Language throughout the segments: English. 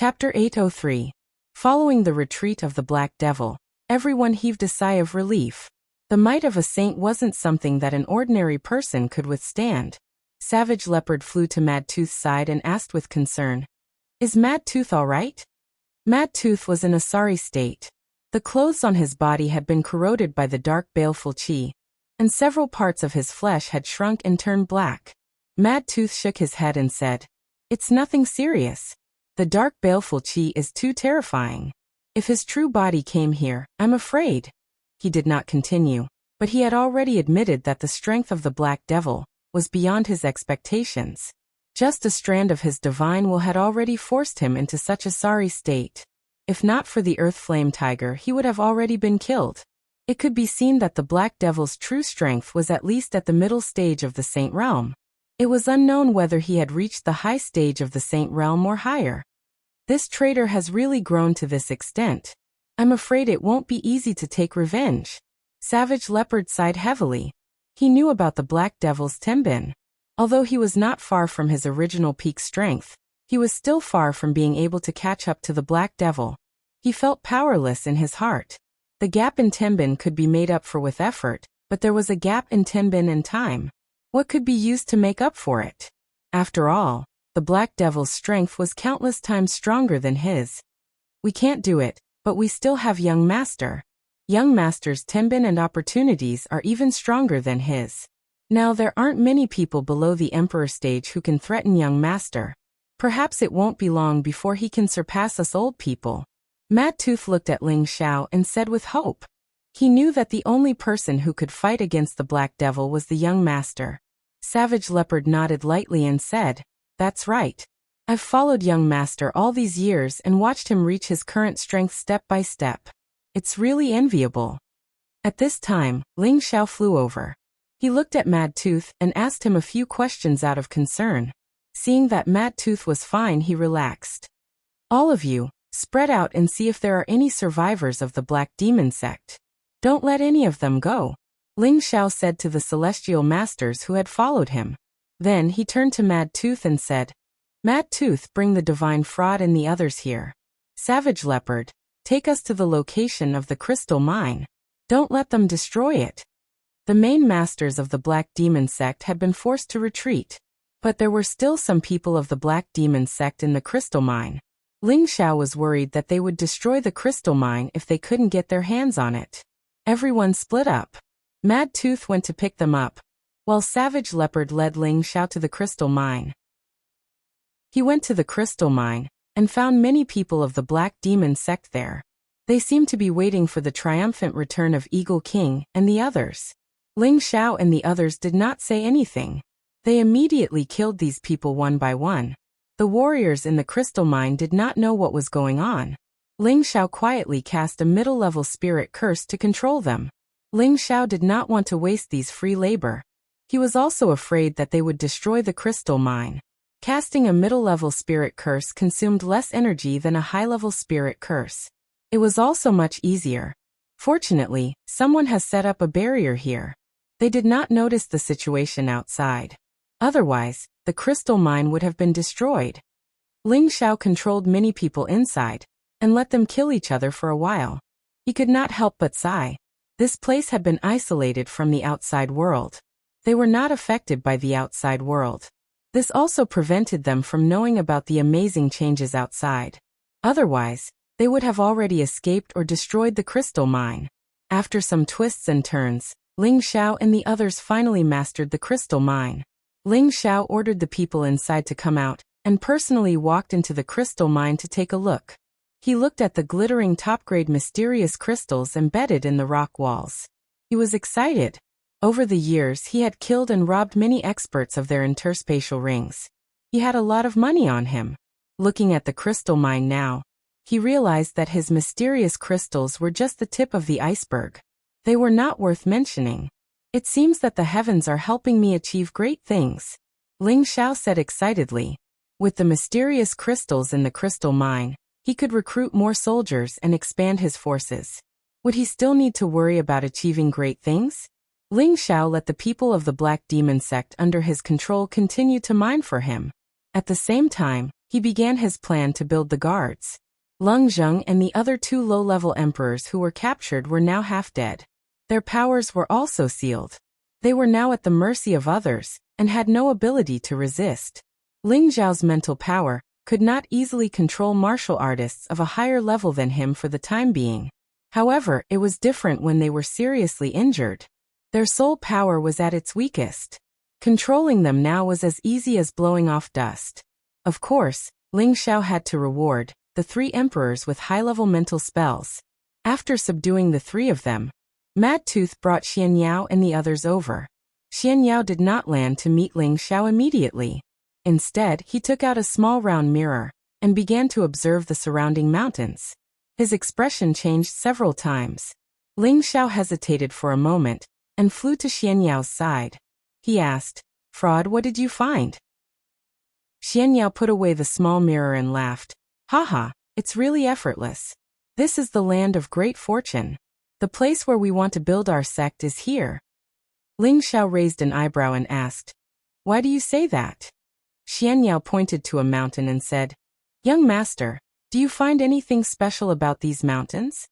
Chapter 803. Following the retreat of the Black Devil, everyone heaved a sigh of relief. The might of a saint wasn't something that an ordinary person could withstand. Savage Leopard flew to Mad Tooth's side and asked with concern, "Is Mad Tooth all right?" Mad Tooth was in a sorry state. The clothes on his body had been corroded by the dark baleful chi, and several parts of his flesh had shrunk and turned black. Mad Tooth shook his head and said, "It's nothing serious. The dark baleful chi is too terrifying. If his true body came here, I'm afraid." He did not continue, but he had already admitted that the strength of the Black Devil was beyond his expectations. Just a strand of his divine will had already forced him into such a sorry state. If not for the Earth Flame Tiger, he would have already been killed. It could be seen that the Black Devil's true strength was at least at the middle stage of the Saint Realm. It was unknown whether he had reached the high stage of the Saint Realm or higher. This traitor has really grown to this extent. I'm afraid it won't be easy to take revenge. Savage Leopard sighed heavily. He knew about the Black Devil's Tenbin. Although he was not far from his original peak strength, he was still far from being able to catch up to the Black Devil. He felt powerless in his heart. The gap in Tenbin could be made up for with effort, but there was a gap in Tenbin and time. What could be used to make up for it? After all, the Black Devil's strength was countless times stronger than his. We can't do it, but we still have Young Master. Young Master's Tenbin and opportunities are even stronger than his. Now there aren't many people below the Emperor stage who can threaten Young Master. Perhaps it won't be long before he can surpass us old people. Mad Tooth looked at Ling Xiao and said with hope. He knew that the only person who could fight against the Black Devil was the Young Master. Savage Leopard nodded lightly and said, "That's right. I've followed Young Master all these years and watched him reach his current strength step by step. It's really enviable." At this time, Ling Xiao flew over. He looked at Mad Tooth and asked him a few questions out of concern. Seeing that Mad Tooth was fine, he relaxed. "All of you, spread out and see if there are any survivors of the Black Demon sect. Don't let any of them go," Ling Xiao said to the Celestial Masters who had followed him. Then he turned to Mad Tooth and said, "Mad Tooth, bring the Divine Fraud and the others here. Savage Leopard, take us to the location of the crystal mine. Don't let them destroy it." The main masters of the Black Demon sect had been forced to retreat, but there were still some people of the Black Demon sect in the crystal mine. Ling Xiao was worried that they would destroy the crystal mine if they couldn't get their hands on it. Everyone split up. Mad Tooth went to pick them up, while Savage Leopard led Ling Xiao to the crystal mine. He went to the crystal mine and found many people of the Black Demon sect there. They seemed to be waiting for the triumphant return of Eagle King and the others. Ling Xiao and the others did not say anything. They immediately killed these people one by one. The warriors in the crystal mine did not know what was going on. Ling Xiao quietly cast a middle-level spirit curse to control them. Ling Xiao did not want to waste these free labor. He was also afraid that they would destroy the crystal mine. Casting a middle-level spirit curse consumed less energy than a high-level spirit curse. It was also much easier. Fortunately, someone has set up a barrier here. They did not notice the situation outside. Otherwise, the crystal mine would have been destroyed. Ling Xiao controlled many people inside and let them kill each other for a while. He could not help but sigh. This place had been isolated from the outside world. They were not affected by the outside world. This also prevented them from knowing about the amazing changes outside. Otherwise, they would have already escaped or destroyed the crystal mine. After some twists and turns, Ling Xiao and the others finally mastered the crystal mine. Ling Xiao ordered the people inside to come out and personally walked into the crystal mine to take a look. He looked at the glittering top-grade mysterious crystals embedded in the rock walls. He was excited. Over the years, he had killed and robbed many experts of their interspatial rings. He had a lot of money on him. Looking at the crystal mine now, he realized that his mysterious crystals were just the tip of the iceberg. They were not worth mentioning. "It seems that the heavens are helping me achieve great things," Ling Xiao said excitedly. With the mysterious crystals in the crystal mine, he could recruit more soldiers and expand his forces. Would he still need to worry about achieving great things? Ling Xiao let the people of the Black Demon sect under his control continue to mine for him. At the same time, He began his plan to build the guards. Leng Zheng and the other 2 low-level emperors who were captured were now half dead. Their powers were also sealed. They were now at the mercy of others, and had no ability to resist. Ling Zhao's mental power could not easily control martial artists of a higher level than him for the time being. However, it was different when they were seriously injured. Their soul power was at its weakest. Controlling them now was as easy as blowing off dust. Of course, Ling Xiao had to reward the 3 emperors with high-level mental spells. After subduing the 3 of them, Mad Tooth brought Xian Yao and the others over. Xian Yao did not land to meet Ling Xiao immediately. Instead, he took out a small round mirror and began to observe the surrounding mountains. His expression changed several times. Ling Xiao hesitated for a moment and flew to Xian Yao's side. He asked, "Fraud, what did you find?" Xian Yao put away the small mirror and laughed. "Haha, it's really effortless. This is the land of great fortune. The place where we want to build our sect is here." Ling Xiao raised an eyebrow and asked, "Why do you say that?" Xian Yao pointed to a mountain and said, "Young master, do you find anything special about these mountains?"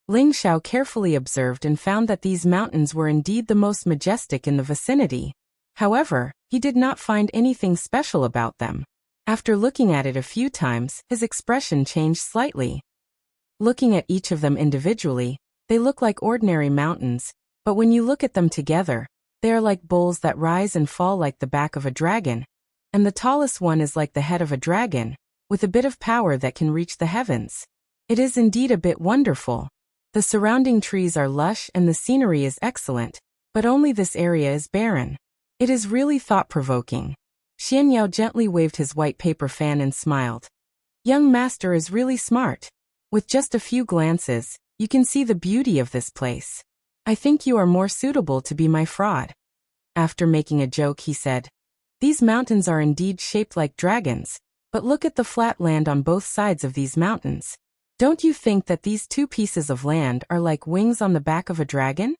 Ling Xiao carefully observed and found that these mountains were indeed the most majestic in the vicinity. However, he did not find anything special about them. After looking at it a few times, his expression changed slightly. Looking at each of them individually, they look like ordinary mountains, but when you look at them together, they are like bowls that rise and fall like the back of a dragon, and the tallest one is like the head of a dragon, with a bit of power that can reach the heavens. It is indeed a bit wonderful. The surrounding trees are lush and the scenery is excellent, but only this area is barren. It is really thought-provoking. Xian Yao gently waved his white paper fan and smiled. "Young master is really smart. With just a few glances, you can see the beauty of this place. I think you are more suitable to be my fraud." After making a joke, he said, "These mountains are indeed shaped like dragons, but look at the flat land on both sides of these mountains. Don't you think that these 2 pieces of land are like wings on the back of a dragon?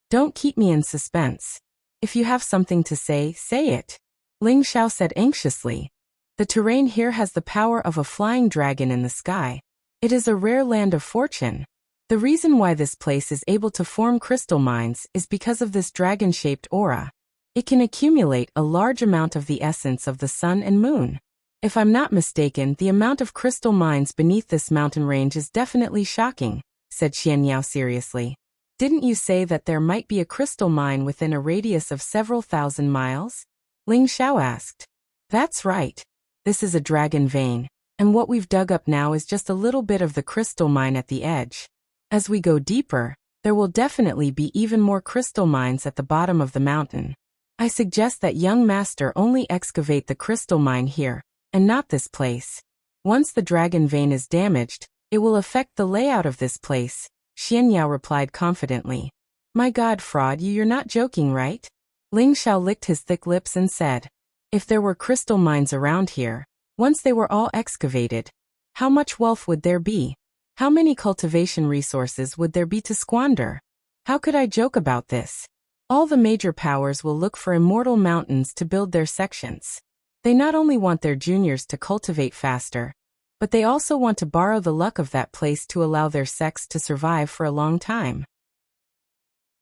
Don't keep me in suspense. If you have something to say, say it." Ling Xiao said anxiously. "The terrain here has the power of a flying dragon in the sky. It is a rare land of fortune. The reason why this place is able to form crystal mines is because of this dragon-shaped aura. It can accumulate a large amount of the essence of the sun and moon. If I'm not mistaken, the amount of crystal mines beneath this mountain range is definitely shocking," said Xian Yao seriously. "Didn't you say that there might be a crystal mine within a radius of several thousand miles?" Ling Xiao asked. "That's right. This is a dragon vein, and what we've dug up now is just a little bit of the crystal mine at the edge. As we go deeper, there will definitely be even more crystal mines at the bottom of the mountain. I suggest that young master only excavate the crystal mine here, and not this place. Once the dragon vein is damaged, it will affect the layout of this place," Xian Yao replied confidently. "My God, fraud, you're not joking, right?" Ling Xiao licked his thick lips and said, "If there were crystal mines around here, once they were all excavated, how much wealth would there be? How many cultivation resources would there be to squander? How could I joke about this? All the major powers will look for immortal mountains to build their sections. They not only want their juniors to cultivate faster, but they also want to borrow the luck of that place to allow their sects to survive for a long time.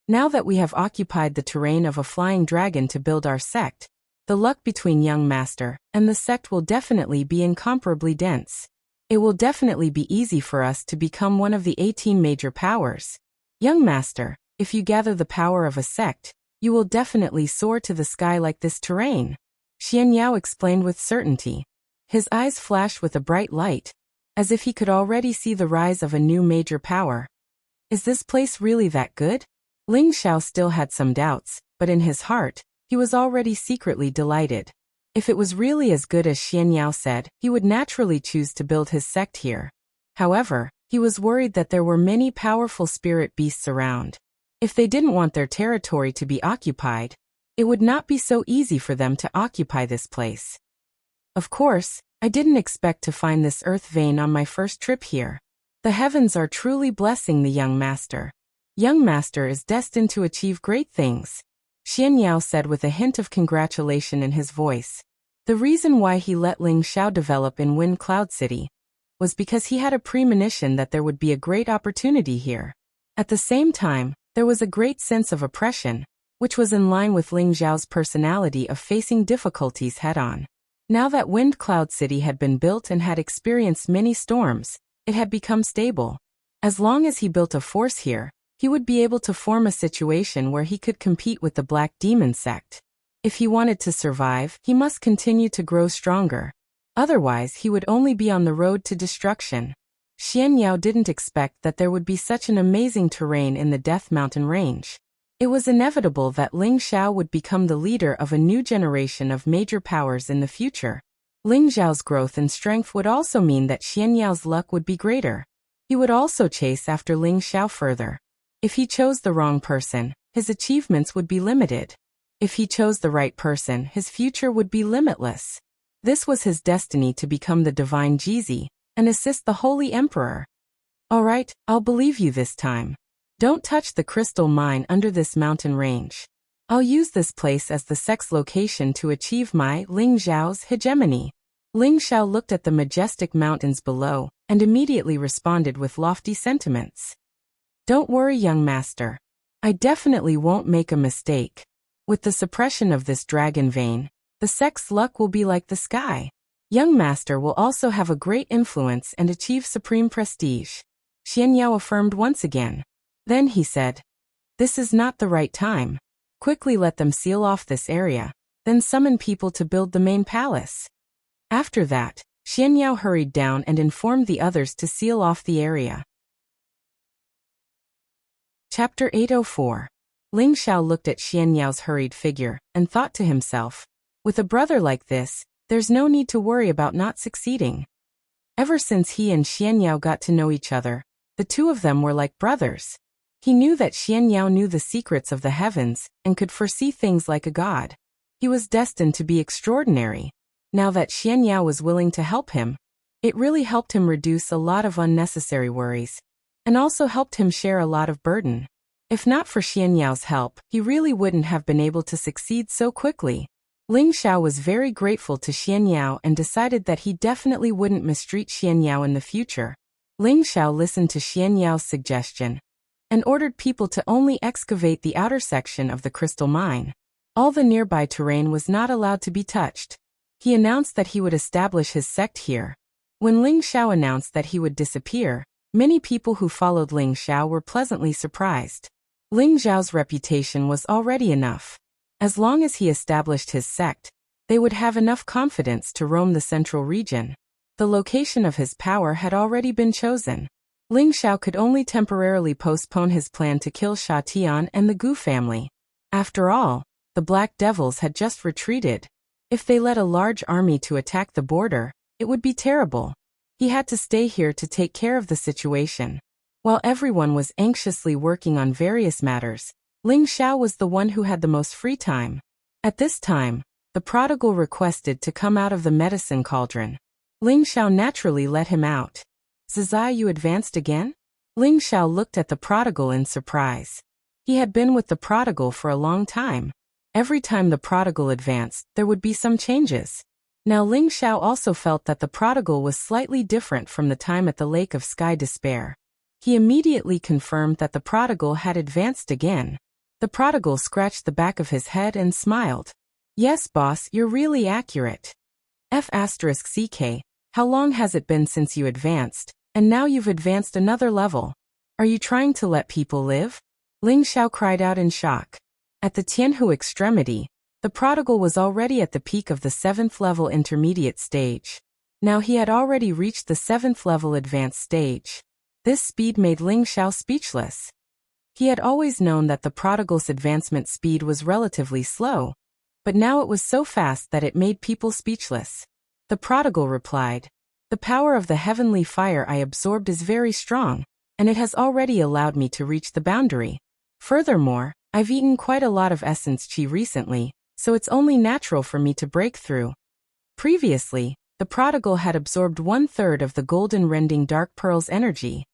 Now that we have occupied the terrain of a flying dragon to build our sect, the luck between young master and the sect will definitely be incomparably dense. It will definitely be easy for us to become one of the 18 major powers. Young master, if you gather the power of a sect, you will definitely soar to the sky like this terrain," Xian Yao explained with certainty. His eyes flashed with a bright light, as if he could already see the rise of a new major power. Is this place really that good? Ling Xiao still had some doubts, but in his heart, he was already secretly delighted. If it was really as good as Xian Yao said, he would naturally choose to build his sect here. However, he was worried that there were many powerful spirit beasts around. If they didn't want their territory to be occupied, it would not be so easy for them to occupy this place. Of course, I didn't expect to find this earth vein on my first trip here. The heavens are truly blessing the young master. Young master is destined to achieve great things, Xian Yao said with a hint of congratulation in his voice. The reason why he let Ling Xiao develop in Wind Cloud City was because he had a premonition that there would be a great opportunity here. At the same time, there was a great sense of oppression, which was in line with Ling Xiao's personality of facing difficulties head-on. Now that Wind Cloud City had been built and had experienced many storms, it had become stable. As long as he built a force here, he would be able to form a situation where he could compete with the Black Demon sect. If he wanted to survive, he must continue to grow stronger. Otherwise, he would only be on the road to destruction. Xian Yao didn't expect that there would be such an amazing terrain in the Death Mountain range. It was inevitable that Ling Xiao would become the leader of a new generation of major powers in the future. Ling Xiao's growth and strength would also mean that Xian Yao's luck would be greater. He would also chase after Ling Xiao further. If he chose the wrong person, his achievements would be limited. If he chose the right person, his future would be limitless. This was his destiny to become the divine Jizi and assist the Holy Emperor. Alright, I'll believe you this time. Don't touch the crystal mine under this mountain range. I'll use this place as the sect's location to achieve my Ling Xiao's hegemony. Ling Xiao looked at the majestic mountains below and immediately responded with lofty sentiments. Don't worry, young master. I definitely won't make a mistake. With the suppression of this dragon vein, the sect's luck will be like the sky. Young master will also have a great influence and achieve supreme prestige. Xian Yao affirmed once again. Then he said, this is not the right time. Quickly let them seal off this area, then summon people to build the main palace. After that, Xian Yao hurried down and informed the others to seal off the area. Chapter 804. Ling Xiao looked at Xian Yao's hurried figure and thought to himself, with a brother like this, there's no need to worry about not succeeding. Ever since he and Xian Yao got to know each other, the two of them were like brothers. He knew that Xian Yao knew the secrets of the heavens and could foresee things like a god. He was destined to be extraordinary. Now that Xian Yao was willing to help him, it really helped him reduce a lot of unnecessary worries, and also helped him share a lot of burden. If not for Xian Yao's help, he really wouldn't have been able to succeed so quickly. Ling Xiao was very grateful to Xian Yao and decided that he definitely wouldn't mistreat Xian Yao in the future. Ling Xiao listened to Xian Yao's suggestion and ordered people to only excavate the outer section of the crystal mine. All the nearby terrain was not allowed to be touched. He announced that he would establish his sect here. When Ling Xiao announced that he would disappear, many people who followed Ling Xiao were pleasantly surprised. Ling Xiao's reputation was already enough. As long as he established his sect, they would have enough confidence to roam the central region. The location of his power had already been chosen. Ling Xiao could only temporarily postpone his plan to kill Sha Tian and the Gu family. After all, the Black Devils had just retreated. If they led a large army to attack the border, it would be terrible. He had to stay here to take care of the situation. While everyone was anxiously working on various matters, Ling Xiao was the one who had the most free time. At this time, the prodigal requested to come out of the medicine cauldron. Ling Xiao naturally let him out. Zizai, you advanced again? Ling Xiao looked at the prodigal in surprise. He had been with the prodigal for a long time. Every time the prodigal advanced, there would be some changes. Now Ling Xiao also felt that the prodigal was slightly different from the time at the Lake of Sky Despair. He immediately confirmed that the prodigal had advanced again. The prodigal scratched the back of his head and smiled. Yes, boss, you're really accurate. F***CK, how long has it been since you advanced, and now you've advanced another level? Are you trying to let people live? Ling Xiao cried out in shock. At the Tianhu extremity, the prodigal was already at the peak of the 7th level intermediate stage. Now he had already reached the 7th level advanced stage. This speed made Ling Xiao speechless. He had always known that the prodigal's advancement speed was relatively slow, but now it was so fast that it made people speechless. The prodigal replied, the power of the heavenly fire I absorbed is very strong, and it has already allowed me to reach the boundary. Furthermore, I've eaten quite a lot of essence qi recently, so it's only natural for me to break through. Previously, the prodigal had absorbed 1/3 of the golden rending dark pearl's energy.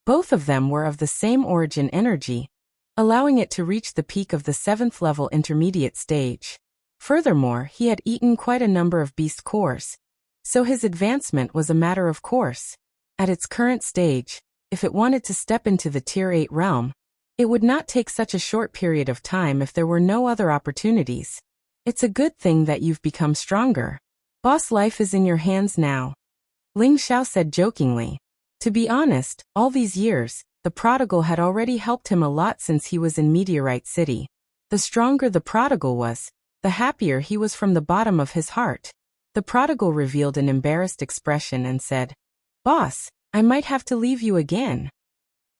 Both of them were of the same origin energy, allowing it to reach the peak of the 7th level intermediate stage. Furthermore, he had eaten quite a number of beast cores, so his advancement was a matter of course. At its current stage, if it wanted to step into the Tier 8 realm, it would not take such a short period of time if there were no other opportunities. It's a good thing that you've become stronger. Boss life is in your hands now, Ling Xiao said jokingly. To be honest, all these years, the prodigal had already helped him a lot since he was in Meteorite City. The stronger the prodigal was, the happier he was from the bottom of his heart. The prodigal revealed an embarrassed expression and said, "Boss, I might have to leave you again."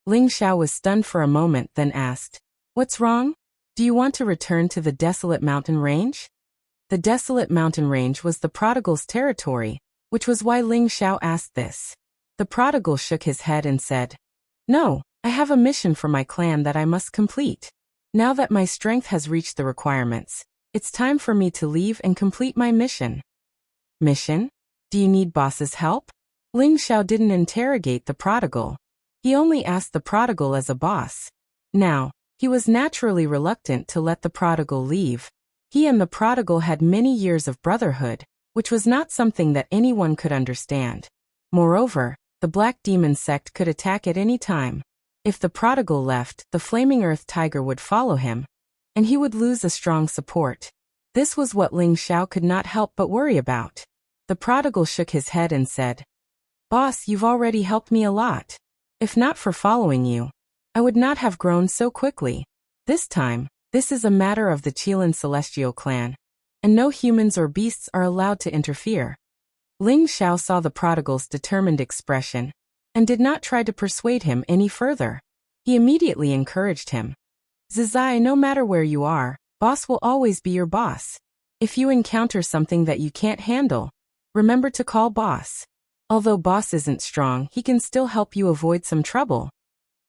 Ling Xiao was stunned for a moment, then asked, "What's wrong? Do you want to return to the desolate mountain range?" The desolate mountain range was the prodigal's territory, which was why Ling Xiao asked this. The prodigal shook his head and said, "No, I have a mission for my clan that I must complete. Now that my strength has reached the requirements, it's time for me to leave and complete my mission." Mission? Do you need boss's help? Ling Xiao didn't interrogate the prodigal. He only asked the prodigal as a boss. Now, he was naturally reluctant to let the prodigal leave. He and the prodigal had many years of brotherhood, which was not something that anyone could understand. Moreover, the Black Demon sect could attack at any time. If the prodigal left, the Flaming Earth Tiger would follow him, and he would lose a strong support. This was what Ling Xiao could not help but worry about. The prodigal shook his head and said, "Boss, you've already helped me a lot. If not for following you, I would not have grown so quickly. This time, this is a matter of the Qilin Celestial clan, and no humans or beasts are allowed to interfere." Ling Xiao saw the prodigal's determined expression, and did not try to persuade him any further. He immediately encouraged him. "Zizai, no matter where you are, boss will always be your boss. If you encounter something that you can't handle, remember to call boss. Although boss isn't strong, he can still help you avoid some trouble."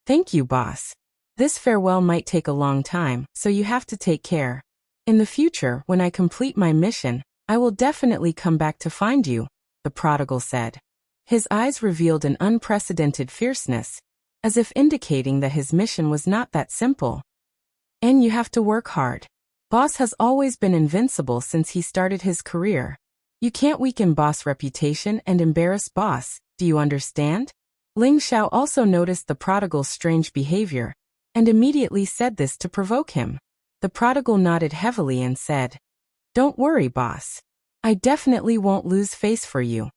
"Thank you, boss. This farewell might take a long time, so you have to take care. In the future, when I complete my mission, I will definitely come back to find you," the prodigal said. His eyes revealed an unprecedented fierceness, as if indicating that his mission was not that simple. "And you have to work hard. Boss has always been invincible since he started his career. You can't weaken boss' reputation and embarrass boss, do you understand?" Ling Xiao also noticed the prodigal's strange behavior, and immediately said this to provoke him. The prodigal nodded heavily and said, "Don't worry, boss. I definitely won't lose face for you."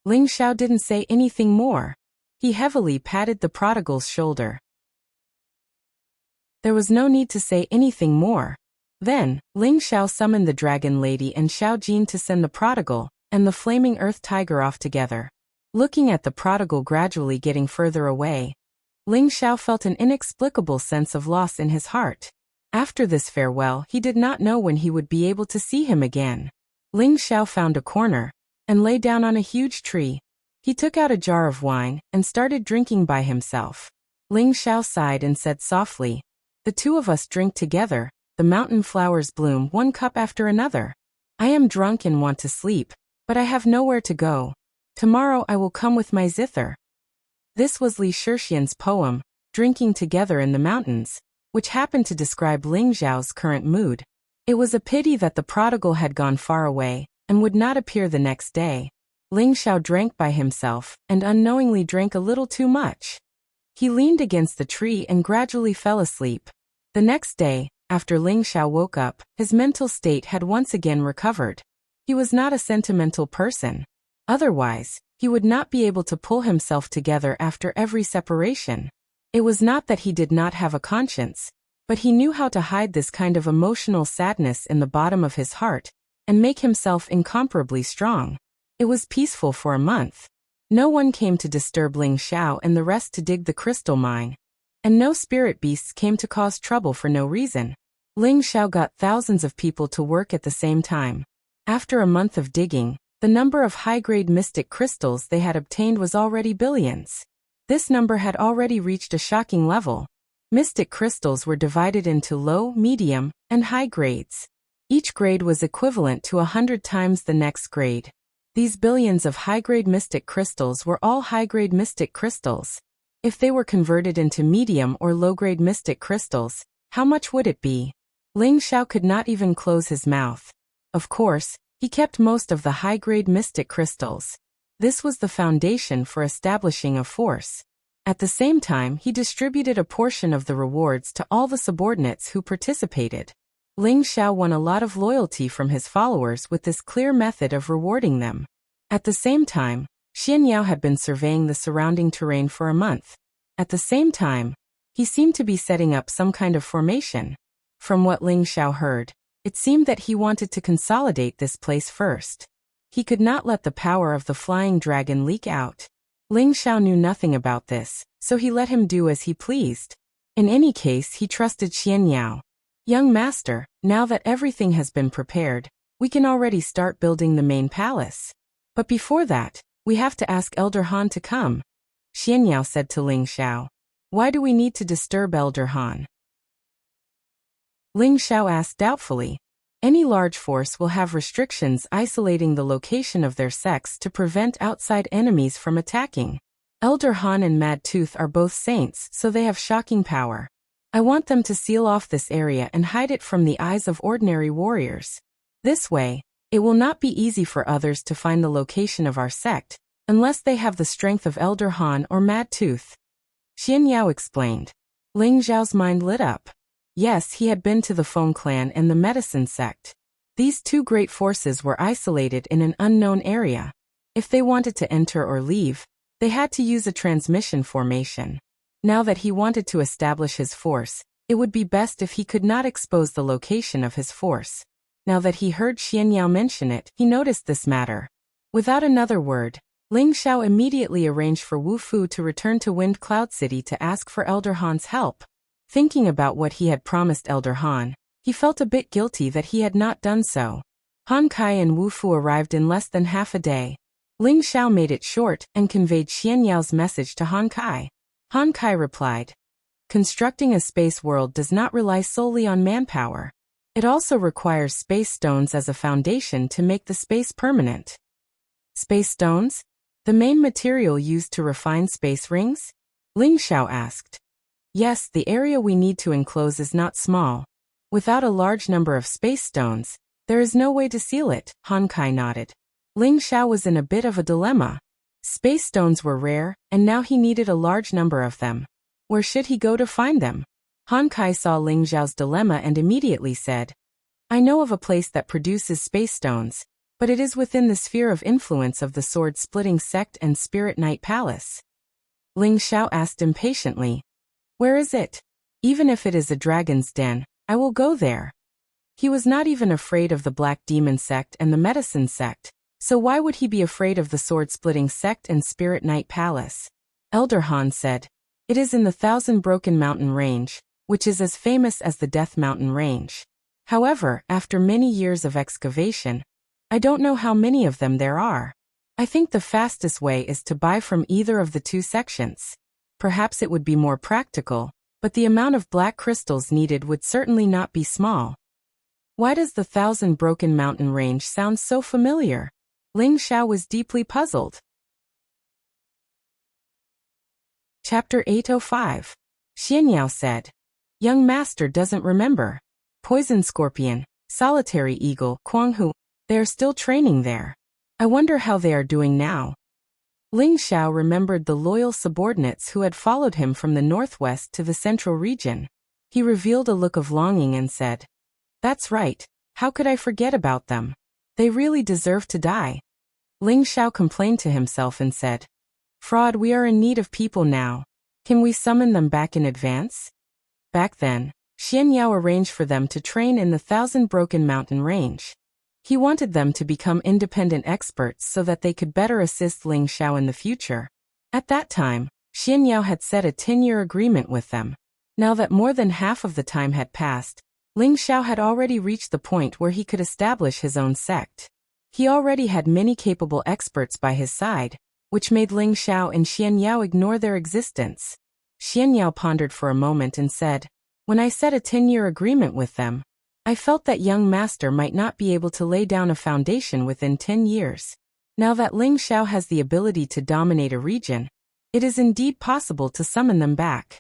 Ling Xiao didn't say anything more. He heavily patted the prodigal's shoulder. There was no need to say anything more. Then, Ling Xiao summoned the Dragon Lady and Xiao Jin to send the prodigal and the Flaming Earth Tiger off together. Looking at the prodigal gradually getting further away, Ling Xiao felt an inexplicable sense of loss in his heart. After this farewell, he did not know when he would be able to see him again. Ling Xiao found a corner and lay down on a huge tree. He took out a jar of wine and started drinking by himself. Ling Xiao sighed and said softly, "The two of us drink together. The mountain flowers bloom one cup after another. I am drunk and want to sleep, but I have nowhere to go. Tomorrow I will come with my zither." This was Li Shixian's poem, Drinking Together in the Mountains, which happened to describe Ling Xiao's current mood. It was a pity that the prodigal had gone far away and would not appear the next day. Ling Xiao drank by himself and unknowingly drank a little too much. He leaned against the tree and gradually fell asleep. The next day, after Ling Xiao woke up, his mental state had once again recovered. He was not a sentimental person. Otherwise, he would not be able to pull himself together after every separation. It was not that he did not have a conscience, but he knew how to hide this kind of emotional sadness in the bottom of his heart and make himself incomparably strong. It was peaceful for a month. No one came to disturb Ling Xiao and the rest to dig the crystal mine, and no spirit beasts came to cause trouble for no reason. Ling Xiao got thousands of people to work at the same time. After a month of digging, the number of high-grade mystic crystals they had obtained was already billions. This number had already reached a shocking level. Mystic crystals were divided into low, medium, and high grades. Each grade was equivalent to 100 times the next grade. These billions of high-grade mystic crystals were all high-grade mystic crystals. If they were converted into medium or low-grade mystic crystals, how much would it be? Ling Xiao could not even close his mouth. Of course, he kept most of the high-grade mystic crystals. This was the foundation for establishing a force. At the same time, he distributed a portion of the rewards to all the subordinates who participated. Ling Xiao won a lot of loyalty from his followers with this clear method of rewarding them. At the same time, Xian Yao had been surveying the surrounding terrain for a month. At the same time, he seemed to be setting up some kind of formation. From what Ling Xiao heard, it seemed that he wanted to consolidate this place first. He could not let the power of the flying dragon leak out. Ling Xiao knew nothing about this, so he let him do as he pleased. In any case, he trusted Xian Yao. Young master, now that everything has been prepared, we can already start building the main palace. But before that, we have to ask Elder Han to come. Xian Yao said to Ling Xiao. Why do we need to disturb Elder Han? Ling Xiao asked doubtfully. Any large force will have restrictions isolating the location of their sects to prevent outside enemies from attacking. Elder Han and Mad Tooth are both saints, so they have shocking power. I want them to seal off this area and hide it from the eyes of ordinary warriors. This way, it will not be easy for others to find the location of our sect, unless they have the strength of Elder Han or Mad Tooth. Xian Yao explained. Ling Xiao's mind lit up. Yes, he had been to the Feng clan and the medicine sect. These two great forces were isolated in an unknown area. If they wanted to enter or leave, they had to use a transmission formation. Now that he wanted to establish his force, it would be best if he could not expose the location of his force. Now that he heard Xian Yao mention it, he noticed this matter. Without another word, Ling Xiao immediately arranged for Wu Fu to return to Wind Cloud City to ask for Elder Han's help. Thinking about what he had promised Elder Han, he felt a bit guilty that he had not done so. Han Kai and Wu Fu arrived in less than half a day. Ling Xiao made it short and conveyed Xian Yao's message to Han Kai. Han Kai replied, constructing a space world does not rely solely on manpower. It also requires space stones as a foundation to make the space permanent. Space stones? The main material used to refine space rings? Ling Xiao asked. Yes, the area we need to enclose is not small. Without a large number of space stones, there is no way to seal it, Han Kai nodded. Ling Xiao was in a bit of a dilemma. Space stones were rare, and now he needed a large number of them. Where should he go to find them? Han Kai saw Ling Xiao's dilemma and immediately said, I know of a place that produces space stones, but it is within the sphere of influence of the sword-splitting sect and Spirit Knight Palace. Ling Xiao asked impatiently, where is it? Even if it is a dragon's den, I will go there. He was not even afraid of the Black Demon sect and the Medicine sect, so why would he be afraid of the sword-splitting sect and Spirit Knight Palace? Elder Han said, it is in the Thousand Broken Mountain Range, which is as famous as the Death Mountain Range. However, after many years of excavation, I don't know how many of them there are. I think the fastest way is to buy from either of the two sections. Perhaps it would be more practical, but the amount of black crystals needed would certainly not be small. Why does the Thousand Broken Mountain Range sound so familiar? Ling Xiao was deeply puzzled. Chapter 805. Xian Yao said, young master doesn't remember. Poison Scorpion, Solitary Eagle, Kuanghu, they are still training there. I wonder how they are doing now. Ling Xiao remembered the loyal subordinates who had followed him from the northwest to the central region. He revealed a look of longing and said, that's right, how could I forget about them? They really deserve to die. Ling Xiao complained to himself and said, fraud, we are in need of people now. Can we summon them back in advance? Back then, Xian Yao arranged for them to train in the Thousand Broken Mountain Range. He wanted them to become independent experts so that they could better assist Ling Xiao in the future. At that time, Xian Yao had set a 10-year agreement with them. Now that more than half of the time had passed, Ling Xiao had already reached the point where he could establish his own sect. He already had many capable experts by his side, which made Ling Xiao and Xian Yao ignore their existence. Xian Yao pondered for a moment and said, when I set a 10-year agreement with them, I felt that young master might not be able to lay down a foundation within 10 years. Now that Ling Xiao has the ability to dominate a region, it is indeed possible to summon them back.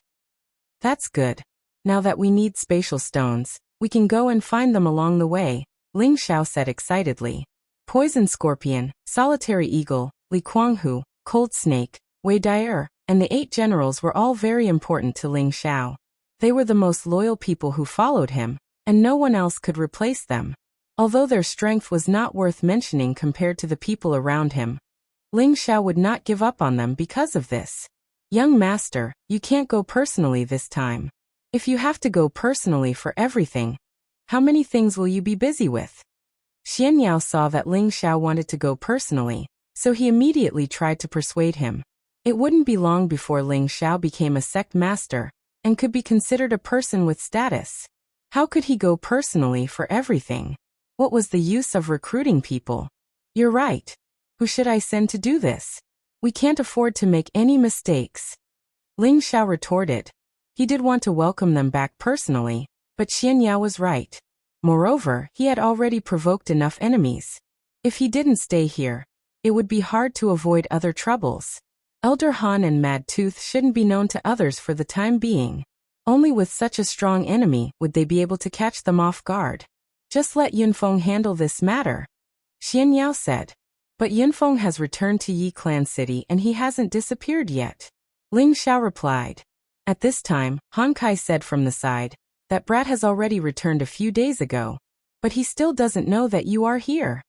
That's good. Now that we need spatial stones, we can go and find them along the way, Ling Xiao said excitedly. Poison Scorpion, Solitary Eagle, Li Kuanghu, Cold Snake, Wei Dai'er, and the 8 generals were all very important to Ling Xiao. They were the most loyal people who followed him, and no one else could replace them. Although their strength was not worth mentioning compared to the people around him, Ling Xiao would not give up on them because of this. Young master, you can't go personally this time. If you have to go personally for everything, how many things will you be busy with? Xian Yao saw that Ling Xiao wanted to go personally, so he immediately tried to persuade him. It wouldn't be long before Ling Xiao became a sect master, and could be considered a person with status. How could he go personally for everything? What was the use of recruiting people? You're right. Who should I send to do this? We can't afford to make any mistakes. Ling Xiao retorted. He did want to welcome them back personally, but Xian Yao was right. Moreover, he had already provoked enough enemies. If he didn't stay here, it would be hard to avoid other troubles. Elder Han and Mad Tooth shouldn't be known to others for the time being. Only with such a strong enemy would they be able to catch them off guard. Just let Yunfeng handle this matter, Xian Yao said. But Yunfeng has returned to Yi Clan City and he hasn't disappeared yet. Ling Xiao replied. At this time, Han Kai said from the side, that brat has already returned a few days ago, but he still doesn't know that you are here.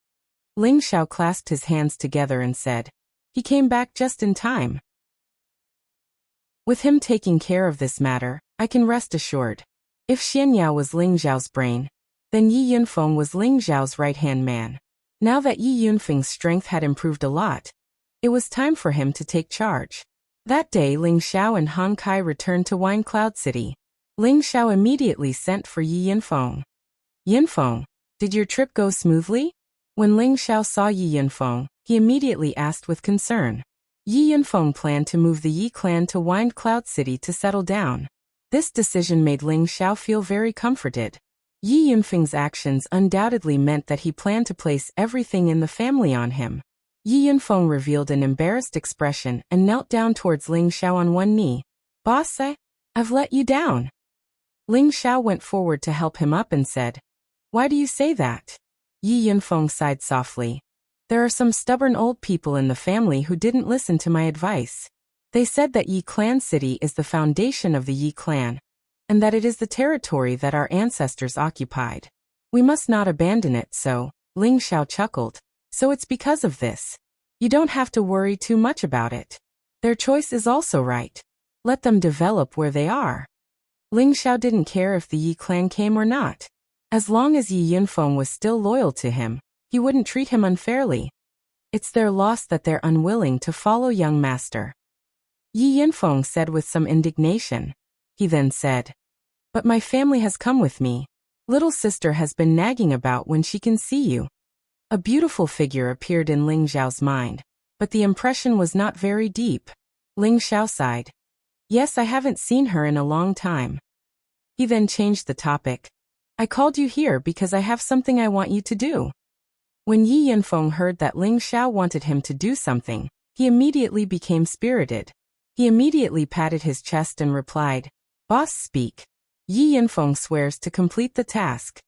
Ling Xiao clasped his hands together and said, he came back just in time. With him taking care of this matter, I can rest assured. If Xian Yao was Ling Xiao's brain, then Yi Yunfeng was Ling Xiao's right-hand man. Now that Yi Yunfeng's strength had improved a lot, it was time for him to take charge. That day Ling Xiao and Han Kai returned to Wine Cloud City. Ling Xiao immediately sent for Yi Yunfeng. Yunfeng, did your trip go smoothly? When Ling Xiao saw Yi Yunfeng, he immediately asked with concern. Yi Yunfeng planned to move the Yi clan to Wine Cloud City to settle down. This decision made Ling Xiao feel very comforted. Yi Yunfeng's actions undoubtedly meant that he planned to place everything in the family on him. Yi Yunfeng revealed an embarrassed expression and knelt down towards Ling Xiao on one knee. Boss, I've let you down. Ling Xiao went forward to help him up and said, why do you say that? Yi Yunfeng sighed softly. There are some stubborn old people in the family who didn't listen to my advice. They said that Yi Clan City is the foundation of the Yi clan, and that it is the territory that our ancestors occupied. We must not abandon it, so, Ling Xiao chuckled. So it's because of this. You don't have to worry too much about it. Their choice is also right. Let them develop where they are. Ling Xiao didn't care if the Yi clan came or not. As long as Yi Yunfeng was still loyal to him, he wouldn't treat him unfairly. It's their loss that they're unwilling to follow young master. Yi Yunfeng said with some indignation. He then said, but my family has come with me. Little sister has been nagging about when she can see you. A beautiful figure appeared in Ling Xiao's mind, but the impression was not very deep. Ling Xiao sighed. Yes, I haven't seen her in a long time. He then changed the topic. I called you here because I have something I want you to do. When Yi Yunfeng heard that Ling Xiao wanted him to do something, he immediately became spirited. He immediately patted his chest and replied, Boss, speak. Yi Yunfeng swears to complete the task.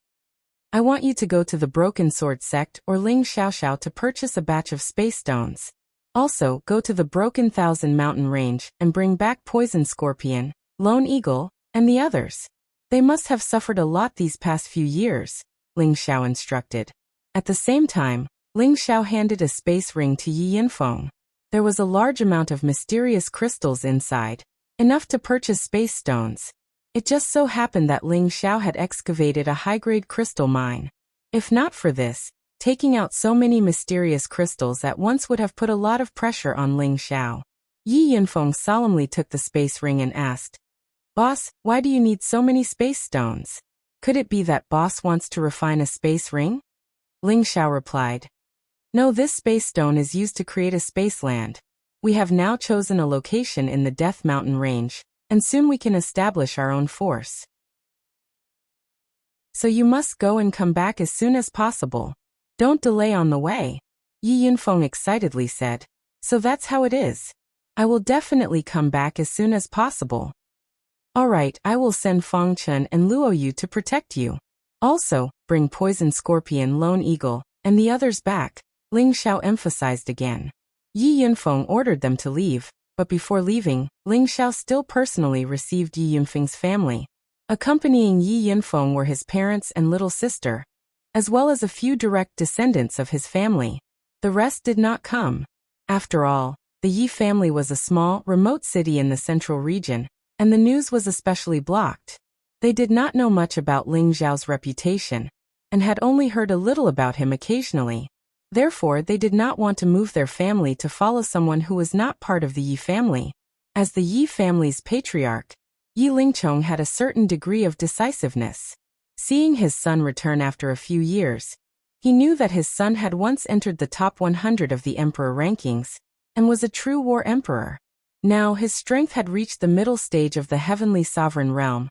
I want you to go to the Broken Sword sect or Ling Xiaoxiao to purchase a batch of space stones. Also, go to the Broken Thousand Mountain Range and bring back Poison Scorpion, Lone Eagle, and the others. They must have suffered a lot these past few years, Ling Xiao instructed. At the same time, Ling Xiao handed a space ring to Yi Yunfeng. There was a large amount of mysterious crystals inside, enough to purchase space stones. It just so happened that Ling Xiao had excavated a high-grade crystal mine. If not for this, taking out so many mysterious crystals at once would have put a lot of pressure on Ling Xiao. Yi Yunfeng solemnly took the space ring and asked, Boss, why do you need so many space stones? Could it be that Boss wants to refine a space ring? Ling Xiao replied, No, this space stone is used to create a space land. We have now chosen a location in the Death Mountain Range, and soon we can establish our own force. So you must go and come back as soon as possible. Don't delay on the way. Yi Yunfeng excitedly said. So that's how it is. I will definitely come back as soon as possible. Alright, I will send Feng Chen and Luo Yu to protect you. Also, bring poison scorpion lone eagle, and the others back, Ling Xiao emphasized again. Yi Yunfeng ordered them to leave, but before leaving, Ling Xiao still personally received Yi Yunfeng's family. Accompanying Yi Yunfeng were his parents and little sister, as well as a few direct descendants of his family. The rest did not come. After all, the Yi family was a small, remote city in the central region, and the news was especially blocked. They did not know much about Ling Xiao's reputation, and had only heard a little about him occasionally. Therefore, they did not want to move their family to follow someone who was not part of the Yi family. As the Yi family's patriarch, Yi Lingchong had a certain degree of decisiveness. Seeing his son return after a few years, he knew that his son had once entered the top 100 of the emperor rankings, and was a true war emperor. Now his strength had reached the middle stage of the heavenly sovereign realm,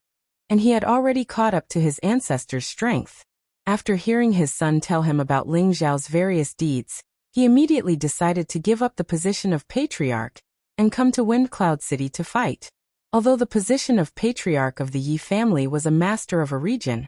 and he had already caught up to his ancestors' strength. After hearing his son tell him about Ling Xiao's various deeds, he immediately decided to give up the position of patriarch and come to Wind Cloud City to fight. Although the position of patriarch of the Yi family was a master of a region,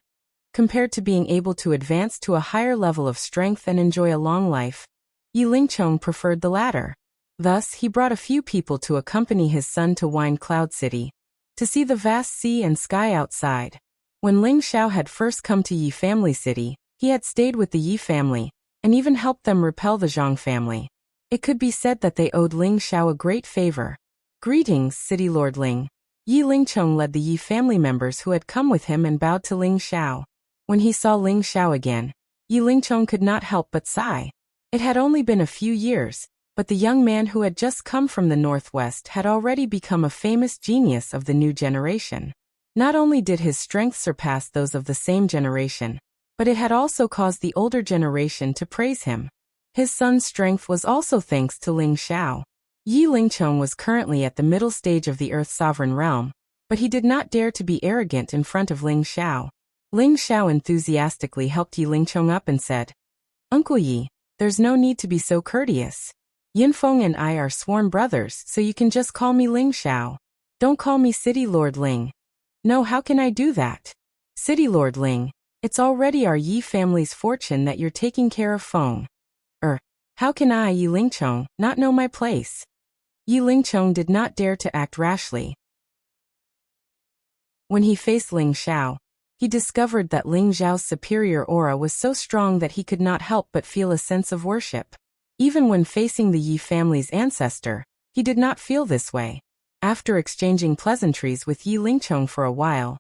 compared to being able to advance to a higher level of strength and enjoy a long life, Yi Lingchong preferred the latter. Thus, he brought a few people to accompany his son to Wind Cloud City, to see the vast sea and sky outside. When Ling Xiao had first come to Yi family city, he had stayed with the Yi family, and even helped them repel the Zhang family. It could be said that they owed Ling Xiao a great favor. Greetings, City Lord Ling. Yi Lingchong led the Yi family members who had come with him and bowed to Ling Xiao. When he saw Ling Xiao again, Yi Lingchong could not help but sigh. It had only been a few years, but the young man who had just come from the northwest had already become a famous genius of the new generation. Not only did his strength surpass those of the same generation, but it had also caused the older generation to praise him. His son's strength was also thanks to Ling Xiao. Yi Lingchong was currently at the middle stage of the Earth's sovereign realm, but he did not dare to be arrogant in front of Ling Xiao. Ling Xiao enthusiastically helped Yi Lingchong up and said, "Uncle Yi, there's no need to be so courteous. Yunfeng and I are sworn brothers, so you can just call me Ling Xiao. Don't call me City Lord Ling." "No, how can I do that? City Lord Ling, it's already our Yi family's fortune that you're taking care of Feng. How can I, Yi Lingchong, not know my place?" Yi Lingchong did not dare to act rashly. When he faced Ling Xiao, he discovered that Ling Xiao's superior aura was so strong that he could not help but feel a sense of worship. Even when facing the Yi family's ancestor, he did not feel this way. After exchanging pleasantries with Yi Lingchong for a while,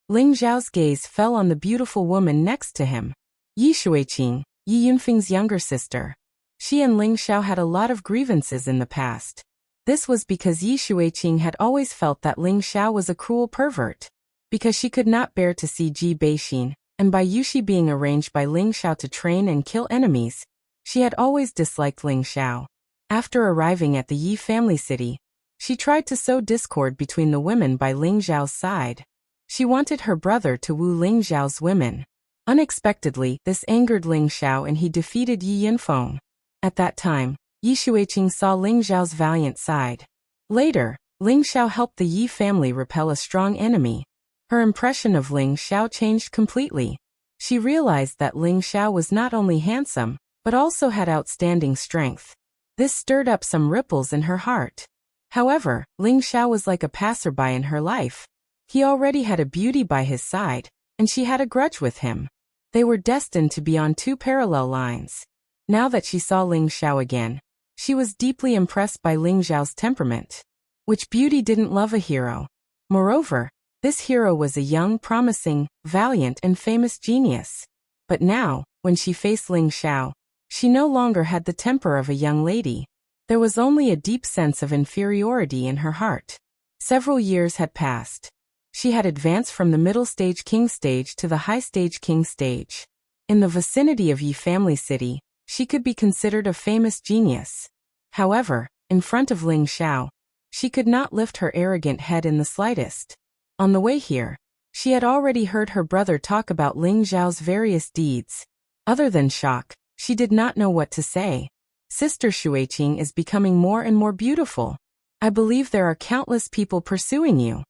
Ling Xiao's gaze fell on the beautiful woman next to him. Yi Shuiqing, Yi Yunfeng's younger sister. She and Ling Xiao had a lot of grievances in the past. This was because Yi Shuiqing had always felt that Ling Xiao was a cruel pervert. Because she could not bear to see Ji Beixin, and by Yuxi being arranged by Ling Xiao to train and kill enemies, she had always disliked Ling Xiao. After arriving at the Yi family city, she tried to sow discord between the women by Ling Xiao's side. She wanted her brother to woo Ling Xiao's women. Unexpectedly, this angered Ling Xiao and he defeated Yi Yunfeng. At that time, Yi Shuiqing saw Ling Xiao's valiant side. Later, Ling Xiao helped the Yi family repel a strong enemy. Her impression of Ling Xiao changed completely. She realized that Ling Xiao was not only handsome, but also had outstanding strength. This stirred up some ripples in her heart. However, Ling Xiao was like a passerby in her life. He already had a beauty by his side, and she had a grudge with him. They were destined to be on two parallel lines. Now that she saw Ling Xiao again, she was deeply impressed by Ling Xiao's temperament. Which beauty didn't love a hero? Moreover, this hero was a young, promising, valiant, and famous genius. But now, when she faced Ling Xiao, she no longer had the temper of a young lady. There was only a deep sense of inferiority in her heart. Several years had passed. She had advanced from the middle stage king stage to the high stage king stage. In the vicinity of Yi family city, she could be considered a famous genius. However, in front of Ling Xiao, she could not lift her arrogant head in the slightest. On the way here, she had already heard her brother talk about Ling Xiao's various deeds. Other than shock, she did not know what to say. Sister Shuiqing is becoming more and more beautiful. I believe there are countless people pursuing you.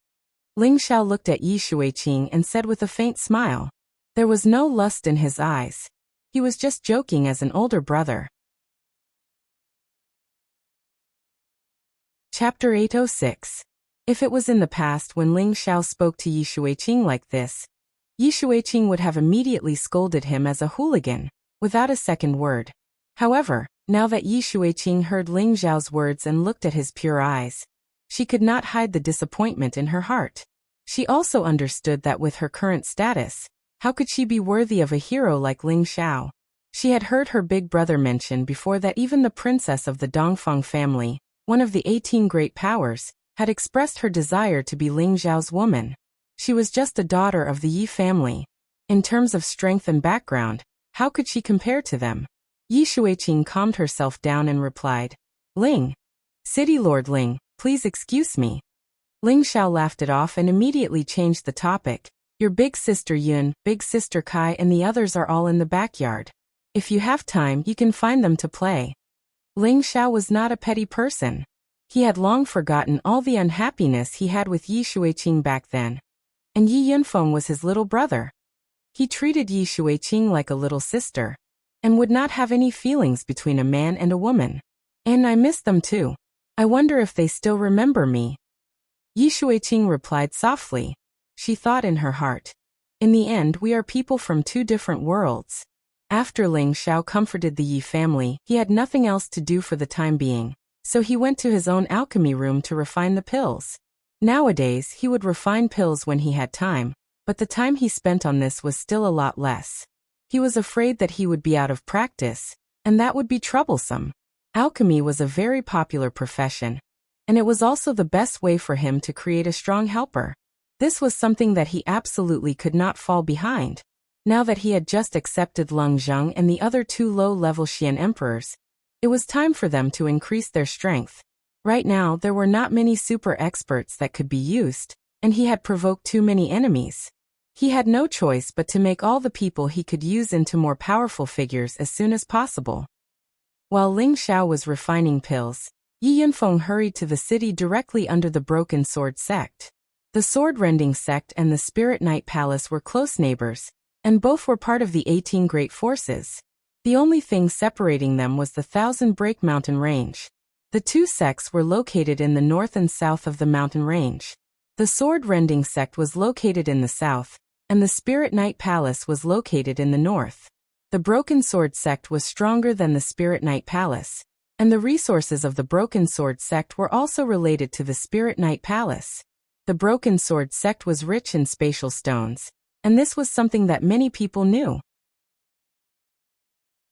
Ling Xiao looked at Yi Shuiqing and said with a faint smile. There was no lust in his eyes. He was just joking as an older brother. Chapter 806. If it was in the past when Ling Xiao spoke to Yi Shuiqing like this, Yi Shuiqing would have immediately scolded him as a hooligan, without a second word. However, now that Yi Shuiqing heard Ling Xiao's words and looked at his pure eyes, she could not hide the disappointment in her heart. She also understood that with her current status, how could she be worthy of a hero like Ling Xiao? She had heard her big brother mention before that even the princess of the Dongfeng family, one of the 18 great powers, had expressed her desire to be Ling Xiao's woman. She was just a daughter of the Yi family. In terms of strength and background, how could she compare to them? Yi Shuiqing calmed herself down and replied, Ling. City Lord Ling, please excuse me. Ling Xiao laughed it off and immediately changed the topic. Your big sister Yun, big sister Kai and the others are all in the backyard. If you have time, you can find them to play. Ling Xiao was not a petty person. He had long forgotten all the unhappiness he had with Yi Shuiqing back then. And Yi Yunfeng was his little brother. He treated Yi Shuiqing like a little sister, and would not have any feelings between a man and a woman. And I miss them too. I wonder if they still remember me. Yi Shuiqing replied softly. She thought in her heart. In the end, we are people from two different worlds. After Ling Xiao comforted the Yi family, he had nothing else to do for the time being, so he went to his own alchemy room to refine the pills. Nowadays, he would refine pills when he had time, but the time he spent on this was still a lot less. He was afraid that he would be out of practice, and that would be troublesome. Alchemy was a very popular profession, and it was also the best way for him to create a strong helper. This was something that he absolutely could not fall behind. Now that he had just accepted Leng Zheng and the other two low-level Xian emperors, it was time for them to increase their strength. Right now, there were not many super experts that could be used, and he had provoked too many enemies. He had no choice but to make all the people he could use into more powerful figures as soon as possible. While Ling Xiao was refining pills, Yi Yunfeng hurried to the city directly under the Broken Sword sect. The Sword-Rending sect and the Spirit Knight Palace were close neighbors, and both were part of the 18 Great Forces. The only thing separating them was the Thousand Break Mountain Range. The two sects were located in the north and south of the mountain range. The Sword-Rending sect was located in the south, and the Spirit Knight Palace was located in the north. The Broken Sword sect was stronger than the Spirit Knight Palace, and the resources of the Broken Sword sect were also related to the Spirit Knight Palace. The Broken Sword sect was rich in spatial stones, and this was something that many people knew.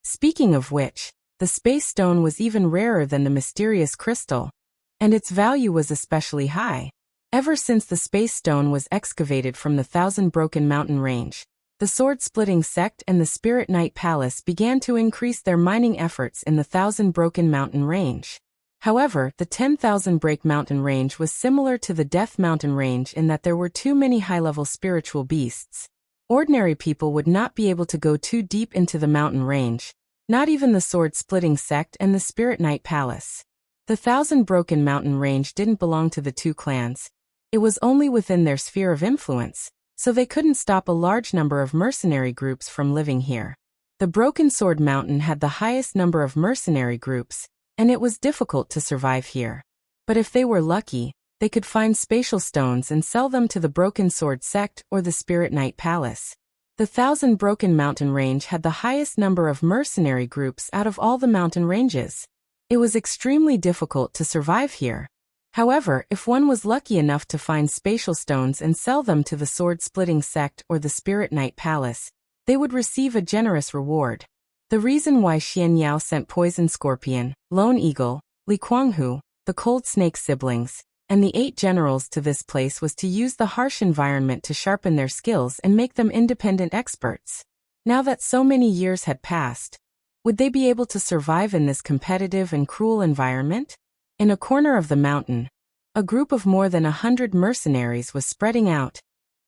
Speaking of which, the space stone was even rarer than the mysterious crystal, and its value was especially high. Ever since the space stone was excavated from the Thousand Broken Mountain Range, the Sword-Splitting sect and the Spirit Knight Palace began to increase their mining efforts in the Thousand Broken Mountain Range. However, the 10,000 Break Mountain Range was similar to the Death Mountain Range in that there were too many high-level spiritual beasts. Ordinary people would not be able to go too deep into the mountain range, not even the Sword-Splitting sect and the Spirit Knight Palace. The Thousand Broken Mountain Range didn't belong to the two clans. It was only within their sphere of influence, so they couldn't stop a large number of mercenary groups from living here. The Broken Sword Mountain had the highest number of mercenary groups, and it was difficult to survive here. But if they were lucky, they could find spatial stones and sell them to the Broken Sword sect or the Spirit Knight Palace. The Thousand Broken Mountain Range had the highest number of mercenary groups out of all the mountain ranges. It was extremely difficult to survive here. However, if one was lucky enough to find spatial stones and sell them to the Sword-Splitting sect or the Spirit Knight Palace, they would receive a generous reward. The reason why Xian Yao sent Poison Scorpion, Lone Eagle, Li Kuanghu, the Cold Snake siblings, and the 8 generals to this place was to use the harsh environment to sharpen their skills and make them independent experts. Now that so many years had passed, would they be able to survive in this competitive and cruel environment? In a corner of the mountain, a group of more than 100 mercenaries was spreading out,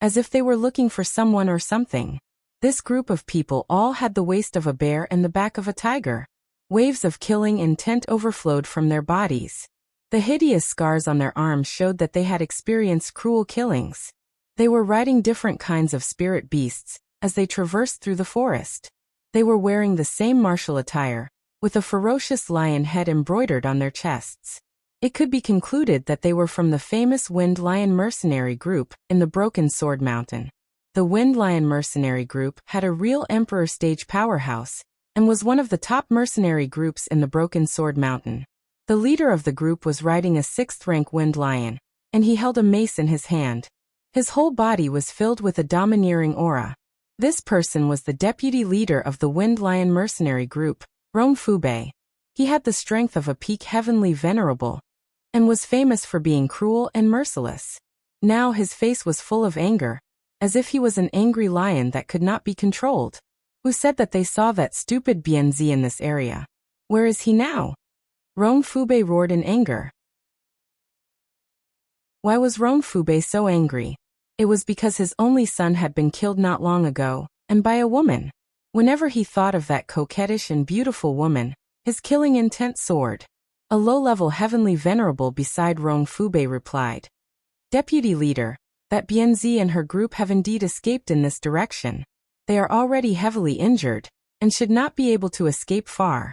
as if they were looking for someone or something. This group of people all had the waist of a bear and the back of a tiger. Waves of killing intent overflowed from their bodies. The hideous scars on their arms showed that they had experienced cruel killings. They were riding different kinds of spirit beasts, as they traversed through the forest. They were wearing the same martial attire, with a ferocious lion head embroidered on their chests. It could be concluded that they were from the famous Wind Lion mercenary group in the Broken Sword Mountain. The Wind Lion mercenary group had a real Emperor stage powerhouse, and was one of the top mercenary groups in the Broken Sword Mountain. The leader of the group was riding a 6th-rank Wind Lion, and he held a mace in his hand. His whole body was filled with a domineering aura. This person was the deputy leader of the Wind Lion mercenary group, Rongfubei. He had the strength of a peak heavenly venerable, and was famous for being cruel and merciless. Now his face was full of anger, as if he was an angry lion that could not be controlled. Who said that they saw that stupid Bianzi in this area? Where is he now? Rongfubei roared in anger. Why was Rongfubei so angry? It was because his only son had been killed not long ago, and by a woman. Whenever he thought of that coquettish and beautiful woman, his killing intent soared. A low-level heavenly venerable beside Rongfubei replied, "Deputy leader, that Bianzi and her group have indeed escaped in this direction. They are already heavily injured, and should not be able to escape far.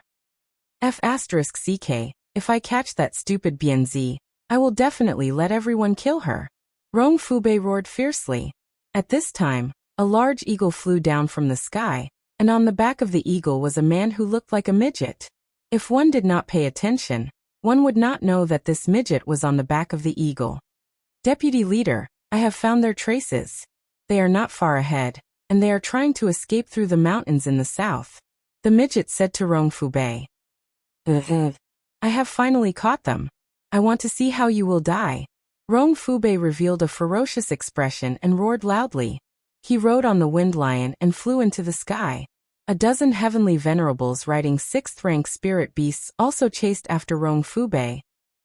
F***ck, if I catch that stupid Bianzi, I will definitely let everyone kill her." Rongfubei roared fiercely. At this time, a large eagle flew down from the sky, and on the back of the eagle was a man who looked like a midget. If one did not pay attention, one would not know that this midget was on the back of the eagle. "Deputy leader, I have found their traces. They are not far ahead, and they are trying to escape through the mountains in the south," the midget said to Rongfubei. "I have finally caught them. I want to see how you will die." Rongfubei revealed a ferocious expression and roared loudly. He rode on the Wind Lion and flew into the sky. A dozen heavenly venerables riding 6th-rank spirit beasts also chased after Rongfubei,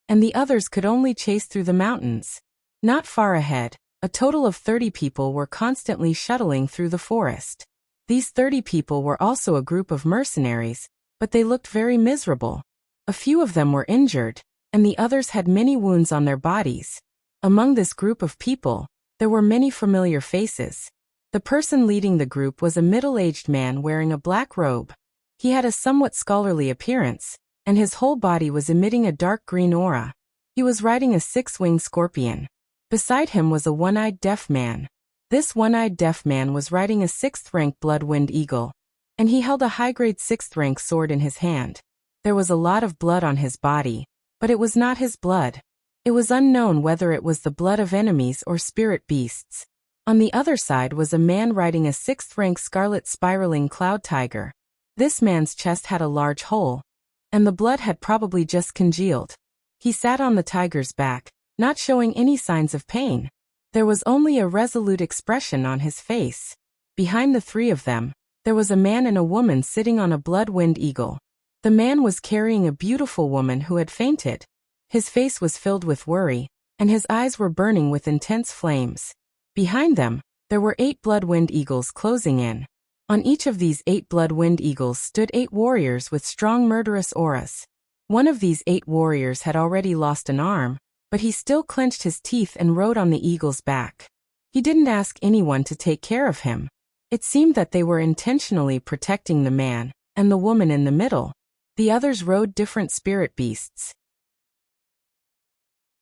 and the others could only chase through the mountains. Not far ahead, a total of 30 people were constantly shuttling through the forest. These 30 people were also a group of mercenaries, but they looked very miserable. A few of them were injured, and the others had many wounds on their bodies. Among this group of people, there were many familiar faces. The person leading the group was a middle-aged man wearing a black robe. He had a somewhat scholarly appearance, and his whole body was emitting a dark green aura. He was riding a 6-winged scorpion. Beside him was a one-eyed deaf man. This one-eyed deaf man was riding a 6th-rank blood-wind eagle, and he held a high-grade 6th-rank sword in his hand. There was a lot of blood on his body, but it was not his blood. It was unknown whether it was the blood of enemies or spirit beasts. On the other side was a man riding a 6th-rank scarlet spiraling cloud tiger. This man's chest had a large hole, and the blood had probably just congealed. He sat on the tiger's back, not showing any signs of pain. There was only a resolute expression on his face. Behind the three of them, there was a man and a woman sitting on a blood-wind eagle. The man was carrying a beautiful woman who had fainted. His face was filled with worry, and his eyes were burning with intense flames. Behind them, there were 8 blood-wind eagles closing in. On each of these 8 blood-wind eagles stood 8 warriors with strong murderous auras. One of these 8 warriors had already lost an arm, but he still clenched his teeth and rode on the eagle's back. He didn't ask anyone to take care of him. It seemed that they were intentionally protecting the man and the woman in the middle. The others rode different spirit beasts.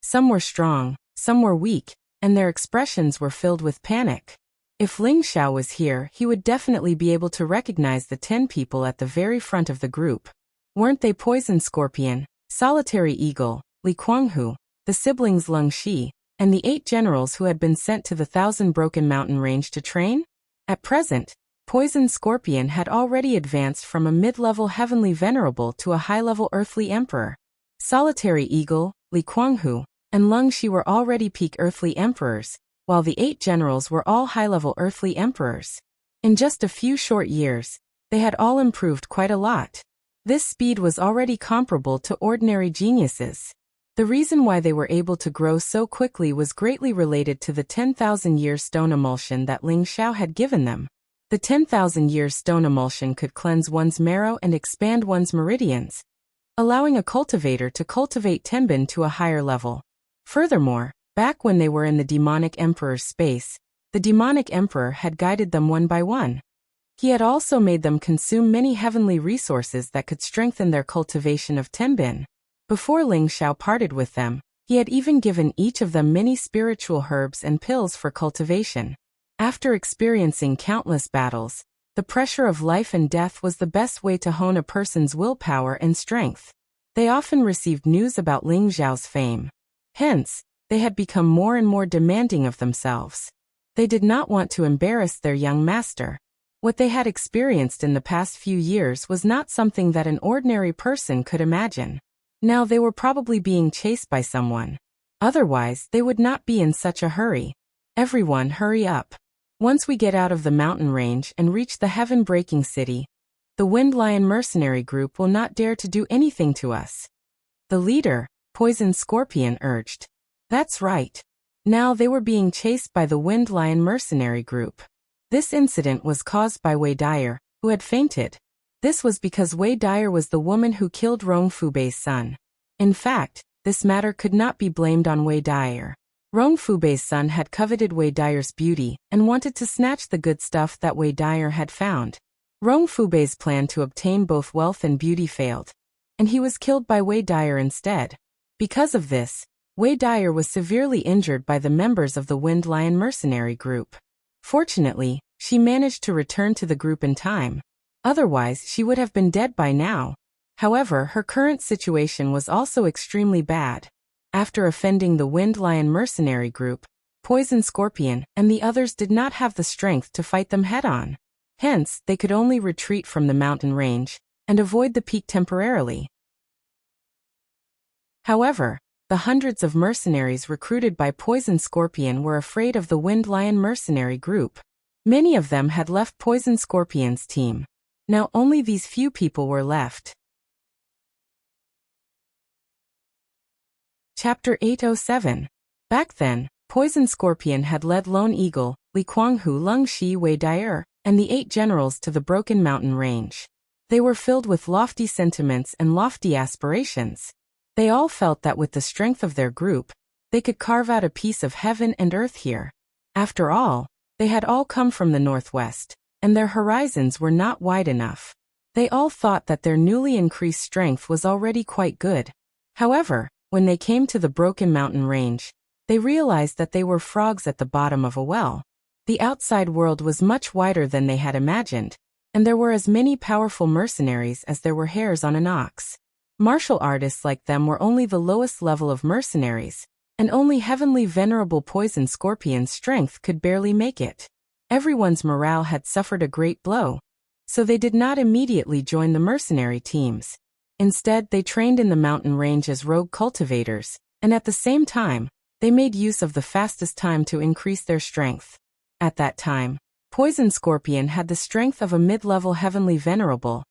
Some were strong, some were weak, and their expressions were filled with panic. If Ling Xiao was here, he would definitely be able to recognize the 10 people at the very front of the group. Weren't they Poison Scorpion, Solitary Eagle, Li Kuanghu, the siblings Leng Shi, and the 8 generals who had been sent to the 1,000 Broken Mountain range to train? At present, Poison Scorpion had already advanced from a mid-level heavenly venerable to a high-level earthly emperor. Solitary Eagle, Li Kuanghu, and Leng Shi were already peak earthly emperors, while the 8 generals were all high-level earthly emperors. In just a few short years, they had all improved quite a lot. This speed was already comparable to ordinary geniuses. The reason why they were able to grow so quickly was greatly related to the 10,000-year stone emulsion that Ling Xiao had given them. The 10,000-year stone emulsion could cleanse one's marrow and expand one's meridians, allowing a cultivator to cultivate Tenbin to a higher level. Furthermore, back when they were in the demonic emperor's space, The demonic emperor had guided them one by one. He had also made them consume many heavenly resources that could strengthen their cultivation of Tenbin. Before Ling Xiao parted with them, he had even given each of them many spiritual herbs and pills for cultivation. After experiencing countless battles, the pressure of life and death was the best way to hone a person's willpower and strength. They often received news about Ling Xiao's fame. Hence, they had become more and more demanding of themselves. They did not want to embarrass their young master. What they had experienced in the past few years was not something that an ordinary person could imagine. Now they were probably being chased by someone. Otherwise, they would not be in such a hurry. Everyone, hurry up. Once we get out of the mountain range and reach the heaven-breaking city, the Wind Lion mercenary group will not dare to do anything to us. The leader, Poison Scorpion, urged. That's right. Now they were being chased by the Wind Lion mercenary group. This incident was caused by Wei Dyer, who had fainted. This was because Wei Dyer was the woman who killed Rong Fubei's son. In fact, this matter could not be blamed on Wei Dyer. Rong Fubei's son had coveted Wei Dyer's beauty and wanted to snatch the good stuff that Wei Dyer had found. Rong Fubei's plan to obtain both wealth and beauty failed, and he was killed by Wei Dyer instead. Because of this, Wei Dyer was severely injured by the members of the Wind Lion mercenary group. Fortunately, she managed to return to the group in time. Otherwise, she would have been dead by now. However, her current situation was also extremely bad. After offending the Wind Lion mercenary group, Poison Scorpion and the others did not have the strength to fight them head-on. Hence, they could only retreat from the mountain range and avoid the peak temporarily. However, the hundreds of mercenaries recruited by Poison Scorpion were afraid of the Wind Lion mercenary group. Many of them had left Poison Scorpion's team. Now only these few people were left. Chapter 807. Back then, Poison Scorpion had led Lone Eagle, Li Kuanghu, Lung Shi, Wei Dyer, and the 8 generals to the Broken Mountain Range. They were filled with lofty sentiments and lofty aspirations. They all felt that with the strength of their group, they could carve out a piece of heaven and earth here. After all, they had all come from the northwest, and their horizons were not wide enough. They all thought that their newly increased strength was already quite good. However, when they came to the Broken Mountain Range, they realized that they were frogs at the bottom of a well. The outside world was much wider than they had imagined, and there were as many powerful mercenaries as there were hairs on an ox. Martial artists like them were only the lowest level of mercenaries, and only heavenly venerable Poison Scorpion's strength could barely make it. Everyone's morale had suffered a great blow, so they did not immediately join the mercenary teams. Instead, they trained in the mountain range as rogue cultivators, and at the same time, they made use of the fastest time to increase their strength. At that time, Poison Scorpion had the strength of a mid-level heavenly venerable,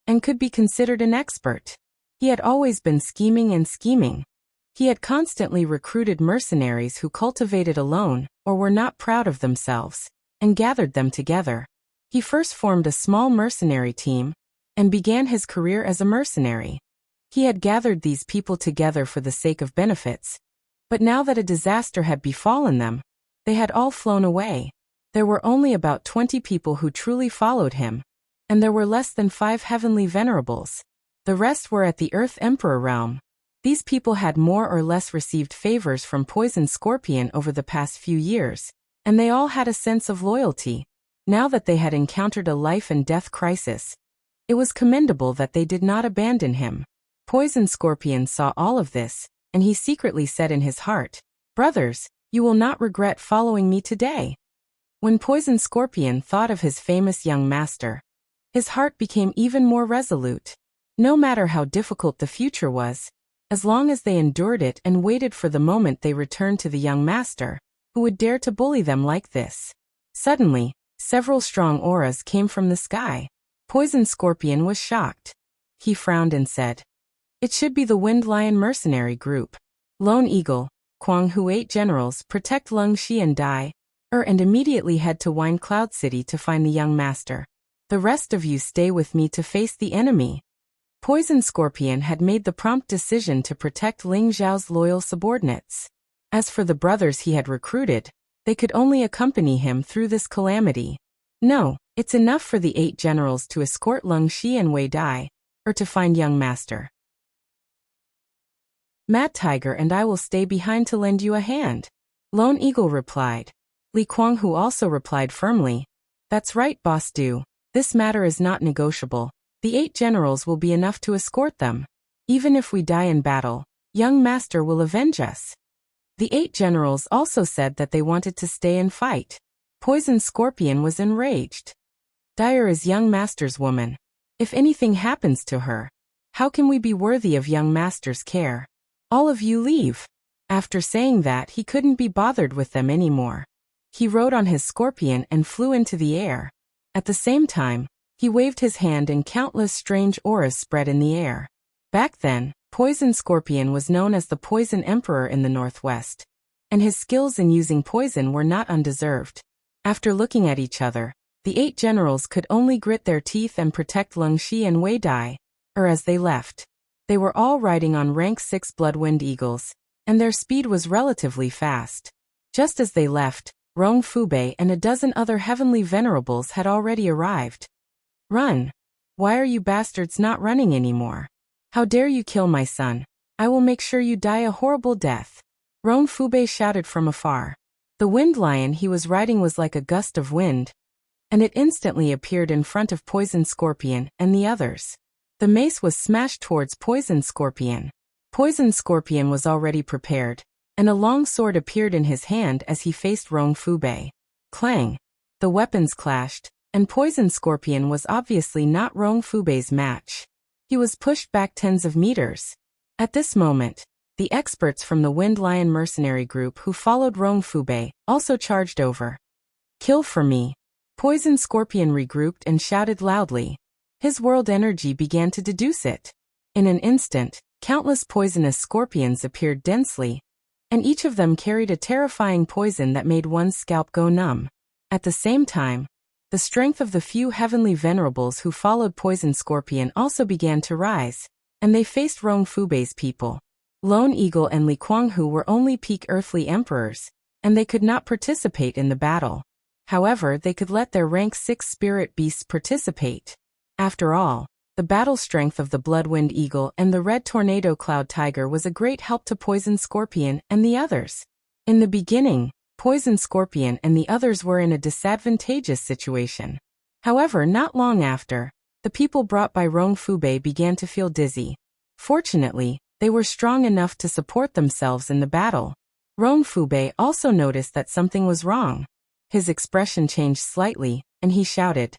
and could be considered an expert. He had always been scheming and scheming. He had constantly recruited mercenaries who cultivated alone or were not proud of themselves, and gathered them together. He first formed a small mercenary team, and began his career as a mercenary. He had gathered these people together for the sake of benefits, but now that a disaster had befallen them, they had all flown away. There were only about 20 people who truly followed him, and there were less than 5 heavenly venerables. The rest were at the Earth Emperor realm. These people had more or less received favors from Poison Scorpion over the past few years, and they all had a sense of loyalty. Now that they had encountered a life and death crisis, it was commendable that they did not abandon him. Poison Scorpion saw all of this, and he secretly said in his heart, "Brothers, you will not regret following me today." When Poison Scorpion thought of his famous young master, his heart became even more resolute. No matter how difficult the future was, as long as they endured it and waited for the moment they returned to the young master, who would dare to bully them like this? Suddenly, several strong auras came from the sky. Poison Scorpion was shocked. He frowned and said, "It should be the Wind Lion mercenary group. Lone Eagle, Kuanghu 8 generals, protect Lung Shi and Dai, and immediately head to Wine Cloud City to find the young master. The rest of you stay with me to face the enemy." Poison Scorpion had made the prompt decision to protect Ling Zhao's loyal subordinates. As for the brothers he had recruited, They could only accompany him through this calamity. No, it's enough for the 8 generals to escort Lung Xi and Wei Dai, or to find young master. Mad Tiger and I will stay behind to lend you a hand, Lone Eagle replied. Li Kuanghu also replied firmly, that's right, Boss Du. This matter is not negotiable. The 8 generals will be enough to escort them. Even if we die in battle, young master will avenge us. The 8 generals also said that they wanted to stay and fight. Poison Scorpion was enraged. Dire is young master's woman. If anything happens to her, how can we be worthy of young master's care? All of you leave. After saying that, he couldn't be bothered with them anymore. He rode on his scorpion and flew into the air. At the same time, he waved his hand and countless strange auras spread in the air. Back then, Poison Scorpion was known as the Poison Emperor in the Northwest, and his skills in using poison were not undeserved. After looking at each other, the 8 generals could only grit their teeth and protect Lung Xi and Wei Dai, or as they left. They were all riding on rank 6 Bloodwind Eagles, and their speed was relatively fast. Just as they left, Rong Fubei and a dozen other heavenly venerables had already arrived. Run! Why are you bastards not running anymore? How dare you kill my son? I will make sure you die a horrible death. Rong Fubei shouted from afar. The wind lion he was riding was like a gust of wind, and it instantly appeared in front of Poison Scorpion and the others. The mace was smashed towards Poison Scorpion. Poison Scorpion was already prepared, and a long sword appeared in his hand as he faced Rong Fubei. Clang! The weapons clashed, and Poison Scorpion was obviously not Rong Fubei's match. He was pushed back tens of meters. At this moment, the experts from the Wind Lion mercenary group who followed Rong Fubei also charged over. Kill for me! Poison Scorpion regrouped and shouted loudly. His world energy began to deduce it. In an instant, countless poisonous scorpions appeared densely, and each of them carried a terrifying poison that made one's scalp go numb. At the same time, the strength of the few heavenly venerables who followed Poison Scorpion also began to rise, and they faced Rong Fubei's people. Lone Eagle and Li Kuanghu were only peak earthly emperors, and they could not participate in the battle. However, they could let their rank 6 spirit beasts participate. After all, the battle strength of the Bloodwind Eagle and the Red Tornado Cloud Tiger was a great help to Poison Scorpion and the others. In the beginning, Poison Scorpion and the others were in a disadvantageous situation. However, not long after, the people brought by Rong Fubei began to feel dizzy. Fortunately, they were strong enough to support themselves in the battle. Rong Fubei also noticed that something was wrong. His expression changed slightly, and he shouted,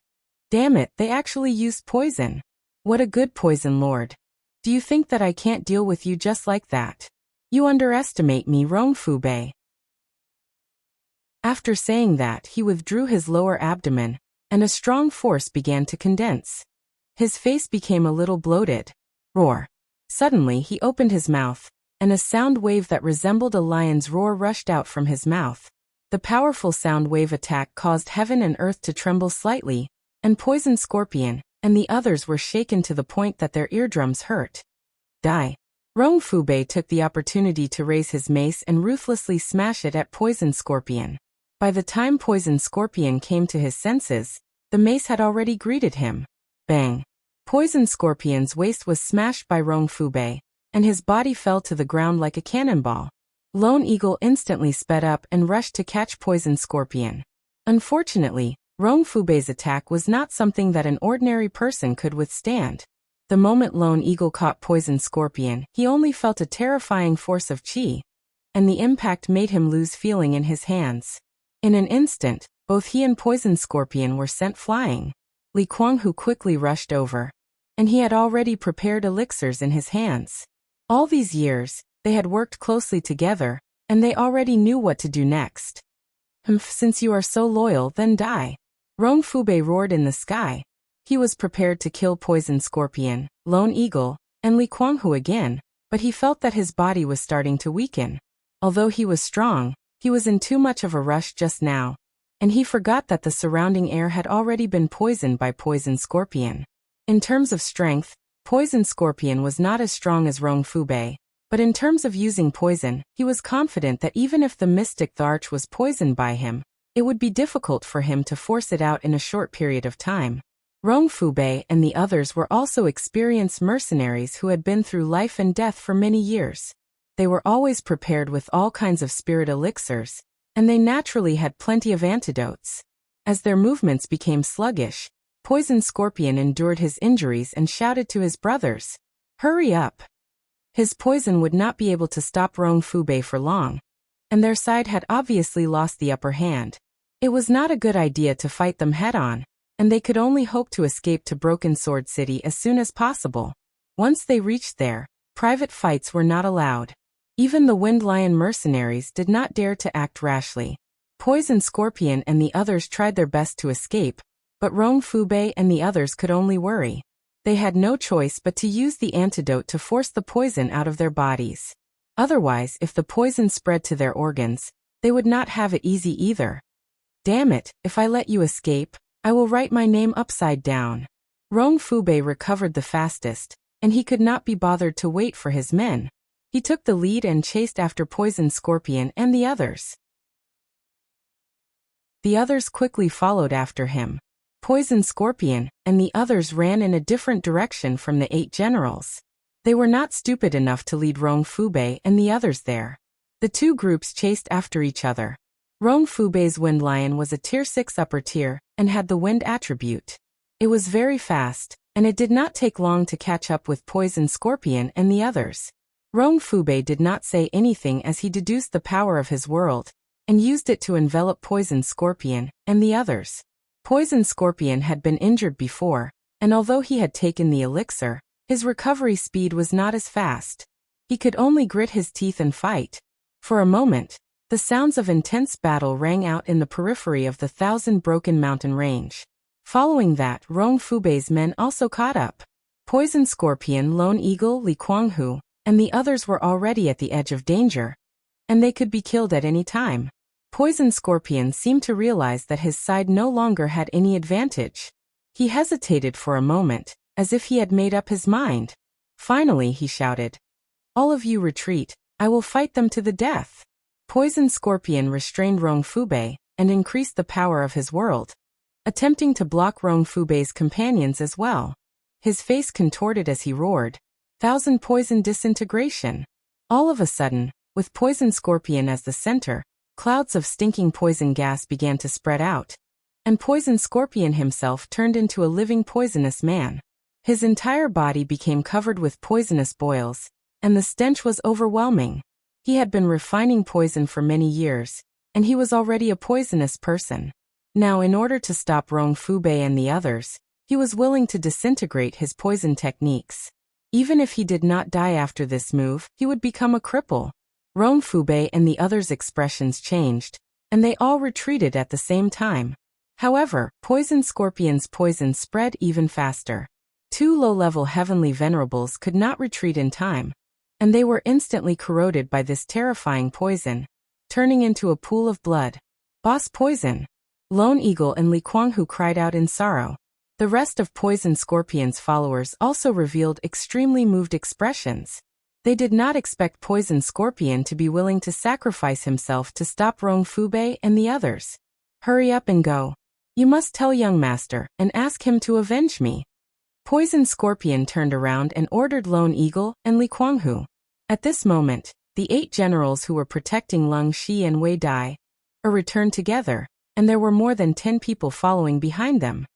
"Damn it, they actually used poison. What a good poison lord. Do you think that I can't deal with you just like that? You underestimate me, Rong Fubei." After saying that, he withdrew his lower abdomen, and a strong force began to condense. His face became a little bloated. Roar. Suddenly he opened his mouth, and a sound wave that resembled a lion's roar rushed out from his mouth. The powerful sound wave attack caused heaven and earth to tremble slightly, and Poison Scorpion and the others were shaken to the point that their eardrums hurt. Die. Rong Fubei took the opportunity to raise his mace and ruthlessly smash it at Poison Scorpion. By the time Poison Scorpion came to his senses, the mace had already greeted him. Bang! Poison Scorpion's waist was smashed by Rong Fubei, and his body fell to the ground like a cannonball. Lone Eagle instantly sped up and rushed to catch Poison Scorpion. Unfortunately, Rong Fubei's attack was not something that an ordinary person could withstand. The moment Lone Eagle caught Poison Scorpion, he only felt a terrifying force of qi, and the impact made him lose feeling in his hands. In an instant, both he and Poison Scorpion were sent flying. Li Kuanghu quickly rushed over, and he had already prepared elixirs in his hands. All these years, they had worked closely together, and they already knew what to do next. Since you are so loyal, then die. Rong Fubei roared in the sky. He was prepared to kill Poison Scorpion, Lone Eagle, and Li Kuanghu again, but he felt that his body was starting to weaken. Although he was strong, he was in too much of a rush just now, and he forgot that the surrounding air had already been poisoned by Poison Scorpion. In terms of strength, Poison Scorpion was not as strong as Rong Fubei, But in terms of using poison, he was confident that even if the mystic Tharch was poisoned by him, it would be difficult for him to force it out in a short period of time. Rong Fubei and the others were also experienced mercenaries who had been through life and death for many years. They were always prepared with all kinds of spirit elixirs, and they naturally had plenty of antidotes. As their movements became sluggish, Poison Scorpion endured his injuries and shouted to his brothers, "Hurry up!" His poison would not be able to stop Rong Fubei for long, and their side had obviously lost the upper hand. It was not a good idea to fight them head-on, and they could only hope to escape to Broken Sword City as soon as possible. Once they reached there, private fights were not allowed. Even the Wind Lion mercenaries did not dare to act rashly. Poison Scorpion and the others tried their best to escape, but Rong Fubei and the others could only worry. They had no choice but to use the antidote to force the poison out of their bodies. Otherwise, if the poison spread to their organs, they would not have it easy either. "Damn it, if I let you escape, I will write my name upside down." Rong Fubei recovered the fastest, and he could not be bothered to wait for his men. He took the lead and chased after Poison Scorpion and the others. The others quickly followed after him. Poison Scorpion and the others ran in a different direction from the 8 generals. They were not stupid enough to lead Rong Fubei and the others there. The two groups chased after each other. Rong Fubei's Wind Lion was a Tier 6 upper tier, and had the wind attribute. It was very fast, and it did not take long to catch up with Poison Scorpion and the others. Rong Fubei did not say anything as he deduced the power of his world, and used it to envelop Poison Scorpion and the others. Poison Scorpion had been injured before, and although he had taken the elixir, his recovery speed was not as fast. He could only grit his teeth and fight. For a moment, the sounds of intense battle rang out in the periphery of the Thousand Broken Mountain range. Following that, Rong Fubei's men also caught up. Poison Scorpion, Lone Eagle, Li Kuanghu, and the others were already at the edge of danger, and they could be killed at any time. Poison Scorpion seemed to realize that his side no longer had any advantage. He hesitated for a moment, as if he had made up his mind. Finally, he shouted, "All of you retreat, I will fight them to the death." Poison Scorpion restrained Rong Fubei and increased the power of his world, attempting to block Rong Fubei's companions as well. His face contorted as he roared, "Thousand Poison Disintegration." All of a sudden, with Poison Scorpion as the center, clouds of stinking poison gas began to spread out, and Poison Scorpion himself turned into a living poisonous man. His entire body became covered with poisonous boils, and the stench was overwhelming. He had been refining poison for many years, and he was already a poisonous person. Now, in order to stop Rong Fubei and the others, he was willing to disintegrate his poison techniques. Even if he did not die after this move, he would become a cripple. Rong Fubei and the others' expressions changed, and they all retreated at the same time. However, Poison Scorpion's poison spread even faster. 2 low-level heavenly venerables could not retreat in time, and they were instantly corroded by this terrifying poison, turning into a pool of blood. "Boss Poison!" Lone Eagle and Li Kuanghu cried out in sorrow. The rest of Poison Scorpion's followers also revealed extremely moved expressions. They did not expect Poison Scorpion to be willing to sacrifice himself to stop Rong Fubei and the others. "Hurry up and go. You must tell young master and ask him to avenge me." Poison Scorpion turned around and ordered Lone Eagle and Li Kuanghu. At this moment, the 8 generals who were protecting Lung Shi and Wei Dai returned together, and there were more than 10 people following behind them.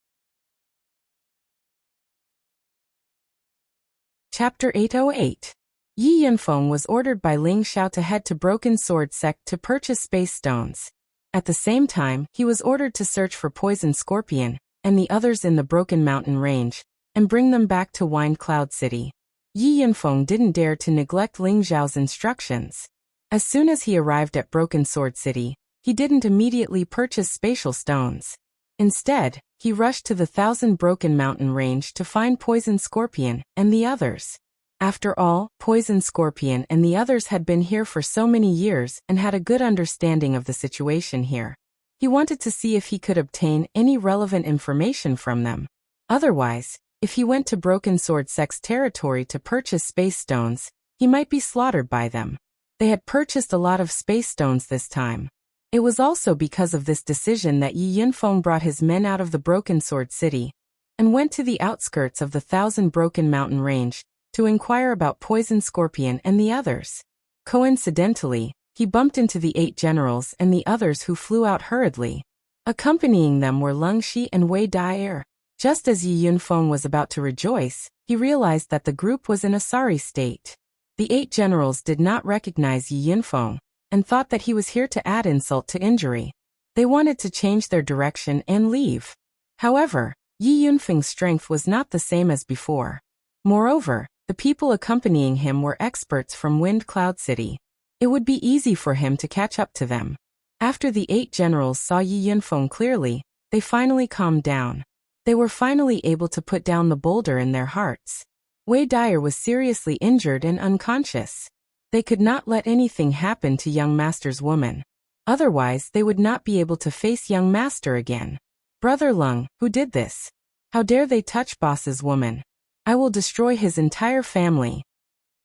Chapter 808. Yi Yunfeng was ordered by Ling Xiao to head to Broken Sword Sect to purchase space stones. At the same time, he was ordered to search for Poison Scorpion and the others in the Broken Mountain range, and bring them back to Wind Cloud City. Yi Yunfeng didn't dare to neglect Ling Xiao's instructions. As soon as he arrived at Broken Sword City, he didn't immediately purchase spatial stones. Instead, he rushed to the Thousand Broken Mountain range to find Poison Scorpion and the others. After all, Poison Scorpion and the others had been here for so many years and had a good understanding of the situation here. He wanted to see if he could obtain any relevant information from them. Otherwise, if he went to Broken Sword Sect's territory to purchase space stones, He might be slaughtered by them. They had purchased a lot of space stones this time. It was also because of this decision that Yi Yunfeng brought his men out of the Broken Sword City and went to the outskirts of the Thousand Broken Mountain Range to inquire about Poison Scorpion and the others. Coincidentally, he bumped into the 8 generals and the others who flew out hurriedly. Accompanying them were Leng Shi and Wei Dai. Just as Yi Yunfeng was about to rejoice, he realized that the group was in a sorry state. The 8 generals did not recognize Yi Yunfeng and thought that he was here to add insult to injury. They wanted to change their direction and leave. However, Yi Yunfeng's strength was not the same as before. Moreover, the people accompanying him were experts from Wind Cloud City. It would be easy for him to catch up to them. After the 8 generals saw Yi Yunfeng clearly, they finally calmed down. They were finally able to put down the boulder in their hearts. Wei Dai was seriously injured and unconscious. They could not let anything happen to young master's woman. Otherwise, they would not be able to face young master again. Brother Leng, who did this? How dare they touch boss's woman? I will destroy his entire family.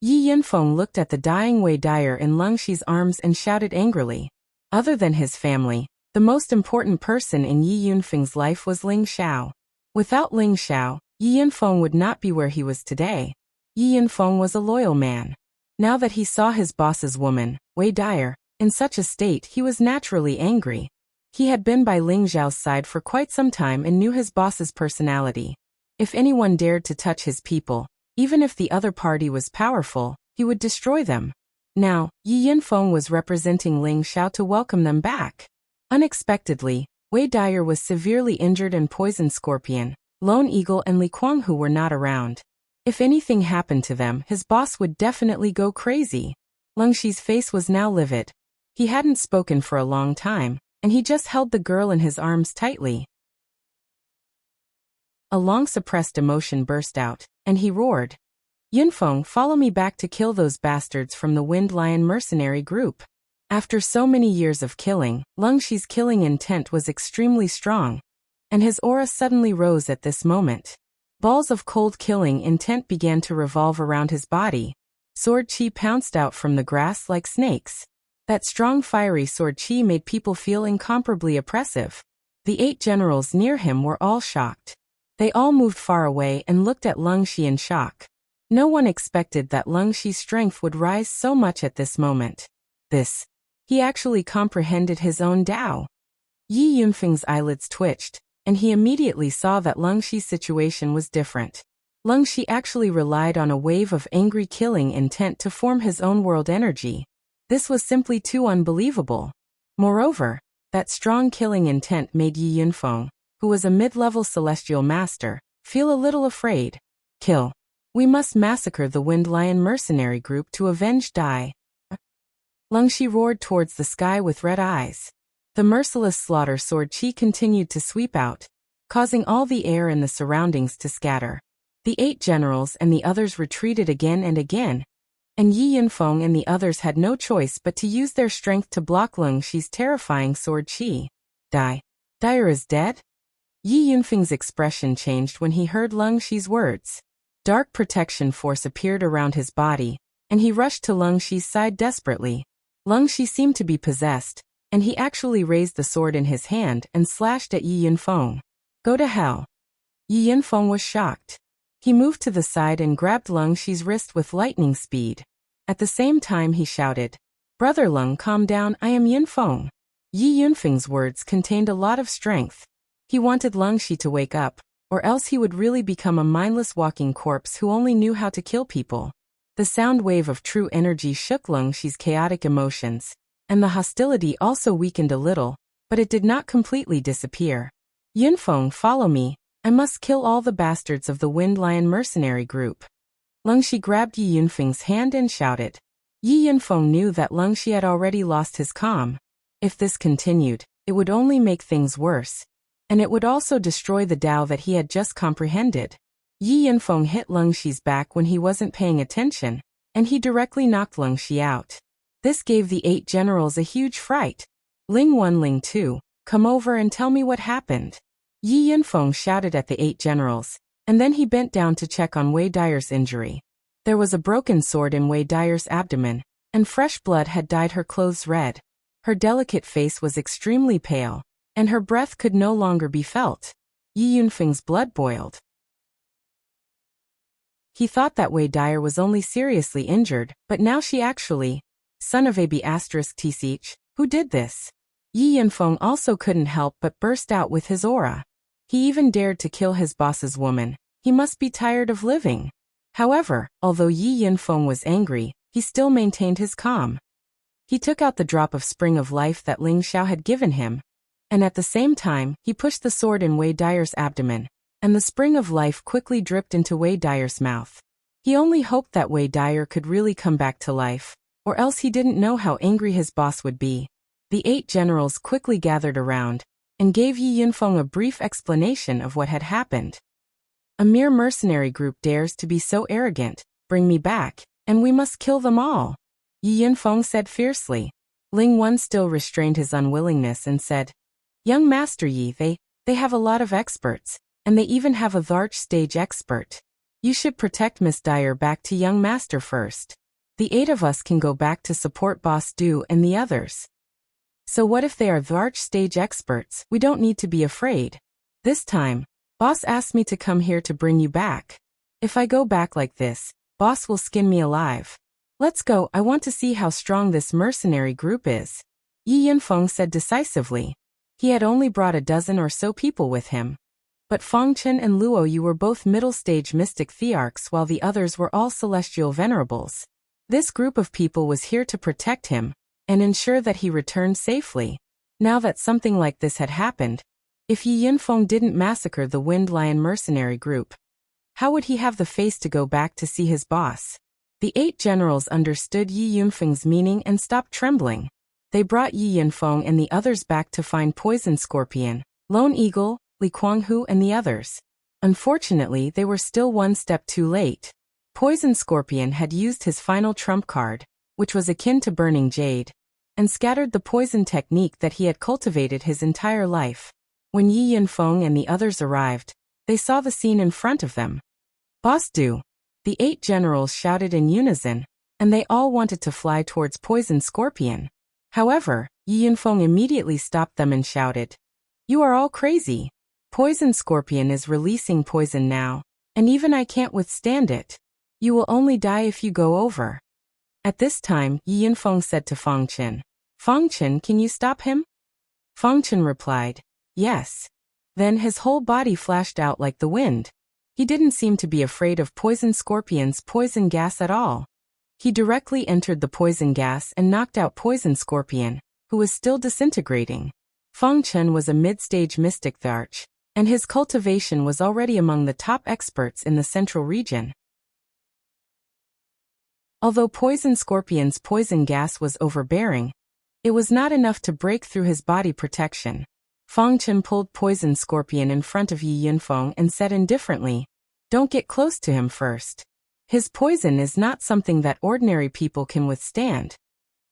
Yi Yunfeng looked at the dying Wei Dai in Leng Shi's arms and shouted angrily. Other than his family, the most important person in Yi Yunfeng's life was Ling Xiao. Without Ling Xiao, Yi Yunfeng would not be where he was today. Yi Yunfeng was a loyal man. Now that he saw his boss's woman, Wei Dai, in such a state, he was naturally angry. He had been by Ling Xiao's side for quite some time and knew his boss's personality. If anyone dared to touch his people, even if the other party was powerful, he would destroy them. Now, Yi Yunfeng was representing Ling Xiao to welcome them back. Unexpectedly, Wei Dai was severely injured and Poison Scorpion, Lone Eagle and Li Kuanghu were not around. If anything happened to them, his boss would definitely go crazy. Leng Shi's face was now livid. He hadn't spoken for a long time, and he just held the girl in his arms tightly. A long-suppressed emotion burst out, and he roared. Yunfeng, follow me back to kill those bastards from the Wind Lion mercenary group. After so many years of killing, Leng Shi's killing intent was extremely strong, and his aura suddenly rose at this moment. Balls of cold killing intent began to revolve around his body. Sword chi pounced out from the grass like snakes. That strong fiery sword chi made people feel incomparably oppressive. The 8 generals near him were all shocked. They all moved far away and looked at Leng Shi in shock. No one expected that Leng Shi's strength would rise so much at this moment. He actually comprehended his own Tao. Yi Yunfeng's eyelids twitched, and he immediately saw that Leng Shi's situation was different. Leng Shi actually relied on a wave of angry killing intent to form his own world energy. This was simply too unbelievable. Moreover, that strong killing intent made Yi Yunfeng, who was a mid-level celestial master, feel a little afraid. Kill. We must massacre the Wind Lion mercenary group to avenge Dai. Leng Shi roared towards the sky with red eyes. The merciless slaughter sword chi continued to sweep out, causing all the air in the surroundings to scatter. The 8 generals and the others retreated again and again, and Yi Yunfeng and the others had no choice but to use their strength to block Leng Shi's terrifying sword chi. Dai is dead? Yi Yunfeng's expression changed when he heard Leng Shi's words. Dark protection force appeared around his body, and he rushed to Leng Shi's side desperately. Leng Shi seemed to be possessed, and he actually raised the sword in his hand and slashed at Yi Yunfeng. Go to hell. Yi Yunfeng was shocked. He moved to the side and grabbed Leng Shi's wrist with lightning speed. At the same time he shouted, Brother Leng, calm down, I am Yunfeng. Yi Yunfeng's words contained a lot of strength. He wanted Leng Shi to wake up, or else he would really become a mindless walking corpse who only knew how to kill people. The sound wave of true energy shook Leng Shi's chaotic emotions, and the hostility also weakened a little, but it did not completely disappear. Yunfeng, follow me. I must kill all the bastards of the Wind Lion mercenary group. Leng Shi grabbed Yi Yunfeng's hand and shouted. Yi Yunfeng knew that Leng Shi had already lost his calm. If this continued, it would only make things worse, and it would also destroy the Tao that he had just comprehended. Yi Yunfeng hit Leng Shi's back when he wasn't paying attention, and he directly knocked Leng Shi out. This gave the 8 generals a huge fright. Ling 1, Ling 2, come over and tell me what happened. Yi Yunfeng shouted at the 8 generals, and then he bent down to check on Wei Dai's injury. There was a broken sword in Wei Dyer's abdomen, and fresh blood had dyed her clothes red. Her delicate face was extremely pale, and her breath could no longer be felt. Yi Yunfeng's blood boiled. He thought that Wei Dyer was only seriously injured, but now she actually... Son of AB** Tsich, who did this? Yi Yunfeng also couldn't help but burst out with his aura. He even dared to kill his boss's woman. He must be tired of living. However, although Yi Yunfeng was angry, he still maintained his calm. He took out the drop of spring of life that Ling Xiao had given him, and at the same time, he pushed the sword in Wei Dyer's abdomen, and the spring of life quickly dripped into Wei Dyer's mouth. He only hoped that Wei Dyer could really come back to life, or else he didn't know how angry his boss would be. The 8 generals quickly gathered around, and gave Yi Yunfeng a brief explanation of what had happened. A mere mercenary group dares to be so arrogant. Bring me back, and we must kill them all, Yi Yunfeng said fiercely. Ling Wen still restrained his unwillingness and said, Young Master Yi, they have a lot of experts, and they even have a large stage expert. You should protect Miss Dyer back to young master first. The 8 of us can go back to support Boss Du and the others. So what if they are large stage experts? We don't need to be afraid. This time, Boss asked me to come here to bring you back. If I go back like this, Boss will skin me alive. Let's go, I want to see how strong this mercenary group is, Yi Yunfeng said decisively. He had only brought a dozen or so people with him. But Feng Chen and Luo Yu were both middle-stage mystic thearchs while the others were all celestial venerables. This group of people was here to protect him, and ensure that he returned safely. Now that something like this had happened, if Yi Yunfeng didn't massacre the Wind Lion mercenary group, how would he have the face to go back to see his boss? The 8 generals understood Yi Yunfeng's meaning and stopped trembling. They brought Yi Yunfeng and the others back to find Poison Scorpion, Lone Eagle, Li Kuanghu and the others. Unfortunately, they were still one step too late. Poison Scorpion had used his final trump card, which was akin to Burning Jade, and scattered the poison technique that he had cultivated his entire life. When Yi Yunfeng and the others arrived, they saw the scene in front of them. Boss Du! The 8 generals shouted in unison, and they all wanted to fly towards Poison Scorpion. However, Yi Yunfeng immediately stopped them and shouted, You are all crazy. Poison Scorpion is releasing poison now, and even I can't withstand it. You will only die if you go over. At this time, Yi Yunfeng said to Feng Chen, Feng Chen, can you stop him? Feng Chen replied, Yes. Then his whole body flashed out like the wind. He didn't seem to be afraid of Poison Scorpion's poison gas at all. He directly entered the poison gas and knocked out Poison Scorpion, who was still disintegrating. Feng Chen was a mid-stage mystic thearch, and his cultivation was already among the top experts in the central region. Although Poison Scorpion's poison gas was overbearing, it was not enough to break through his body protection. Feng Chen pulled Poison Scorpion in front of Yi Yunfeng and said indifferently, Don't get close to him first. His poison is not something that ordinary people can withstand.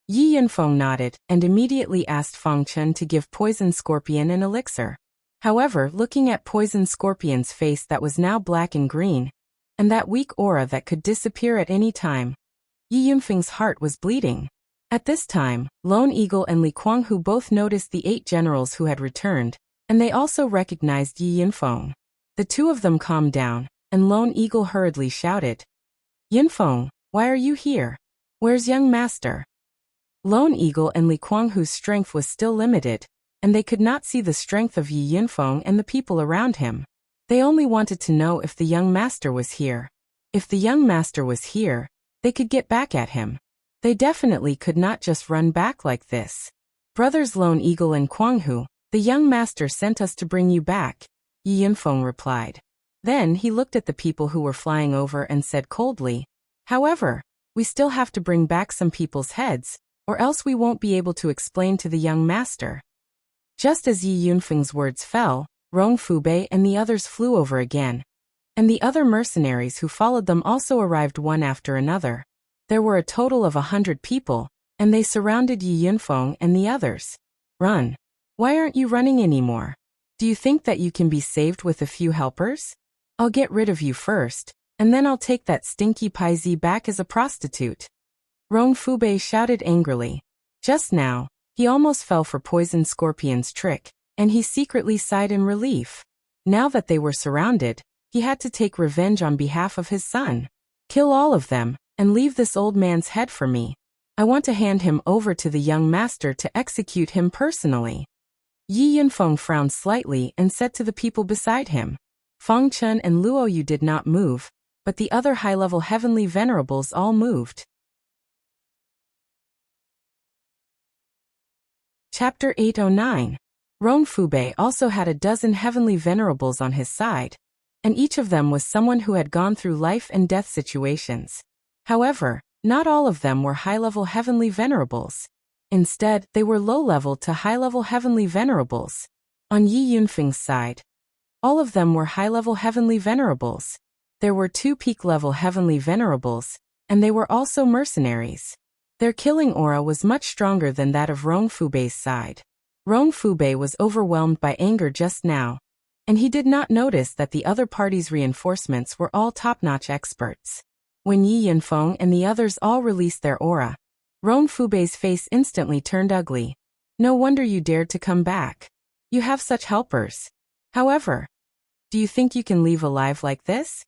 Yi Yunfeng nodded and immediately asked Feng Chen to give Poison Scorpion an elixir. However, looking at Poison Scorpion's face that was now black and green, and that weak aura that could disappear at any time, Yi Yunfeng's heart was bleeding. At this time, Lone Eagle and Li Kuanghu both noticed the 8 generals who had returned, and they also recognized Yi Yunfeng. The 2 of them calmed down, and Lone Eagle hurriedly shouted, Yunfeng, why are you here? Where's young master? Lone Eagle and Li Kuanghu's strength was still limited, and they could not see the strength of Yi Yunfeng and the people around him. They only wanted to know if the young master was here. If the young master was here, they could get back at him. They definitely could not just run back like this. Brothers Lone Eagle and Kuanghu, the young master sent us to bring you back, Yi Yunfeng replied. Then he looked at the people who were flying over and said coldly, However, we still have to bring back some people's heads, or else we won't be able to explain to the young master. Just as Yi Yunfeng's words fell, Rong Fubei and the others flew over again, and the other mercenaries who followed them also arrived one after another. There were a total of 100 people, and they surrounded Yi Yunfeng and the others. Run. Why aren't you running anymore? Do you think that you can be saved with a few helpers? I'll get rid of you first, and then I'll take that stinky Paizi back as a prostitute. Rong Fubei shouted angrily. Just now, he almost fell for Poison Scorpion's trick, and he secretly sighed in relief. Now that they were surrounded, he had to take revenge on behalf of his son. Kill all of them, and leave this old man's head for me. I want to hand him over to the young master to execute him personally. Yi Yunfeng frowned slightly and said to the people beside him. Feng Chun and Luo Yu did not move, but the other high-level heavenly venerables all moved. Chapter 809. Rong Fubei also had a dozen heavenly venerables on his side, and each of them was someone who had gone through life and death situations. However, not all of them were high-level heavenly venerables. Instead, they were low-level to high-level heavenly venerables. On Yi Yunfeng's side, all of them were high-level heavenly venerables. There were 2 peak-level heavenly venerables, and they were also mercenaries. Their killing aura was much stronger than that of Rong Fubei's side. Rong Fubei was overwhelmed by anger just now, and he did not notice that the other party's reinforcements were all top-notch experts. When Yi Yunfeng and the others all released their aura, Rong Fubei's face instantly turned ugly. No wonder you dared to come back. You have such helpers. However, do you think you can leave alive like this?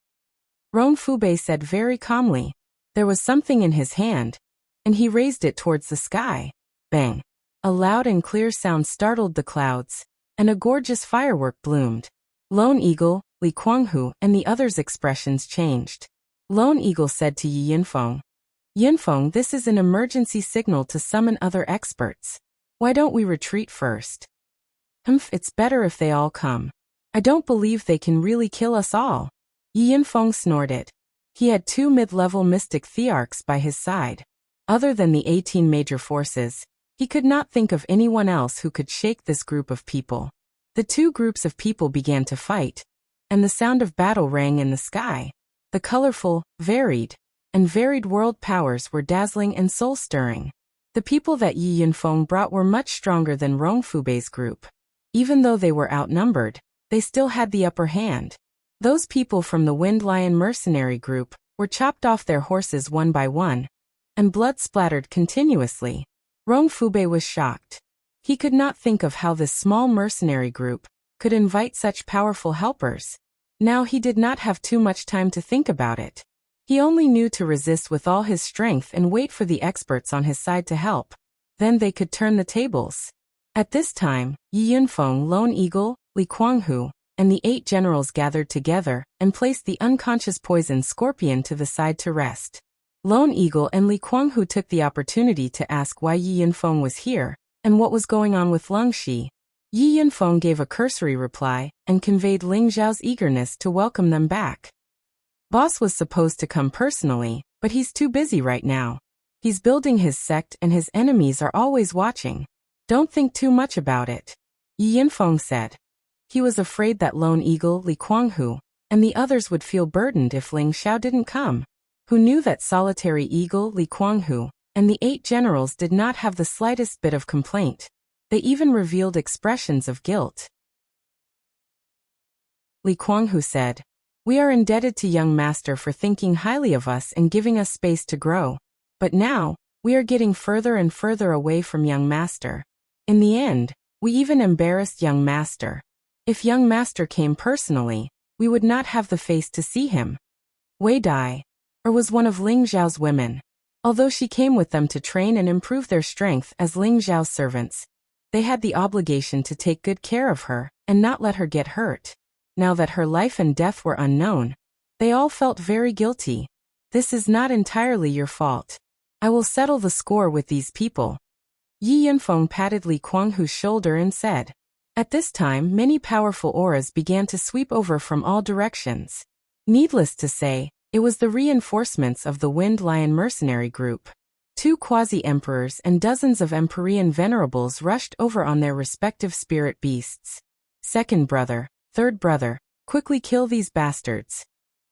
Rong Fubei said very calmly. There was something in his hand, and he raised it towards the sky. Bang! A loud and clear sound startled the clouds, and a gorgeous firework bloomed. Lone Eagle, Li Kuanghu, and the others' expressions changed. Lone Eagle said to Yi Yunfeng, Yunfeng, this is an emergency signal to summon other experts. Why don't we retreat first? It's better if they all come. I don't believe they can really kill us all. Yi Yunfeng snorted. He had 2 mid-level mystic thearchs by his side. Other than the 18 major forces, he could not think of anyone else who could shake this group of people. The 2 groups of people began to fight, and the sound of battle rang in the sky. The colorful, varied world powers were dazzling and soul-stirring. The people that Yi Yunfeng brought were much stronger than Rong Fubei's group. Even though they were outnumbered, they still had the upper hand. Those people from the Wind Lion mercenary group were chopped off their horses one by one, and blood splattered continuously. Rong Fubei was shocked. He could not think of how this small mercenary group could invite such powerful helpers. Now he did not have too much time to think about it. He only knew to resist with all his strength and wait for the experts on his side to help. Then they could turn the tables. At this time, Yi Yunfeng, Lone Eagle, Li Kuanghu, and the 8 generals gathered together and placed the unconscious Poison Scorpion to the side to rest. Lone Eagle and Li Kuanghu took the opportunity to ask why Yi Yunfeng was here, and what was going on with Leng Shi. Yi Yunfeng gave a cursory reply, and conveyed Ling Zhao's eagerness to welcome them back. Boss was supposed to come personally, but he's too busy right now. He's building his sect and his enemies are always watching. Don't think too much about it. Yi Yunfeng said. He was afraid that Lone Eagle, Li Kuanghu, and the others would feel burdened if Ling Zhao didn't come. Who knew that Solitary Eagle, Li Kuanghu, and the 8 generals did not have the slightest bit of complaint. They even revealed expressions of guilt. Li Kuanghu said, We are indebted to young master for thinking highly of us and giving us space to grow. But now, we are getting further and further away from young master. In the end, we even embarrassed young master. If young master came personally, we would not have the face to see him. Wei Dai, or was one of Ling Zhao's women. Although she came with them to train and improve their strength as Ling Zhao's servants, they had the obligation to take good care of her and not let her get hurt. Now that her life and death were unknown, they all felt very guilty. This is not entirely your fault. I will settle the score with these people. Yi Yunfeng patted Li Kuanghu's shoulder and said. At this time, many powerful auras began to sweep over from all directions. Needless to say, it was the reinforcements of the Wind Lion mercenary group. 2 quasi-emperors and dozens of Empyrean venerables rushed over on their respective spirit beasts. Second brother, third brother, quickly kill these bastards.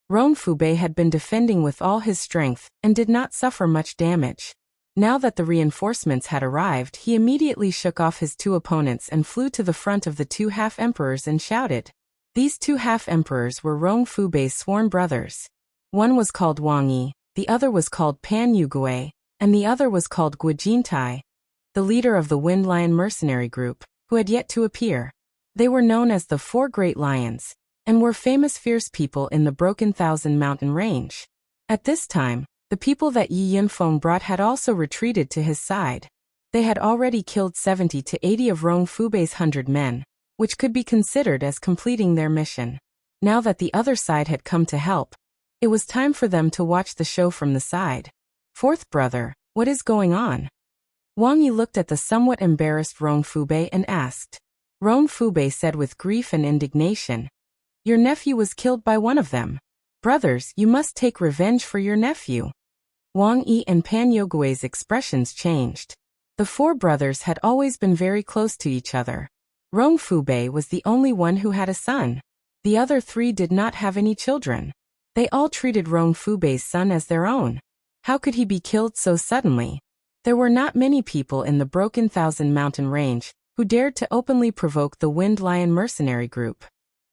Rong Fubei had been defending with all his strength and did not suffer much damage. Now that the reinforcements had arrived, he immediately shook off his 2 opponents and flew to the front of the 2 half-emperors and shouted. These 2 half-emperors were Rong Fubei's sworn brothers. One was called Wang Yi, the other was called Pan Yugui, and the other was called Guijintai, the leader of the Wind Lion mercenary group, who had yet to appear. They were known as the Four Great Lions, and were famous fierce people in the Broken Thousand Mountain Range. At this time, the people that Yi Yunfeng brought had also retreated to his side. They had already killed 70 to 80 of Rong Fubei's 100 men, which could be considered as completing their mission. Now that the other side had come to help, it was time for them to watch the show from the side. Fourth brother, what is going on? Wang Yi looked at the somewhat embarrassed Rong Fubei and asked. Rong Fubei said with grief and indignation, "Your nephew was killed by one of them. Brothers, you must take revenge for your nephew." Wang Yi and Pan Yogui's expressions changed. The four brothers had always been very close to each other. Rong Fubei was the only one who had a son. The other three did not have any children. They all treated Rong Fubei's son as their own. How could he be killed so suddenly? There were not many people in the Broken Thousand Mountain Range who dared to openly provoke the Wind Lion mercenary group.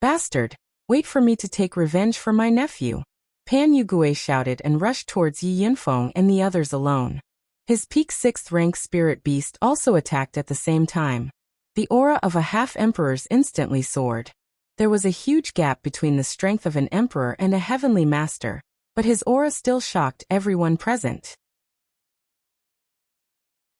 "Bastard! Wait for me to take revenge for my nephew!" Pan Yugui shouted and rushed towards Yi Yunfeng and the others alone. His peak 6th rank spirit beast also attacked at the same time. The aura of a half-emperor's instantly soared. There was a huge gap between the strength of an emperor and a heavenly master, but his aura still shocked everyone present.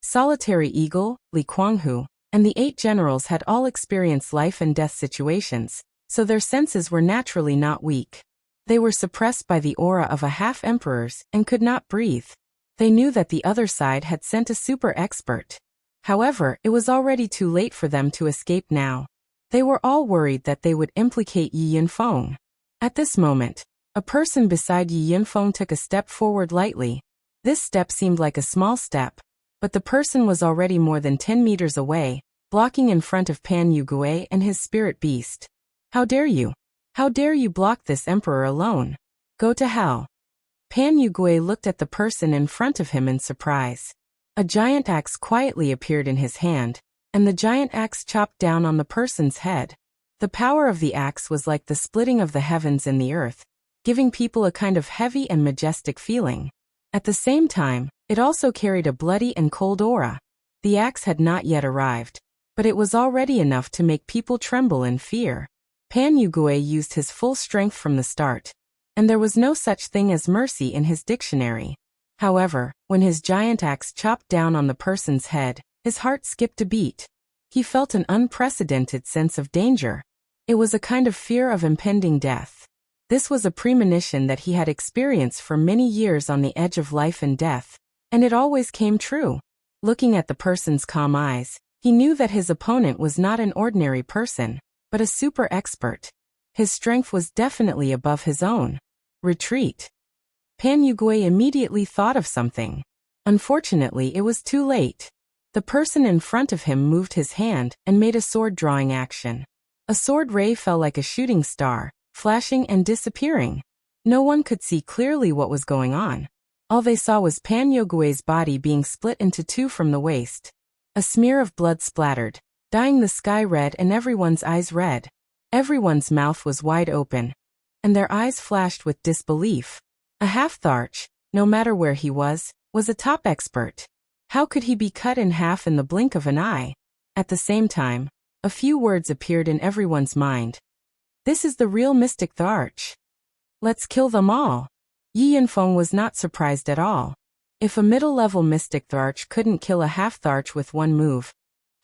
Solitary Eagle, Li Kuanghu, and the 8 generals had all experienced life and death situations, so their senses were naturally not weak. They were suppressed by the aura of a half-emperor's and could not breathe. They knew that the other side had sent a super expert. However, it was already too late for them to escape now. They were all worried that they would implicate Yi Yunfeng. At this moment, a person beside Yi Yunfeng took a step forward lightly. This step seemed like a small step, but the person was already more than 10 meters away, blocking in front of Pan Yugui and his spirit beast. "How dare you? How dare you block this emperor alone? Go to hell." Pan Yugui looked at the person in front of him in surprise. A giant axe quietly appeared in his hand, and the giant axe chopped down on the person's head. The power of the axe was like the splitting of the heavens and the earth, giving people a kind of heavy and majestic feeling. At the same time, it also carried a bloody and cold aura. The axe had not yet arrived, but it was already enough to make people tremble in fear. Pan Yugui used his full strength from the start, and there was no such thing as mercy in his dictionary. However, when his giant axe chopped down on the person's head, his heart skipped a beat. He felt an unprecedented sense of danger. It was a kind of fear of impending death. This was a premonition that he had experienced for many years on the edge of life and death, and it always came true. Looking at the person's calm eyes, he knew that his opponent was not an ordinary person, but a super expert. His strength was definitely above his own. Retreat. Pan Yugui immediately thought of something. Unfortunately, it was too late. The person in front of him moved his hand and made a sword-drawing action. A sword ray fell like a shooting star, flashing and disappearing. No one could see clearly what was going on. All they saw was Pan Yugui's body being split into two from the waist. A smear of blood splattered, dyeing the sky red and everyone's eyes red. Everyone's mouth was wide open, and their eyes flashed with disbelief. A half-tharch, no matter where he was a top expert. How could he be cut in half in the blink of an eye? At the same time, a few words appeared in everyone's mind. "This is the real mystic Tharch. Let's kill them all." Yi Yunfeng was not surprised at all. If a middle-level mystic Tharch couldn't kill a half-Tharch with one move,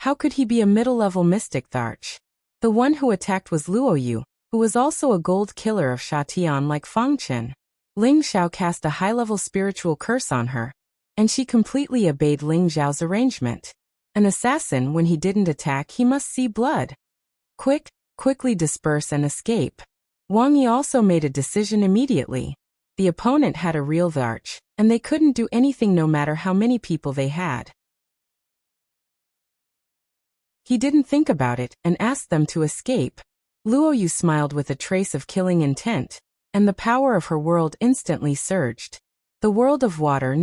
how could he be a middle-level mystic Tharch? The one who attacked was Luoyu, who was also a gold killer of Shatian like Fang Chen. Ling Xiao cast a high-level spiritual curse on her, and she completely obeyed Ling Xiao's arrangement. An assassin, when he didn't attack, he must see blood. Quickly disperse and escape. Wang Yi also made a decision immediately. The opponent had a real Tharch, and they couldn't do anything no matter how many people they had. He didn't think about it and asked them to escape. Luoyu smiled with a trace of killing intent, and the power of her world instantly surged. The world of water,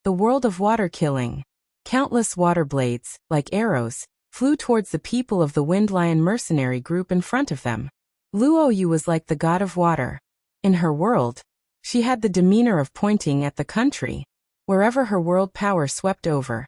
the world of water killing. Countless water blades, like arrows, flew towards the people of the Wind Lion mercenary group in front of them. Luoyu was like the god of water. In her world, She had the demeanor of pointing at the country, wherever her world power swept over.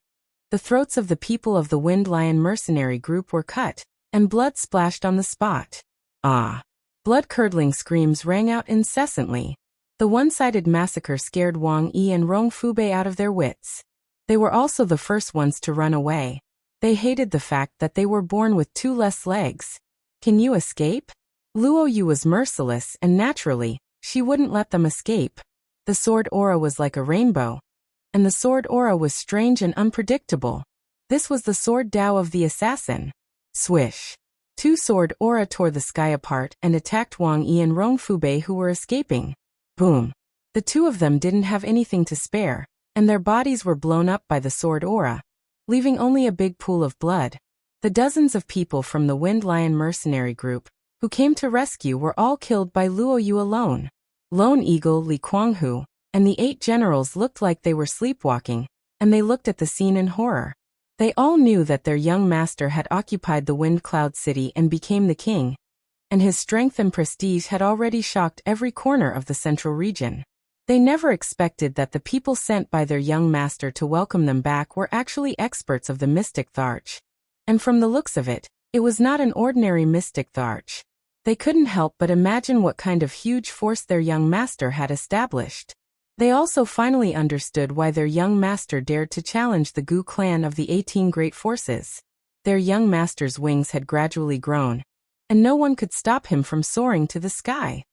The throats of the people of the Wind Lion mercenary group were cut, and blood splashed on the spot. Ah! Blood-curdling screams rang out incessantly. The one-sided massacre scared Wang Yi and Rong Fubei out of their wits. They were also the first ones to run away. They hated the fact that they were born with 2 less legs. Can you escape? Luo Yu was merciless and naturally, she wouldn't let them escape. The sword aura was like a rainbow. And the sword aura was strange and unpredictable. This was the sword Dao of the assassin. Swish. 2 sword aura tore the sky apart and attacked Wang Yi and Rong Fubei who were escaping. Boom. The 2 of them didn't have anything to spare, and their bodies were blown up by the sword aura, leaving only a big pool of blood. The dozens of people from the Wind Lion mercenary group who came to rescue were all killed by Luo Yu alone. Lone Eagle, Li Kuanghu, and the 8 generals looked like they were sleepwalking, and they looked at the scene in horror. They all knew that their young master had occupied the Wind Cloud City and became the king, and his strength and prestige had already shocked every corner of the central region. They never expected that the people sent by their young master to welcome them back were actually experts of the mystic Tharch. And from the looks of it, it was not an ordinary mystic Tharch. They couldn't help but imagine what kind of huge force their young master had established. They also finally understood why their young master dared to challenge the Gu clan of the 18 great forces. Their young master's wings had gradually grown, and no one could stop him from soaring to the sky.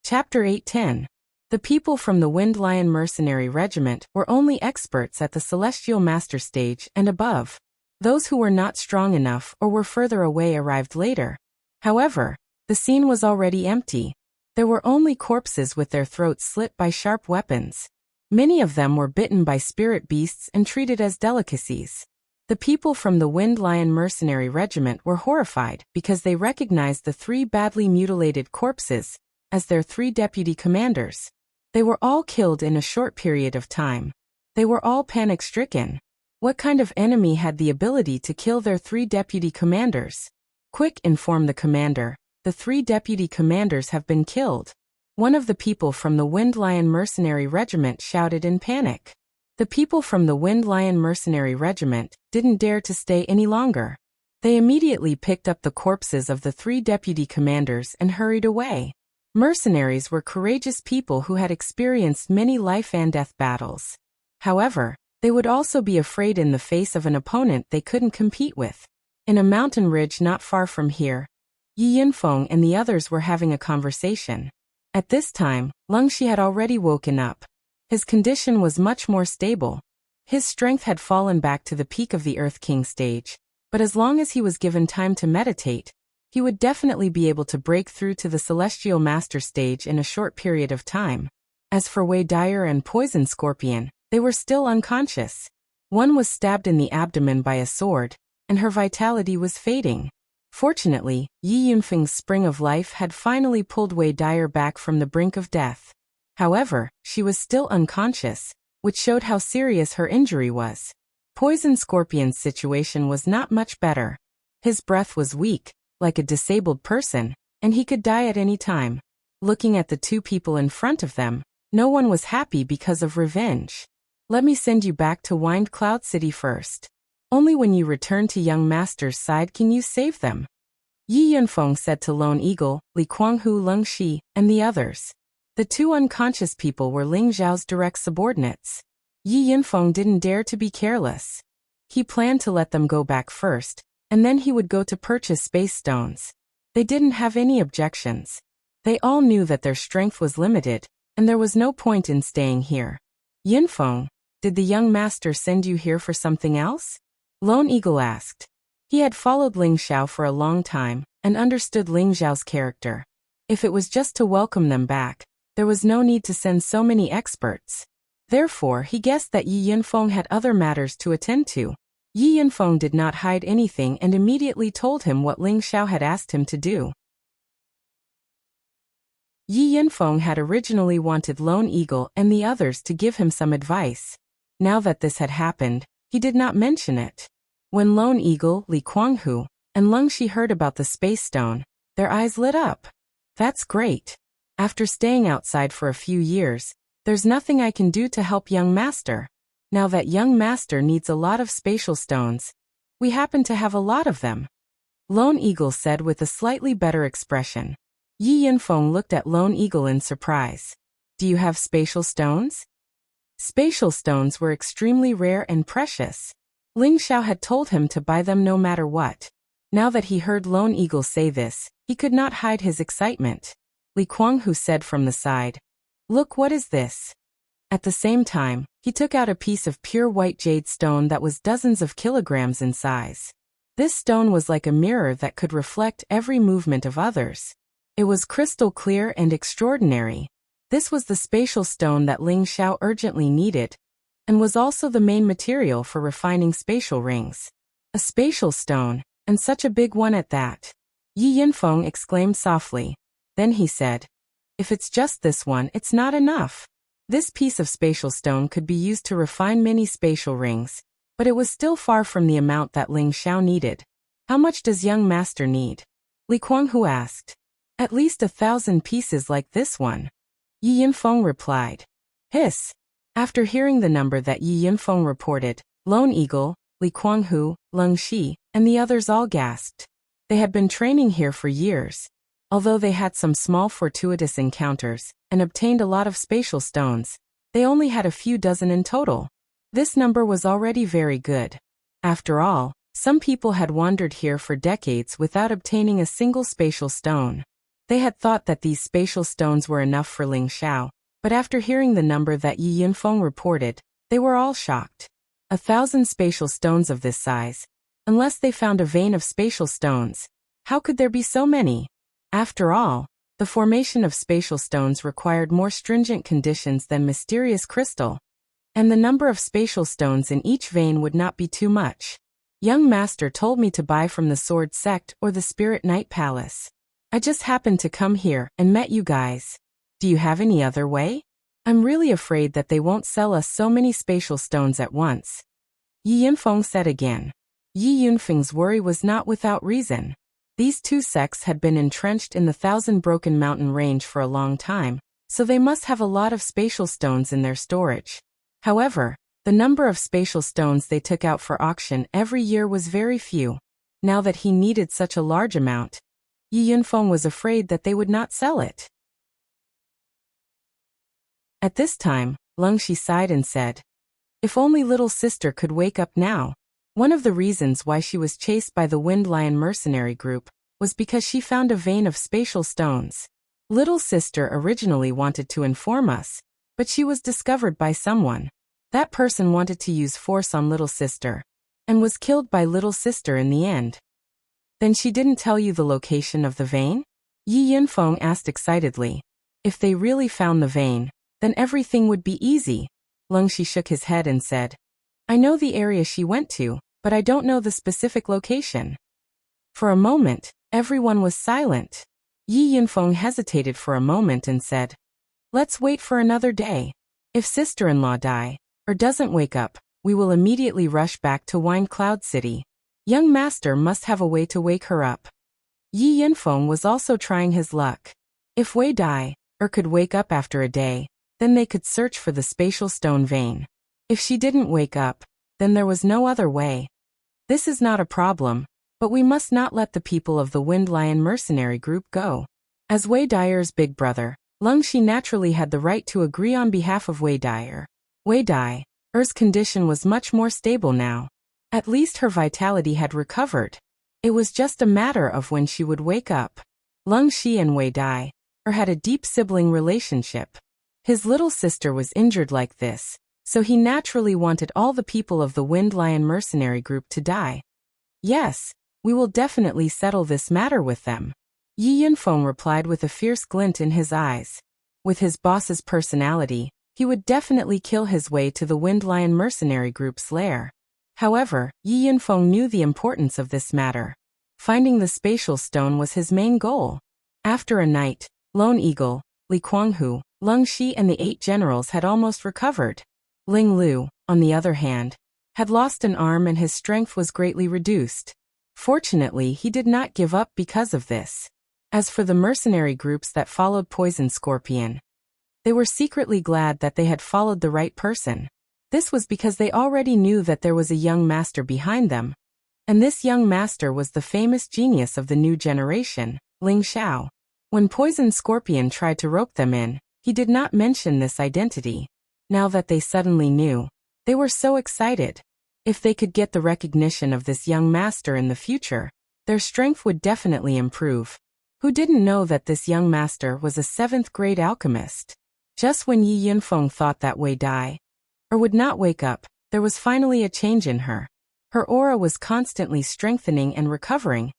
Chapter 8:10. The people from the Wind Lion mercenary regiment were only experts at the celestial master stage and above. Those who were not strong enough or were further away arrived later. However, the scene was already empty. There were only corpses with their throats slit by sharp weapons. Many of them were bitten by spirit beasts and treated as delicacies. The people from the Wind Lion mercenary regiment were horrified because they recognized the 3 badly mutilated corpses as their 3 deputy commanders. They were all killed in a short period of time. They were all panic-stricken. What kind of enemy had the ability to kill their 3 deputy commanders? Quick, informed the commander. The 3 deputy commanders have been killed. One of the people from the Wind Lion mercenary regiment shouted in panic. The people from the Wind Lion mercenary regiment didn't dare to stay any longer. They immediately picked up the corpses of the 3 deputy commanders and hurried away. Mercenaries were courageous people who had experienced many life-and-death battles. However, they would also be afraid in the face of an opponent they couldn't compete with. In a mountain ridge not far from here, Yi Yinfeng and the others were having a conversation. At this time, Leng Shi had already woken up. His condition was much more stable. His strength had fallen back to the peak of the Earth King stage, but as long as he was given time to meditate, he would definitely be able to break through to the Celestial Master stage in a short period of time. As for Wei Dyer and Poison Scorpion, they were still unconscious. One was stabbed in the abdomen by a sword, and her vitality was fading. Fortunately, Yi Yunfeng's spring of life had finally pulled Wei Dyer back from the brink of death. However, she was still unconscious, which showed how serious her injury was. Poison Scorpion's situation was not much better. His breath was weak, like a disabled person, and he could die at any time. Looking at the 2 people in front of them, no one was happy because of revenge. Let me send you back to Wind Cloud City first. Only when you return to young master's side can you save them. Yi Yunfeng said to Lone Eagle, Li Kuanghu, Leng Shi, and the others. The 2 unconscious people were Ling Zhao's direct subordinates. Yi Yunfeng didn't dare to be careless. He planned to let them go back first, and then he would go to purchase space stones. They didn't have any objections. They all knew that their strength was limited, and there was no point in staying here. Yunfeng, did the young master send you here for something else? Lone Eagle asked. He had followed Ling Xiao for a long time, and understood Ling Zhao's character. If it was just to welcome them back, there was no need to send so many experts. Therefore, he guessed that Yi Yunfeng had other matters to attend to. Yi Yunfeng did not hide anything and immediately told him what Ling Xiao had asked him to do. Yi Yunfeng had originally wanted Lone Eagle and the others to give him some advice. Now that this had happened, he did not mention it. When Lone Eagle, Li Kuanghu, and Leng Shi heard about the space stone, Their eyes lit up. That's great. After staying outside for a few years, there's nothing I can do to help young master. Now that young master needs a lot of spatial stones. We happen to have a lot of them. Lone Eagle said with a slightly better expression. Yi Yinfeng looked at Lone Eagle in surprise. Do you have spatial stones? Spatial stones were extremely rare and precious. Ling Xiao had told him to buy them no matter what. Now that he heard Lone Eagle say this, he could not hide his excitement. Li Kuanghu said from the side, "Look, what is this?" At the same time, he took out a piece of pure white jade stone that was dozens of kilograms in size. This stone was like a mirror that could reflect every movement of others. It was crystal clear and extraordinary. This was the spatial stone that Ling Xiao urgently needed, and was also the main material for refining spatial rings. A spatial stone, and such a big one at that. Yi Yinfeng exclaimed softly. Then he said, "If it's just this one, it's not enough." This piece of spatial stone could be used to refine many spatial rings, but it was still far from the amount that Ling Xiao needed. How much does young master need? Li Kuanghu asked. At least 1,000 pieces like this one. Yi Yinfeng replied. Hiss. After hearing the number that Yi Yinfeng reported, Lone Eagle, Li Kuanghu, Leng Shi, and the others all gasped. They had been training here for years. Although they had some small fortuitous encounters, and obtained a lot of spatial stones, they only had a few dozen in total. This number was already very good. After all, some people had wandered here for decades without obtaining a single spatial stone. They had thought that these spatial stones were enough for Ling Xiao, but after hearing the number that Yi Yinfeng reported, they were all shocked. 1,000 spatial stones of this size. Unless they found a vein of spatial stones, how could there be so many? After all, the formation of spatial stones required more stringent conditions than mysterious crystal, and the number of spatial stones in each vein would not be too much. Young master told me to buy from the Sword Sect or the Spirit Night Palace. I just happened to come here and met you guys. Do you have any other way? I'm really afraid that they won't sell us so many spatial stones at once. Yi Yinfeng said again. Yi Yunfeng's worry was not without reason. These two sects had been entrenched in the Thousand Broken Mountain range for a long time, so they must have a lot of spatial stones in their storage. However, the number of spatial stones they took out for auction every year was very few. Now that he needed such a large amount, Yi Yunfeng was afraid that they would not sell it. At this time, Leng Shi sighed and said, "If only little sister could wake up now." One of the reasons why she was chased by the Wind Lion mercenary group was because she found a vein of spatial stones. Little sister originally wanted to inform us, but she was discovered by someone. That person wanted to use force on little sister, and was killed by little sister in the end. Then she didn't tell you the location of the vein? Yi Yinfeng asked excitedly. If they really found the vein, then everything would be easy. Leng Shi shook his head and said, I know the area she went to, but I don't know the specific location. For a moment, everyone was silent. Yi Yinfeng hesitated for a moment and said, Let's wait for another day. If sister-in-law die, or doesn't wake up, we will immediately rush back to Wine Cloud City. Young master must have a way to wake her up. Yi Yinfeng was also trying his luck. If Wei die, or could wake up after a day, then they could search for the spatial stone vein. If she didn't wake up, then there was no other way. This is not a problem, but we must not let the people of the Wind Lion mercenary group go. As Wei Dier's big brother, Leng Shi naturally had the right to agree on behalf of Wei Dier. Wei Dier's condition was much more stable now. At least her vitality had recovered. It was just a matter of when she would wake up. Leng Shi and Wei Dier had a deep sibling relationship. His little sister was injured like this, so he naturally wanted all the people of the Wind Lion mercenary group to die. Yes, we will definitely settle this matter with them. Yi Yinfeng replied with a fierce glint in his eyes. With his boss's personality, he would definitely kill his way to the Wind Lion mercenary group's lair. However, Yi Yinfeng knew the importance of this matter. Finding the spatial stone was his main goal. After a night, Lone Eagle, Li Kuanghu, Leng Shi and the 8 generals had almost recovered. Ling Lu, on the other hand, had lost an arm and his strength was greatly reduced. Fortunately, he did not give up because of this. As for the mercenary groups that followed Poison Scorpion, they were secretly glad that they had followed the right person. This was because they already knew that there was a young master behind them, and this young master was the famous genius of the new generation, Ling Xiao. When Poison Scorpion tried to rope them in, he did not mention this identity. Now that they suddenly knew, they were so excited. If they could get the recognition of this young master in the future, their strength would definitely improve. Who didn't know that this young master was a 7th grade alchemist? Just when Yi Yunfeng thought that Wei Dai, or would not wake up, there was finally a change in her. Her aura was constantly strengthening and recovering,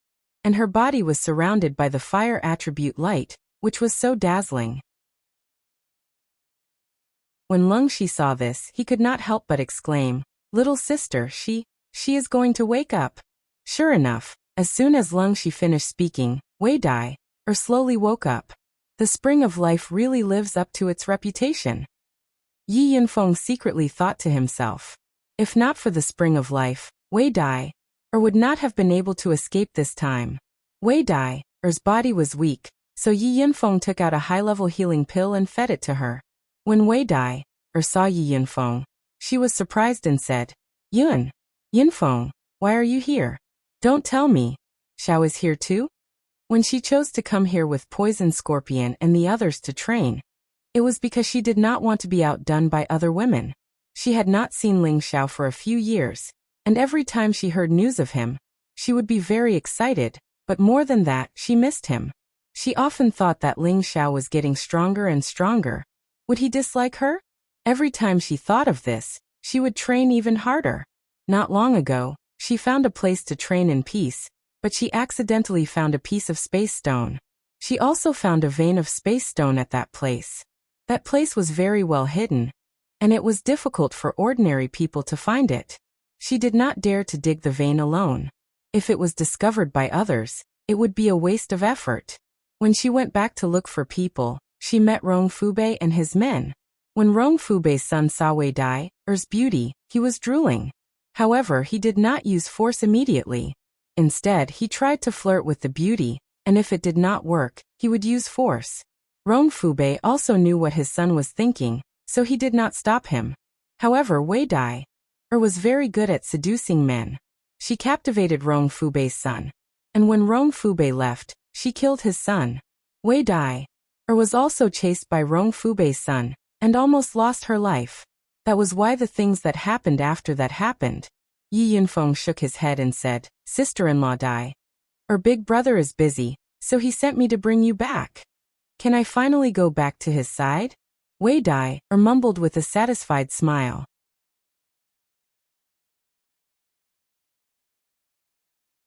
and her body was surrounded by the fire attribute light, which was so dazzling. When Leng Shi saw this, he could not help but exclaim, "Little sister, she is going to wake up." Sure enough, as soon as Leng Shi finished speaking, Wei Dai, slowly woke up. The spring of life really lives up to its reputation. Yi Yunfeng secretly thought to himself, if not for the spring of life, Wei Dai, would not have been able to escape this time. Wei Dai's body was weak, so Yi Yunfeng took out a high-level healing pill and fed it to her. When Wei Dai, saw Yi Yunfeng, she was surprised and said, Yunfeng, why are you here? Don't tell me. Xiao is here too? When she chose to come here with Poison Scorpion and the others to train, it was because she did not want to be outdone by other women. She had not seen Ling Xiao for a few years, and every time she heard news of him, she would be very excited, but more than that, she missed him. She often thought that Ling Xiao was getting stronger and stronger. Would he dislike her? Every time she thought of this, she would train even harder. Not long ago, she found a place to train in peace, but she accidentally found a piece of space stone. She also found a vein of space stone at that place. That place was very well hidden, and it was difficult for ordinary people to find it. She did not dare to dig the vein alone. If it was discovered by others, it would be a waste of effort. When she went back to look for people, she met Rong Fubei and his men. When Rong Fubei's son saw Wei Dai's beauty, he was drooling. However, he did not use force immediately. Instead, he tried to flirt with the beauty, and if it did not work, he would use force. Rong Fubei also knew what his son was thinking, so he did not stop him. However, Wei Dai was very good at seducing men. She captivated Rong Fubei's son, and when Rong Fubei left, she killed his son. Wei Dai was also chased by Rong Fubei's son, and almost lost her life. That was why the things that happened after that happened. Yi Yunfeng shook his head and said, "Sister-in-law Dai. Big brother is busy, so he sent me to bring you back. Can I finally go back to his side?" Wei Dai mumbled with a satisfied smile.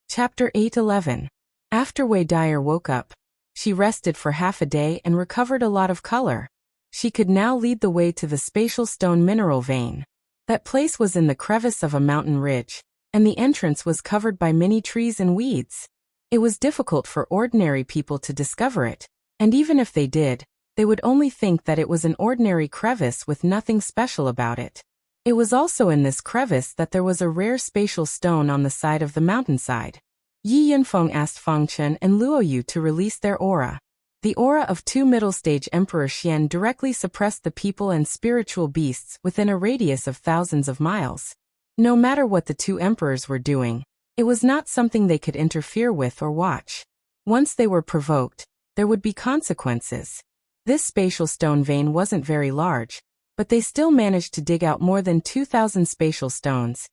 Chapter 8:11. After Wei Dai woke up, she rested for half a day and recovered a lot of color. She could now lead the way to the spatial stone mineral vein. That place was in the crevice of a mountain ridge, and the entrance was covered by many trees and weeds. It was difficult for ordinary people to discover it, and even if they did, they would only think that it was an ordinary crevice with nothing special about it. It was also in this crevice that there was a rare spatial stone on the side of the mountainside. Yi Yunfeng asked Fang Chen and Luo Yu to release their aura. The aura of 2 middle-stage Emperor Xian directly suppressed the people and spiritual beasts within a radius of thousands of miles. No matter what the 2 emperors were doing, it was not something they could interfere with or watch. Once they were provoked, there would be consequences. This spatial stone vein wasn't very large, but they still managed to dig out more than 2,000 spatial stones,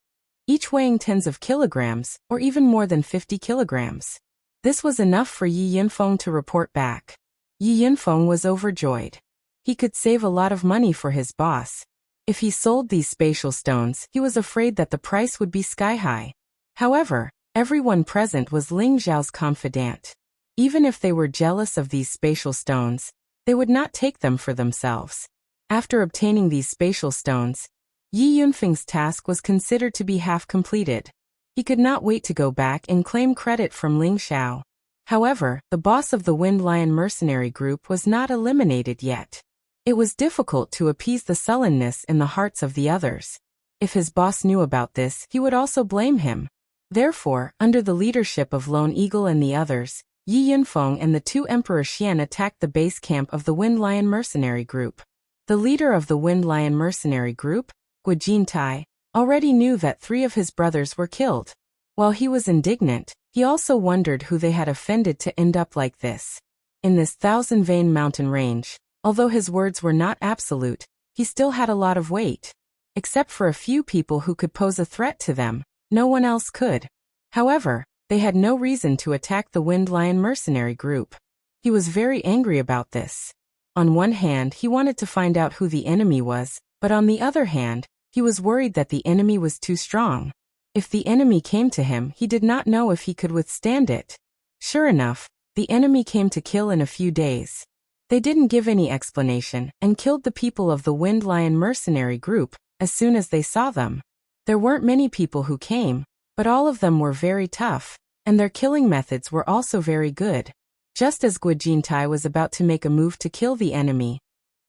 each weighing tens of kilograms, or even more than 50 kilograms. This was enough for Yi Yunfeng to report back. Yi Yunfeng was overjoyed. He could save a lot of money for his boss. If he sold these spatial stones, he was afraid that the price would be sky-high. However, everyone present was Ling Xiao's confidant. Even if they were jealous of these spatial stones, they would not take them for themselves. After obtaining these spatial stones, Yi Yunfeng's task was considered to be half completed. He could not wait to go back and claim credit from Ling Xiao. However, the boss of the Wind Lion mercenary group was not eliminated yet. It was difficult to appease the sullenness in the hearts of the others. If his boss knew about this, he would also blame him. Therefore, under the leadership of Lone Eagle and the others, Yi Yunfeng and the two Emperor Xian attacked the base camp of the Wind Lion mercenary group. The leader of the Wind Lion mercenary group, Guojintai, already knew that 3 of his brothers were killed. While he was indignant, he also wondered who they had offended to end up like this. In this thousand-vein mountain range, although his words were not absolute, he still had a lot of weight. Except for a few people who could pose a threat to them, no one else could. However, they had no reason to attack the Wind Lion mercenary group. He was very angry about this. On one hand, he wanted to find out who the enemy was, but on the other hand, he was worried that the enemy was too strong. If the enemy came to him, he did not know if he could withstand it. Sure enough, the enemy came to kill in a few days. They didn't give any explanation and killed the people of the Wind Lion mercenary group as soon as they saw them. There weren't many people who came, but all of them were very tough, and their killing methods were also very good. Just as Guojintai was about to make a move to kill the enemy,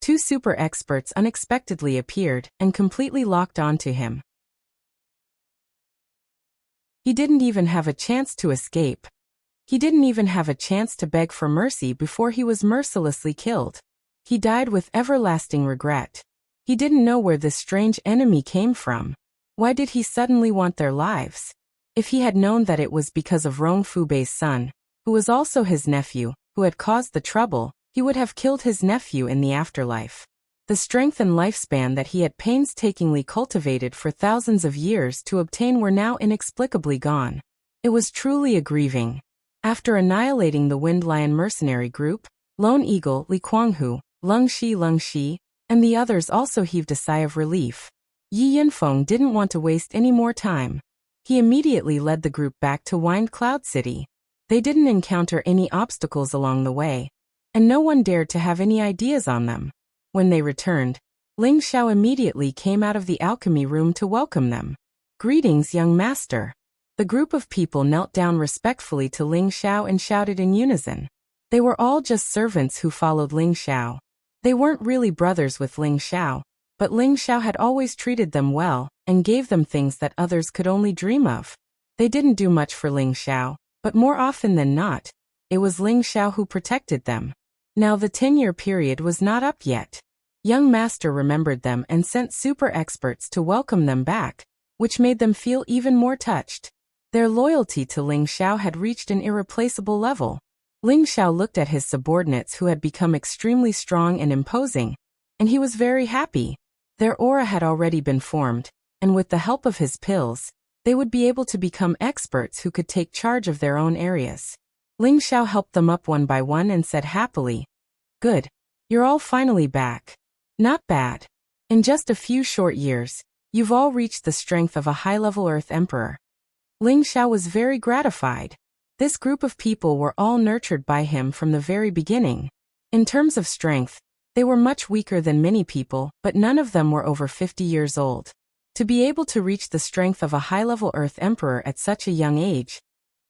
2 super experts unexpectedly appeared and completely locked onto him. He didn't even have a chance to escape. He didn't even have a chance to beg for mercy before he was mercilessly killed. He died with everlasting regret. He didn't know where this strange enemy came from. Why did he suddenly want their lives? If he had known that it was because of Rong Fubei's son, who was also his nephew, who had caused the trouble, he would have killed his nephew in the afterlife. The strength and lifespan that he had painstakingly cultivated for thousands of years to obtain were now inexplicably gone. It was truly a grieving. After annihilating the Wind Lion mercenary group, Lone Eagle, Li Kuanghu, Lung Shi, and the others also heaved a sigh of relief. Yi Yunfeng didn't want to waste any more time. He immediately led the group back to Wind Cloud City. They didn't encounter any obstacles along the way, and no one dared to have any ideas on them. When they returned, Ling Xiao immediately came out of the alchemy room to welcome them. "Greetings, young master." The group of people knelt down respectfully to Ling Xiao and shouted in unison. They were all just servants who followed Ling Xiao. They weren't really brothers with Ling Xiao, but Ling Xiao had always treated them well and gave them things that others could only dream of. They didn't do much for Ling Xiao, but more often than not, it was Ling Xiao who protected them. Now the 10-year period was not up yet. Young Master remembered them and sent super experts to welcome them back, which made them feel even more touched. Their loyalty to Ling Xiao had reached an irreplaceable level. Ling Xiao looked at his subordinates who had become extremely strong and imposing, and he was very happy. Their aura had already been formed, and with the help of his pills, they would be able to become experts who could take charge of their own areas. Ling Xiao helped them up one by one and said happily, "Good. You're all finally back. Not bad. In just a few short years, you've all reached the strength of a high-level Earth Emperor." Ling Xiao was very gratified. This group of people were all nurtured by him from the very beginning. In terms of strength, they were much weaker than many people, but none of them were over 50 years old. To be able to reach the strength of a high-level Earth Emperor at such a young age,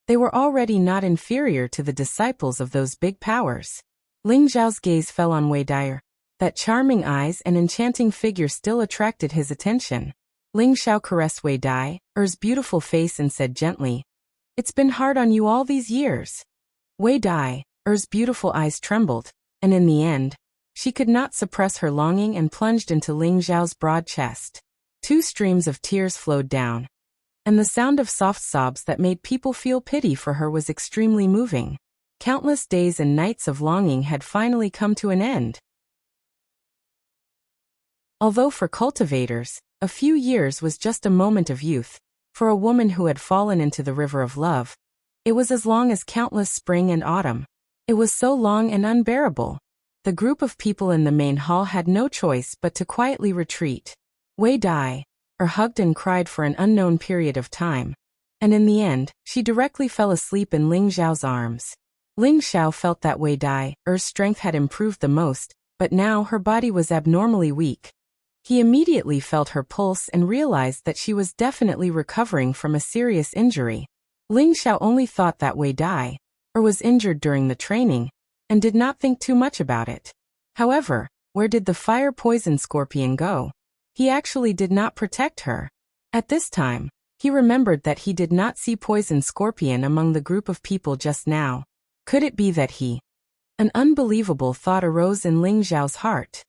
they were already not inferior to the disciples of those big powers. Ling Xiao's gaze fell on Wei Dai. That charming eyes and enchanting figure still attracted his attention. Ling Xiao caressed Wei Dai's beautiful face and said gently, "It's been hard on you all these years." Wei Dai's beautiful eyes trembled, and in the end, she could not suppress her longing and plunged into Ling Xiao's broad chest. 2 streams of tears flowed down, and the sound of soft sobs that made people feel pity for her was extremely moving. Countless days and nights of longing had finally come to an end. Although for cultivators, a few years was just a moment of youth, for a woman who had fallen into the river of love, it was as long as countless spring and autumn. It was so long and unbearable. The group of people in the main hall had no choice but to quietly retreat. Wei Dai hugged and cried for an unknown period of time, and in the end, she directly fell asleep in Ling Xiao's arms. Ling Xiao felt that Wei Dai's strength had improved the most, but now her body was abnormally weak. He immediately felt her pulse and realized that she was definitely recovering from a serious injury. Ling Xiao only thought that Wei Dai was injured during the training, and did not think too much about it. However, where did the fire-poison scorpion go? He actually did not protect her. At this time, he remembered that he did not see poison scorpion among the group of people just now. Could it be that he? An unbelievable thought arose in Ling Xiao's heart.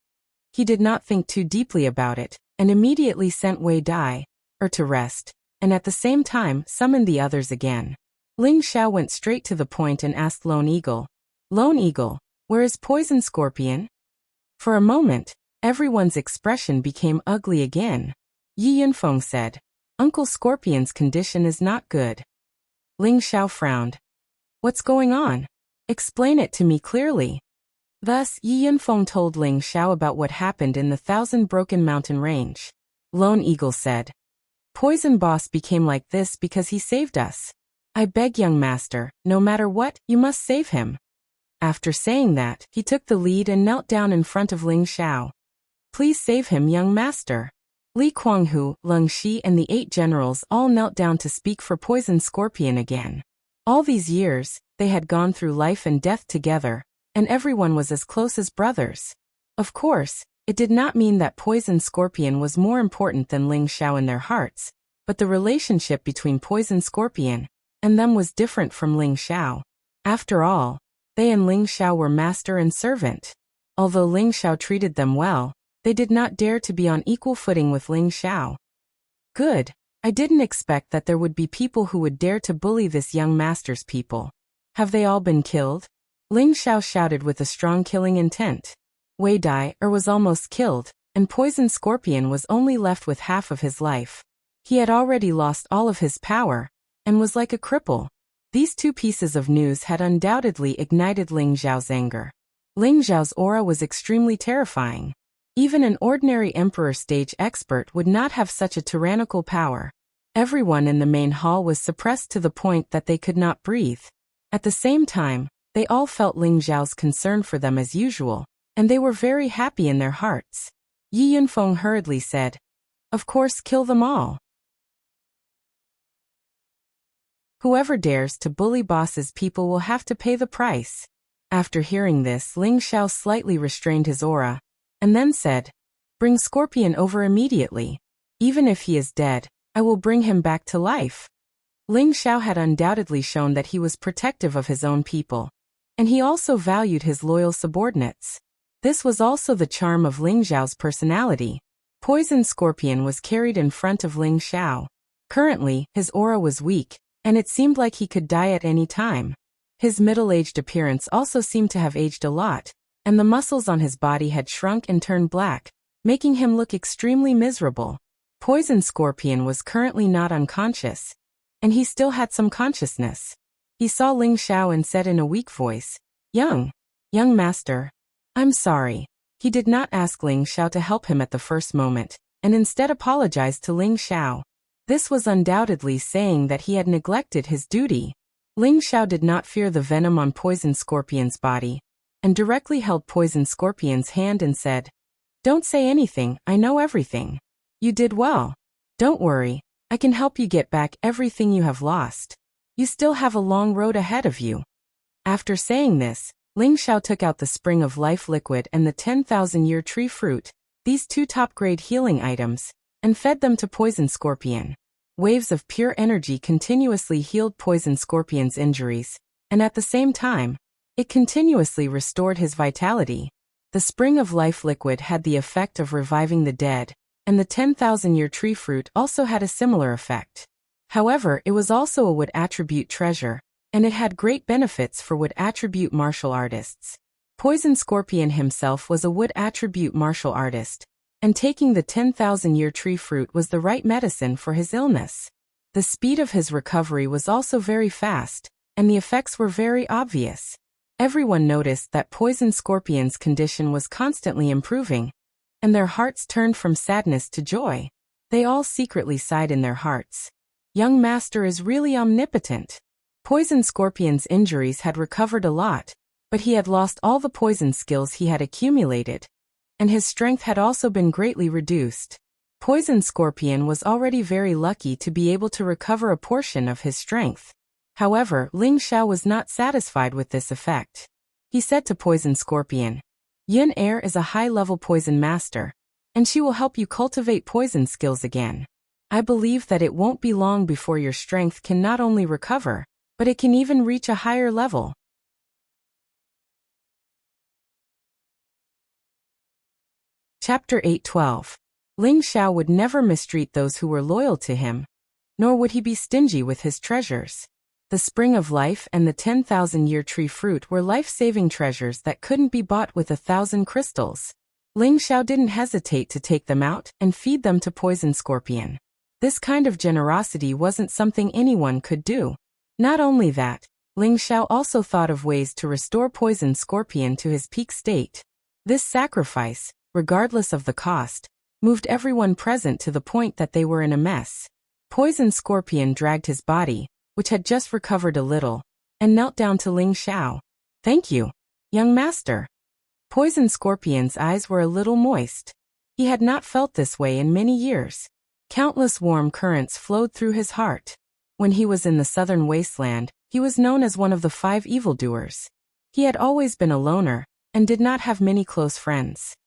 He did not think too deeply about it, and immediately sent Wei Dai, to rest, and at the same time summoned the others again. Ling Xiao went straight to the point and asked Lone Eagle, "Lone Eagle, where is Poison Scorpion?" For a moment, everyone's expression became ugly again. Yi Yunfeng said, "Uncle Scorpion's condition is not good." Ling Xiao frowned. "What's going on? Explain it to me clearly." Thus, Yi Yunfeng told Ling Xiao about what happened in the Thousand Broken Mountain Range. Lone Eagle said, "Poison Boss became like this because he saved us. I beg, young master, no matter what, you must save him." After saying that, he took the lead and knelt down in front of Ling Xiao. "Please save him, young master." Li Kuanghu, Leng Shi and the 8 generals all knelt down to speak for Poison Scorpion again. All these years, they had gone through life and death together, and everyone was as close as brothers. Of course, it did not mean that Poison Scorpion was more important than Ling Xiao in their hearts, but the relationship between Poison Scorpion and them was different from Ling Xiao. After all, they and Ling Xiao were master and servant. Although Ling Xiao treated them well, they did not dare to be on equal footing with Ling Xiao. Good. I didn't expect that there would be people who would dare to bully this young master's people. Have they all been killed? Ling Xiao shouted with a strong killing intent. Wei Dai was almost killed, and Poison Scorpion was only left with half of his life. He had already lost all of his power, and was like a cripple. These 2 pieces of news had undoubtedly ignited Ling Xiao's anger. Ling Xiao's aura was extremely terrifying. Even an ordinary Emperor stage expert would not have such a tyrannical power. Everyone in the main hall was suppressed to the point that they could not breathe. At the same time, they all felt Ling Xiao's concern for them as usual, and they were very happy in their hearts. Yi Yunfeng hurriedly said, "Of course, kill them all. Whoever dares to bully boss's people will have to pay the price." After hearing this, Ling Xiao slightly restrained his aura, and then said, "Bring Scorpion over immediately. Even if he is dead, I will bring him back to life." Ling Xiao had undoubtedly shown that he was protective of his own people, and he also valued his loyal subordinates. This was also the charm of Ling Xiao's personality. Poison Scorpion was carried in front of Ling Xiao. Currently, his aura was weak, and it seemed like he could die at any time. His middle-aged appearance also seemed to have aged a lot, and the muscles on his body had shrunk and turned black, making him look extremely miserable. Poison Scorpion was currently not unconscious, and he still had some consciousness. He saw Ling Xiao and said in a weak voice, Young master, I'm sorry." He did not ask Ling Xiao to help him at the first moment, and instead apologized to Ling Xiao. This was undoubtedly saying that he had neglected his duty. Ling Xiao did not fear the venom on Poison Scorpion's body, and directly held Poison Scorpion's hand and said, "Don't say anything, I know everything. You did well. Don't worry, I can help you get back everything you have lost. You still have a long road ahead of you." After saying this, Ling Xiao took out the Spring of Life liquid and the 10,000-year tree fruit, these 2 top-grade healing items, and fed them to Poison Scorpion. Waves of pure energy continuously healed Poison Scorpion's injuries, and at the same time, it continuously restored his vitality. The Spring of Life liquid had the effect of reviving the dead, and the 10,000-year tree fruit also had a similar effect. However, it was also a wood attribute treasure, and it had great benefits for wood attribute martial artists. Poison Scorpion himself was a wood attribute martial artist, and taking the 10,000-year tree fruit was the right medicine for his illness. The speed of his recovery was also very fast, and the effects were very obvious. Everyone noticed that Poison Scorpion's condition was constantly improving, and their hearts turned from sadness to joy. They all secretly sighed in their hearts. Young master is really omnipotent. Poison Scorpion's injuries had recovered a lot, but he had lost all the poison skills he had accumulated, and his strength had also been greatly reduced. Poison Scorpion was already very lucky to be able to recover a portion of his strength. However, Ling Xiao was not satisfied with this effect. He said to Poison Scorpion, "Yun Air is a high-level poison master, and she will help you cultivate poison skills again. I believe that it won't be long before your strength can not only recover, but it can even reach a higher level." Chapter 8:12. Ling Xiao would never mistreat those who were loyal to him, nor would he be stingy with his treasures. The Spring of Life and the 10,000-year tree fruit were life-saving treasures that couldn't be bought with 1,000 crystals. Ling Xiao didn't hesitate to take them out and feed them to Poison Scorpion. This kind of generosity wasn't something anyone could do. Not only that, Ling Xiao also thought of ways to restore Poison Scorpion to his peak state. This sacrifice, regardless of the cost, moved everyone present to the point that they were in a mess. Poison Scorpion dragged his body, which had just recovered a little, and knelt down to Ling Xiao. "Thank you, young master." Poison Scorpion's eyes were a little moist. He had not felt this way in many years. Countless warm currents flowed through his heart. When he was in the southern wasteland, he was known as one of the 5 evildoers. He had always been a loner, and did not have many close friends.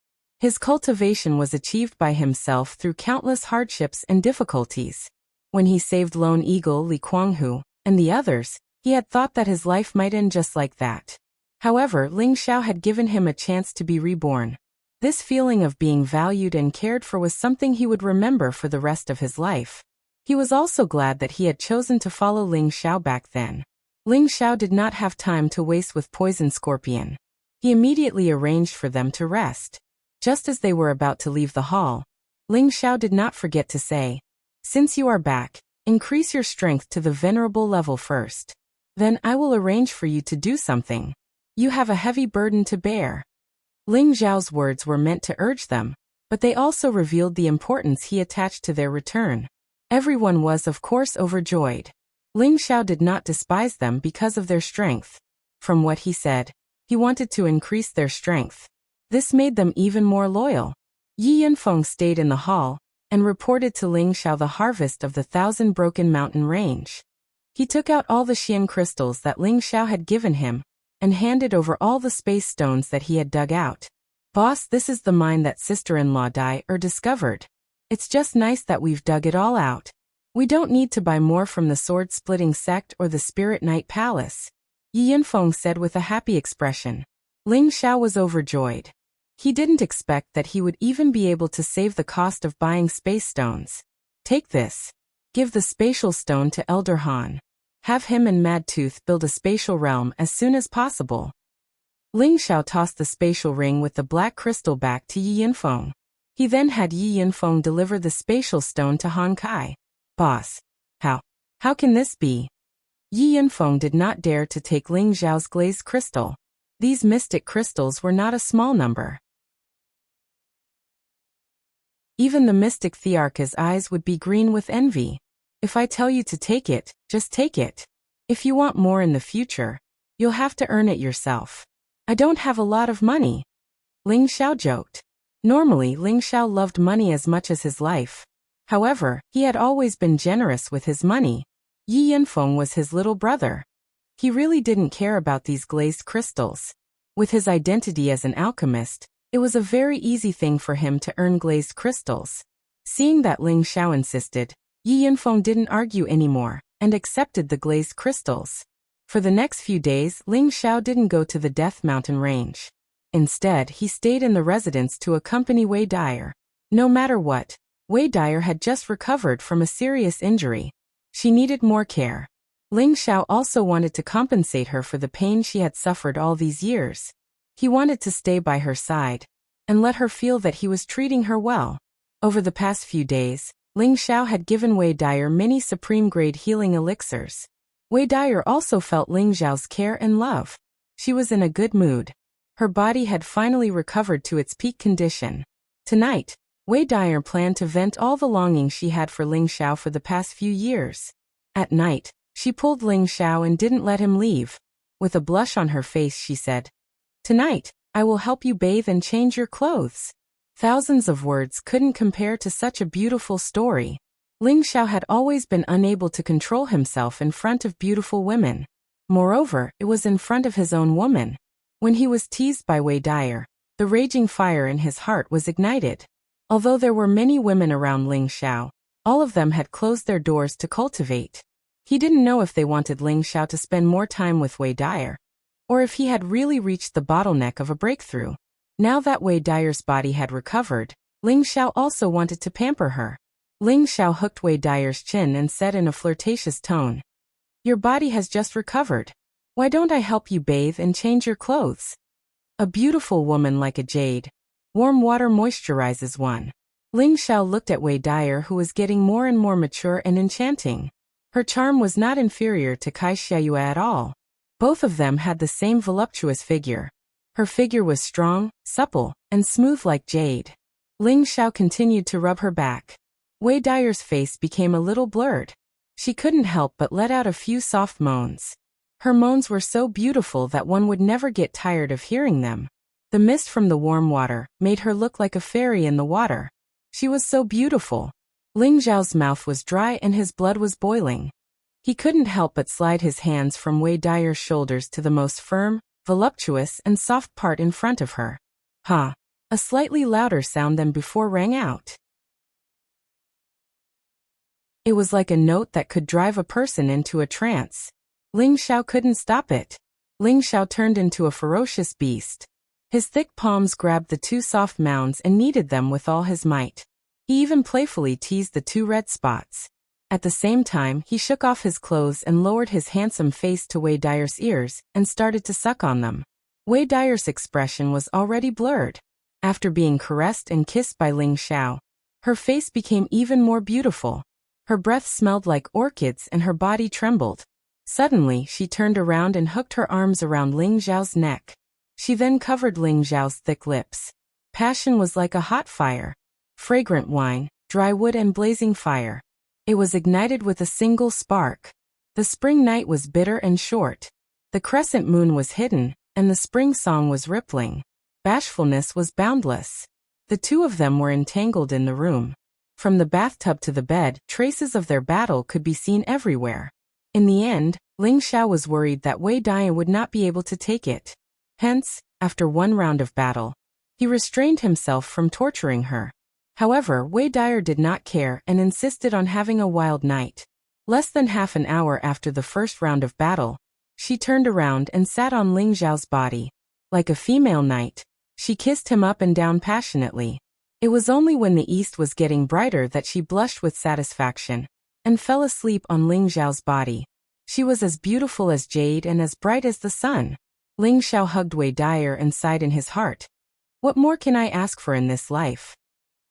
His cultivation was achieved by himself through countless hardships and difficulties. When he saved Lone Eagle Li Kuanghu and the others, he had thought that his life might end just like that. However, Ling Xiao had given him a chance to be reborn. This feeling of being valued and cared for was something he would remember for the rest of his life. He was also glad that he had chosen to follow Ling Xiao back then. Ling Xiao did not have time to waste with Poison Scorpion. He immediately arranged for them to rest. Just as they were about to leave the hall, Ling Xiao did not forget to say, "Since you are back, increase your strength to the venerable level first. Then I will arrange for you to do something. You have a heavy burden to bear." Ling Xiao's words were meant to urge them, but they also revealed the importance he attached to their return. Everyone was of course overjoyed. Ling Xiao did not despise them because of their strength. From what he said, he wanted to increase their strength. This made them even more loyal. Yi Yinfeng stayed in the hall and reported to Ling Xiao the harvest of the 1,000 Broken Mountain Range. He took out all the Xian crystals that Ling Xiao had given him and handed over all the space stones that he had dug out. "Boss, this is the mine that sister-in-law Dai discovered. It's just nice that we've dug it all out. We don't need to buy more from the Sword-Splitting Sect or the Spirit Knight Palace," Yi Yinfeng said with a happy expression. Ling Xiao was overjoyed. He didn't expect that he would even be able to save the cost of buying space stones. "Take this. Give the spatial stone to Elder Han. Have him and Mad Tooth build a spatial realm as soon as possible." Ling Xiao tossed the spatial ring with the black crystal back to Yi Yinfeng. He then had Yi Yinfeng deliver the spatial stone to Han Kai. "Boss, how can this be?" Yi Yinfeng did not dare to take Ling Xiao's glazed crystal. These mystic crystals were not a small number. Even the mystic Thearcha's eyes would be green with envy. "If I tell you to take it, just take it. If you want more in the future, you'll have to earn it yourself. I don't have a lot of money," Ling Xiao joked. Normally, Ling Xiao loved money as much as his life. However, he had always been generous with his money. Yi Yinfeng was his little brother. He really didn't care about these glazed crystals. With his identity as an alchemist, it was a very easy thing for him to earn glazed crystals. Seeing that Ling Xiao insisted, Yi Yinfeng didn't argue anymore and accepted the glazed crystals. For the next few days, Ling Xiao didn't go to the Death Mountain Range. Instead, he stayed in the residence to accompany Wei Dyer. No matter what, Wei Dyer had just recovered from a serious injury. She needed more care. Ling Xiao also wanted to compensate her for the pain she had suffered all these years. He wanted to stay by her side and let her feel that he was treating her well. Over the past few days, Ling Xiao had given Wei Dyer many supreme-grade healing elixirs. Wei Dyer also felt Ling Xiao's care and love. She was in a good mood. Her body had finally recovered to its peak condition. Tonight, Wei Dyer planned to vent all the longing she had for Ling Xiao for the past few years. At night, she pulled Ling Xiao and didn't let him leave. With a blush on her face, she said, "Tonight, I will help you bathe and change your clothes." Thousands of words couldn't compare to such a beautiful story. Ling Xiao had always been unable to control himself in front of beautiful women. Moreover, it was in front of his own woman. When he was teased by Wei Dyer, the raging fire in his heart was ignited. Although there were many women around Ling Xiao, all of them had closed their doors to cultivate. He didn't know if they wanted Ling Xiao to spend more time with Wei Dyer, or if he had really reached the bottleneck of a breakthrough. Now that Wei Dyer's body had recovered, Ling Xiao also wanted to pamper her. Ling Xiao hooked Wei Dyer's chin and said in a flirtatious tone, "Your body has just recovered. Why don't I help you bathe and change your clothes? A beautiful woman like a jade. Warm water moisturizes one." Ling Xiao looked at Wei Dyer, who was getting more and more mature and enchanting. Her charm was not inferior to Kai Xiayue at all. Both of them had the same voluptuous figure. Her figure was strong, supple, and smooth like jade. Ling Xiao continued to rub her back. Wei Dyer's face became a little blurred. She couldn't help but let out a few soft moans. Her moans were so beautiful that one would never get tired of hearing them. The mist from the warm water made her look like a fairy in the water. She was so beautiful. Ling Xiao's mouth was dry and his blood was boiling. He couldn't help but slide his hands from Wei Dyer's shoulders to the most firm, voluptuous, and soft part in front of her. Ha! A slightly louder sound than before rang out. It was like a note that could drive a person into a trance. Ling Xiao couldn't stop it. Ling Xiao turned into a ferocious beast. His thick palms grabbed the two soft mounds and kneaded them with all his might. He even playfully teased the two red spots. At the same time, he shook off his clothes and lowered his handsome face to Wei Dyer's ears and started to suck on them. Wei Dyer's expression was already blurred. After being caressed and kissed by Ling Xiao, her face became even more beautiful. Her breath smelled like orchids and her body trembled. Suddenly, she turned around and hooked her arms around Ling Xiao's neck. She then covered Ling Xiao's thick lips. Passion was like a hot fire. Fragrant wine, dry wood and blazing fire. It was ignited with a single spark. The spring night was bitter and short. The crescent moon was hidden, and the spring song was rippling. Bashfulness was boundless. The two of them were entangled in the room. From the bathtub to the bed, traces of their battle could be seen everywhere. In the end, Ling Xiao was worried that Wei Dyer would not be able to take it. Hence, after one round of battle, he restrained himself from torturing her. However, Wei Dyer did not care and insisted on having a wild night. Less than half an hour after the first round of battle, she turned around and sat on Ling Xiao's body. Like a female knight, she kissed him up and down passionately. It was only when the east was getting brighter that she blushed with satisfaction and fell asleep on Ling Xiao's body. She was as beautiful as jade and as bright as the sun. Ling Xiao hugged Wei Dyer and sighed in his heart. What more can I ask for in this life?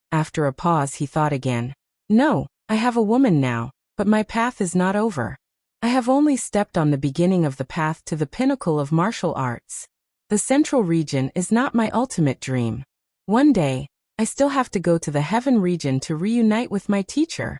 After a pause, he thought again. No, I have a woman now, but my path is not over. I have only stepped on the beginning of the path to the pinnacle of martial arts. The central region is not my ultimate dream. One day, I still have to go to the heaven region to reunite with my teacher.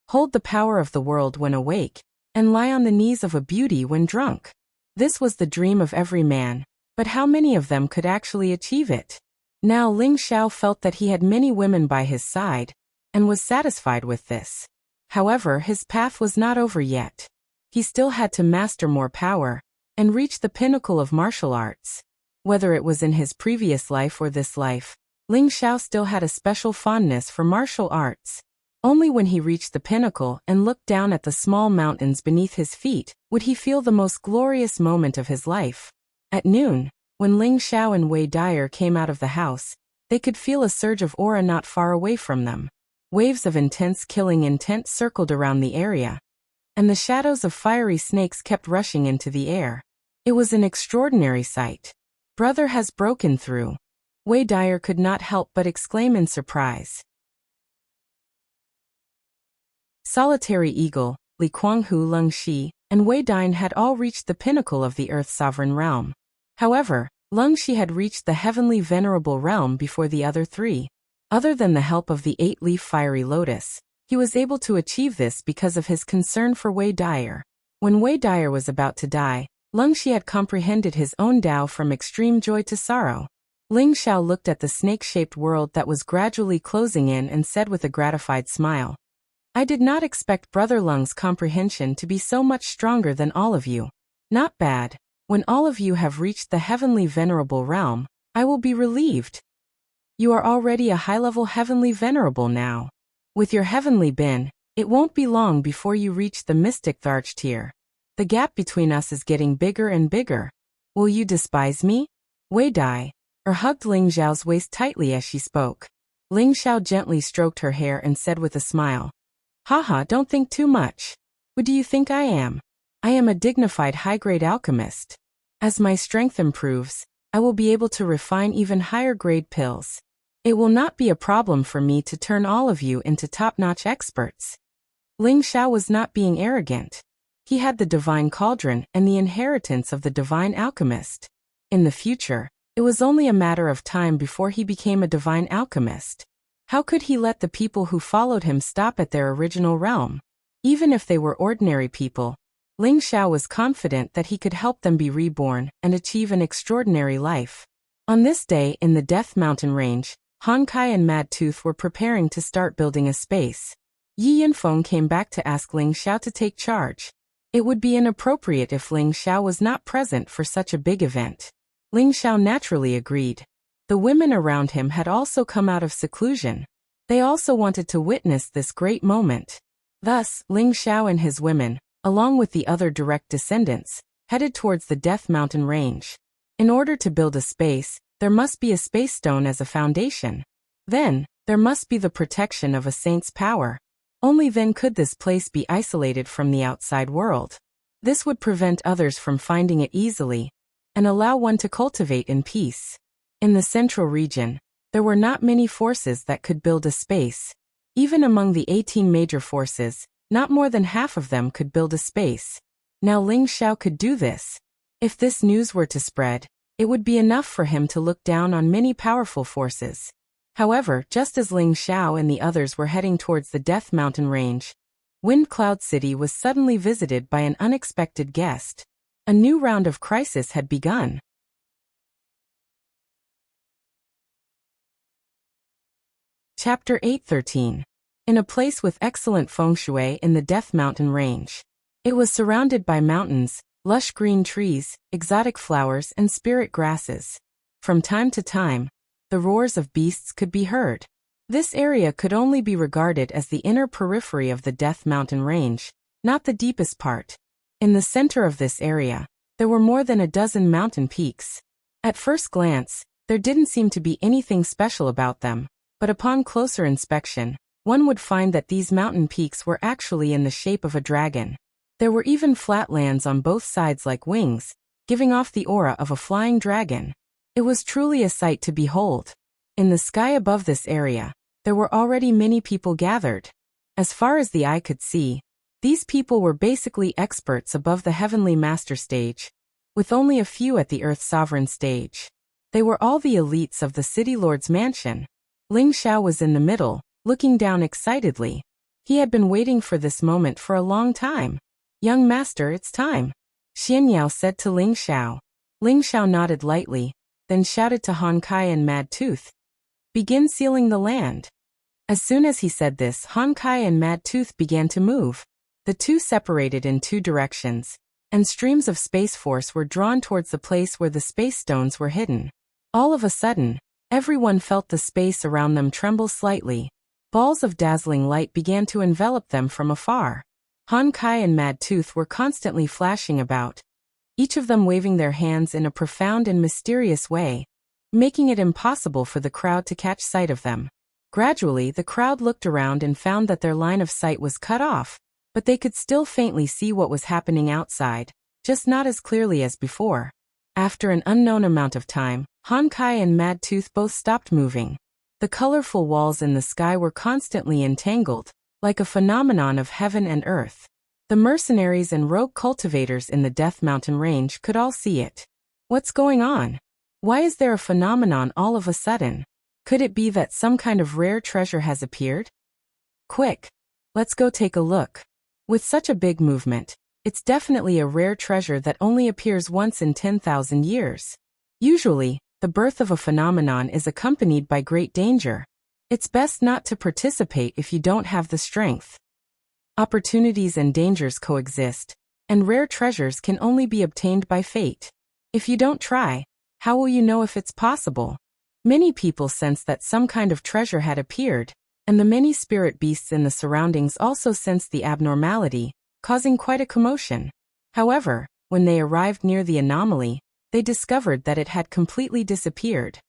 Hold the power of the world when awake, and lie on the knees of a beauty when drunk. This was the dream of every man, but how many of them could actually achieve it? Now Ling Xiao felt that he had many women by his side, and was satisfied with this. However, his path was not over yet. He still had to master more power, and reach the pinnacle of martial arts. Whether it was in his previous life or this life, Ling Xiao still had a special fondness for martial arts. Only when he reached the pinnacle and looked down at the small mountains beneath his feet would he feel the most glorious moment of his life. At noon, when Ling Xiao and Wei Dyer came out of the house, they could feel a surge of aura not far away from them. Waves of intense killing intent circled around the area, and the shadows of fiery snakes kept rushing into the air. It was an extraordinary sight. Brother has broken through. Wei Dyer could not help but exclaim in surprise. Solitary Eagle, Li Kuanghu Leng Shi, and Wei Dine had all reached the pinnacle of the Earth's sovereign realm. However, Leng Shi had reached the heavenly venerable realm before the other three. Other than the help of the 8-leaf fiery lotus, he was able to achieve this because of his concern for Wei Dyer. When Wei Dyer was about to die, Leng Shi had comprehended his own Tao from extreme joy to sorrow. Ling Xiao looked at the snake-shaped world that was gradually closing in and said with a gratified smile, I did not expect Brother Leng's comprehension to be so much stronger than all of you. Not bad. When all of you have reached the heavenly venerable realm, I will be relieved. You are already a high-level heavenly venerable now. With your heavenly bin, it won't be long before you reach the mystic Tharch tier. The gap between us is getting bigger and bigger. Will you despise me? Wei Dai, hugged Ling Xiao's waist tightly as she spoke. Ling Xiao gently stroked her hair and said with a smile, "Haha, don't think too much. Who do you think I am? I am a dignified high-grade alchemist. As my strength improves, I will be able to refine even higher-grade pills. It will not be a problem for me to turn all of you into top-notch experts." Ling Xiao was not being arrogant. He had the divine cauldron and the inheritance of the divine alchemist. In the future, it was only a matter of time before he became a divine alchemist. How could he let the people who followed him stop at their original realm? Even if they were ordinary people, Ling Xiao was confident that he could help them be reborn and achieve an extraordinary life. On this day in the Death Mountain Range, Han Kai and Mad Tooth were preparing to start building a space. Yi Yinfeng came back to ask Ling Xiao to take charge. It would be inappropriate if Ling Xiao was not present for such a big event. Ling Xiao naturally agreed. The women around him had also come out of seclusion. They also wanted to witness this great moment. Thus, Ling Xiao and his women, along with the other direct descendants, headed towards the Death Mountain Range. In order to build a space, there must be a space stone as a foundation. Then, there must be the protection of a saint's power. Only then could this place be isolated from the outside world. This would prevent others from finding it easily, and allow one to cultivate in peace. In the central region, there were not many forces that could build a space. Even among the 18 major forces, not more than half of them could build a space. Now Ling Xiao could do this. If this news were to spread, it would be enough for him to look down on many powerful forces. However, just as Ling Xiao and the others were heading towards the Death Mountain Range, Wind Cloud City was suddenly visited by an unexpected guest. A new round of crisis had begun. Chapter 813. In a place with excellent feng shui in the Death Mountain Range. It was surrounded by mountains, lush green trees, exotic flowers and spirit grasses. From time to time, the roars of beasts could be heard. This area could only be regarded as the inner periphery of the Death Mountain Range, not the deepest part. In the center of this area, there were more than a dozen mountain peaks. At first glance, there didn't seem to be anything special about them, but upon closer inspection, one would find that these mountain peaks were actually in the shape of a dragon. There were even flatlands on both sides like wings, giving off the aura of a flying dragon. It was truly a sight to behold. In the sky above this area, there were already many people gathered. As far as the eye could see, these people were basically experts above the Heavenly Master stage, with only a few at the Earth Sovereign stage. They were all the elites of the City Lord's mansion. Ling Xiao was in the middle, looking down excitedly. He had been waiting for this moment for a long time. "Young master, it's time," Xian Yao said to Ling Xiao. Ling Xiao nodded lightly, then shouted to Han Kai and Mad Tooth, "Begin sealing the land." As soon as he said this, Han Kai and Mad Tooth began to move. The two separated in two directions, and streams of space force were drawn towards the place where the space stones were hidden. All of a sudden, everyone felt the space around them tremble slightly. Balls of dazzling light began to envelop them from afar. Han Kai and Mad Tooth were constantly flashing about, each of them waving their hands in a profound and mysterious way, making it impossible for the crowd to catch sight of them. Gradually, the crowd looked around and found that their line of sight was cut off, but they could still faintly see what was happening outside, just not as clearly as before. After an unknown amount of time, Han Kai and Mad Tooth both stopped moving. The colorful walls in the sky were constantly entangled, like a phenomenon of heaven and earth. The mercenaries and rogue cultivators in the Death Mountain Range could all see it. What's going on? Why is there a phenomenon all of a sudden? Could it be that some kind of rare treasure has appeared? Quick! Let's go take a look. With such a big movement, it's definitely a rare treasure that only appears once in 10,000 years. Usually, the birth of a phenomenon is accompanied by great danger. It's best not to participate if you don't have the strength. Opportunities and dangers coexist, and rare treasures can only be obtained by fate. If you don't try, how will you know if it's possible? Many people sensed that some kind of treasure had appeared, and the many spirit beasts in the surroundings also sensed the abnormality, causing quite a commotion. However, when they arrived near the anomaly, they discovered that it had completely disappeared.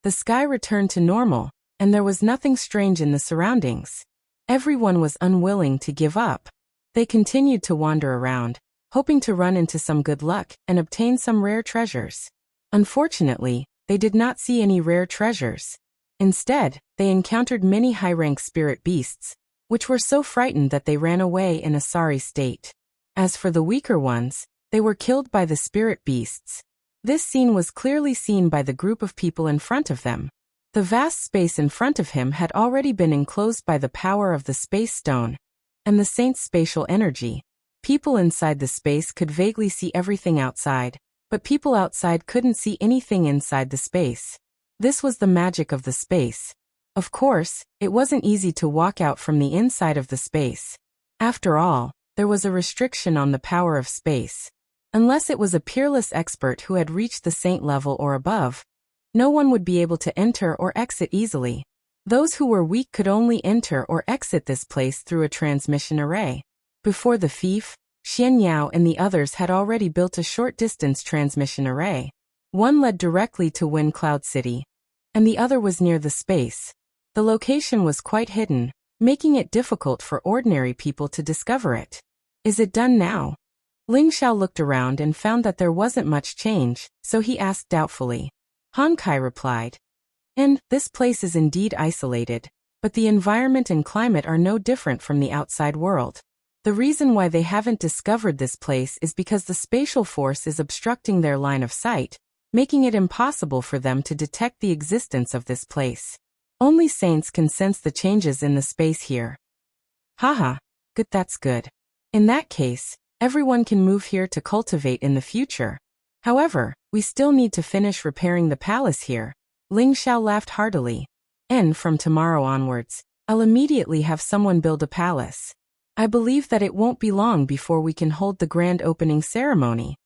The sky returned to normal, and there was nothing strange in the surroundings. Everyone was unwilling to give up. They continued to wander around, hoping to run into some good luck and obtain some rare treasures. Unfortunately, they did not see any rare treasures. Instead, they encountered many high-rank spirit beasts, which were so frightened that they ran away in a sorry state. As for the weaker ones, they were killed by the spirit beasts. This scene was clearly seen by the group of people in front of them. The vast space in front of him had already been enclosed by the power of the space stone and the saint's spatial energy. People inside the space could vaguely see everything outside, but people outside couldn't see anything inside the space. This was the magic of the space. Of course, it wasn't easy to walk out from the inside of the space. After all, there was a restriction on the power of space. Unless it was a peerless expert who had reached the saint level or above, no one would be able to enter or exit easily. Those who were weak could only enter or exit this place through a transmission array. Before the thief, Xian Yao and the others had already built a short-distance transmission array. One led directly to Wind Cloud City, and the other was near the space. The location was quite hidden, making it difficult for ordinary people to discover it. Is it done now? Ling Xiao looked around and found that there wasn't much change, so he asked doubtfully. Han Kai replied. This place is indeed isolated, but the environment and climate are no different from the outside world. The reason why they haven't discovered this place is because the spatial force is obstructing their line of sight, making it impossible for them to detect the existence of this place. Only saints can sense the changes in the space here. Haha, good, that's good. In that case, everyone can move here to cultivate in the future. However, we still need to finish repairing the palace here. Ling Xiao laughed heartily. From tomorrow onwards, I'll immediately have someone build a palace. I believe that it won't be long before we can hold the grand opening ceremony.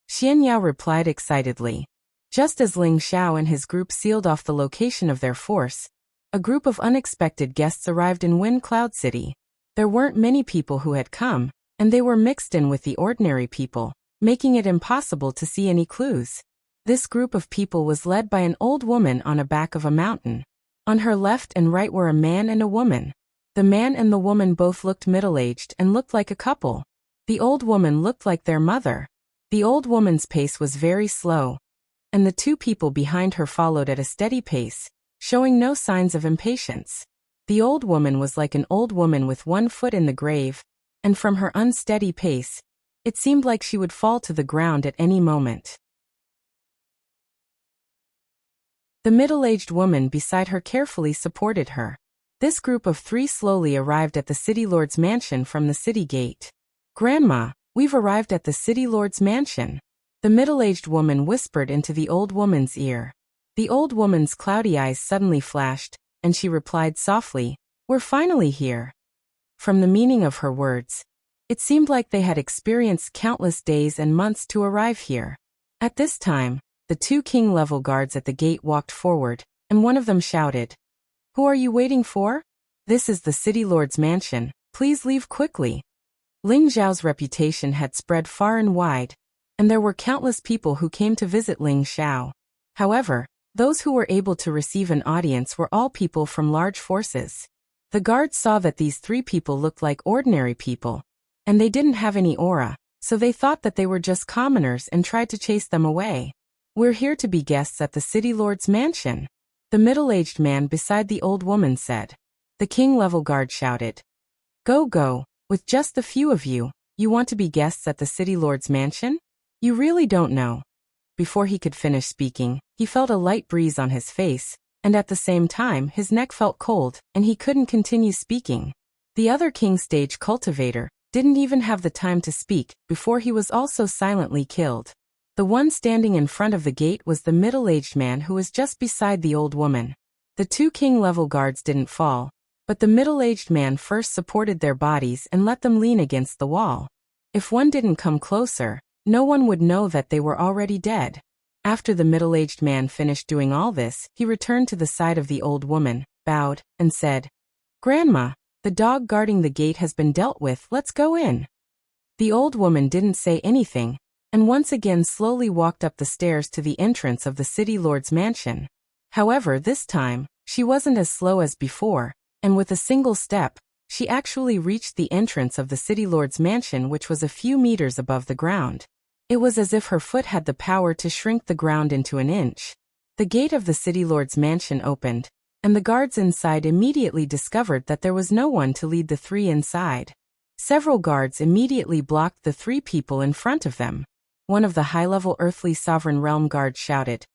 Xian Yao replied excitedly. Just as Ling Xiao and his group sealed off the location of their force, a group of unexpected guests arrived in Wind Cloud City. There weren't many people who had come, and they were mixed in with the ordinary people, making it impossible to see any clues. This group of people was led by an old woman on the back of a mountain. On her left and right were a man and a woman. The man and the woman both looked middle-aged and looked like a couple. The old woman looked like their mother. The old woman's pace was very slow, and the two people behind her followed at a steady pace, showing no signs of impatience. The old woman was like an old woman with one foot in the grave, and from her unsteady pace, it seemed like she would fall to the ground at any moment. The middle-aged woman beside her carefully supported her. This group of three slowly arrived at the City Lord's mansion from the city gate. Grandma, we've arrived at the City Lord's mansion. The middle-aged woman whispered into the old woman's ear. The old woman's cloudy eyes suddenly flashed, and she replied softly, "We're finally here." From the meaning of her words, it seemed like they had experienced countless days and months to arrive here. At this time, the two king-level guards at the gate walked forward, and one of them shouted, "Who are you waiting for? This is the City Lord's mansion. Please leave quickly." Ling Xiao's reputation had spread far and wide, and there were countless people who came to visit Ling Xiao. However, those who were able to receive an audience were all people from large forces. The guards saw that these three people looked like ordinary people, and they didn't have any aura, so they thought that they were just commoners and tried to chase them away. "We're here to be guests at the City Lord's mansion," the middle-aged man beside the old woman said. The king-level guard shouted, Go, with just a few of you, you want to be guests at the City Lord's mansion? You really don't know." Before he could finish speaking, he felt a light breeze on his face, and at the same time his neck felt cold, and he couldn't continue speaking. The other king stage cultivator didn't even have the time to speak before he was also silently killed. The one standing in front of the gate was the middle-aged man who was just beside the old woman. The two king-level guards didn't fall, but the middle-aged man first supported their bodies and let them lean against the wall. If one didn't come closer, no one would know that they were already dead. After the middle-aged man finished doing all this, he returned to the side of the old woman, bowed, and said, "Grandma, the dog guarding the gate has been dealt with, let's go in." The old woman didn't say anything, and once again slowly walked up the stairs to the entrance of the City Lord's mansion. However, this time, she wasn't as slow as before, and with a single step, she actually reached the entrance of the city lord's mansion, which was a few meters above the ground. It was as if her foot had the power to shrink the ground into an inch. The gate of the city lord's mansion opened, and the guards inside immediately discovered that there was no one to lead the three inside. Several guards immediately blocked the three people in front of them. One of the high-level earthly sovereign realm guards shouted,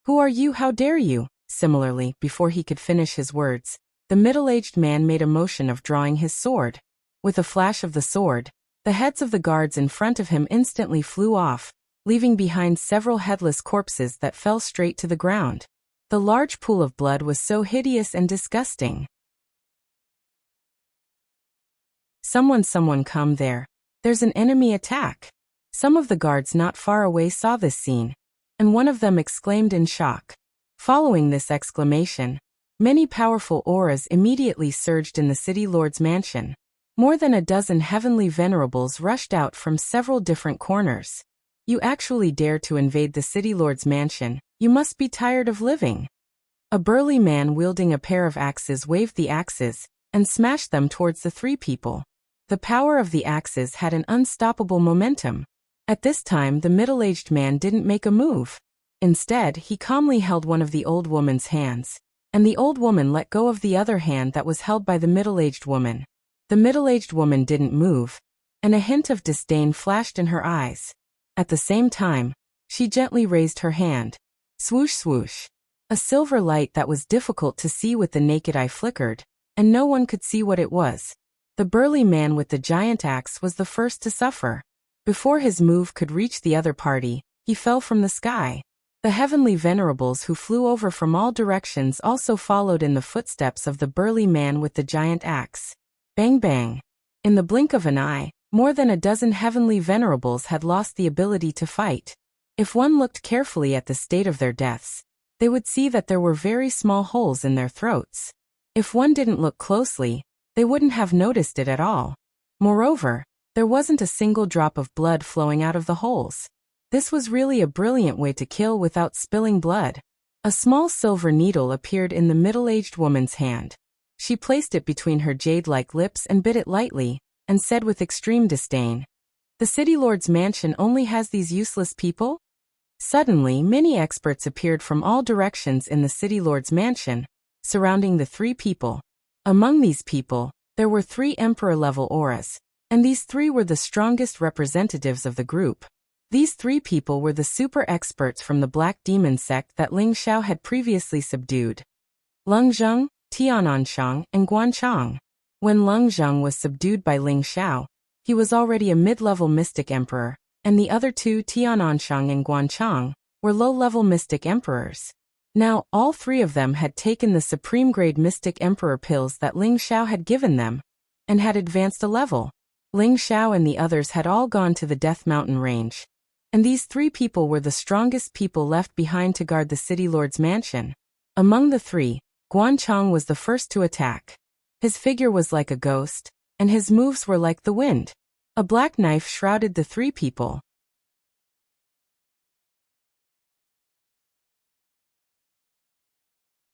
"Who are you? How dare you?" Similarly, before he could finish his words, the middle-aged man made a motion of drawing his sword. With a flash of the sword, the heads of the guards in front of him instantly flew off, leaving behind several headless corpses that fell straight to the ground. The large pool of blood was so hideous and disgusting. Someone come there. There's an enemy attack." Some of the guards not far away saw this scene, and one of them exclaimed in shock. Following this exclamation, many powerful auras immediately surged in the city lord's mansion. More than a dozen heavenly venerables rushed out from several different corners. "You actually dare to invade the city lord's mansion? You must be tired of living." A burly man wielding a pair of axes waved the axes and smashed them towards the three people. The power of the axes had an unstoppable momentum. At this time, the middle-aged man didn't make a move. Instead, he calmly held one of the old woman's hands, and the old woman let go of the other hand that was held by the middle-aged woman. The middle-aged woman didn't move, and a hint of disdain flashed in her eyes. At the same time, she gently raised her hand. Swoosh swoosh. A silver light that was difficult to see with the naked eye flickered, and no one could see what it was. The burly man with the giant axe was the first to suffer. Before his move could reach the other party, he fell from the sky. The heavenly venerables who flew over from all directions also followed in the footsteps of the burly man with the giant axe. Bang bang. In the blink of an eye, more than a dozen heavenly venerables had lost the ability to fight. If one looked carefully at the state of their deaths, they would see that there were very small holes in their throats. If one didn't look closely, they wouldn't have noticed it at all. Moreover, there wasn't a single drop of blood flowing out of the holes. This was really a brilliant way to kill without spilling blood. A small silver needle appeared in the middle-aged woman's hand. She placed it between her jade-like lips and bit it lightly, and said with extreme disdain, "The city lord's mansion only has these useless people?" Suddenly, many experts appeared from all directions in the city lord's mansion, surrounding the three people. Among these people, there were 3 emperor-level auras, and these 3 were the strongest representatives of the group. These 3 people were the super experts from the Black Demon sect that Ling Xiao had previously subdued. Leng Zheng, Tiananshang, and Guanchang. When Leng Zheng was subdued by Ling Xiao, he was already a mid-level mystic emperor, and the other 2, Tiananshang and Guanchang, were low-level mystic emperors. Now, all 3 of them had taken the supreme-grade mystic emperor pills that Ling Xiao had given them, and had advanced a level. Ling Xiao and the others had all gone to the Death Mountain range, and these 3 people were the strongest people left behind to guard the city lord's mansion. Among the 3, Guanchang was the first to attack. His figure was like a ghost, and his moves were like the wind. A black knife shrouded the 3 people.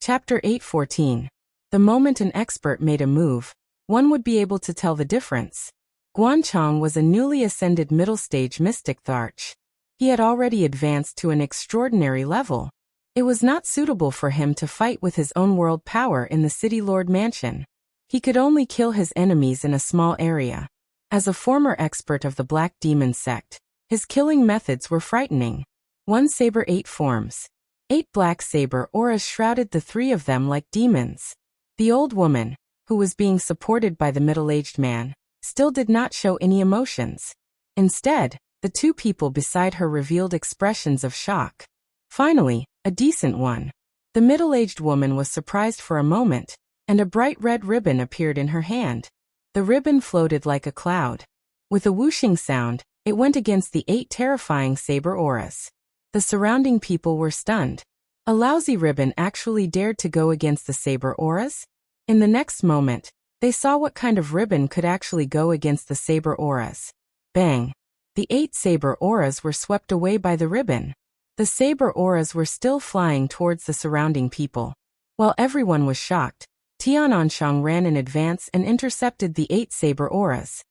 Chapter 8:14. The moment an expert made a move, one would be able to tell the difference. Guanchang was a newly ascended middle-stage mystic Tharch. He had already advanced to an extraordinary level. It was not suitable for him to fight with his own world power in the City Lord Mansion. He could only kill his enemies in a small area. As a former expert of the Black Demon sect, his killing methods were frightening. 1 saber 8 forms. 8 black saber auras shrouded the 3 of them like demons. The old woman, who was being supported by the middle-aged man, still did not show any emotions. Instead, the 2 people beside her revealed expressions of shock. Finally, a decent one. The middle-aged woman was surprised for a moment, and a bright red ribbon appeared in her hand. The ribbon floated like a cloud. With a whooshing sound, it went against the 8 terrifying saber auras. The surrounding people were stunned. A lousy ribbon actually dared to go against the saber auras? In the next moment, they saw what kind of ribbon could actually go against the saber auras. Bang! The 8 saber auras were swept away by the ribbon. The saber auras were still flying towards the surrounding people. While everyone was shocked, Tiananshang ran in advance and intercepted the 8 saber auras.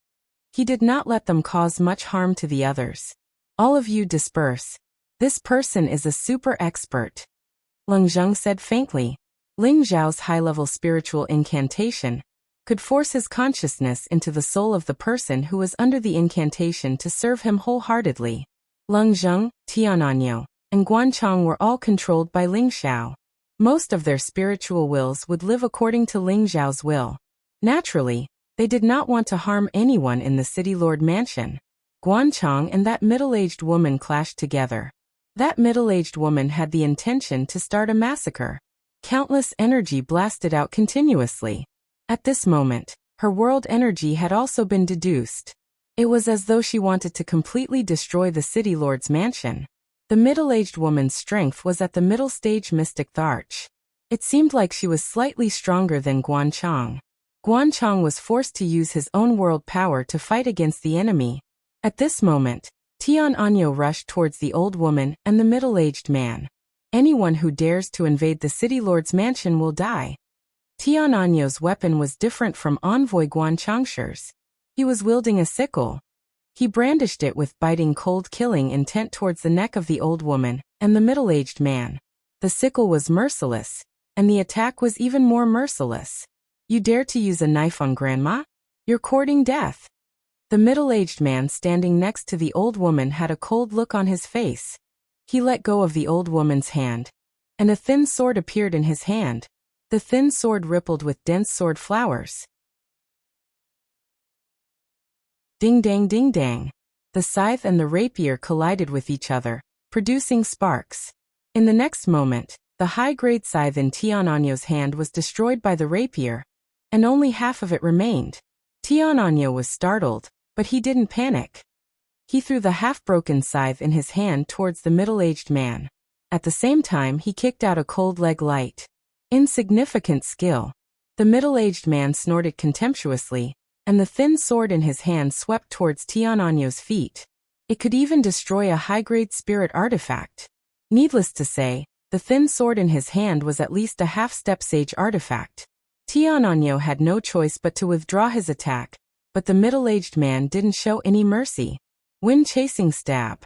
He did not let them cause much harm to the others. All of you disperse. This person is a super expert, Leng Zheng said faintly. Ling Zhao's high-level spiritual incantation could force his consciousness into the soul of the person who was under the incantation to serve him wholeheartedly. Leng Zheng, Tiananyo, and Guanchang were all controlled by Ling Xiao. Most of their spiritual wills would live according to Ling Zhao's will. Naturally, they did not want to harm anyone in the City Lord Mansion. Guanchang and that middle-aged woman clashed together. That middle-aged woman had the intention to start a massacre. Countless energy blasted out continuously. At this moment, her world energy had also been deduced. It was as though she wanted to completely destroy the City Lord's mansion. The middle-aged woman's strength was at the middle stage mystic Tharch. It seemed like she was slightly stronger than Guanchang. Guanchang was forced to use his own world power to fight against the enemy. At this moment, Tiananyo rushed towards the old woman and the middle-aged man. Anyone who dares to invade the City Lord's mansion will die. Tiananyo's weapon was different from Envoy Guanchangshi's. He was wielding a sickle. He brandished it with biting cold killing intent towards the neck of the old woman and the middle-aged man. The sickle was merciless, and the attack was even more merciless. You dare to use a knife on Grandma? You're courting death. The middle-aged man standing next to the old woman had a cold look on his face. He let go of the old woman's hand, and a thin sword appeared in his hand. The thin sword rippled with dense sword flowers. Ding dang ding dang. The scythe and the rapier collided with each other, producing sparks. In the next moment, the high-grade scythe in Tiananyo's hand was destroyed by the rapier, and only half of it remained. Tiananyo was startled, but he didn't panic. He threw the half-broken scythe in his hand towards the middle-aged man. At the same time, he kicked out a cold leg light. Insignificant skill. The middle-aged man snorted contemptuously, and the thin sword in his hand swept towards Tiananyo's feet. It could even destroy a high-grade spirit artifact. Needless to say, the thin sword in his hand was at least a half-step sage artifact. Tiananyo had no choice but to withdraw his attack, but the middle-aged man didn't show any mercy. Wind-chasing stab.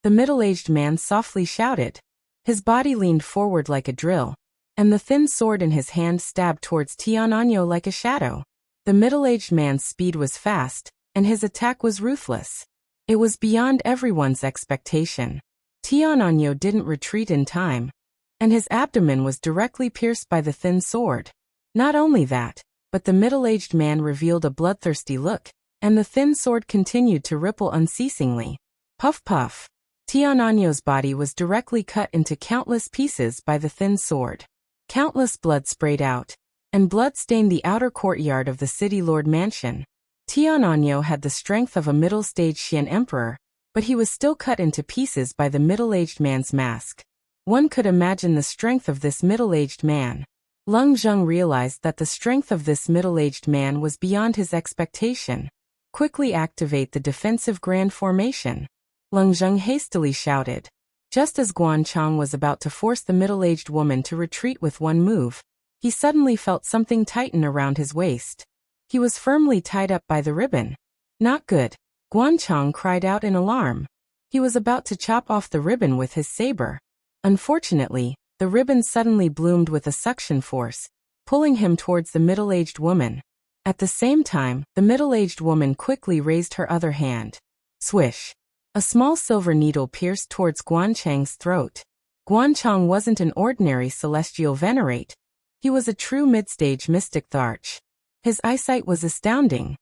The middle-aged man softly shouted. His body leaned forward like a drill, and the thin sword in his hand stabbed towards Tiananyo like a shadow. The middle-aged man's speed was fast, and his attack was ruthless. It was beyond everyone's expectation. Tiananyo didn't retreat in time, and his abdomen was directly pierced by the thin sword. Not only that, but the middle-aged man revealed a bloodthirsty look, and the thin sword continued to ripple unceasingly. Puff puff. Tiananyo's body was directly cut into countless pieces by the thin sword. Countless blood sprayed out, and blood stained the outer courtyard of the City Lord Mansion. Tiananyo had the strength of a middle-stage Xian emperor, but he was still cut into pieces by the middle-aged man's mask. One could imagine the strength of this middle-aged man. Leng Zheng realized that the strength of this middle-aged man was beyond his expectation. Quickly activate the defensive grand formation. Leng Zheng hastily shouted. Just as Guanchang was about to force the middle-aged woman to retreat with one move, he suddenly felt something tighten around his waist. He was firmly tied up by the ribbon. Not good. Guanchang cried out in alarm. He was about to chop off the ribbon with his saber. Unfortunately, the ribbon suddenly bloomed with a suction force, pulling him towards the middle-aged woman. At the same time, the middle-aged woman quickly raised her other hand. Swish. A small silver needle pierced towards Guanchang's throat. Guanchang wasn't an ordinary celestial venerate. He was a true mid-stage mystic Tharch. His eyesight was astounding.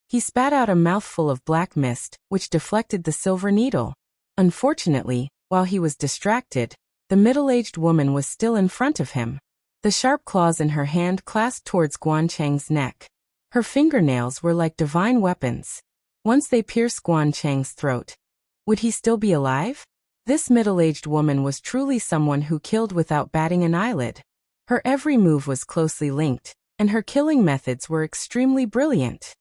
He spat out a mouthful of black mist, which deflected the silver needle. Unfortunately, while he was distracted, the middle-aged woman was still in front of him. The sharp claws in her hand clasped towards Guanchang's neck. Her fingernails were like divine weapons. Once they pierced Guanchang's throat, would he still be alive? This middle-aged woman was truly someone who killed without batting an eyelid. Her every move was closely linked, and her killing methods were extremely brilliant.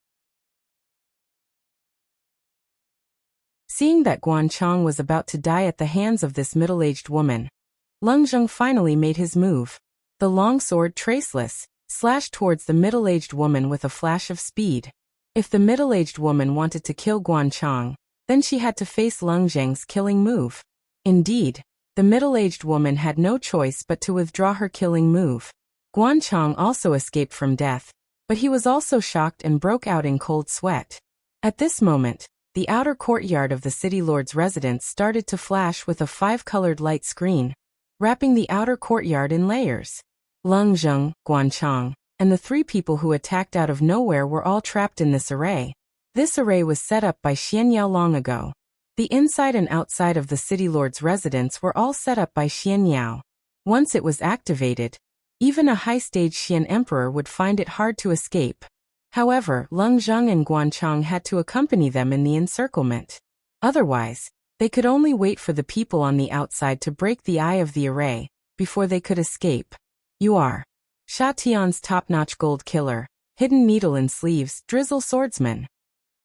Seeing that Guanchang was about to die at the hands of this middle-aged woman, Leng Zheng finally made his move. The long sword, traceless, slashed towards the middle-aged woman with a flash of speed. If the middle-aged woman wanted to kill Guanchang, then she had to face Leng Zheng's killing move. Indeed, the middle-aged woman had no choice but to withdraw her killing move. Guanchang also escaped from death, but he was also shocked and broke out in cold sweat. At this moment, the outer courtyard of the city lord's residence started to flash with a 5-colored light screen, wrapping the outer courtyard in layers. Leng Zheng, Guanchang, and the 3 people who attacked out of nowhere were all trapped in this array. This array was set up by Xian Yao long ago. The inside and outside of the city lord's residence were all set up by Xian Yao. Once it was activated, even a high-stage Xian emperor would find it hard to escape. However, Leng Zheng and Guanchang had to accompany them in the encirclement. Otherwise, they could only wait for the people on the outside to break the eye of the array before they could escape. You are Sha Tian's top-notch gold killer, hidden needle in sleeves, drizzle swordsman.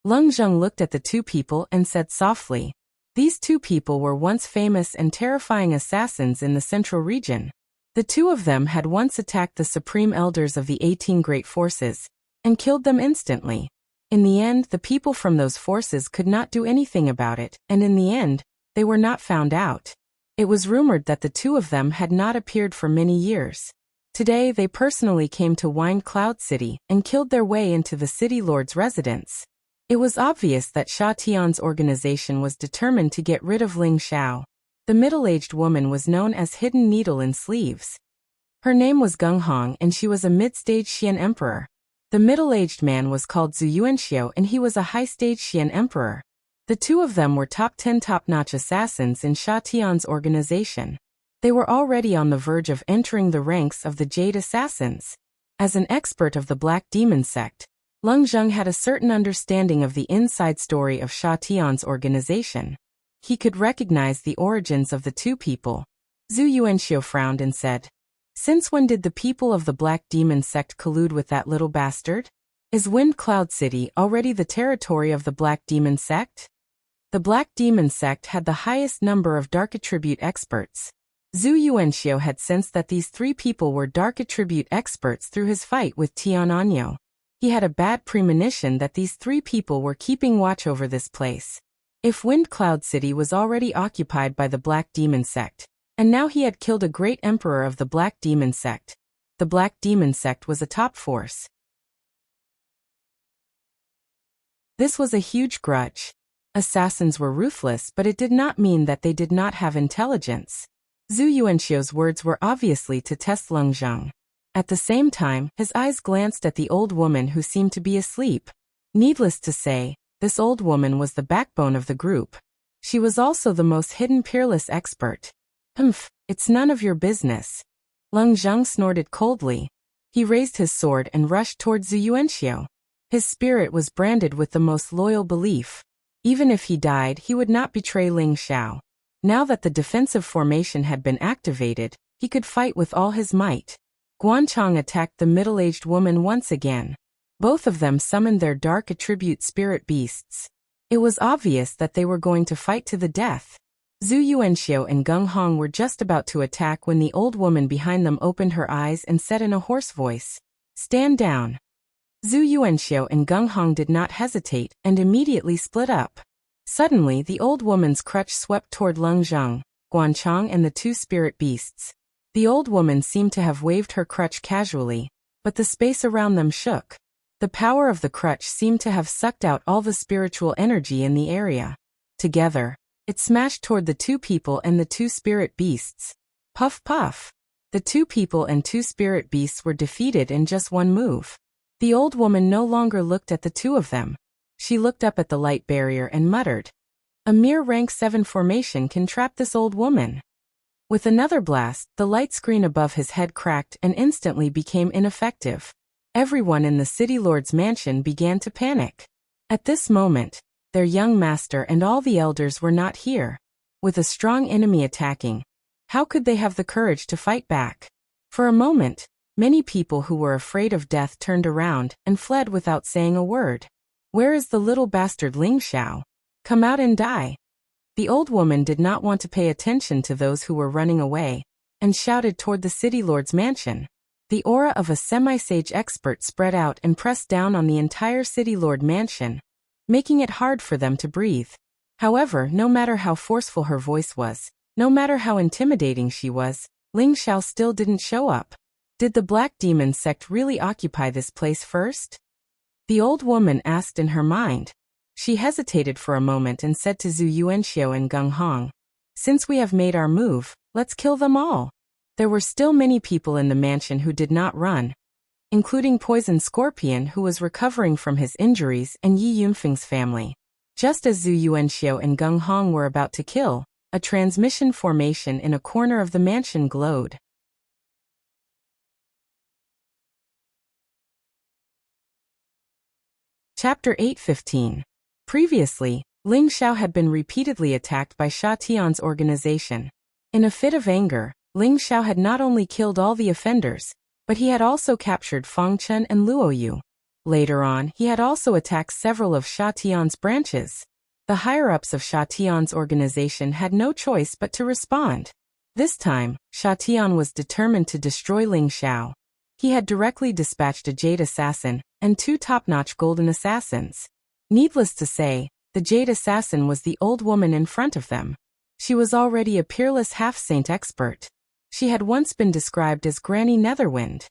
Leng Zheng looked at the 2 people and said softly, "These 2 people were once famous and terrifying assassins in the central region. The 2 of them had once attacked the supreme elders of the 18 great forces and killed them instantly. In the end, the people from those forces could not do anything about it, and in the end, they were not found out. It was rumored that the 2 of them had not appeared for many years. Today, they personally came to Wine Cloud City and killed their way into the city lord's residence." It was obvious that Sha Tian's organization was determined to get rid of Ling Xiao. The middle-aged woman was known as Hidden Needle in Sleeves. Her name was Gung Hong and she was a mid-stage Xian emperor. The middle-aged man was called Zhu Yuanxiu and he was a high-stage Xian emperor. The 2 of them were top 10 top-notch assassins in Sha Tian's organization. They were already on the verge of entering the ranks of the Jade Assassins. As an expert of the Black Demon sect, Leng Zheng had a certain understanding of the inside story of Sha Tian's organization. He could recognize the origins of the 2 people. Zhu Yuanxiu frowned and said, "Since when did the people of the Black Demon sect collude with that little bastard? Is Wind Cloud City already the territory of the Black Demon sect?" The Black Demon sect had the highest number of dark attribute experts. Zhu Yuanxiu had sensed that these 3 people were dark attribute experts through his fight with Tian Anyo. He had a bad premonition that these 3 people were keeping watch over this place. If Wind Cloud City was already occupied by the Black Demon sect, and now he had killed a great emperor of the Black Demon sect, the Black Demon sect was a top force. This was a huge grudge. Assassins were ruthless, but it did not mean that they did not have intelligence. Zhu Yuanxiu's words were obviously to test Leng Zheng. At the same time, his eyes glanced at the old woman who seemed to be asleep. Needless to say, this old woman was the backbone of the group. She was also the most hidden peerless expert. It's none of your business." Leng Zheng snorted coldly. He raised his sword and rushed towards Zhu Yuanxiu. His spirit was branded with the most loyal belief. Even if he died, he would not betray Ling Xiao. Now that the defensive formation had been activated, he could fight with all his might. Guanchang attacked the middle-aged woman once again. Both of them summoned their dark attribute spirit beasts. It was obvious that they were going to fight to the death. Zhu Yuanxiu and Gung Hong were just about to attack when the old woman behind them opened her eyes and said in a hoarse voice, "Stand down." Zhu Yuanxiu and Gung Hong did not hesitate and immediately split up. Suddenly, the old woman's crutch swept toward Leng Zheng, Guanchang and the 2 spirit beasts. The old woman seemed to have waved her crutch casually, but the space around them shook. The power of the crutch seemed to have sucked out all the spiritual energy in the area. Together, it smashed toward the 2 people and the 2 spirit beasts. Puff puff. The 2 people and 2 spirit beasts were defeated in just one move. The old woman no longer looked at the 2 of them. She looked up at the light barrier and muttered, "A mere rank 7 formation can trap this old woman." With another blast, the light screen above his head cracked and instantly became ineffective. Everyone in the city lord's mansion began to panic. At this moment, their young master and all the elders were not here. With a strong enemy attacking, how could they have the courage to fight back? For a moment, many people who were afraid of death turned around and fled without saying a word. "Where is the little bastard Ling Xiao? Come out and die." The old woman did not want to pay attention to those who were running away, and shouted toward the city lord's mansion. The aura of a semi-sage expert spread out and pressed down on the entire city lord mansion, making it hard for them to breathe. However, no matter how forceful her voice was, no matter how intimidating she was, Ling Xiao still didn't show up. Did the Black Demon sect really occupy this place first? The old woman asked in her mind. She hesitated for a moment and said to Zhu Yuanxiu and Gung Hong, "Since we have made our move, let's kill them all." There were still many people in the mansion who did not run, including Poison Scorpion, who was recovering from his injuries, and Yi Yunfeng's family. Just as Zhu Yuanxiu and Gung Hong were about to kill, a transmission formation in a corner of the mansion glowed. Chapter 8:15. Previously, Ling Xiao had been repeatedly attacked by Sha Tian's organization. In a fit of anger, Ling Xiao had not only killed all the offenders, but he had also captured Fang Chen and Luo Yu. Later on, he had also attacked several of Sha Tian's branches. The higher-ups of Sha Tian's organization had no choice but to respond. This time, Sha Tian was determined to destroy Ling Xiao. He had directly dispatched a Jade Assassin and 2 top-notch Golden Assassins. Needless to say, the Jade Assassin was the old woman in front of them. She was already a peerless half-saint expert. She had once been described as Granny Netherwind.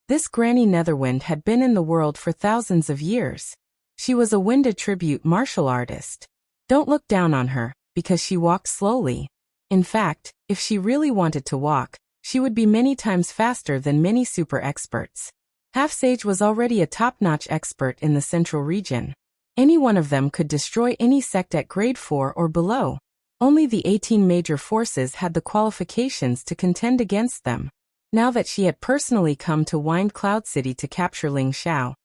This Granny Netherwind had been in the world for thousands of years. She was a wind attribute martial artist. Don't look down on her, because she walked slowly. In fact, if she really wanted to walk, she would be many times faster than many super experts. Half-Sage was already a top-notch expert in the central region. Any one of them could destroy any sect at grade 4 or below. Only the 18 major forces had the qualifications to contend against them. Now that she had personally come to Wind Cloud City to capture Ling Xiao,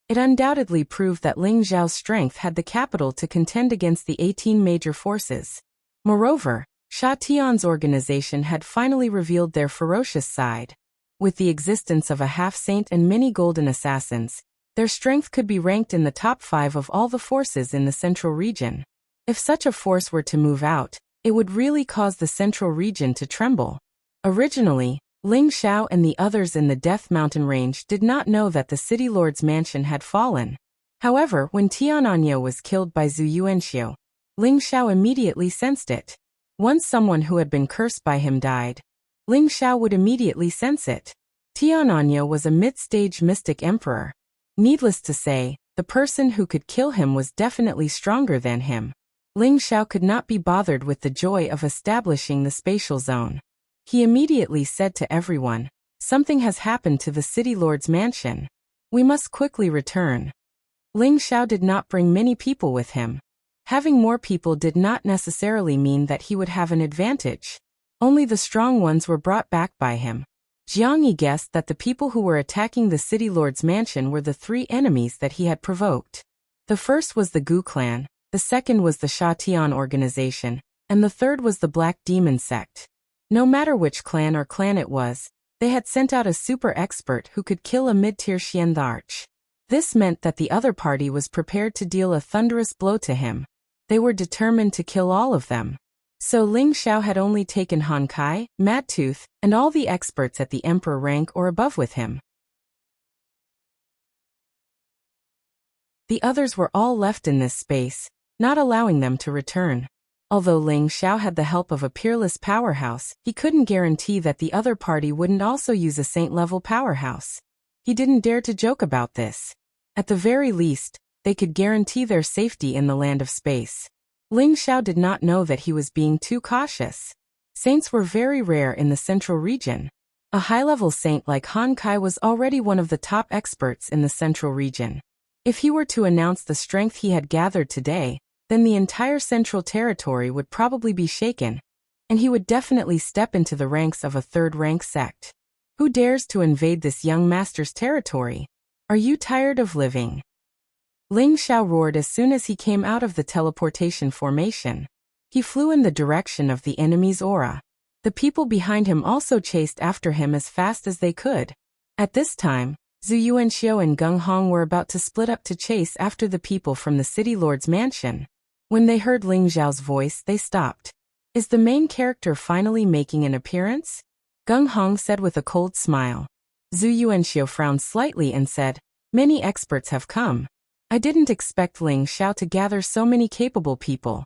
it undoubtedly proved that Ling Xiao's strength had the capital to contend against the 18 major forces. Moreover, Sha Tian's organization had finally revealed their ferocious side. With the existence of a half-saint and many golden assassins, their strength could be ranked in the top 5 of all the forces in the central region. If such a force were to move out, it would really cause the central region to tremble. Originally, Ling Xiao and the others in the Death Mountain range did not know that the city lord's mansion had fallen. However, when Tiananyo was killed by Zhu Yuanxiu, Ling Xiao immediately sensed it. Once someone who had been cursed by him died, Ling Xiao would immediately sense it. Tiananyo was a mid-stage mystic emperor. Needless to say, the person who could kill him was definitely stronger than him. Ling Xiao could not be bothered with the joy of establishing the spatial zone. He immediately said to everyone, "Something has happened to the city lord's mansion. We must quickly return." Ling Xiao did not bring many people with him. Having more people did not necessarily mean that he would have an advantage. Only the strong ones were brought back by him. Jiangyi guessed that the people who were attacking the city lord's mansion were the 3 enemies that he had provoked. The first was the Gu clan, the second was the Sha Tian organization, and the third was the Black Demon sect. No matter which clan or clan it was, they had sent out a super expert who could kill a mid-tier Xiandarch. This meant that the other party was prepared to deal a thunderous blow to him. They were determined to kill all of them. So Ling Xiao had only taken Han Kai, Madtooth, and all the experts at the emperor rank or above with him. The others were all left in this space, not allowing them to return. Although Ling Xiao had the help of a peerless powerhouse, he couldn't guarantee that the other party wouldn't also use a saint-level powerhouse. He didn't dare to joke about this. At the very least, they could guarantee their safety in the land of space. Ling Xiao did not know that he was being too cautious. Saints were very rare in the central region. A high-level saint like Han Kai was already one of the top experts in the central region. If he were to announce the strength he had gathered today, then the entire central territory would probably be shaken, and he would definitely step into the ranks of a third-rank sect. Who dares to invade this young master's territory? Are you tired of living? Ling Xiao roared as soon as he came out of the teleportation formation. He flew in the direction of the enemy's aura. The people behind him also chased after him as fast as they could. At this time, Zhu Yuanxiu and Gung Hong were about to split up to chase after the people from the city lord's mansion. When they heard Ling Xiao's voice, they stopped. Is the main character finally making an appearance? Gung Hong said with a cold smile. Zhu Yuanxiu frowned slightly and said, many experts have come. I didn't expect Ling Xiao to gather so many capable people.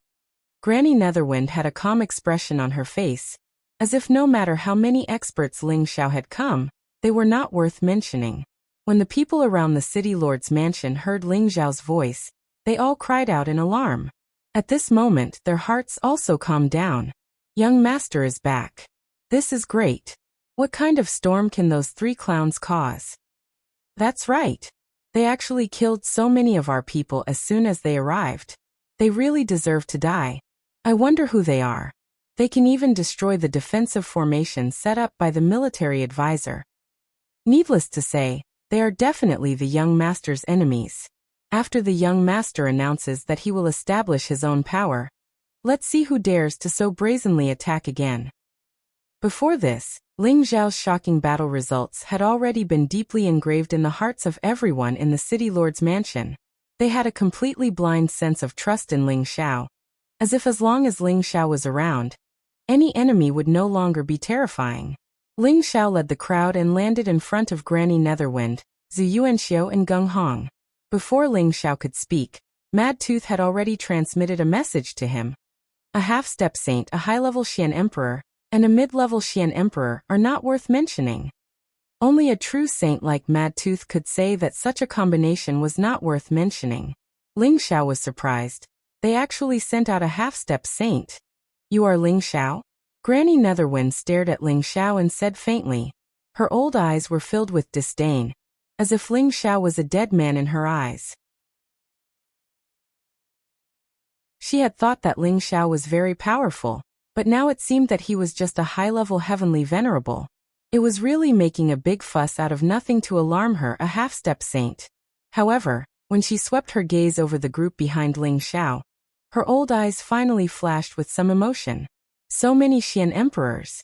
Granny Netherwind had a calm expression on her face, as if no matter how many experts Ling Xiao had come, they were not worth mentioning. When the people around the city lord's mansion heard Ling Xiao's voice, they all cried out in alarm. At this moment, their hearts also calmed down. Young master is back. This is great. What kind of storm can those 3 clowns cause? That's right. They actually killed so many of our people as soon as they arrived. They really deserve to die. I wonder who they are. They can even destroy the defensive formation set up by the military advisor. Needless to say, they are definitely the young master's enemies. After the young master announces that he will establish his own power, let's see who dares to so brazenly attack again. Before this, Ling Xiao's shocking battle results had already been deeply engraved in the hearts of everyone in the city lord's mansion. They had a completely blind sense of trust in Ling Xiao, as if as long as Ling Xiao was around, any enemy would no longer be terrifying. Ling Xiao led the crowd and landed in front of Granny Netherwind, Zhu Yuanxiu and Gung Hong. Before Ling Xiao could speak, Mad Tooth had already transmitted a message to him. A half-step saint, a high-level Xian Emperor, and a mid-level Xian Emperor are not worth mentioning. Only a true saint like Mad Tooth could say that such a combination was not worth mentioning. Ling Xiao was surprised. They actually sent out a half-step saint. You are Ling Xiao? Granny Netherwind stared at Ling Xiao and said faintly. Her old eyes were filled with disdain, as if Ling Xiao was a dead man in her eyes. She had thought that Ling Xiao was very powerful, but now it seemed that he was just a high-level heavenly venerable. It was really making a big fuss out of nothing to alarm her, a half-step saint. However, when she swept her gaze over the group behind Ling Xiao, her old eyes finally flashed with some emotion. So many Xian emperors!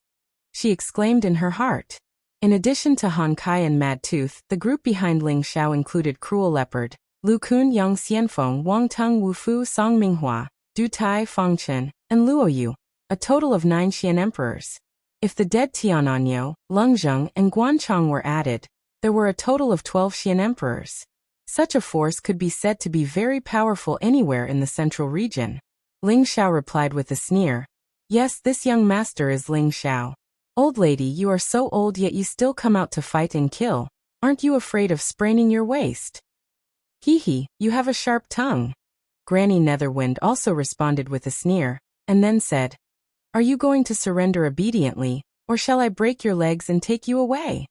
She exclaimed in her heart. In addition to Han Kai and Mad Tooth, the group behind Ling Xiao included Cruel Leopard, Lu Kun, Yang Xianfeng, Wang Tung, Wu Fu, Song Minghua, Du Tai, Feng Chen, and Luo Yu, a total of 9 Xian emperors. If the dead Tiananyo, Leng Zheng, and Guanchong were added, there were a total of 12 Xian emperors. Such a force could be said to be very powerful anywhere in the central region. Ling Xiao replied with a sneer. Yes, this young master is Ling Xiao. Old lady, you are so old yet you still come out to fight and kill. Aren't you afraid of spraining your waist? Hee hee, you have a sharp tongue. Granny Netherwind also responded with a sneer, and then said, Are you going to surrender obediently, or shall I break your legs and take you away?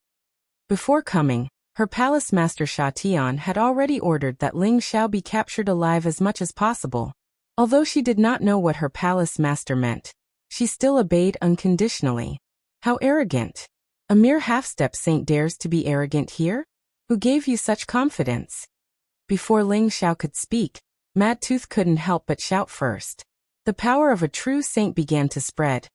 Before coming, her palace master Sha Tian had already ordered that Ling Xiao be captured alive as much as possible. Although she did not know what her palace master meant, she still obeyed unconditionally. How arrogant! A mere half-step saint dares to be arrogant here? Who gave you such confidence? Before Ling Xiao could speak, Mad Tooth couldn't help but shout first. The power of a true saint began to spread,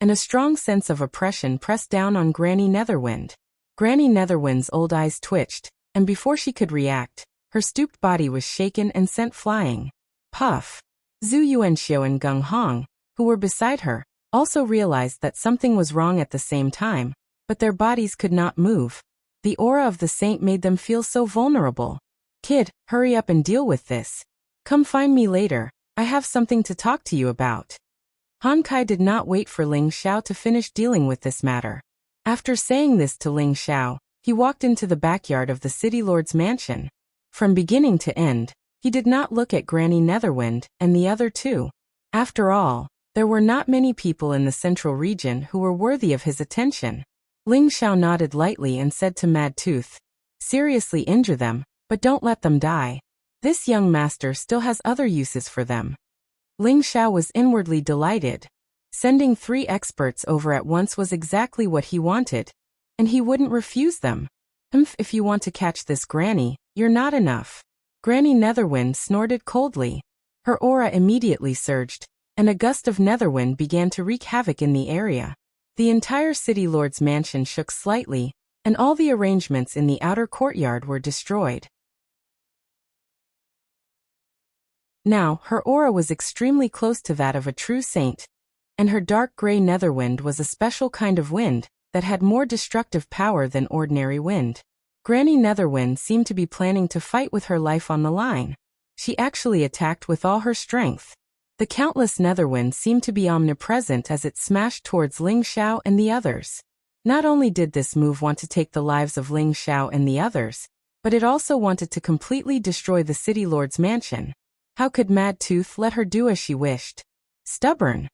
and a strong sense of oppression pressed down on Granny Netherwind. Granny Netherwind's old eyes twitched, and before she could react, her stooped body was shaken and sent flying. Puff! Zhu Yuanxiu and Gung Hong, who were beside her, also realized that something was wrong at the same time, but their bodies could not move. The aura of the saint made them feel so vulnerable. Kid, hurry up and deal with this. Come find me later, I have something to talk to you about. Han Kai did not wait for Ling Xiao to finish dealing with this matter. After saying this to Ling Xiao, he walked into the backyard of the city lord's mansion. From beginning to end, he did not look at Granny Netherwind and the other two. After all, there were not many people in the central region who were worthy of his attention. Ling Xiao nodded lightly and said to Mad Tooth, Seriously injure them, but don't let them die. This young master still has other uses for them. Ling Xiao was inwardly delighted. Sending 3 experts over at once was exactly what he wanted, and he wouldn't refuse them. If you want to catch this granny, you're not enough. Granny Netherwind snorted coldly. Her aura immediately surged, and a gust of netherwind began to wreak havoc in the area. The entire city lord's mansion shook slightly, and all the arrangements in the outer courtyard were destroyed. Now, her aura was extremely close to that of a true saint, and her dark gray netherwind was a special kind of wind that had more destructive power than ordinary wind. Granny Netherwind seemed to be planning to fight with her life on the line. She actually attacked with all her strength. The countless Netherwind seemed to be omnipresent as it smashed towards Ling Xiao and the others. Not only did this move want to take the lives of Ling Xiao and the others, but it also wanted to completely destroy the City Lord's mansion. How could Mad Tooth let her do as she wished? Stubborn.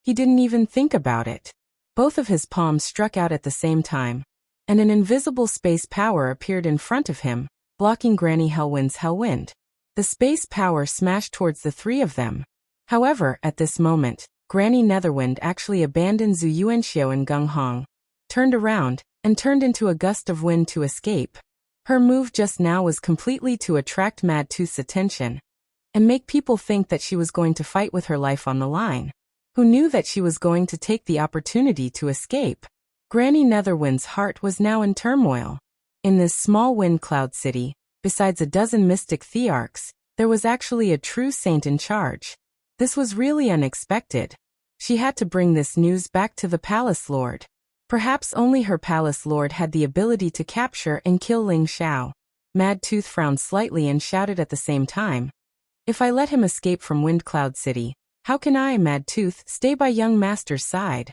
He didn't even think about it. Both of his palms struck out at the same time, and an invisible space power appeared in front of him, blocking Granny Hellwind's Hellwind. The space power smashed towards the three of them. However, at this moment, Granny Netherwind actually abandoned Zhu Yuanxiu and Gung Hong, turned around, and turned into a gust of wind to escape. Her move just now was completely to attract Mad Tooth's attention and make people think that she was going to fight with her life on the line. Who knew that she was going to take the opportunity to escape? Granny Netherwind's heart was now in turmoil. In this small wind cloud city, besides a dozen mystic thearchs, there was actually a true saint in charge. This was really unexpected. She had to bring this news back to the palace lord. Perhaps only her palace lord had the ability to capture and kill Ling Xiao. Mad Tooth frowned slightly and shouted at the same time, "If I let him escape from Wind Cloud City, how can I, Mad Tooth, stay by young master's side?"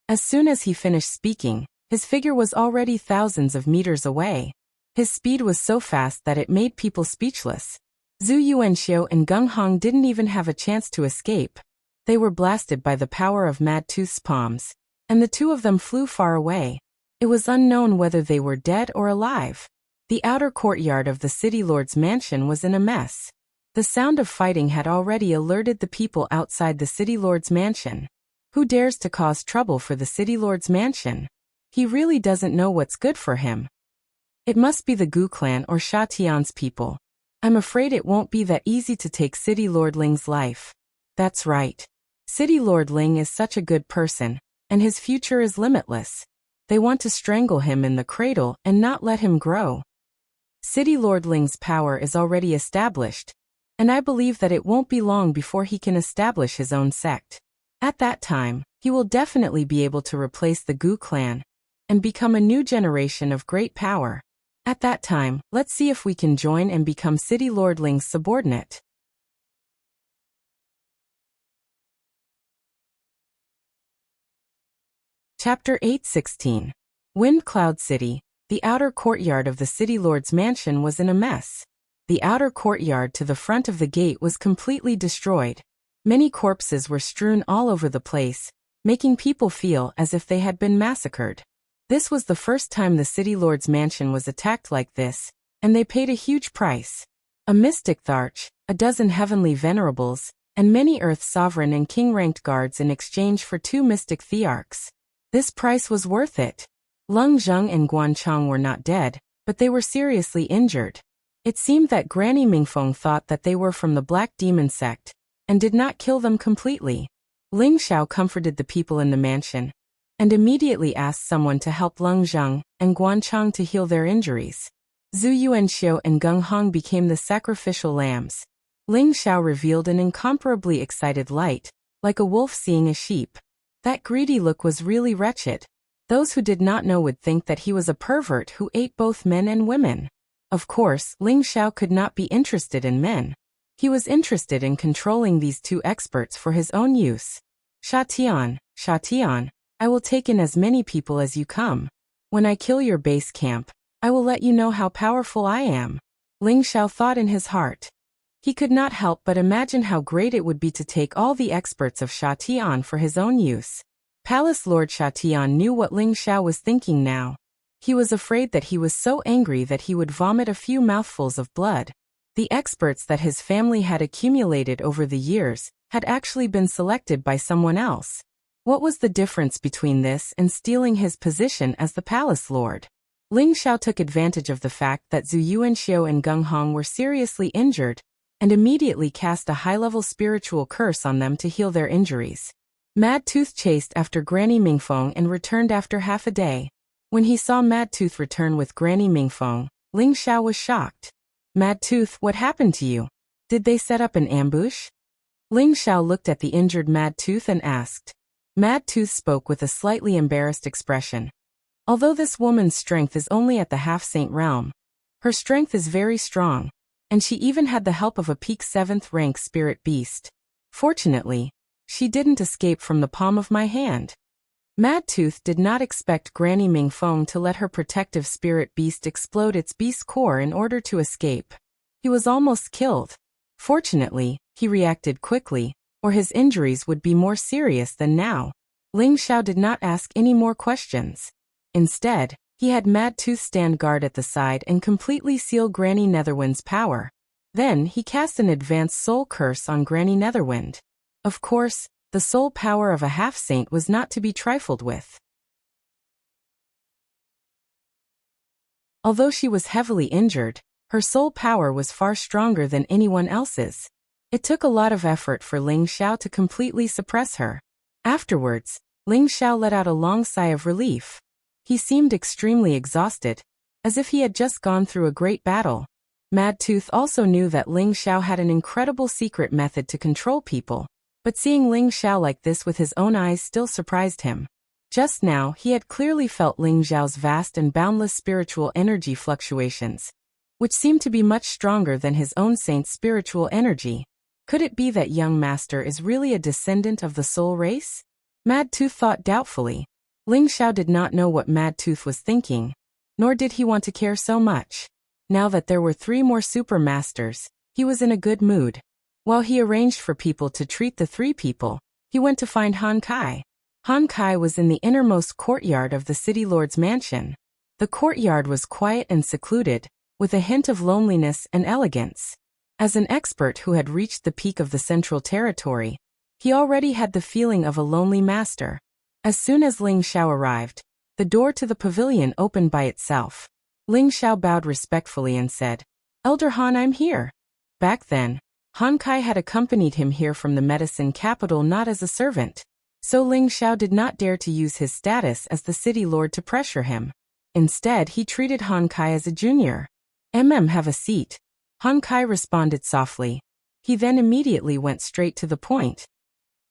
As soon as he finished speaking, his figure was already thousands of meters away. His speed was so fast that it made people speechless. Zhu Yuanxiu and Gung Hong didn't even have a chance to escape. They were blasted by the power of Mad Tooth's palms, and the two of them flew far away. It was unknown whether they were dead or alive. The outer courtyard of the City Lord's mansion was in a mess. The sound of fighting had already alerted the people outside the City Lord's mansion. Who dares to cause trouble for the City Lord's mansion? He really doesn't know what's good for him. It must be the Gu clan or Sha Tian's people. I'm afraid it won't be that easy to take City Lord Ling's life. That's right. City Lord Ling is such a good person, and his future is limitless. They want to strangle him in the cradle and not let him grow. City Lord Ling's power is already established, and I believe that it won't be long before he can establish his own sect. At that time, he will definitely be able to replace the Gu clan and become a new generation of great power. At that time, let's see if we can join and become City Lord Ling's subordinate. Chapter 8:16. Wind Cloud City. The outer courtyard of the City Lord's mansion was in a mess. The outer courtyard to the front of the gate was completely destroyed. Many corpses were strewn all over the place, making people feel as if they had been massacred. This was the first time the City Lord's mansion was attacked like this, and they paid a huge price. A mystic Tharch, a dozen heavenly venerables, and many Earth sovereign and king-ranked guards in exchange for 2 mystic thearchs. This price was worth it. Lung Zheng and Guan Chong were not dead, but they were seriously injured. It seemed that Granny Mingfeng thought that they were from the Black Demon sect, and did not kill them completely. Ling Xiao comforted the people in the mansion, and immediately asked someone to help Lung Zheng and Guan Chong to heal their injuries. Zhu Yuanxiu and Gung Hong became the sacrificial lambs. Ling Xiao revealed an incomparably excited light, like a wolf seeing a sheep. That greedy look was really wretched. Those who did not know would think that he was a pervert who ate both men and women. Of course, Ling Xiao could not be interested in men. He was interested in controlling these 2 experts for his own use. Sha Tian, I will take in as many people as you come. When I kill your base camp, I will let you know how powerful I am. Ling Xiao thought in his heart. He could not help but imagine how great it would be to take all the experts of Sha Tian for his own use. Palace Lord Sha Tian knew what Ling Xiao was thinking now. He was afraid that he was so angry that he would vomit a few mouthfuls of blood. The experts that his family had accumulated over the years had actually been selected by someone else. What was the difference between this and stealing his position as the palace lord? Ling Xiao took advantage of the fact that Zhu Yuanxiu and Gung Hong were seriously injured, and immediately cast a high-level spiritual curse on them to heal their injuries. Mad Tooth chased after Granny Mingfeng and returned after half a day. When he saw Mad Tooth return with Granny Mingfeng, Ling Xiao was shocked. "Mad Tooth, what happened to you? Did they set up an ambush? Ling Xiao looked at the injured Mad Tooth and asked. Mad Tooth spoke with a slightly embarrassed expression. Although this woman's strength is only at the half-saint realm, her strength is very strong, and she even had the help of a peak 7th rank spirit beast. Fortunately, she didn't escape from the palm of my hand. Mad Tooth did not expect Granny Mingfeng to let her protective spirit beast explode its beast core in order to escape. He was almost killed. Fortunately, he reacted quickly, or his injuries would be more serious than now. Ling Xiao did not ask any more questions. Instead, he had Mad Tooth stand guard at the side and completely seal Granny Netherwind's power. Then he cast an advanced soul curse on Granny Netherwind. Of course, the soul power of a half-saint was not to be trifled with. Although she was heavily injured, her soul power was far stronger than anyone else's. It took a lot of effort for Ling Xiao to completely suppress her. Afterwards, Ling Xiao let out a long sigh of relief. He seemed extremely exhausted, as if he had just gone through a great battle. Mad Tooth also knew that Ling Xiao had an incredible secret method to control people, but seeing Ling Xiao like this with his own eyes still surprised him. Just now, he had clearly felt Ling Xiao's vast and boundless spiritual energy fluctuations, which seemed to be much stronger than his own saint's spiritual energy. Could it be that young master is really a descendant of the soul race? Mad Tooth thought doubtfully. Ling Xiao did not know what Mad Tooth was thinking, nor did he want to care so much. Now that there were 3 more super masters, he was in a good mood. While he arranged for people to treat the 3 people, he went to find Han Kai. Han Kai was in the innermost courtyard of the city lord's mansion. The courtyard was quiet and secluded, with a hint of loneliness and elegance. As an expert who had reached the peak of the Central Territory, he already had the feeling of a lonely master. As soon as Ling Xiao arrived, the door to the pavilion opened by itself. Ling Xiao bowed respectfully and said, "Elder Han, I'm here." Back then, Han Kai had accompanied him here from the medicine capital not as a servant, so Ling Xiao did not dare to use his status as the city lord to pressure him. Instead, he treated Han Kai as a junior. Have a seat," Han Kai responded softly. He then immediately went straight to the point.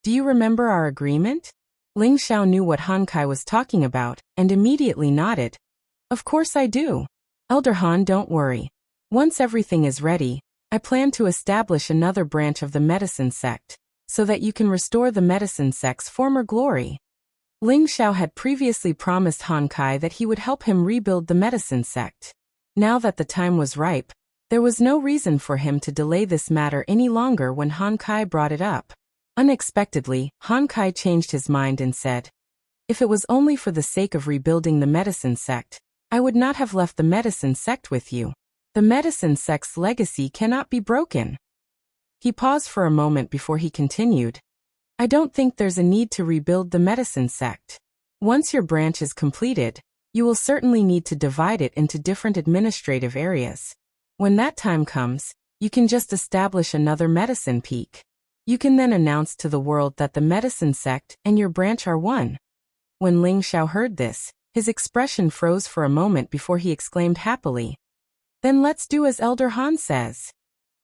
"Do you remember our agreement?" Ling Xiao knew what Han Kai was talking about, and immediately nodded. "Of course I do. Elder Han, don't worry. Once everything is ready, I plan to establish another branch of the medicine sect, so that you can restore the medicine sect's former glory." Ling Xiao had previously promised Han Kai that he would help him rebuild the medicine sect. Now that the time was ripe, there was no reason for him to delay this matter any longer when Han Kai brought it up. Unexpectedly, Han Kai changed his mind and said, "If it was only for the sake of rebuilding the medicine sect, I would not have left the medicine sect with you. The medicine sect's legacy cannot be broken." He paused for a moment before he continued, "I don't think there's a need to rebuild the medicine sect. Once your branch is completed, you will certainly need to divide it into different administrative areas. When that time comes, you can just establish another medicine peak. You can then announce to the world that the medicine sect and your branch are one." When Ling Xiao heard this, his expression froze for a moment before he exclaimed happily, "Then let's do as Elder Han says."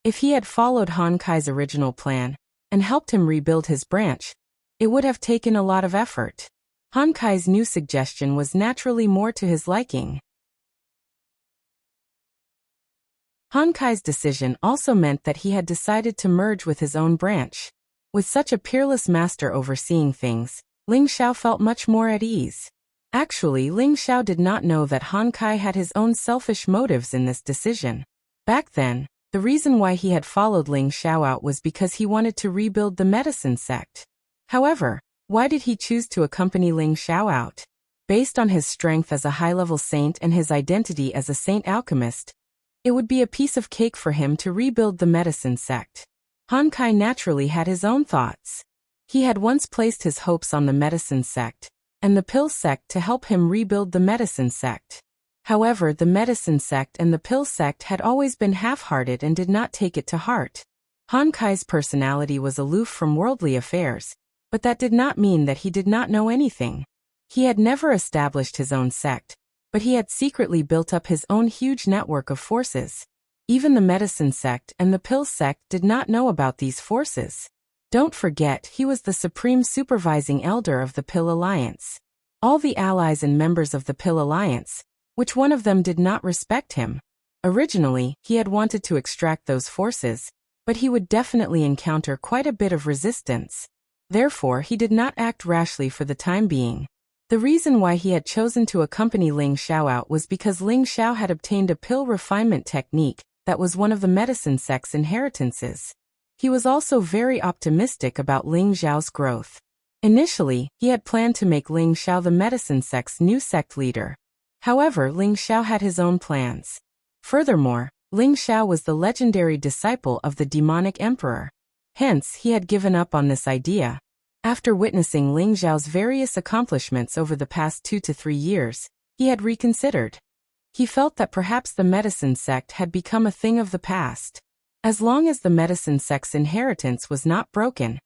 If he had followed Han Kai's original plan and helped him rebuild his branch, it would have taken a lot of effort. Han Kai's new suggestion was naturally more to his liking. Han Kai's decision also meant that he had decided to merge with his own branch. With such a peerless master overseeing things, Ling Xiao felt much more at ease. Actually, Ling Xiao did not know that Han Kai had his own selfish motives in this decision. Back then, the reason why he had followed Ling Xiao out was because he wanted to rebuild the medicine sect. However, why did he choose to accompany Ling Xiao out? Based on his strength as a high-level saint and his identity as a saint alchemist, it would be a piece of cake for him to rebuild the medicine sect. Han Kai naturally had his own thoughts. He had once placed his hopes on the medicine sect and the pill sect to help him rebuild the medicine sect. However, the medicine sect and the pill sect had always been half-hearted and did not take it to heart. Han Kai's personality was aloof from worldly affairs, but that did not mean that he did not know anything. He had never established his own sect, but he had secretly built up his own huge network of forces. Even the medicine sect and the pill sect did not know about these forces. Don't forget, he was the supreme supervising elder of the Pill Alliance. All the allies and members of the Pill Alliance, which one of them did not respect him? Originally, he had wanted to extract those forces, but he would definitely encounter quite a bit of resistance. Therefore, he did not act rashly for the time being. The reason why he had chosen to accompany Ling Xiao out was because Ling Xiao had obtained a pill refinement technique that was one of the medicine sect's inheritances. He was also very optimistic about Ling Xiao's growth. Initially, he had planned to make Ling Xiao the medicine sect's new sect leader. However, Ling Xiao had his own plans. Furthermore, Ling Xiao was the legendary disciple of the demonic emperor. Hence, he had given up on this idea. After witnessing Ling Xiao's various accomplishments over the past 2 to 3 years, he had reconsidered. He felt that perhaps the medicine sect had become a thing of the past. As long as the medicine sect's inheritance was not broken,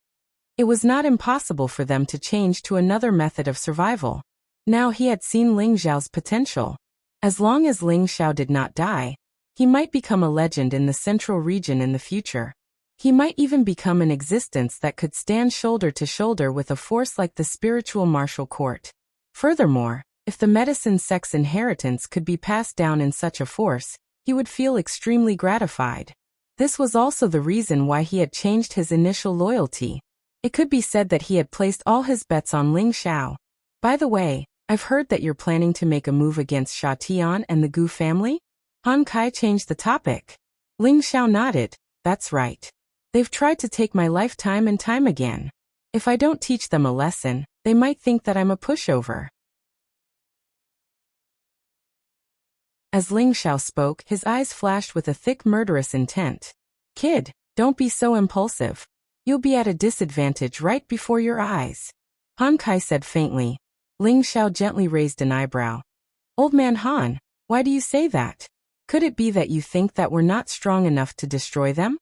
it was not impossible for them to change to another method of survival. Now he had seen Ling Xiao's potential. As long as Ling Xiao did not die, he might become a legend in the central region in the future. He might even become an existence that could stand shoulder to shoulder with a force like the spiritual martial court. Furthermore, if the medicine sect's inheritance could be passed down in such a force, he would feel extremely gratified. This was also the reason why he had changed his initial loyalty. It could be said that he had placed all his bets on Ling Xiao. By the way, I've heard that you're planning to make a move against Sha Tian and the Gu family? Han Kai changed the topic. Ling Xiao nodded. That's right. They've tried to take my life time and time again. If I don't teach them a lesson, they might think that I'm a pushover. As Ling Xiao spoke, his eyes flashed with a thick murderous intent. Kid, don't be so impulsive. You'll be at a disadvantage right before your eyes. Han Kai said faintly. Ling Xiao gently raised an eyebrow. Old man Han, why do you say that? Could it be that you think that we're not strong enough to destroy them?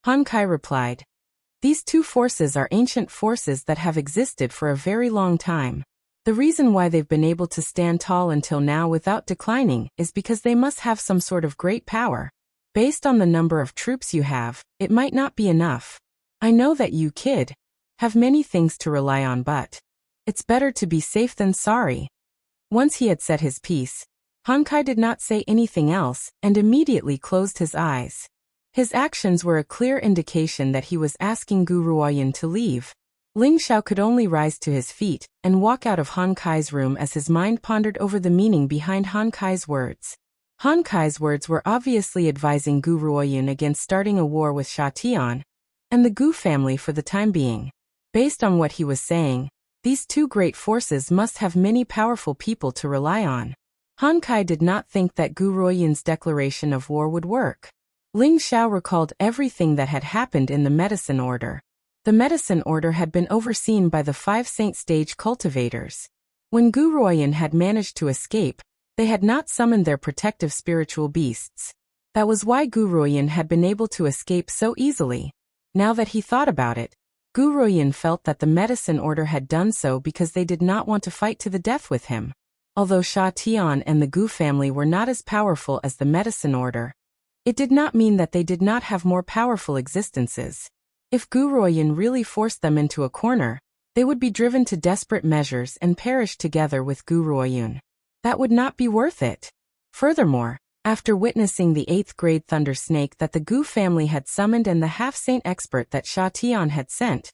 Han Kai replied. These two forces are ancient forces that have existed for a very long time. The reason why they've been able to stand tall until now without declining is because they must have some sort of great power. Based on the number of troops you have, it might not be enough. I know that you, kid, have many things to rely on, but it's better to be safe than sorry. Once he had said his piece, Han Kai did not say anything else and immediately closed his eyes. His actions were a clear indication that he was asking Gu Ruoyan to leave. Ling Xiao could only rise to his feet and walk out of Han Kai's room as his mind pondered over the meaning behind Han Kai's words. Han Kai's words were obviously advising Gu Ruoyan against starting a war with Sha Tian and the Gu family for the time being. Based on what he was saying, these two great forces must have many powerful people to rely on. Han Kai did not think that Gu Ruoyan's declaration of war would work. Ling Xiao recalled everything that had happened in the medicine order. The medicine order had been overseen by the 5 saint stage cultivators. When Gu Ruoyan had managed to escape, they had not summoned their protective spiritual beasts. That was why Gu Ruoyan had been able to escape so easily. Now that he thought about it, Gu Ruoyan felt that the medicine order had done so because they did not want to fight to the death with him. Although Sha Tian and the Gu family were not as powerful as the medicine order, it did not mean that they did not have more powerful existences. If Gu Ruoyan really forced them into a corner, they would be driven to desperate measures and perish together with Gu Ruoyan. That would not be worth it. Furthermore, after witnessing the 8th grade thunder snake that the Gu family had summoned and the half-saint expert that Sha Tian had sent,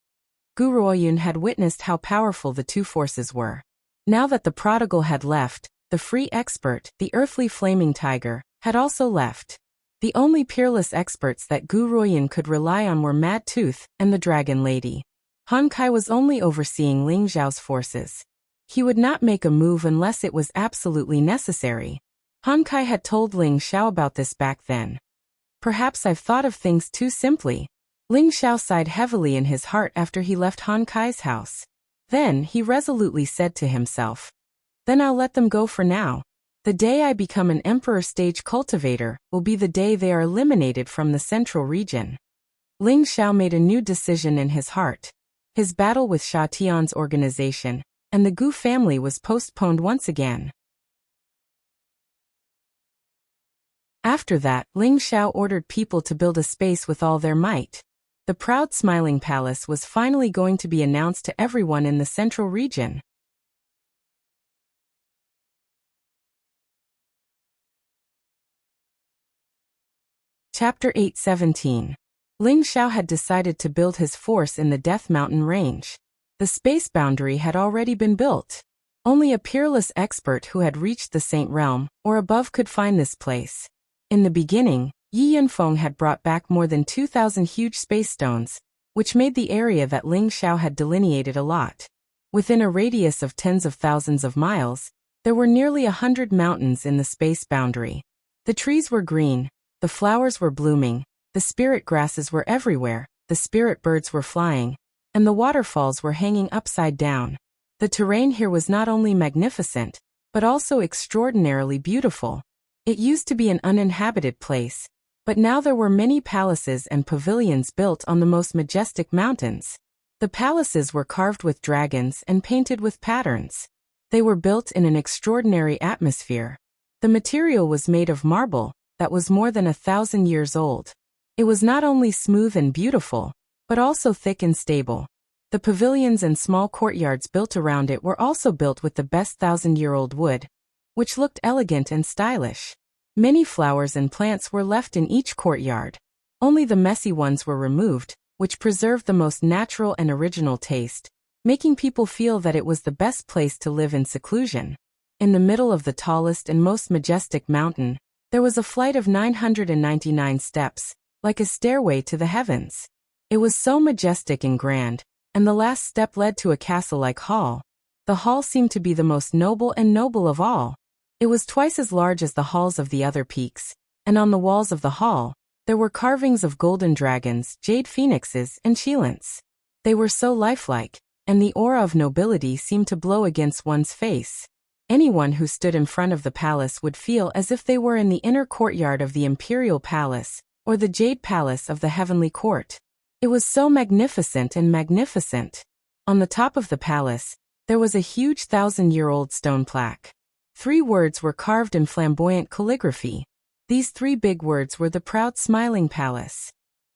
Gu Ruoyan had witnessed how powerful the two forces were. Now that the prodigal had left, the free expert, the earthly flaming tiger, had also left. The only peerless experts that Gu Ruoyan could rely on were Mad Tooth and the Dragon Lady. Han Kai was only overseeing Ling Xiao's forces. He would not make a move unless it was absolutely necessary. Han Kai had told Ling Xiao about this back then. Perhaps I've thought of things too simply. Ling Xiao sighed heavily in his heart after he left Han Kai's house. Then he resolutely said to himself, then I'll let them go for now. The day I become an emperor stage cultivator will be the day they are eliminated from the central region. Ling Xiao made a new decision in his heart. His battle with Sha Tian's organization and the Gu family was postponed once again. After that, Ling Xiao ordered people to build a space with all their might. The proud smiling palace was finally going to be announced to everyone in the central region. Chapter 8:17. Ling Xiao had decided to build his force in the Death Mountain range. The space boundary had already been built. Only a peerless expert who had reached the Saint Realm, or above, could find this place. In the beginning, Yi Yanfeng had brought back more than 2,000 huge space stones, which made the area that Ling Xiao had delineated a lot. Within a radius of tens of thousands of miles, there were nearly 100 mountains in the space boundary. The trees were green, the flowers were blooming, the spirit grasses were everywhere, the spirit birds were flying, and the waterfalls were hanging upside down. The terrain here was not only magnificent, but also extraordinarily beautiful. It used to be an uninhabited place, but now there were many palaces and pavilions built on the most majestic mountains. The palaces were carved with dragons and painted with patterns. They were built in an extraordinary atmosphere. The material was made of marble that was more than 1,000 years old. It was not only smooth and beautiful, but also thick and stable. The pavilions and small courtyards built around it were also built with the best 1,000-year-old wood, which looked elegant and stylish. Many flowers and plants were left in each courtyard. Only the messy ones were removed, which preserved the most natural and original taste, making people feel that it was the best place to live in seclusion. In the middle of the tallest and most majestic mountain, there was a flight of 999 steps, like a stairway to the heavens. It was so majestic and grand, and the last step led to a castle-like hall. The hall seemed to be the most noble of all. It was twice as large as the halls of the other peaks, and on the walls of the hall, there were carvings of golden dragons, jade phoenixes, and cheilants. They were so lifelike, and the aura of nobility seemed to blow against one's face. Anyone who stood in front of the palace would feel as if they were in the inner courtyard of the Imperial Palace, or the Jade Palace of the Heavenly Court. It was so magnificent and magnificent. On the top of the palace, there was a huge 1,000-year-old stone plaque. 3 words were carved in flamboyant calligraphy. These 3 big words were the proud smiling palace.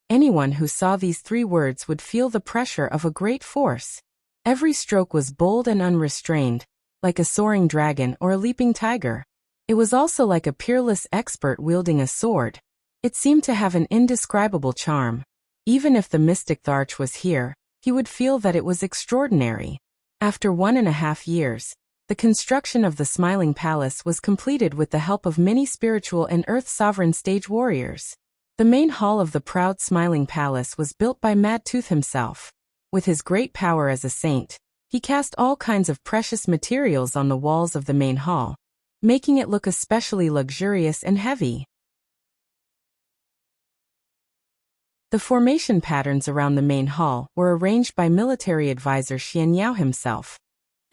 Anyone who saw these 3 words would feel the pressure of a great force. Every stroke was bold and unrestrained, like a soaring dragon or a leaping tiger. It was also like a peerless expert wielding a sword. It seemed to have an indescribable charm. Even if the mystic Tharch was here, he would feel that it was extraordinary. After 1.5 years, the construction of the Smiling Palace was completed with the help of many spiritual and earth sovereign stage warriors. The main hall of the proud Smiling Palace was built by Mad Tooth himself. With his great power as a saint, he cast all kinds of precious materials on the walls of the main hall, making it look especially luxurious and heavy. The formation patterns around the main hall were arranged by military advisor Xian Yao himself,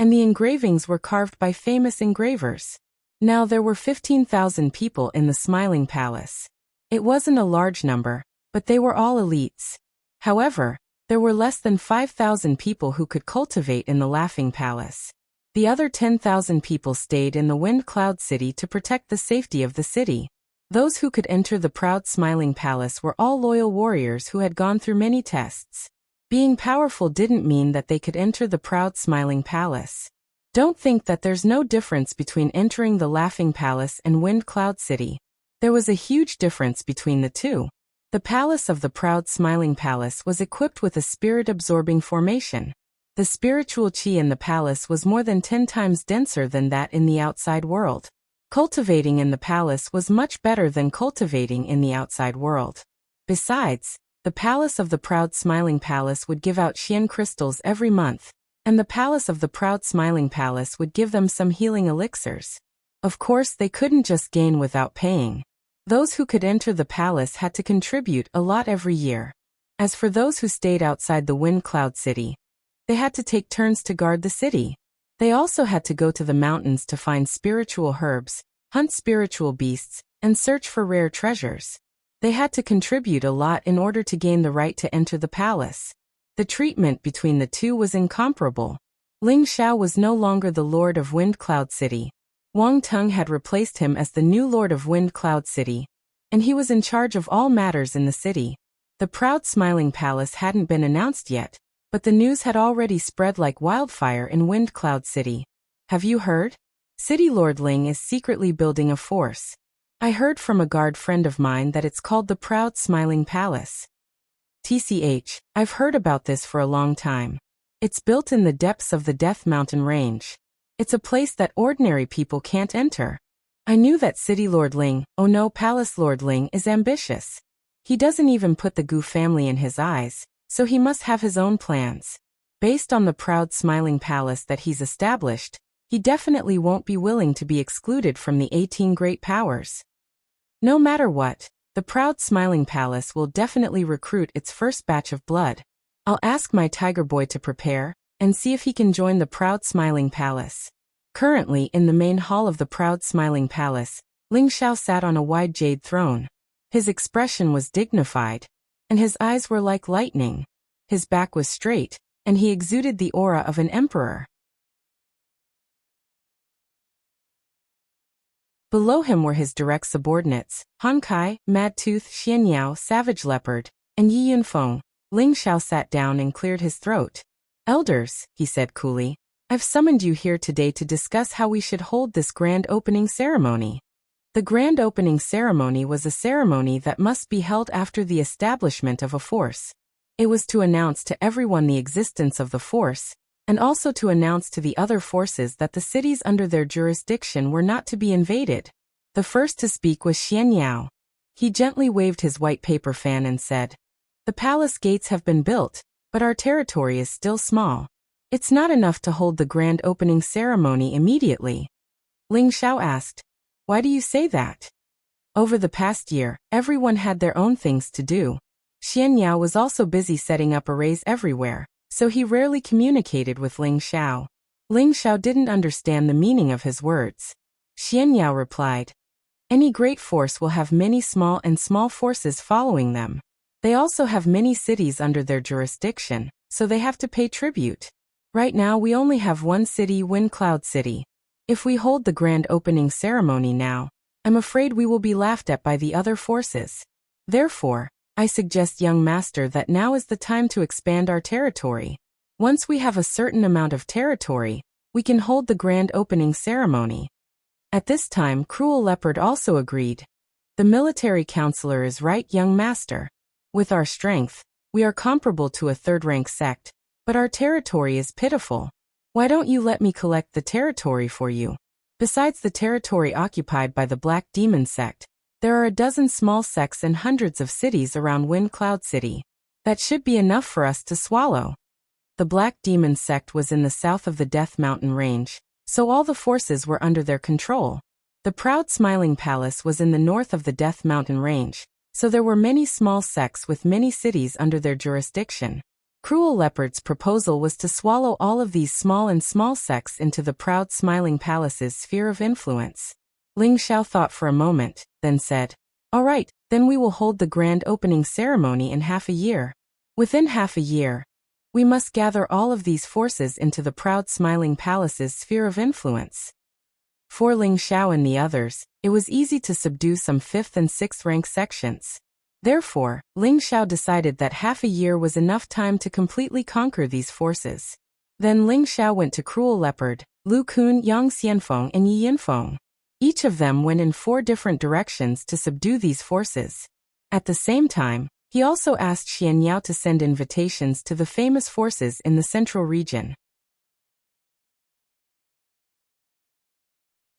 and the engravings were carved by famous engravers. Now there were 15,000 people in the Smiling Palace. It wasn't a large number, but they were all elites. However, there were less than 5,000 people who could cultivate in the Laughing Palace. The other 10,000 people stayed in the Wind Cloud City to protect the safety of the city. Those who could enter the proud Smiling Palace were all loyal warriors who had gone through many tests. Being powerful didn't mean that they could enter the proud Smiling Palace. Don't think that there's no difference between entering the Laughing Palace and Wind Cloud City. There was a huge difference between the two. The palace of the proud Smiling Palace was equipped with a spirit-absorbing formation. The spiritual chi in the palace was more than 10 times denser than that in the outside world. Cultivating in the palace was much better than cultivating in the outside world. Besides, the palace of the proud Smiling Palace would give out Xian crystals every month, and the palace of the proud Smiling Palace would give them some healing elixirs. Of course, they couldn't just gain without paying. Those who could enter the palace had to contribute a lot every year. As for those who stayed outside the Wind Cloud City, they had to take turns to guard the city. They also had to go to the mountains to find spiritual herbs, hunt spiritual beasts, and search for rare treasures. They had to contribute a lot in order to gain the right to enter the palace. The treatment between the two was incomparable. Ling Xiao was no longer the lord of Wind Cloud City. Wang Tung had replaced him as the new lord of Wind Cloud City, and he was in charge of all matters in the city. The proud smiling palace hadn't been announced yet, but the news had already spread like wildfire in Wind Cloud City. Have you heard? City Lord Ling is secretly building a force. I heard from a guard friend of mine that it's called the Proud Smiling Palace. TCH, I've heard about this for a long time. It's built in the depths of the Death Mountain Range. It's a place that ordinary people can't enter. I knew that City Lord Ling, oh no, Palace Lord Ling, is ambitious. He doesn't even put the Gu family in his eyes, so he must have his own plans. Based on the proud smiling palace that he's established, he definitely won't be willing to be excluded from the 18 great powers. No matter what, the proud smiling palace will definitely recruit its first batch of blood. I'll ask my tiger boy to prepare, and see if he can join the proud smiling palace. Currently in the main hall of the proud smiling palace, Ling Xiao sat on a wide jade throne. His expression was dignified, and his eyes were like lightning. His back was straight, and he exuded the aura of an emperor. Below him were his direct subordinates, Han Kai, Mad Tooth, Xian Yao, Savage Leopard, and Yi Yunfeng. Ling Xiao sat down and cleared his throat. Elders, he said coolly, I've summoned you here today to discuss how we should hold this grand opening ceremony. The grand opening ceremony was a ceremony that must be held after the establishment of a force. It was to announce to everyone the existence of the force, and also to announce to the other forces that the cities under their jurisdiction were not to be invaded. The first to speak was Xian Yao. He gently waved his white paper fan and said, The palace gates have been built, but our territory is still small. It's not enough to hold the grand opening ceremony immediately. Ling Xiao asked, Why do you say that? Over the past year, everyone had their own things to do. Xian Yao was also busy setting up arrays everywhere, so he rarely communicated with Ling Xiao. Ling Xiao didn't understand the meaning of his words. Xian Yao replied, Any great force will have many small forces following them. They also have many cities under their jurisdiction, so they have to pay tribute. Right now we only have one city, Wind Cloud City. If we hold the grand opening ceremony now, I'm afraid we will be laughed at by the other forces. Therefore, I suggest, young master, that now is the time to expand our territory. Once we have a certain amount of territory, we can hold the grand opening ceremony. At this time, Cruel Leopard also agreed. The military counselor is right, young master. With our strength, we are comparable to a third-rank sect, but our territory is pitiful. Why don't you let me collect the territory for you? Besides the territory occupied by the Black Demon sect, there are a dozen small sects and hundreds of cities around Wind Cloud City. That should be enough for us to swallow. The Black Demon sect was in the south of the Death Mountain Range, so all the forces were under their control. The Proud Smiling Palace was in the north of the Death Mountain Range, so there were many small sects with many cities under their jurisdiction. Cruel Leopard's proposal was to swallow all of these small sects into the Proud Smiling Palace's sphere of influence. Ling Xiao thought for a moment, then said, All right, then we will hold the grand opening ceremony in half a year. Within half a year, we must gather all of these forces into the Proud Smiling Palace's sphere of influence. For Ling Xiao and the others, it was easy to subdue some 5th and 6th rank sections. Therefore, Ling Xiao decided that half a year was enough time to completely conquer these forces. Then Ling Xiao went to Cruel Leopard, Lu Kun, Yang Xianfeng, and Yi Yinfeng. Each of them went in 4 different directions to subdue these forces. At the same time, he also asked Xian Yao to send invitations to the famous forces in the central region.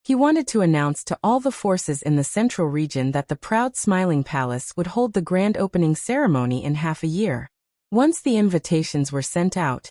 He wanted to announce to all the forces in the central region that the Proud Smiling Palace would hold the grand opening ceremony in half a year. Once the invitations were sent out,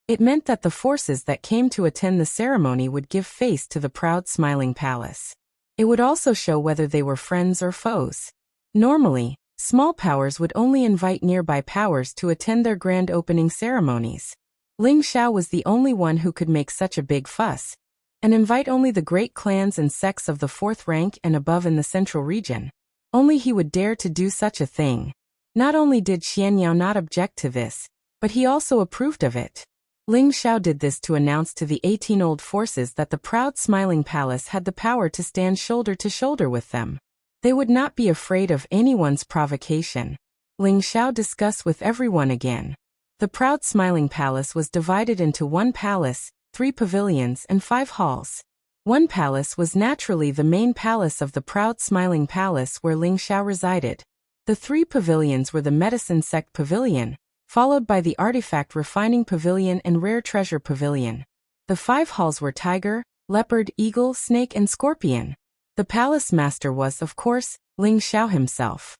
it meant that the forces that came to attend the ceremony would give face to the Proud Smiling Palace. It would also show whether they were friends or foes. Normally, small powers would only invite nearby powers to attend their grand opening ceremonies. Ling Xiao was the only one who could make such a big fuss, and invite only the great clans and sects of the 4th rank and above in the central region. Only he would dare to do such a thing. Not only did Xian Yao not object to this, but he also approved of it. Ling Xiao did this to announce to the 18 old forces that the Proud Smiling Palace had the power to stand shoulder to shoulder with them. They would not be afraid of anyone's provocation. Ling Xiao discussed with everyone again. The proud smiling palace was divided into 1 palace, 3 pavilions and 5 halls. 1 palace was naturally the main palace of the proud smiling palace where Ling Xiao resided. The 3 pavilions were the medicine sect pavilion, followed by the artifact refining pavilion and rare treasure pavilion. The 5 halls were tiger, leopard, eagle, snake and scorpion. The palace master was, of course, Ling Xiao himself.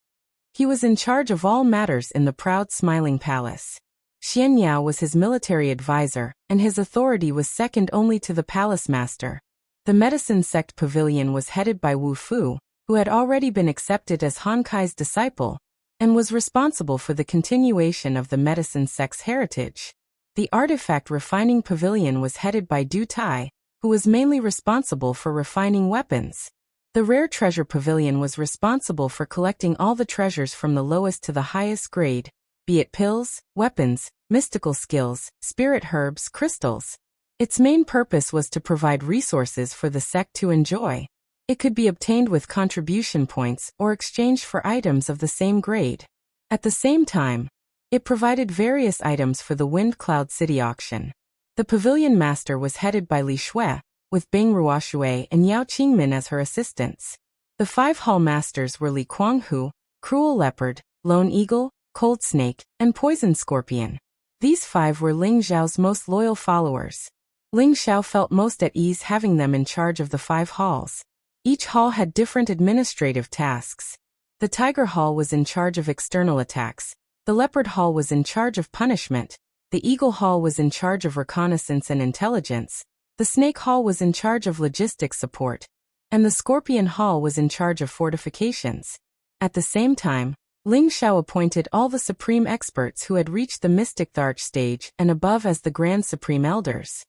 He was in charge of all matters in the proud smiling palace. Xian Yao was his military advisor, and his authority was second only to the palace master. The medicine sect pavilion was headed by Wu Fu, who had already been accepted as Han Kai's disciple, and was responsible for the continuation of the medicine sect's heritage. The artifact refining pavilion was headed by Du Tai, who was mainly responsible for refining weapons. The rare treasure pavilion was responsible for collecting all the treasures from the lowest to the highest grade, be it pills, weapons, mystical skills, spirit herbs, crystals. Its main purpose was to provide resources for the sect to enjoy. It could be obtained with contribution points or exchanged for items of the same grade. At the same time, it provided various items for the Wind Cloud City auction. The pavilion master was headed by Li Shui, with Bing Ruoshui and Yao Qingmin as her assistants. The 5 hall masters were Li Kuanghu, Cruel Leopard, Lone Eagle, Cold Snake, and Poison Scorpion. These 5 were Ling Xiao's most loyal followers. Ling Xiao felt most at ease having them in charge of the 5 halls. Each hall had different administrative tasks. The Tiger Hall was in charge of external attacks, the Leopard Hall was in charge of punishment, the Eagle Hall was in charge of reconnaissance and intelligence, the Snake Hall was in charge of logistics support, and the Scorpion Hall was in charge of fortifications. At the same time, Ling Xiao appointed all the supreme experts who had reached the Mystic Tharch stage and above as the Grand Supreme Elders.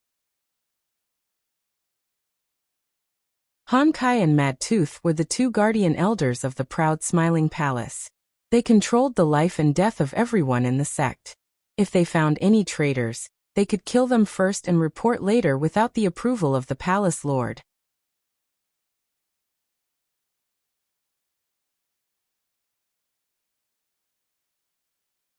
Han Kai and Mad Tooth were the 2 guardian elders of the proud smiling palace. They controlled the life and death of everyone in the sect. If they found any traitors, they could kill them first and report later without the approval of the palace lord.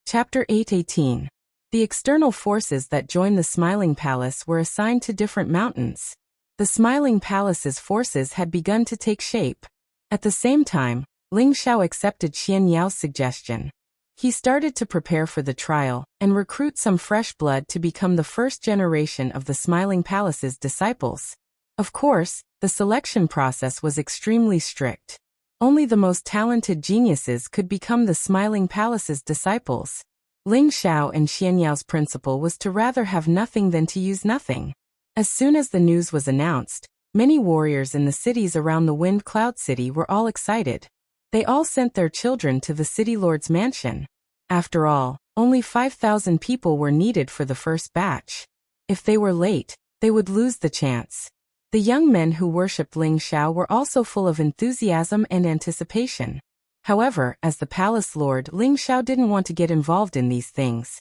Chapter 8:18. The external forces that joined the Smiling Palace were assigned to different mountains. The Smiling Palace's forces had begun to take shape. At the same time, Ling Xiao accepted Xian Yao's suggestion. He started to prepare for the trial and recruit some fresh blood to become the first generation of the Smiling Palace's disciples. Of course, the selection process was extremely strict. Only the most talented geniuses could become the Smiling Palace's disciples. Ling Xiao and Xian Yao's principle was to rather have nothing than to use nothing. As soon as the news was announced, many warriors in the cities around the Wind Cloud City were all excited. They all sent their children to the city lord's mansion. After all, only 5,000 people were needed for the first batch. If they were late, they would lose the chance. The young men who worshipped Ling Xiao were also full of enthusiasm and anticipation. However, as the palace lord, Ling Xiao didn't want to get involved in these things.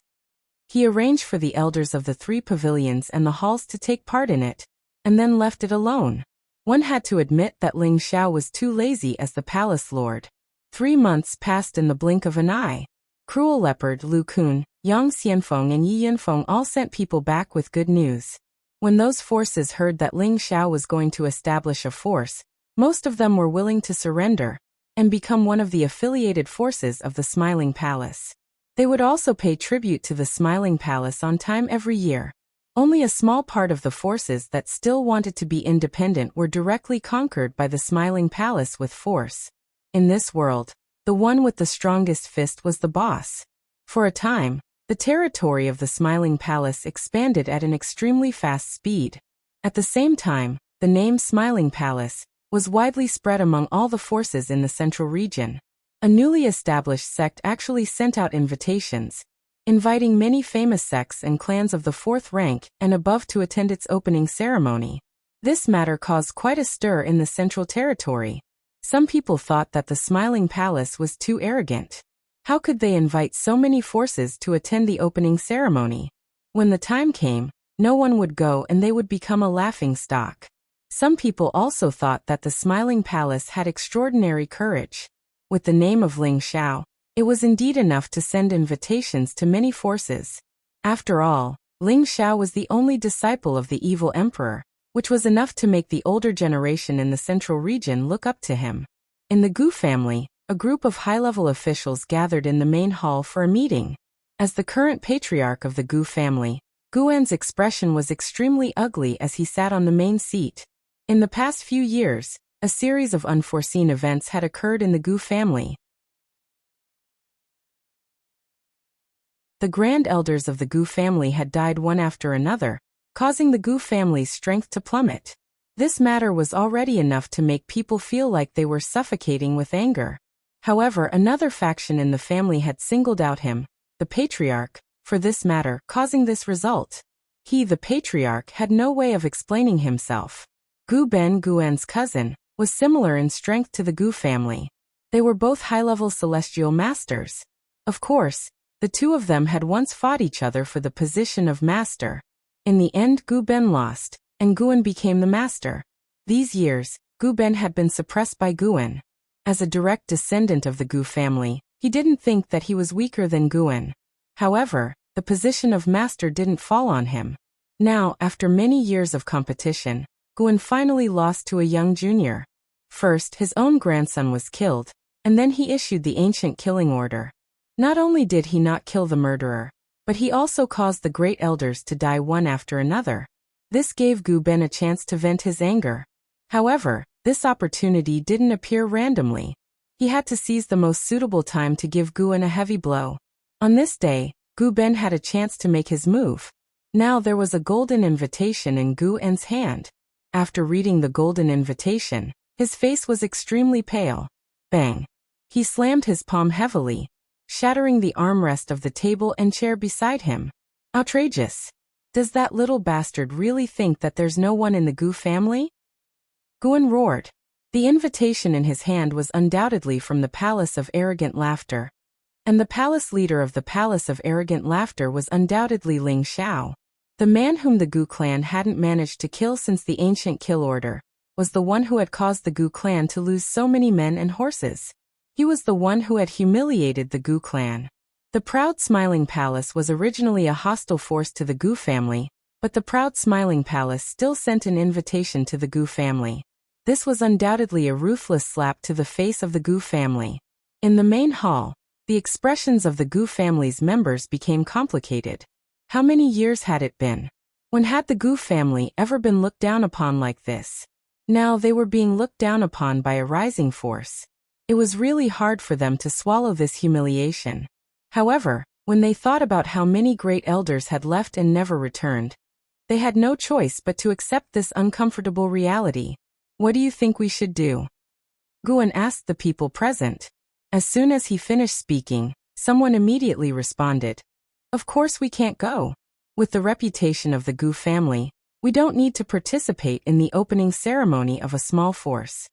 He arranged for the elders of the 3 pavilions and the halls to take part in it, and then left it alone. One had to admit that Ling Xiao was too lazy as the palace lord. 3 months passed in the blink of an eye. Cruel Leopard, Lu Kun, Yang Xianfeng and Yi Yinfeng all sent people back with good news. When those forces heard that Ling Xiao was going to establish a force, most of them were willing to surrender and become one of the affiliated forces of the Smiling Palace. They would also pay tribute to the Smiling Palace on time every year. Only a small part of the forces that still wanted to be independent were directly conquered by the Smiling Palace with force. In this world, the one with the strongest fist was the boss. For a time, the territory of the Smiling Palace expanded at an extremely fast speed. At the same time, the name Smiling Palace was widely spread among all the forces in the central region. A newly established sect actually sent out invitations, inviting many famous sects and clans of the 4th rank and above to attend its opening ceremony. This matter caused quite a stir in the central territory. Some people thought that the Smiling Palace was too arrogant. How could they invite so many forces to attend the opening ceremony? When the time came, no one would go and they would become a laughing stock. Some people also thought that the Smiling Palace had extraordinary courage. With the name of Ling Xiao, it was indeed enough to send invitations to many forces. After all, Ling Xiao was the only disciple of the evil emperor, which was enough to make the older generation in the central region look up to him. In the Gu family, a group of high-level officials gathered in the main hall for a meeting. As the current patriarch of the Gu family, Guan's expression was extremely ugly as he sat on the main seat. In the past few years, a series of unforeseen events had occurred in the Gu family. The grand elders of the Gu family had died one after another, causing the Gu family's strength to plummet. This matter was already enough to make people feel like they were suffocating with anger. However, another faction in the family had singled out him, the patriarch, for this matter, causing this result. He, the patriarch, had no way of explaining himself. Gu Ben, Guan's cousin, was similar in strength to the Gu family. They were both high-level celestial masters. Of course, the two of them had once fought each other for the position of master. In the end, Gu Ben lost, and Guan became the master. These years, Gu Ben had been suppressed by Guan. As a direct descendant of the Gu family, he didn't think that he was weaker than Guan. However, the position of master didn't fall on him. Now, after many years of competition, Guan finally lost to a young junior. First, his own grandson was killed, and then he issued the ancient killing order. Not only did he not kill the murderer, but he also caused the great elders to die one after another. This gave Gu Ben a chance to vent his anger. However, this opportunity didn't appear randomly. He had to seize the most suitable time to give Guan a heavy blow. On this day, Gu Ben had a chance to make his move. Now there was a golden invitation in Guan's hand. After reading the golden invitation, his face was extremely pale. Bang! He slammed his palm heavily, shattering the armrest of the table and chair beside him. Outrageous! Does that little bastard really think that there's no one in the Gu family? Guan roared. The invitation in his hand was undoubtedly from the Palace of Arrogant Laughter. And the palace leader of the Palace of Arrogant Laughter was undoubtedly Ling Xiao. The man whom the Gu clan hadn't managed to kill since the ancient kill order was the one who had caused the Gu clan to lose so many men and horses. He was the one who had humiliated the Gu clan. The Proud Smiling Palace was originally a hostile force to the Gu family, but the Proud Smiling Palace still sent an invitation to the Gu family. This was undoubtedly a ruthless slap to the face of the Gu family. In the main hall, the expressions of the Gu family's members became complicated. How many years had it been? When had the Gu family ever been looked down upon like this? Now they were being looked down upon by a rising force. It was really hard for them to swallow this humiliation. However, when they thought about how many great elders had left and never returned, they had no choice but to accept this uncomfortable reality. What do you think we should do? Guan asked the people present. As soon as he finished speaking, someone immediately responded, "Of course we can't go. With the reputation of the Gu family, we don't need to participate in the opening ceremony of a small force."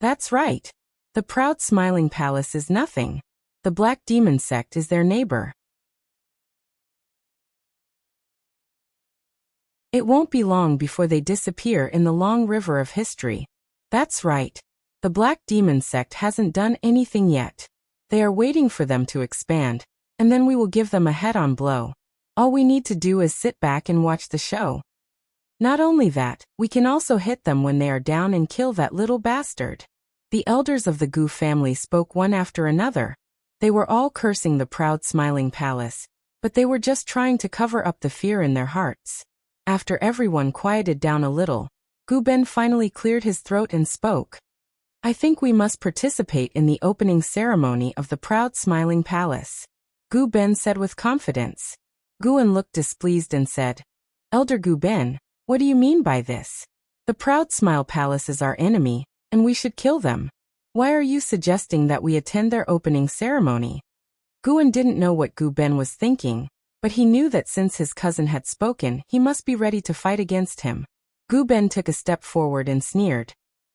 That's right. The Proud Smiling Palace is nothing. The Black Demon sect is their neighbor. It won't be long before they disappear in the long river of history. That's right. The Black Demon sect hasn't done anything yet. They are waiting for them to expand, and then we will give them a head-on blow. All we need to do is sit back and watch the show. Not only that, we can also hit them when they are down and kill that little bastard. The elders of the Gu family spoke one after another. They were all cursing the Proud Smiling Palace, but they were just trying to cover up the fear in their hearts. After everyone quieted down a little, Gu Ben finally cleared his throat and spoke. "I think we must participate in the opening ceremony of the Proud Smiling Palace," Gu Ben said with confidence. Guan looked displeased and said, "Elder Gu Ben, what do you mean by this? The Proud Smile Palace is our enemy, and we should kill them. Why are you suggesting that we attend their opening ceremony?" Guan didn't know what Gu Ben was thinking, but he knew that since his cousin had spoken, he must be ready to fight against him. Gu Ben took a step forward and sneered.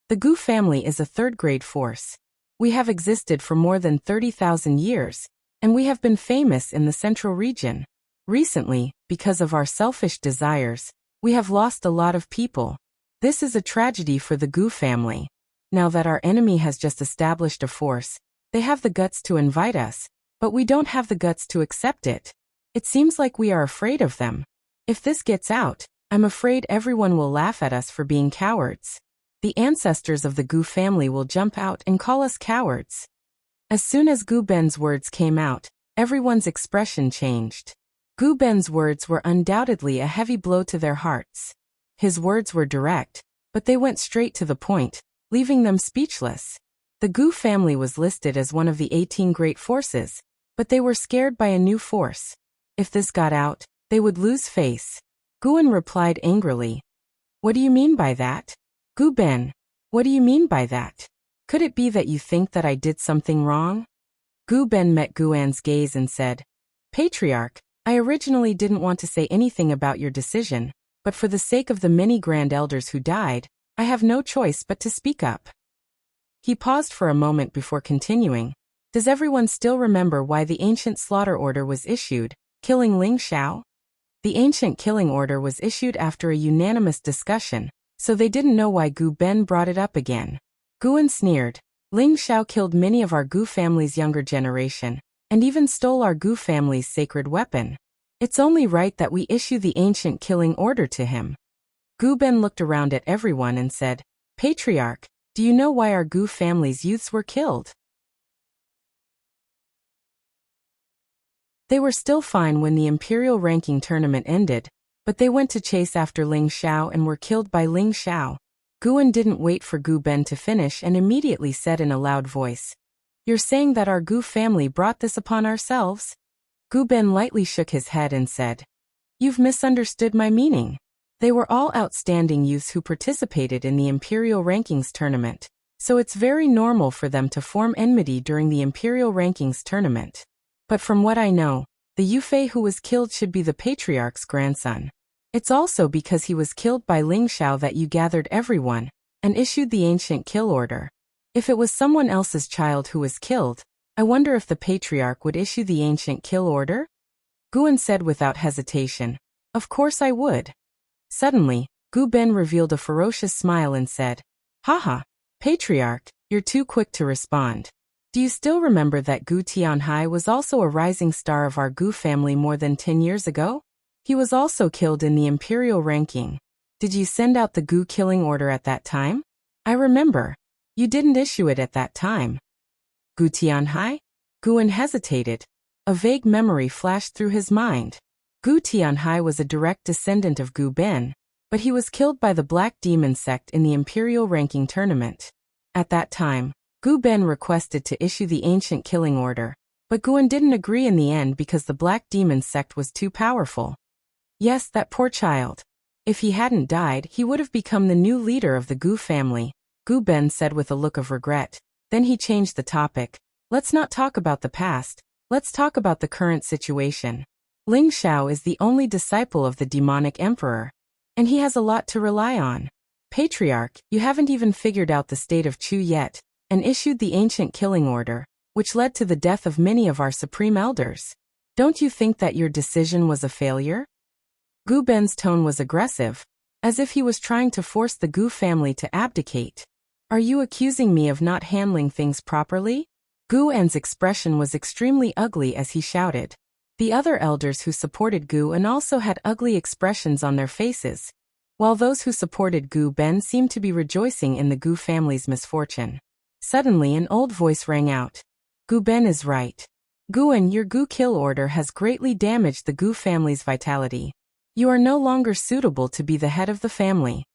"The Gu family is a third-grade force. We have existed for more than 30,000 years, and we have been famous in the central region. Recently, because of our selfish desires, we have lost a lot of people. This is a tragedy for the Gu family. Now that our enemy has just established a force, they have the guts to invite us, but we don't have the guts to accept it. It seems like we are afraid of them. If this gets out, I'm afraid everyone will laugh at us for being cowards. The ancestors of the Gu family will jump out and call us cowards. As soon as Gu Ben's words came out, everyone's expression changed. Gu Ben's words were undoubtedly a heavy blow to their hearts. His words were direct, but they went straight to the point, leaving them speechless. The Gu family was listed as one of the 18 great forces, but they were scared by a new force. If this got out, they would lose face. Guan replied angrily. What do you mean by that? Gu Ben, what do you mean by that? Could it be that you think that I did something wrong? Gu Ben met Guan's gaze and said, Patriarch, I originally didn't want to say anything about your decision, but for the sake of the many grand elders who died, I have no choice but to speak up. He paused for a moment before continuing. Does everyone still remember why the ancient slaughter order was issued, killing Ling Xiao? The ancient killing order was issued after a unanimous discussion, so they didn't know why Gu Ben brought it up again. Guan sneered. Ling Xiao killed many of our Gu family's younger generation, and even stole our Gu family's sacred weapon. It's only right that we issue the ancient killing order to him. Gu Ben looked around at everyone and said, Patriarch, do you know why our Gu family's youths were killed? They were still fine when the imperial ranking tournament ended, but they went to chase after Ling Xiao and were killed by Ling Xiao. Guan didn't wait for Gu Ben to finish and immediately said in a loud voice, You're saying that our Gu family brought this upon ourselves? Gu Ben lightly shook his head and said, You've misunderstood my meaning. They were all outstanding youths who participated in the imperial rankings tournament, so it's very normal for them to form enmity during the imperial rankings tournament. But from what I know, the Yufei who was killed should be the Patriarch's grandson. It's also because he was killed by Ling Xiao that you gathered everyone and issued the ancient kill order. If it was someone else's child who was killed, I wonder if the Patriarch would issue the ancient kill order? Guan said without hesitation, Of course I would. Suddenly, Gu Ben revealed a ferocious smile and said, Haha, Patriarch, you're too quick to respond. Do you still remember that Gu Tianhai was also a rising star of our Gu family more than 10 years ago? He was also killed in the imperial ranking. Did you send out the Gu killing order at that time? I remember. You didn't issue it at that time. Gu Tianhai? Guan hesitated. A vague memory flashed through his mind. Gu Tianhai was a direct descendant of Gu Ben, but he was killed by the Black Demon sect in the imperial ranking tournament. At that time, Gu Ben requested to issue the ancient killing order, but Guan didn't agree in the end because the Black Demon sect was too powerful. Yes, that poor child. If he hadn't died, he would have become the new leader of the Gu family, Gu Ben said with a look of regret. Then he changed the topic. Let's not talk about the past, let's talk about the current situation. Ling Xiao is the only disciple of the demonic emperor, and he has a lot to rely on. Patriarch, you haven't even figured out the state of Chu yet, and issued the ancient killing order, which led to the death of many of our supreme elders. Don't you think that your decision was a failure? Gu Ben's tone was aggressive, as if he was trying to force the Gu family to abdicate. Are you accusing me of not handling things properly? Gu En's expression was extremely ugly as he shouted. The other elders who supported Gu En also had ugly expressions on their faces, while those who supported Gu Ben seemed to be rejoicing in the Gu family's misfortune. Suddenly an old voice rang out. Gu Ben is right. Gu En, your Gu kill order has greatly damaged the Gu family's vitality. You are no longer suitable to be the head of the family.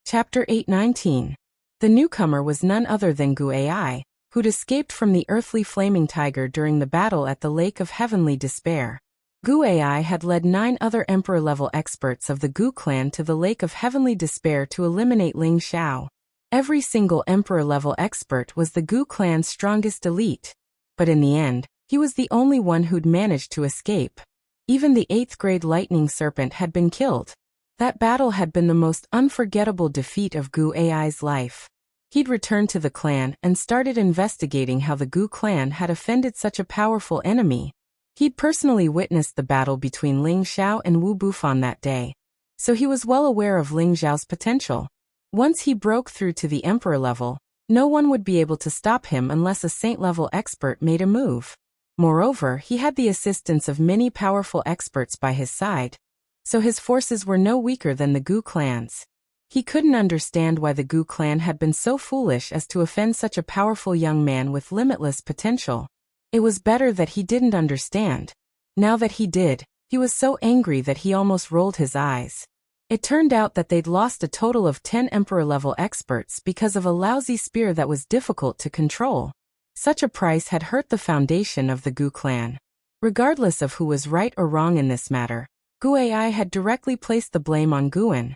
Chapter 819. The newcomer was none other than Gu Ai, who'd escaped from the earthly flaming tiger during the battle at the Lake of Heavenly Despair. Gu Ai had led 9 other emperor-level experts of the Gu clan to the Lake of Heavenly Despair to eliminate Ling Xiao. Every single emperor-level expert was the Gu clan's strongest elite, but in the end, he was the only one who'd managed to escape. Even the 8th-grade lightning serpent had been killed. That battle had been the most unforgettable defeat of Gu Ai's life. He'd returned to the clan and started investigating how the Gu clan had offended such a powerful enemy. He'd personally witnessed the battle between Ling Xiao and Wu Bufan that day, so he was well aware of Ling Xiao's potential. Once he broke through to the emperor level, no one would be able to stop him unless a saint-level expert made a move. Moreover, he had the assistance of many powerful experts by his side, so his forces were no weaker than the Gu clans. He couldn't understand why the Gu clan had been so foolish as to offend such a powerful young man with limitless potential. It was better that he didn't understand. Now that he did, he was so angry that he almost rolled his eyes. It turned out that they'd lost a total of 10 emperor-level experts because of a lousy spear that was difficult to control. Such a price had hurt the foundation of the Gu clan. Regardless of who was right or wrong in this matter, Gu Ai had directly placed the blame on Guan.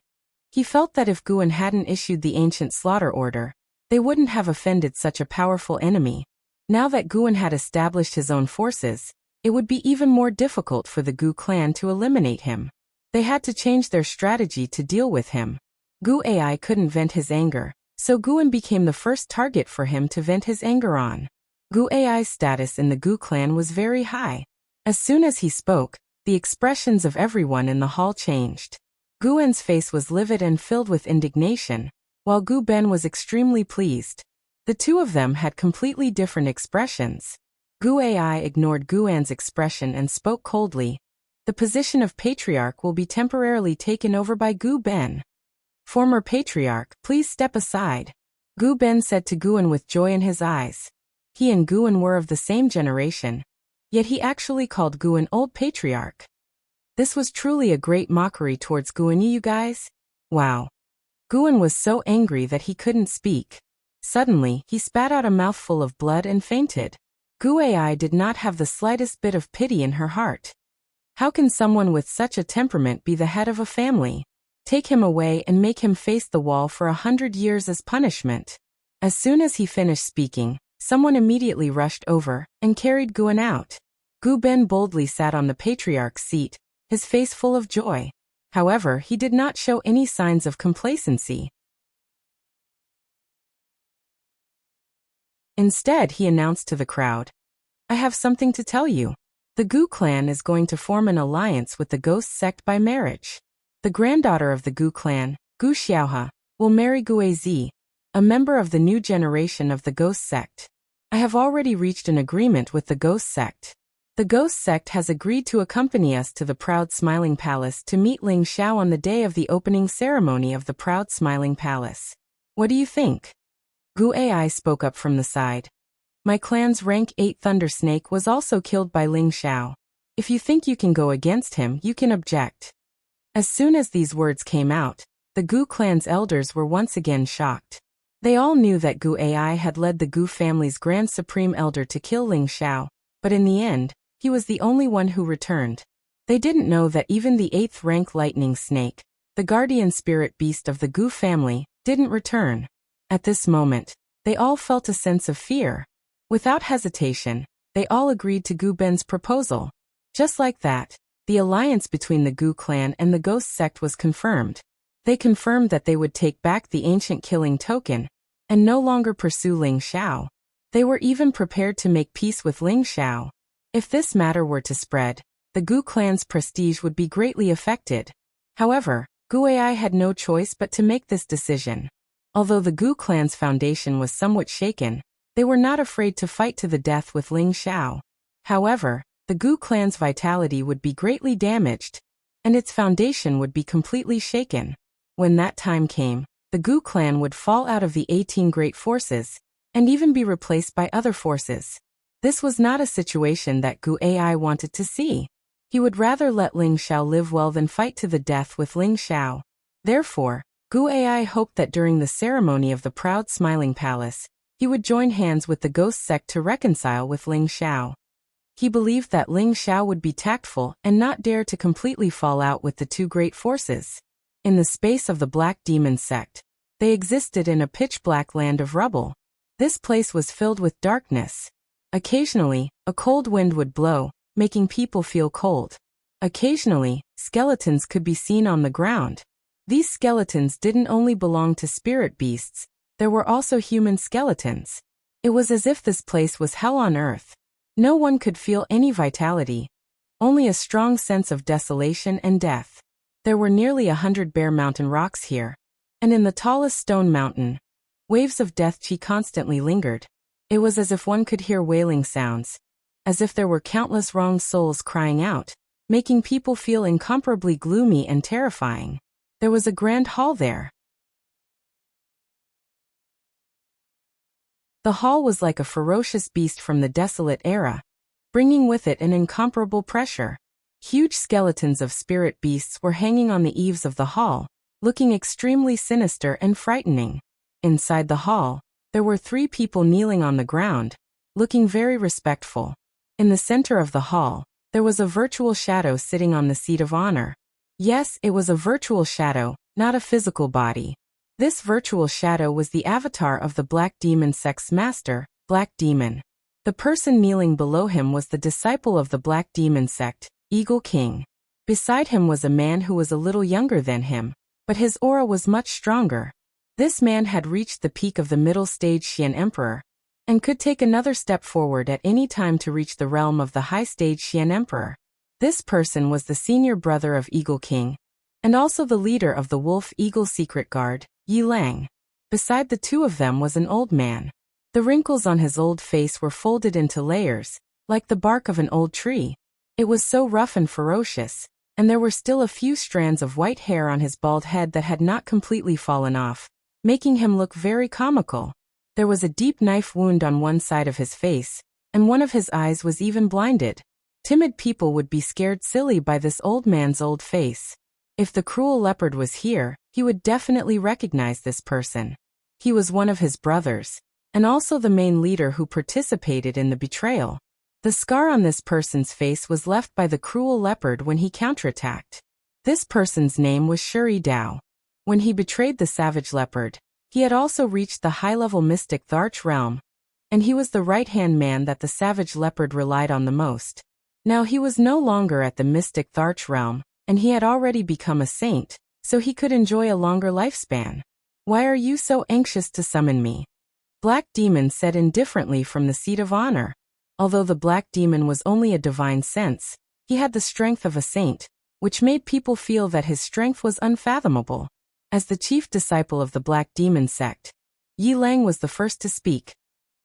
He felt that if Guan hadn't issued the ancient slaughter order, they wouldn't have offended such a powerful enemy. Now that Guan had established his own forces, it would be even more difficult for the Gu clan to eliminate him. They had to change their strategy to deal with him. Gu Ai couldn't vent his anger, so Guan became the first target for him to vent his anger on. Gu Ai's status in the Gu clan was very high. As soon as he spoke, the expressions of everyone in the hall changed. Guan's face was livid and filled with indignation, while Gu Ben was extremely pleased. The two of them had completely different expressions. Gu Ai ignored Guan's expression and spoke coldly. The position of patriarch will be temporarily taken over by Gu Ben. Former patriarch, please step aside, Gu Ben said to Guan with joy in his eyes. He and Guan were of the same generation, yet he actually called Guan old patriarch. This was truly a great mockery towards Guan, you guys? Wow. Guan was so angry that he couldn't speak. Suddenly, he spat out a mouthful of blood and fainted. Gu Ai did not have the slightest bit of pity in her heart. How can someone with such a temperament be the head of a family? Take him away and make him face the wall for 100 years as punishment. As soon as he finished speaking, someone immediately rushed over and carried Guan out. Gu Ben boldly sat on the patriarch's seat, his face full of joy. However, he did not show any signs of complacency. Instead, he announced to the crowd, I have something to tell you. The Gu clan is going to form an alliance with the Ghost sect by marriage. The granddaughter of the Gu clan, Gu Xiaohe, will marry Gu Az, a member of the new generation of the Ghost sect. I have already reached an agreement with the Ghost sect. The Ghost sect has agreed to accompany us to the Proud Smiling Palace to meet Ling Xiao on the day of the opening ceremony of the Proud Smiling Palace. What do you think? Gu Ai spoke up from the side. My clan's rank 8 Thunder Snake was also killed by Ling Xiao. If you think you can go against him, you can object. As soon as these words came out, the Gu clan's elders were once again shocked. They all knew that Gu Ai had led the Gu family's Grand Supreme Elder to kill Ling Xiao, but in the end, he was the only one who returned. They didn't know that even the 8th rank Lightning Snake, the guardian spirit beast of the Gu family, didn't return. At this moment, they all felt a sense of fear. Without hesitation, they all agreed to Gu Ben's proposal. Just like that, the alliance between the Gu clan and the Ghost sect was confirmed. They confirmed that they would take back the ancient killing token and no longer pursue Ling Xiao. They were even prepared to make peace with Ling Xiao. If this matter were to spread, the Gu clan's prestige would be greatly affected. However, Gu Ai had no choice but to make this decision. Although the Gu clan's foundation was somewhat shaken, they were not afraid to fight to the death with Ling Xiao. However, the Gu clan's vitality would be greatly damaged, and its foundation would be completely shaken. When that time came, the Gu clan would fall out of the 18 great forces, and even be replaced by other forces. This was not a situation that Gu Ai wanted to see. He would rather let Ling Xiao live well than fight to the death with Ling Xiao. Therefore, Gu Ai hoped that during the ceremony of the Proud Smiling Palace, he would join hands with the Ghost sect to reconcile with Ling Xiao. He believed that Ling Xiao would be tactful and not dare to completely fall out with the two great forces. In the space of the Black Demon sect, they existed in a pitch-black land of rubble. This place was filled with darkness. Occasionally, a cold wind would blow, making people feel cold. Occasionally, skeletons could be seen on the ground. These skeletons didn't only belong to spirit beasts, there were also human skeletons. It was as if this place was hell on earth. No one could feel any vitality, only a strong sense of desolation and death. There were nearly 100 bare mountain rocks here, and in the tallest stone mountain, waves of death chi constantly lingered. It was as if one could hear wailing sounds, as if there were countless wronged souls crying out, making people feel incomparably gloomy and terrifying. There was a grand hall there. The hall was like a ferocious beast from the desolate era, bringing with it an incomparable pressure. Huge skeletons of spirit beasts were hanging on the eaves of the hall, looking extremely sinister and frightening. Inside the hall, there were 3 people kneeling on the ground, looking very respectful. In the center of the hall, there was a virtual shadow sitting on the seat of honor. Yes, it was a virtual shadow, not a physical body. This virtual shadow was the avatar of the Black Demon sect's master, Black Demon. The person kneeling below him was the disciple of the Black Demon sect, Eagle King. Beside him was a man who was a little younger than him, but his aura was much stronger. This man had reached the peak of the middle stage Xian Emperor, and could take another step forward at any time to reach the realm of the high stage Xian Emperor. This person was the senior brother of Eagle King, and also the leader of the Wolf Eagle Secret Guard, Yi Lang. Beside the 2 of them was an old man. The wrinkles on his old face were folded into layers, like the bark of an old tree. It was so rough and ferocious, and there were still a few strands of white hair on his bald head that had not completely fallen off, making him look very comical. There was a deep knife wound on one side of his face, and one of his eyes was even blinded. Timid people would be scared silly by this old man's old face. If the cruel leopard was here, he would definitely recognize this person. He was one of his brothers, and also the main leader who participated in the betrayal. The scar on this person's face was left by the cruel leopard when he counterattacked. This person's name was Shuri Dao. When he betrayed the savage leopard, he had also reached the high-level mystic Tharch realm, and he was the right-hand man that the savage leopard relied on the most. Now he was no longer at the mystic Tharch realm, and he had already become a saint, so he could enjoy a longer lifespan. Why are you so anxious to summon me? Black Demon said indifferently from the seat of honor. Although the Black Demon was only a divine sense, he had the strength of a saint, which made people feel that his strength was unfathomable. As the chief disciple of the Black Demon sect, Yi Lang was the first to speak.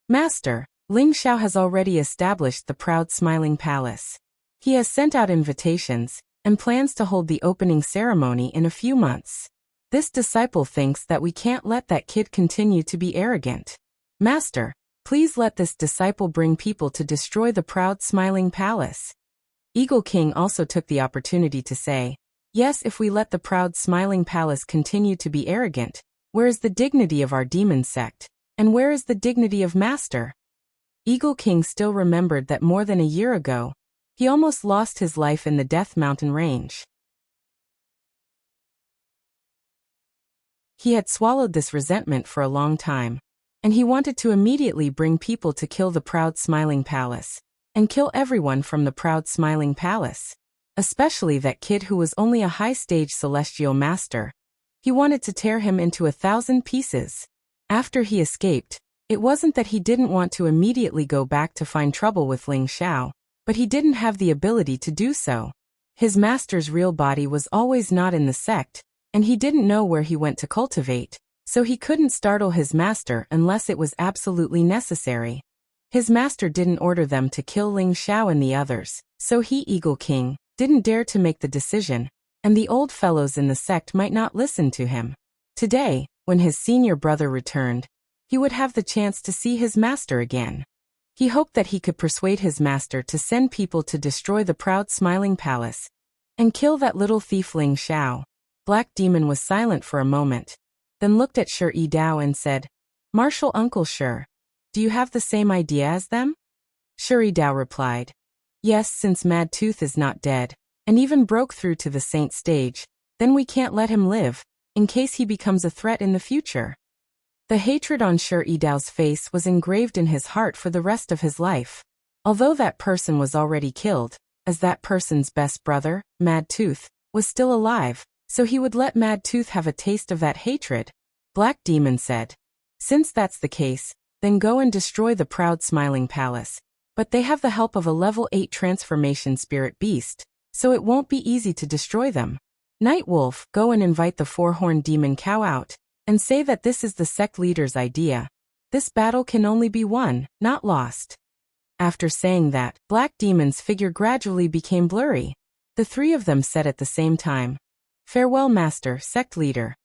Master, Ling Xiao has already established the proud smiling palace. He has sent out invitations, and plans to hold the opening ceremony in a few months. This disciple thinks that we can't let that kid continue to be arrogant. Master, please let this disciple bring people to destroy the proud smiling palace. Eagle King also took the opportunity to say, yes, if we let the proud smiling palace continue to be arrogant, where is the dignity of our demon sect, and where is the dignity of Master? Eagle King still remembered that more than a year ago, he almost lost his life in the Death Mountain range. He had swallowed this resentment for a long time, and he wanted to immediately bring people to kill the proud smiling palace, and kill everyone from the proud smiling palace, especially that kid who was only a high-stage celestial master. He wanted to tear him into 1,000 pieces. After he escaped, it wasn't that he didn't want to immediately go back to find trouble with Ling Xiao, but he didn't have the ability to do so. His master's real body was always not in the sect, and he didn't know where he went to cultivate, so he couldn't startle his master unless it was absolutely necessary. His master didn't order them to kill Ling Xiao and the others, so he, Eagle King, didn't dare to make the decision, and the old fellows in the sect might not listen to him. Today, when his senior brother returned, he would have the chance to see his master again. He hoped that he could persuade his master to send people to destroy the proud smiling palace and kill that little thief Ling Xiao. Black Demon was silent for a moment, then looked at Shuri Dao and said, Martial Uncle Shur, do you have the same idea as them? Shuri Dao replied, yes, since Mad Tooth is not dead, and even broke through to the saint stage, then we can't let him live, in case he becomes a threat in the future. The hatred on Shuri Dao's face was engraved in his heart for the rest of his life. Although that person was already killed, as that person's best brother, Mad Tooth, was still alive, so he would let Mad Tooth have a taste of that hatred. Black Demon said, since that's the case, then go and destroy the proud smiling palace, But they have the help of a level 8 transformation spirit beast, so it won't be easy to destroy them. Night Wolf, go and invite the four-horned demon cow out, and say that this is the sect leader's idea. This battle can only be won, not lost. After saying that, Black Demon's figure gradually became blurry. The three of them said at the same time, "Farewell, Master, Sect Leader.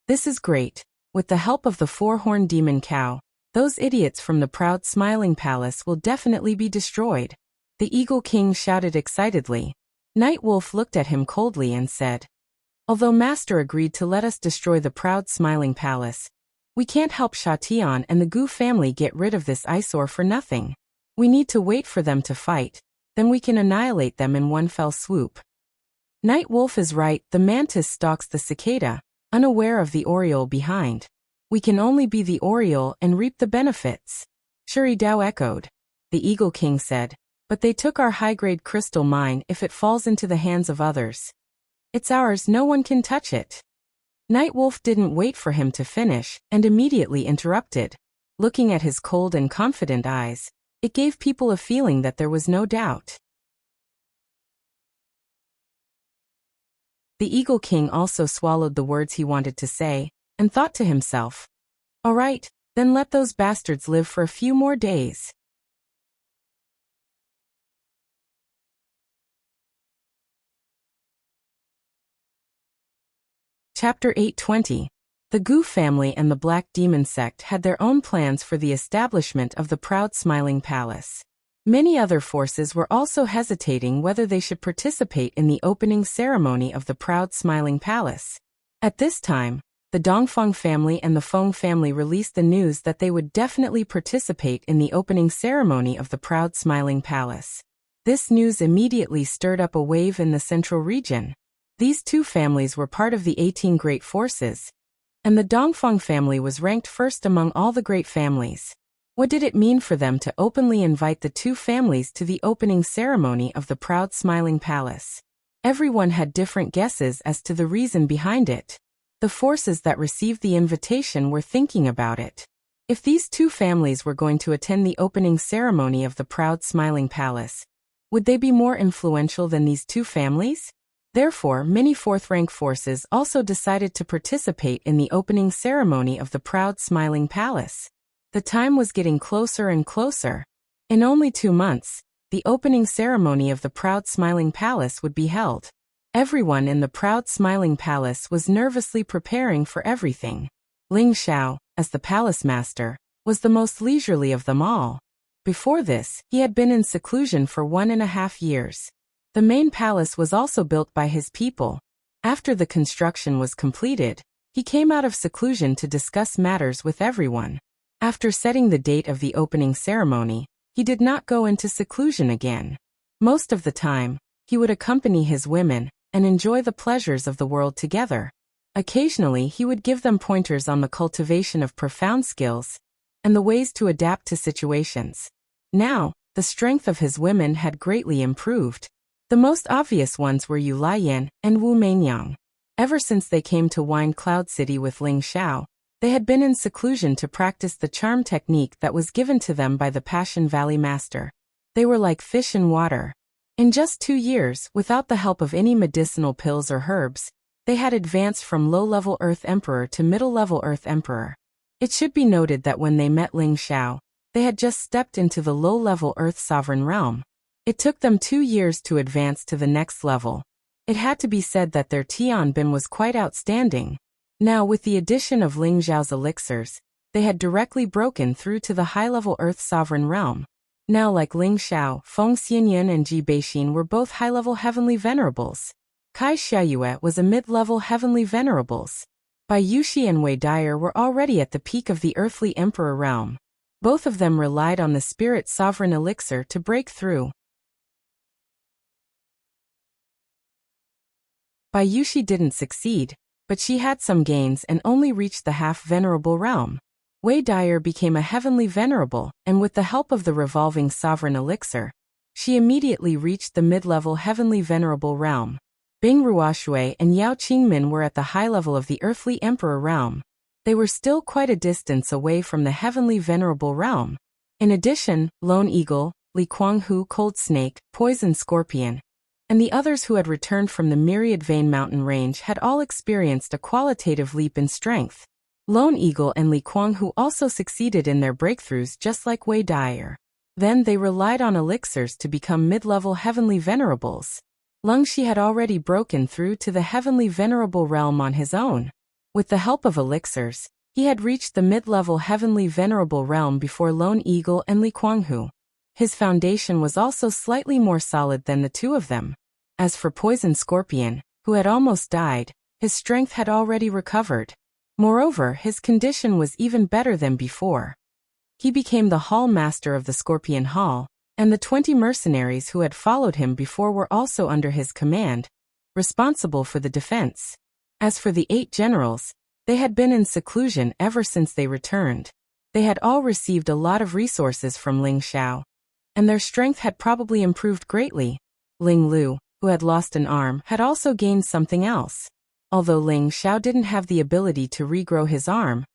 This is great. With the help of the four-horned demon cow, those idiots from the proud Smiling Palace will definitely be destroyed." The Eagle King shouted excitedly. Night Wolf looked at him coldly and said, "Although Master agreed to let us destroy the proud Smiling Palace, we can't help Shatian and the Gu family get rid of this eyesore for nothing. We need to wait for them to fight, then we can annihilate them in one fell swoop." Night Wolf is right. The mantis stalks the cicada, unaware of the oriole behind. We can only be the oriole and reap the benefits. Shuri Dao echoed. The Eagle King said, "But they took our high-grade crystal mine. If it falls into the hands of others, it's ours, no one can touch it." Night Wolf didn't wait for him to finish, and immediately interrupted. Looking at his cold and confident eyes, it gave people a feeling that there was no doubt. The Eagle King also swallowed the words he wanted to say, and thought to himself, "All right, then let those bastards live for a few more days." Chapter 820. The Gu family and the Black Demon sect had their own plans for the establishment of the proud Smiling Palace. Many other forces were also hesitating whether they should participate in the opening ceremony of the proud Smiling Palace. At this time, the Dongfeng family and the Feng family released the news that they would definitely participate in the opening ceremony of the proud Smiling Palace. This news immediately stirred up a wave in the central region. These two families were part of the 18 great forces, and the Dongfeng family was ranked first among all the great families. What did it mean for them to openly invite the two families to the opening ceremony of the proud Smiling Palace? Everyone had different guesses as to the reason behind it. The forces that received the invitation were thinking about it. If these two families were going to attend the opening ceremony of the proud Smiling Palace, would they be more influential than these two families? Therefore, many fourth-rank forces also decided to participate in the opening ceremony of the proud Smiling Palace. The time was getting closer and closer. In only 2 months, the opening ceremony of the proud Smiling Palace would be held. Everyone in the proud Smiling Palace was nervously preparing for everything. Ling Xiao, as the palace master, was the most leisurely of them all. Before this, he had been in seclusion for 1.5 years. The main palace was also built by his people. After the construction was completed, he came out of seclusion to discuss matters with everyone. After setting the date of the opening ceremony, he did not go into seclusion again. Most of the time, he would accompany his women and enjoy the pleasures of the world together. Occasionally, he would give them pointers on the cultivation of profound skills and the ways to adapt to situations. Now, the strength of his women had greatly improved. The most obvious ones were Yu Laiyan and Wu Mainyang. Ever since they came to Wine Cloud City with Ling Xiao, they had been in seclusion to practice the charm technique that was given to them by the Passion Valley Master. They were like fish in water. In just 2 years, without the help of any medicinal pills or herbs, they had advanced from low-level Earth Emperor to middle-level Earth Emperor. It should be noted that when they met Ling Xiao, they had just stepped into the low-level Earth Sovereign realm. It took them 2 years to advance to the next level. It had to be said that their Tianbin was quite outstanding. Now, with the addition of Ling Xiao's elixirs, they had directly broken through to the high-level Earth Sovereign realm. Now, like Ling Xiao, Feng Xianyan and Ji Beixin were both high-level Heavenly Venerables. Kai Xiaoyue was a mid-level Heavenly Venerables. Bai Yuxi and Wei Dyer were already at the peak of the Earthly Emperor realm. Both of them relied on the Spirit Sovereign elixir to break through. Bai Yuxi didn't succeed, but she had some gains and only reached the half-venerable realm. Wei Dyer became a Heavenly Venerable, and with the help of the revolving Sovereign elixir, she immediately reached the mid-level Heavenly Venerable realm. Bing Ruoshui and Yao Qingmin were at the high level of the Earthly Emperor realm. They were still quite a distance away from the Heavenly Venerable realm. In addition, Lone Eagle, Li Kuanghu Cold Snake, Poison Scorpion, and the others who had returned from the Myriad Vein Mountain Range had all experienced a qualitative leap in strength. Lone Eagle and Li Kuanghu also succeeded in their breakthroughs just like Wei Dyer. Then they relied on elixirs to become mid-level heavenly venerables. Lungxi had already broken through to the heavenly venerable realm on his own. With the help of elixirs, he had reached the mid-level heavenly venerable realm before Lone Eagle and Li Kuanghu. His foundation was also slightly more solid than the two of them. As for Poison Scorpion, who had almost died, his strength had already recovered. Moreover, his condition was even better than before. He became the Hall Master of the Scorpion Hall, and the 20 mercenaries who had followed him before were also under his command, responsible for the defense. As for the 8 generals, they had been in seclusion ever since they returned. They had all received a lot of resources from Ling Xiao, and their strength had probably improved greatly. Ling Lu, who had lost an arm, had also gained something else. Although Ling Xiao didn't have the ability to regrow his arm,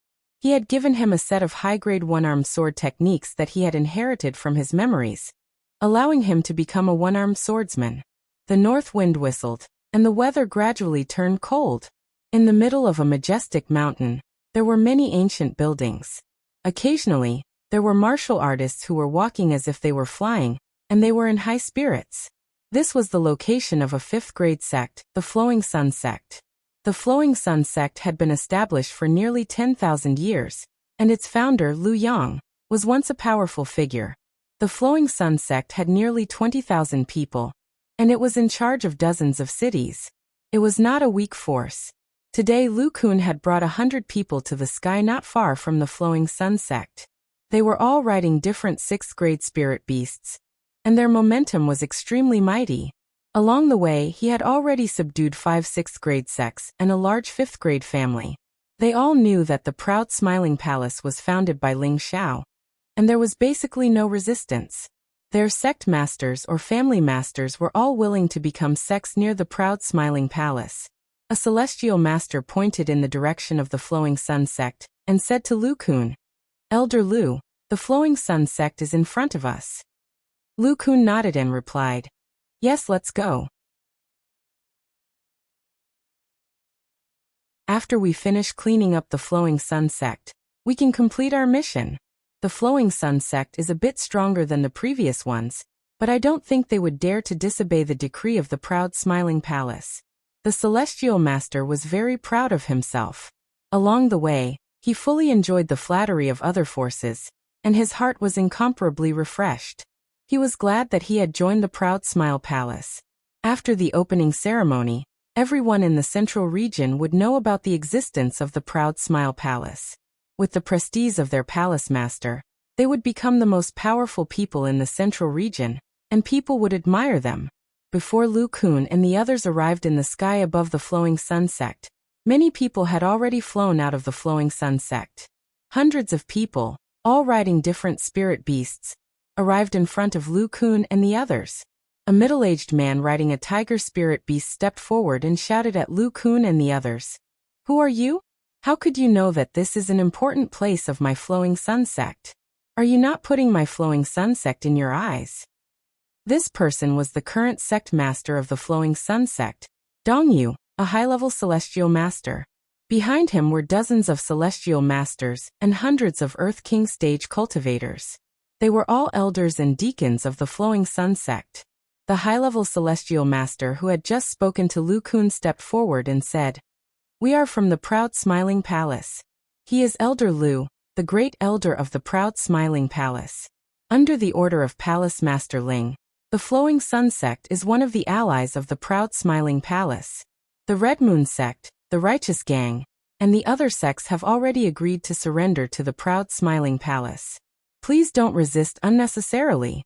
he had given him a set of high-grade one-armed sword techniques that he had inherited from his memories, allowing him to become a one-armed swordsman. The north wind whistled, and the weather gradually turned cold. In the middle of a majestic mountain, there were many ancient buildings. Occasionally, there were martial artists who were walking as if they were flying, and they were in high spirits. This was the location of a 5th-grade sect, the Flowing Sun sect. The Flowing Sun sect had been established for nearly 10,000 years, and its founder, Lu Yang, was once a powerful figure. The Flowing Sun sect had nearly 20,000 people, and it was in charge of dozens of cities. It was not a weak force. Today Lu Kun had brought 100 people to the sky not far from the Flowing Sun sect. They were all riding different 6th-grade spirit beasts, and their momentum was extremely mighty. Along the way, he had already subdued 5 6th-grade sects and a large 5th-grade family. They all knew that the proud Smiling Palace was founded by Ling Xiao, and there was basically no resistance. Their sect masters or family masters were all willing to become sects near the proud Smiling Palace. A celestial master pointed in the direction of the Flowing Sun sect and said to Lu Kun, "Elder Lu, the Flowing Sun sect is in front of us." Lu Kun nodded and replied, "Yes, let's go." After we finish cleaning up the Flowing Sun sect, we can complete our mission. The Flowing Sun sect is a bit stronger than the previous ones, but I don't think they would dare to disobey the decree of the proud Smiling Palace. The Celestial Master was very proud of himself. Along the way, he fully enjoyed the flattery of other forces, and his heart was incomparably refreshed. He was glad that he had joined the proud Smile Palace. After the opening ceremony, everyone in the central region would know about the existence of the proud Smile Palace. With the prestige of their palace master, they would become the most powerful people in the central region, and people would admire them. Before Lu Kun and the others arrived in the sky above the Flowing Sun sect, many people had already flown out of the Flowing Sun sect. Hundreds of people, all riding different spirit beasts, arrived in front of Lu Kun and the others. A middle-aged man riding a tiger spirit beast stepped forward and shouted at Lu Kun and the others, "Who are you? How could you know that this is an important place of my Flowing Sun sect? Are you not putting my Flowing Sun sect in your eyes?" This person was the current sect master of the Flowing Sun sect, Dongyu, a high-level celestial master. Behind him were dozens of celestial masters and hundreds of Earth King stage cultivators. They were all elders and deacons of the Flowing Sun sect. The high-level celestial master who had just spoken to Lu Kun stepped forward and said, "We are from the proud Smiling Palace. He is Elder Lu, the great elder of the proud Smiling Palace. Under the order of Palace Master Ling, the Flowing Sun sect is one of the allies of the proud Smiling Palace. The Red Moon sect, the Righteous Gang, and the other sects have already agreed to surrender to the proud Smiling Palace. Please don't resist unnecessarily."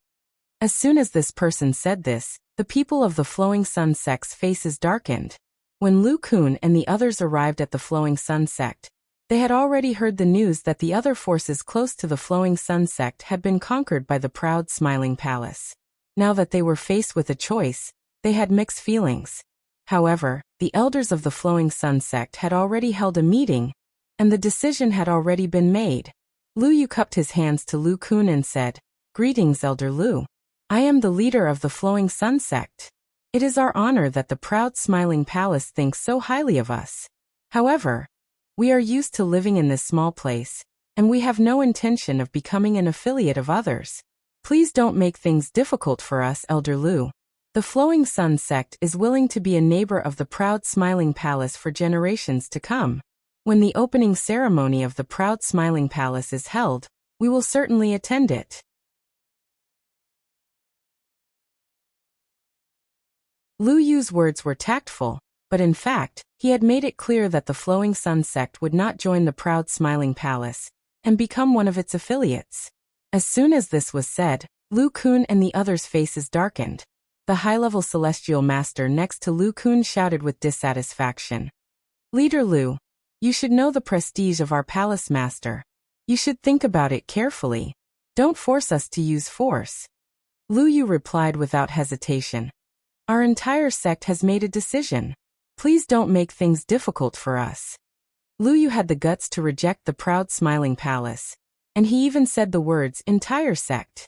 As soon as this person said this, the people of the Flowing Sun sect's faces darkened. When Lu Kun and the others arrived at the Flowing Sun sect, they had already heard the news that the other forces close to the Flowing Sun sect had been conquered by the proud Smiling Palace. Now that they were faced with a choice, they had mixed feelings. However, the elders of the Flowing Sun sect had already held a meeting, and the decision had already been made. Lu Yu cupped his hands to Lu Kun and said, "Greetings, Elder Lu. I am the leader of the Flowing Sun sect. It is our honor that the proud smiling palace thinks so highly of us. However, we are used to living in this small place, and we have no intention of becoming an affiliate of others. Please don't make things difficult for us, Elder Lu. The Flowing Sun sect is willing to be a neighbor of the proud smiling palace for generations to come. When the opening ceremony of the proud smiling palace is held, we will certainly attend it. Lu Yu's words were tactful, but in fact, he had made it clear that the Flowing Sun sect would not join the proud smiling palace and become one of its affiliates. As soon as this was said, Lu Kun and the others' faces darkened. The high-level celestial master next to Lu Kun shouted with dissatisfaction. Leader Lu, you should know the prestige of our palace master. You should think about it carefully. Don't force us to use force. Lu Yu replied without hesitation. Our entire sect has made a decision. Please don't make things difficult for us. Lu Yu had the guts to reject the proud smiling palace, and he even said the words entire sect.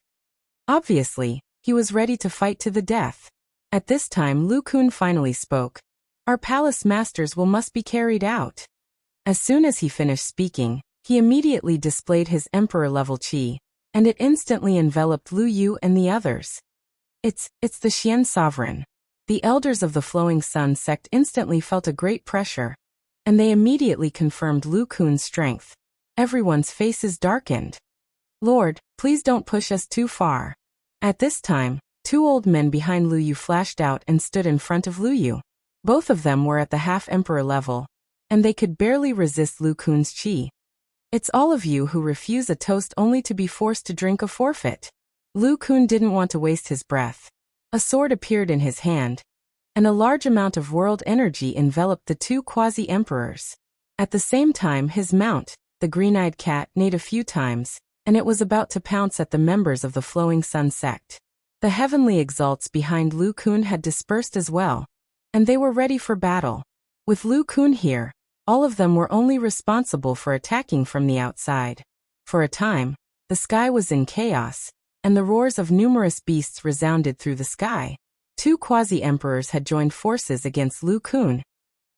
Obviously, he was ready to fight to the death. At this time Lu Kun finally spoke. Our palace masters will must be carried out. As soon as he finished speaking, he immediately displayed his emperor-level qi, and it instantly enveloped Lu Yu and the others. It's the Xian sovereign. The elders of the Flowing Sun sect instantly felt a great pressure, and they immediately confirmed Lu Kun's strength. Everyone's faces darkened. Lord, please don't push us too far. At this time, two old men behind Lu Yu flashed out and stood in front of Lu Yu. Both of them were at the half-emperor level, and they could barely resist Lu Kun's qi. It's all of you who refuse a toast only to be forced to drink a forfeit. Lu Kun didn't want to waste his breath. A sword appeared in his hand, and a large amount of world energy enveloped the two quasi-emperors. At the same time his mount, the green-eyed cat, neighed a few times, and it was about to pounce at the members of the Flowing Sun sect. The heavenly exalts behind Lu Kun had dispersed as well, and they were ready for battle. With Lu Kun here, all of them were only responsible for attacking from the outside. For a time, the sky was in chaos, and the roars of numerous beasts resounded through the sky. Two quasi-emperors had joined forces against Lu Kun,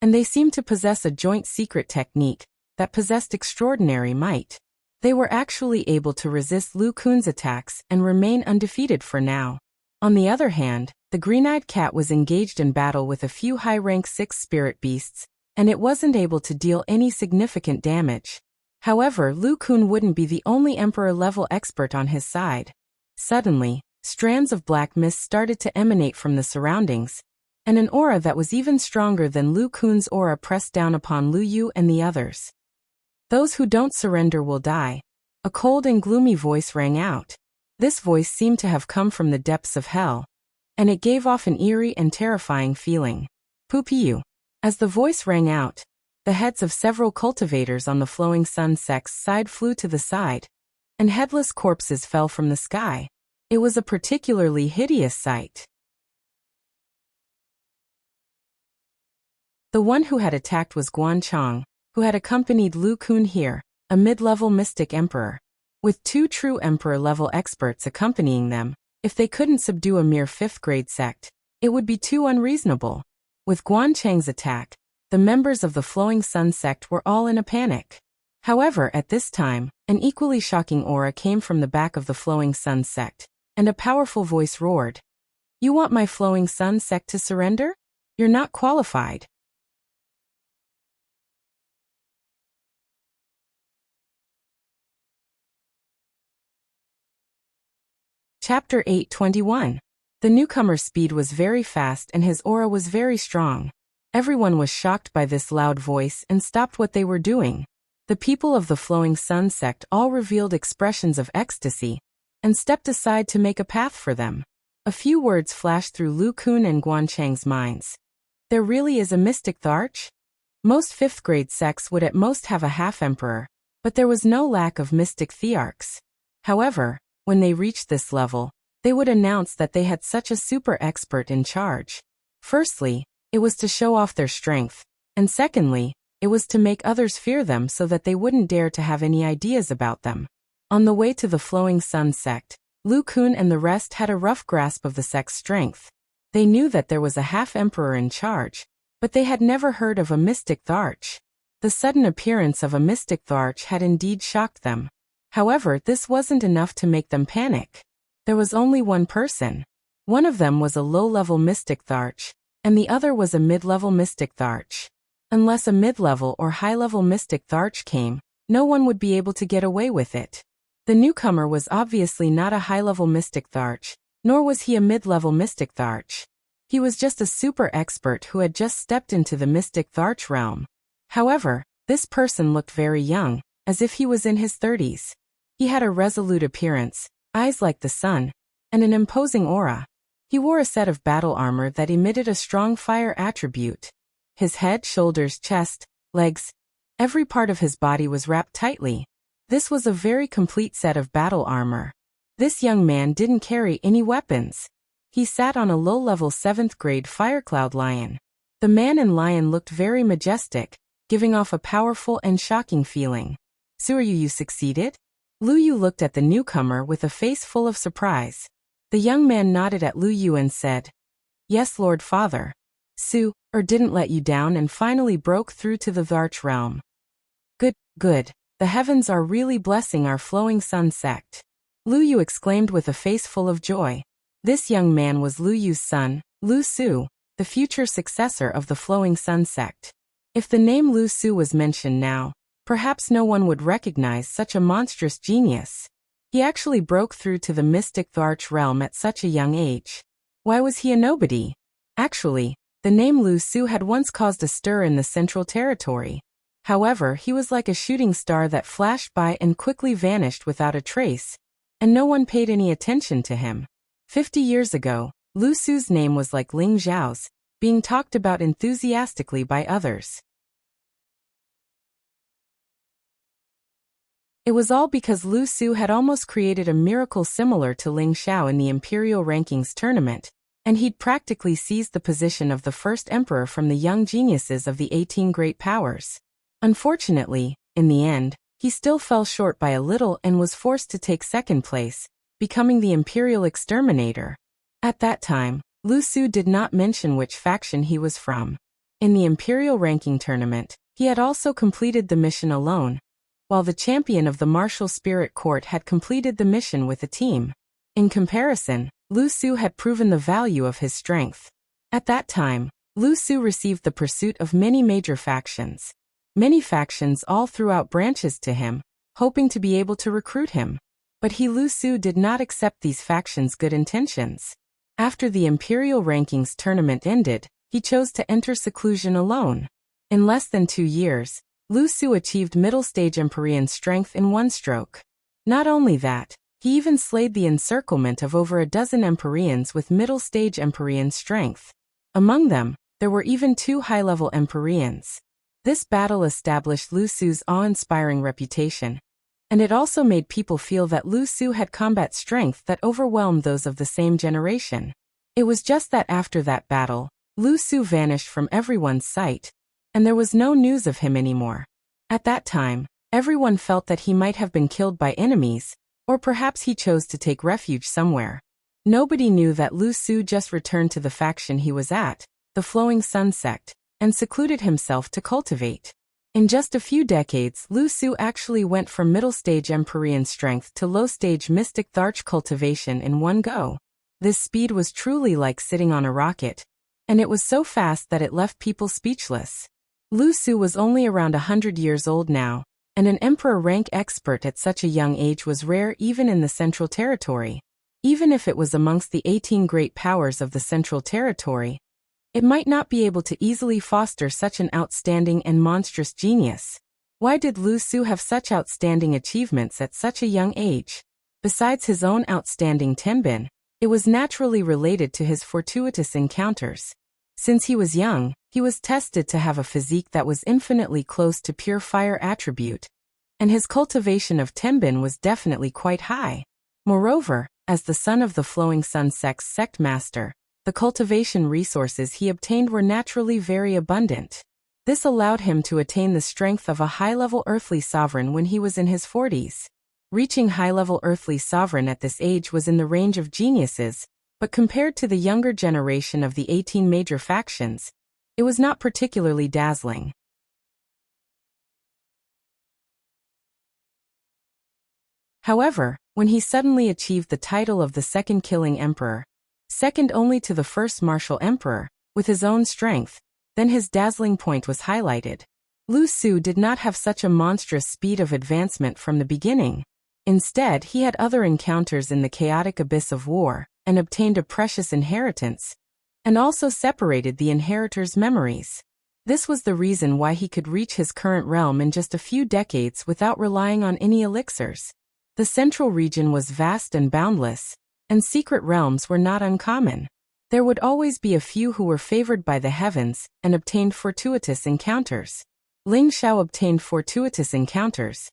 and they seemed to possess a joint secret technique that possessed extraordinary might. They were actually able to resist Lu Kun's attacks and remain undefeated for now. On the other hand, the green-eyed cat was engaged in battle with a few high-rank 6 spirit beasts, and it wasn't able to deal any significant damage. However, Lu Kun wouldn't be the only emperor-level expert on his side. Suddenly, strands of black mist started to emanate from the surroundings, and an aura that was even stronger than Lu Kun's aura pressed down upon Lu Yu and the others. Those who don't surrender will die. A cold and gloomy voice rang out. This voice seemed to have come from the depths of hell, and it gave off an eerie and terrifying feeling. Pupiu. As the voice rang out, the heads of several cultivators on the Flowing Sun sect's side flew to the side, and headless corpses fell from the sky. It was a particularly hideous sight. The one who had attacked was Guan Chang, who had accompanied Lu Kun here, a mid-level mystic emperor. With two true emperor-level experts accompanying them, if they couldn't subdue a mere 5th-grade sect, it would be too unreasonable. With Guan Chang's attack, the members of the Flowing Sun sect were all in a panic. However, at this time, an equally shocking aura came from the back of the Flowing Sun sect, and a powerful voice roared. You want my Flowing Sun sect to surrender? You're not qualified. Chapter 8:21. The newcomer's speed was very fast and his aura was very strong. Everyone was shocked by this loud voice and stopped what they were doing. The people of the Flowing Sun sect all revealed expressions of ecstasy, and stepped aside to make a path for them. A few words flashed through Lu Kun and Guan Chang's minds. There really is a mystic Tharch? Most 5th-grade sects would at most have a half-emperor, but there was no lack of mystic thearchs. However, when they reached this level, they would announce that they had such a super expert in charge. Firstly, it was to show off their strength, and secondly, it was to make others fear them so that they wouldn't dare to have any ideas about them. On the way to the Flowing Sun sect, Lu Kun and the rest had a rough grasp of the sect's strength. They knew that there was a half-emperor in charge, but they had never heard of a mystic Tharch. The sudden appearance of a mystic Tharch had indeed shocked them. However, this wasn't enough to make them panic. There was only one person. One of them was a low-level mystic Tharch, and the other was a mid-level mystic Tharch. Unless a mid-level or high-level mystic Tharch came, no one would be able to get away with it. The newcomer was obviously not a high-level mystic Tharch, nor was he a mid-level mystic Tharch. He was just a super expert who had just stepped into the mystic Tharch realm. However, this person looked very young, as if he was in his 30s. He had a resolute appearance, eyes like the sun, and an imposing aura. He wore a set of battle armor that emitted a strong fire attribute. His head, shoulders, chest, legs, every part of his body was wrapped tightly. This was a very complete set of battle armor. This young man didn't carry any weapons. He sat on a low-level 7th grade Firecloud lion. The man in lion looked very majestic, giving off a powerful and shocking feeling. "So you succeeded?" Lu Yu looked at the newcomer with a face full of surprise. The young man nodded at Lu Yu and said, "Yes, Lord Father. Su, didn't let you down and finally broke through to the Tharch realm." Good, good. The heavens are really blessing our Flowing Sun sect." Lu Yu exclaimed with a face full of joy. This young man was Lu Yu's son, Lu Su, the future successor of the Flowing Sun sect. If the name Lu Su was mentioned now, perhaps no one would recognize such a monstrous genius. He actually broke through to the mystic Tharch realm at such a young age. Why was he a nobody? Actually, the name Lu Su had once caused a stir in the Central Territory. However, he was like a shooting star that flashed by and quickly vanished without a trace, and no one paid any attention to him. 50 years ago, Lu Su's name was like Ling Zhao's, being talked about enthusiastically by others. It was all because Lu Su had almost created a miracle similar to Ling Xiao in the Imperial Rankings tournament, and he'd practically seized the position of the first emperor from the young geniuses of the 18 great powers. Unfortunately, in the end, he still fell short by a little and was forced to take second place, becoming the Imperial Exterminator. At that time, Lu Su did not mention which faction he was from. In the Imperial Ranking Tournament, he had also completed the mission alone, while the champion of the Martial Spirit Court had completed the mission with a team. In comparison, Lu Su had proven the value of his strength. At that time, Lu Su received the pursuit of many major factions. Many factions all threw out branches to him, hoping to be able to recruit him. But Lu Su did not accept these factions' good intentions. After the Imperial Rankings tournament ended, he chose to enter seclusion alone. In less than 2 years, Lu Su achieved middle-stage Empyrean strength in one stroke. Not only that, he even slayed the encirclement of over a dozen Empyreans with middle-stage Empyrean strength. Among them, there were even 2 high-level Empyreans. This battle established Lu Su's awe-inspiring reputation, and it also made people feel that Lu Su had combat strength that overwhelmed those of the same generation. It was just that after that battle, Lu Su vanished from everyone's sight, and there was no news of him anymore. At that time, everyone felt that he might have been killed by enemies, or perhaps he chose to take refuge somewhere. Nobody knew that Lu Su just returned to the faction he was at, the Flowing Sun sect, and secluded himself to cultivate. In just a few decades, Lu Su actually went from middle-stage Empyrean strength to low-stage Mystic Tharch cultivation in one go. This speed was truly like sitting on a rocket, and it was so fast that it left people speechless. Lu Su was only around 100 years old now, and an emperor rank expert at such a young age was rare even in the Central Territory. Even if it was amongst the 18 great powers of the Central Territory, it might not be able to easily foster such an outstanding and monstrous genius. Why did Lu Su have such outstanding achievements at such a young age? Besides his own outstanding tenbin, it was naturally related to his fortuitous encounters. Since he was young, he was tested to have a physique that was infinitely close to pure fire attribute, and his cultivation of tenbin was definitely quite high. Moreover, as the son of the Flowing Sun sect's sect master, the cultivation resources he obtained were naturally very abundant. This allowed him to attain the strength of a high-level earthly sovereign when he was in his 40s. Reaching high-level earthly sovereign at this age was in the range of geniuses, but compared to the younger generation of the 18 major factions, it was not particularly dazzling. However, when he suddenly achieved the title of the second killing emperor, second only to the first martial emperor, with his own strength, then his dazzling point was highlighted. Lu Su did not have such a monstrous speed of advancement from the beginning. Instead, he had other encounters in the chaotic abyss of war, and obtained a precious inheritance, and also separated the inheritor's memories. This was the reason why he could reach his current realm in just a few decades without relying on any elixirs. The central region was vast and boundless, and secret realms were not uncommon. There would always be a few who were favored by the heavens and obtained fortuitous encounters. Ling Xiao obtained fortuitous encounters,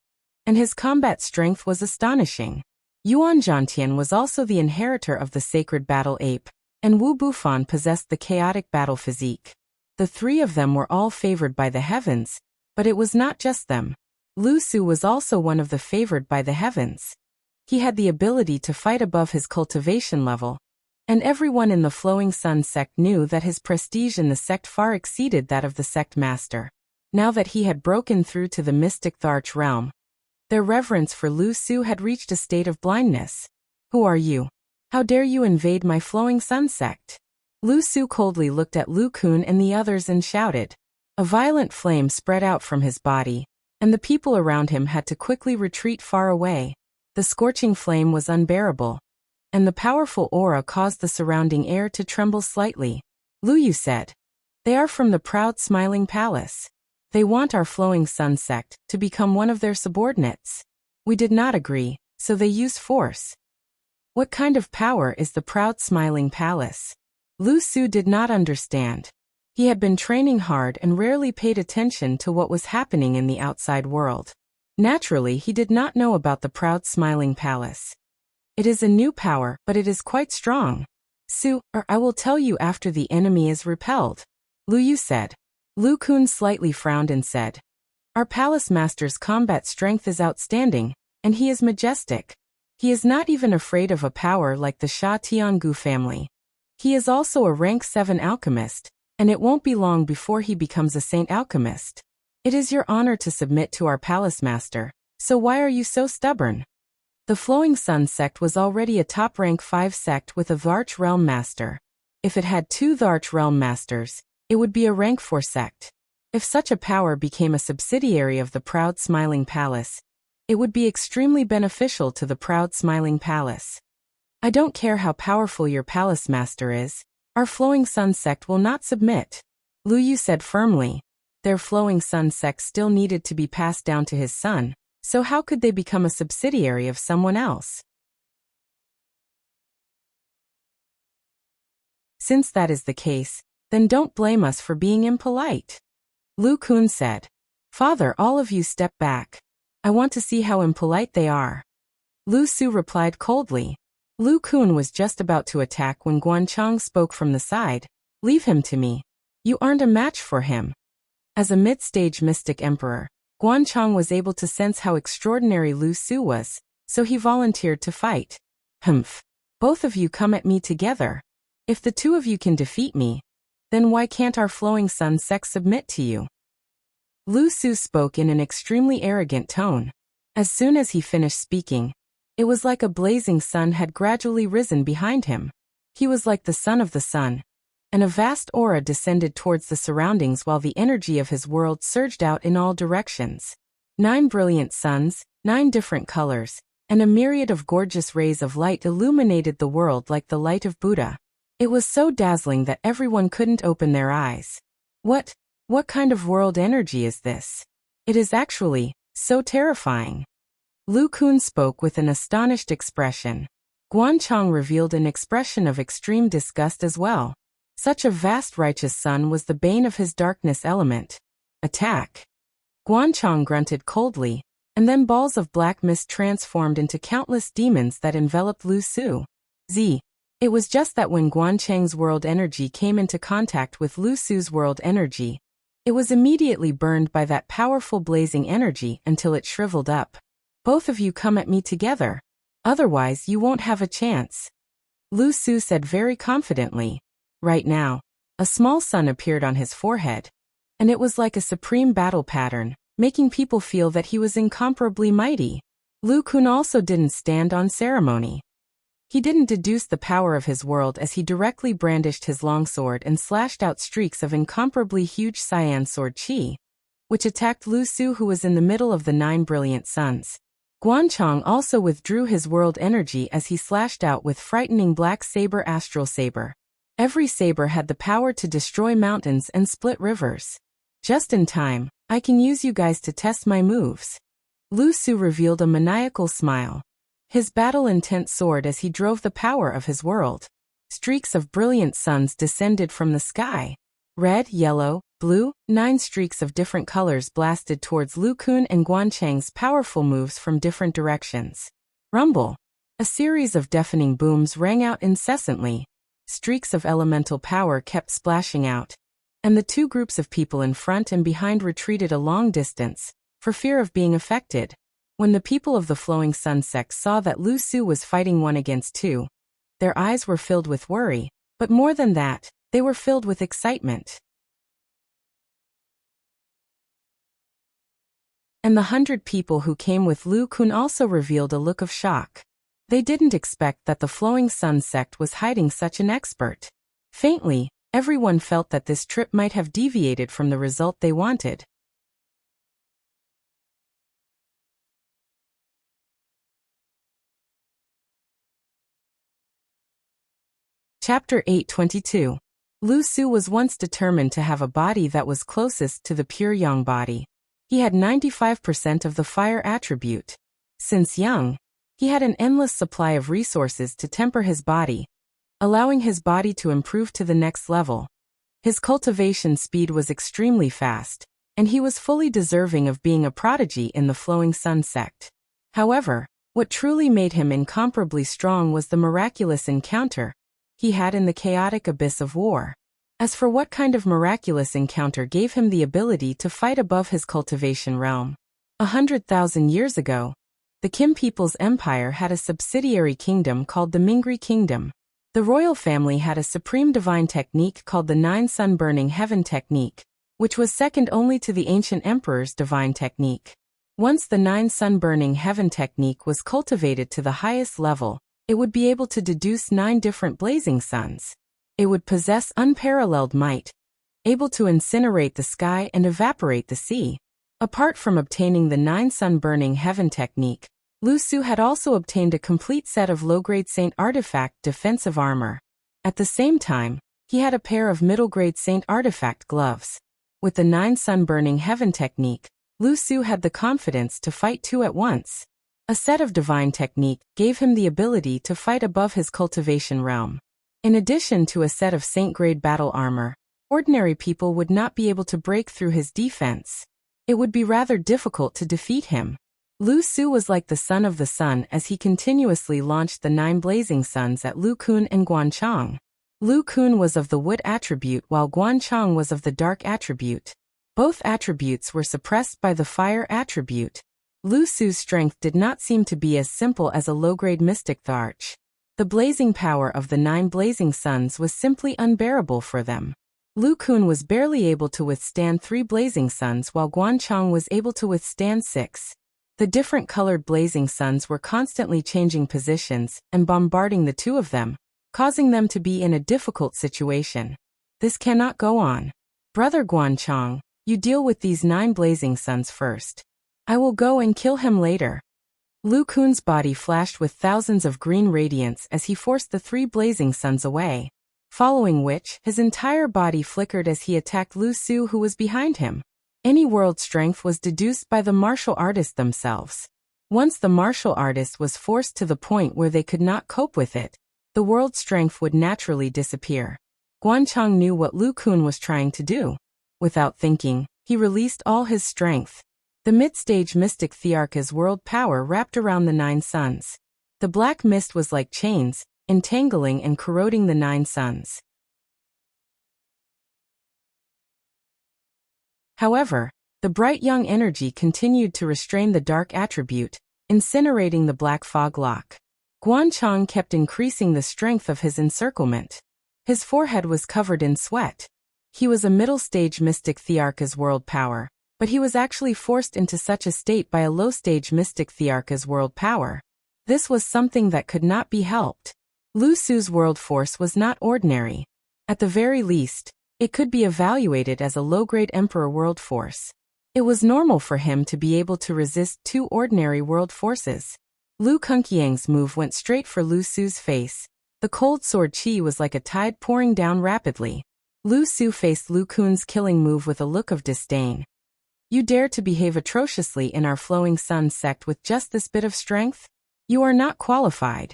and his combat strength was astonishing. Yuan Zhantian was also the inheritor of the sacred battle ape, and Wu Bufan possessed the chaotic battle physique. The three of them were all favored by the heavens, but it was not just them. Lu Su was also one of the favored by the heavens. He had the ability to fight above his cultivation level, and everyone in the Flowing Sun sect knew that his prestige in the sect far exceeded that of the sect master. Now that he had broken through to the mystic Tharch realm, their reverence for Lu Su had reached a state of blindness. Who are you? How dare you invade my Flowing Sun sect? Lu Su coldly looked at Lu Kun and the others and shouted. A violent flame spread out from his body, and the people around him had to quickly retreat far away. The scorching flame was unbearable, and the powerful aura caused the surrounding air to tremble slightly. Lu Yu said, "They are from the proud smiling palace. They want our Flowing Sun sect to become one of their subordinates. We did not agree, so they use force." What kind of power is the proud smiling palace? Lu Su did not understand. He had been training hard and rarely paid attention to what was happening in the outside world. Naturally, he did not know about the proud smiling palace. It is a new power, but it is quite strong. I will tell you after the enemy is repelled, Lu Yu said. Lu Kun slightly frowned and said, "Our palace master's combat strength is outstanding, and he is majestic. He is not even afraid of a power like the Sha Tiangu family. He is also a rank 7 alchemist, and it won't be long before he becomes a saint alchemist. It is your honor to submit to our palace master, so why are you so stubborn?" The Flowing Sun sect was already a top rank 5 sect with a Tharch realm master. If it had 2 Tharch realm masters, it would be a rank 4 sect. If such a power became a subsidiary of the proud smiling palace, it would be extremely beneficial to the proud smiling palace. I don't care how powerful your palace master is, our Flowing Sun sect will not submit, Lu Yu said firmly. Their Flowing Sun sect still needed to be passed down to his son, so how could they become a subsidiary of someone else? Since that is the case, then don't blame us for being impolite, Lu Kun said. Father, all of you step back. I want to see how impolite they are. Lu Su replied coldly. Lu Kun was just about to attack when Guanchang spoke from the side. Leave him to me. You aren't a match for him. As a mid-stage mystic emperor, Guanchang was able to sense how extraordinary Lu Su was, so he volunteered to fight. Humph. Both of you come at me together. If the two of you can defeat me, then why can't our Flowing Sun sect submit to you? Lu Su spoke in an extremely arrogant tone. As soon as he finished speaking, it was like a blazing sun had gradually risen behind him. He was like the son of the sun, and a vast aura descended towards the surroundings while the energy of his world surged out in all directions. 9 brilliant suns, 9 different colors, and a myriad of gorgeous rays of light illuminated the world like the light of Buddha. It was so dazzling that everyone couldn't open their eyes. What kind of world energy is this? It is actually so terrifying. Lu Kun spoke with an astonished expression. Guanchang revealed an expression of extreme disgust as well. Such a vast righteous sun was the bane of his darkness element. Attack! Guanchang grunted coldly, and then balls of black mist transformed into countless demons that enveloped Lu Su. It was just that when Guanchang's world energy came into contact with Lu Su's world energy, it was immediately burned by that powerful blazing energy until it shriveled up. Both of you come at me together. Otherwise you won't have a chance. Lu Su said very confidently. Right now, a small sun appeared on his forehead, and it was like a supreme battle pattern, making people feel that he was incomparably mighty. Lu Kun also didn't stand on ceremony. He didn't deduce the power of his world as he directly brandished his longsword and slashed out streaks of incomparably huge cyan sword chi, which attacked Lu Su, who was in the middle of the 9 brilliant suns. Guanchong also withdrew his world energy as he slashed out with frightening black saber astral saber. Every saber had the power to destroy mountains and split rivers. Just in time, I can use you guys to test my moves. Lu Su revealed a maniacal smile. His battle-intent soared as he drove the power of his world. Streaks of brilliant suns descended from the sky. Red, yellow, blue, 9 streaks of different colors blasted towards Lu Kun and Guanchang's powerful moves from different directions. Rumble. A series of deafening booms rang out incessantly. Streaks of elemental power kept splashing out, and the 2 groups of people in front and behind retreated a long distance, for fear of being affected. When the people of the Flowing Sun sect saw that Lu Su was fighting 1 against 2, their eyes were filled with worry, but more than that, they were filled with excitement. And the 100 people who came with Lu Kun also revealed a look of shock. They didn't expect that the Flowing Sun sect was hiding such an expert. Faintly, everyone felt that this trip might have deviated from the result they wanted. Chapter 822. Lu Su was once determined to have a body that was closest to the pure Yang body. He had 95% of the fire attribute. Since young, he had an endless supply of resources to temper his body, allowing his body to improve to the next level. His cultivation speed was extremely fast, and he was fully deserving of being a prodigy in the Flowing Sun sect. However, what truly made him incomparably strong was the miraculous encounter he had in the chaotic abyss of war. As for what kind of miraculous encounter gave him the ability to fight above his cultivation realm, 100,000 years ago, the Kim people's empire had a subsidiary kingdom called the Mingri Kingdom. The royal family had a supreme divine technique called the 9 Sun Burning Heaven technique, which was second only to the ancient emperor's divine technique. Once the 9 Sun Burning Heaven technique was cultivated to the highest level, it would be able to deduce 9 different blazing suns. It would possess unparalleled might, able to incinerate the sky and evaporate the sea. Apart from obtaining the 9 Sun Burning Heaven technique, Lu Su had also obtained a complete set of low-grade Saint Artifact defensive armor. At the same time, he had a pair of middle-grade Saint Artifact gloves. With the 9 Sun Burning Heaven technique, Lu Su had the confidence to fight 2 at once. A set of divine technique gave him the ability to fight above his cultivation realm. In addition to a set of saint-grade battle armor, ordinary people would not be able to break through his defense. It would be rather difficult to defeat him. Lu Su was like the son of the sun as he continuously launched the 9 blazing suns at Lu Kun and Guanchong. Lu Kun was of the wood attribute while Guanchong was of the dark attribute. Both attributes were suppressed by the fire attribute. Lu Su's strength did not seem to be as simple as a low-grade mystic Tharch. The blazing power of the 9 blazing suns was simply unbearable for them. Lu Kun was barely able to withstand 3 blazing suns while Guanchong was able to withstand 6. The different colored blazing suns were constantly changing positions and bombarding the 2 of them, causing them to be in a difficult situation. This cannot go on. Brother Guanchong, you deal with these 9 blazing suns first. I will go and kill him later. Lu Kun's body flashed with thousands of green radiance as he forced the 3 blazing suns away, following which, his entire body flickered as he attacked Lu Su, who was behind him. Any world strength was deduced by the martial artists themselves. Once the martial artist was forced to the point where they could not cope with it, the world strength would naturally disappear. Guanchong knew what Lu Kun was trying to do. Without thinking, he released all his strength. The mid-stage mystic Thearka's world power wrapped around the 9 suns. The black mist was like chains, entangling and corroding the 9 suns. However, the bright young energy continued to restrain the dark attribute, incinerating the black fog lock. Guanchang kept increasing the strength of his encirclement. His forehead was covered in sweat. He was a middle-stage mystic Thearcha's world power, but he was actually forced into such a state by a low-stage mystic Thearcha's world power. This was something that could not be helped. Lu Su's world force was not ordinary. At the very least, it could be evaluated as a low-grade emperor world force. It was normal for him to be able to resist 2 ordinary world forces. Lu Kunqiang's move went straight for Lu Su's face. The cold sword chi was like a tide pouring down rapidly. Lu Su faced Lu Kun's killing move with a look of disdain. You dare to behave atrociously in our flowing sun sect with just this bit of strength? You are not qualified.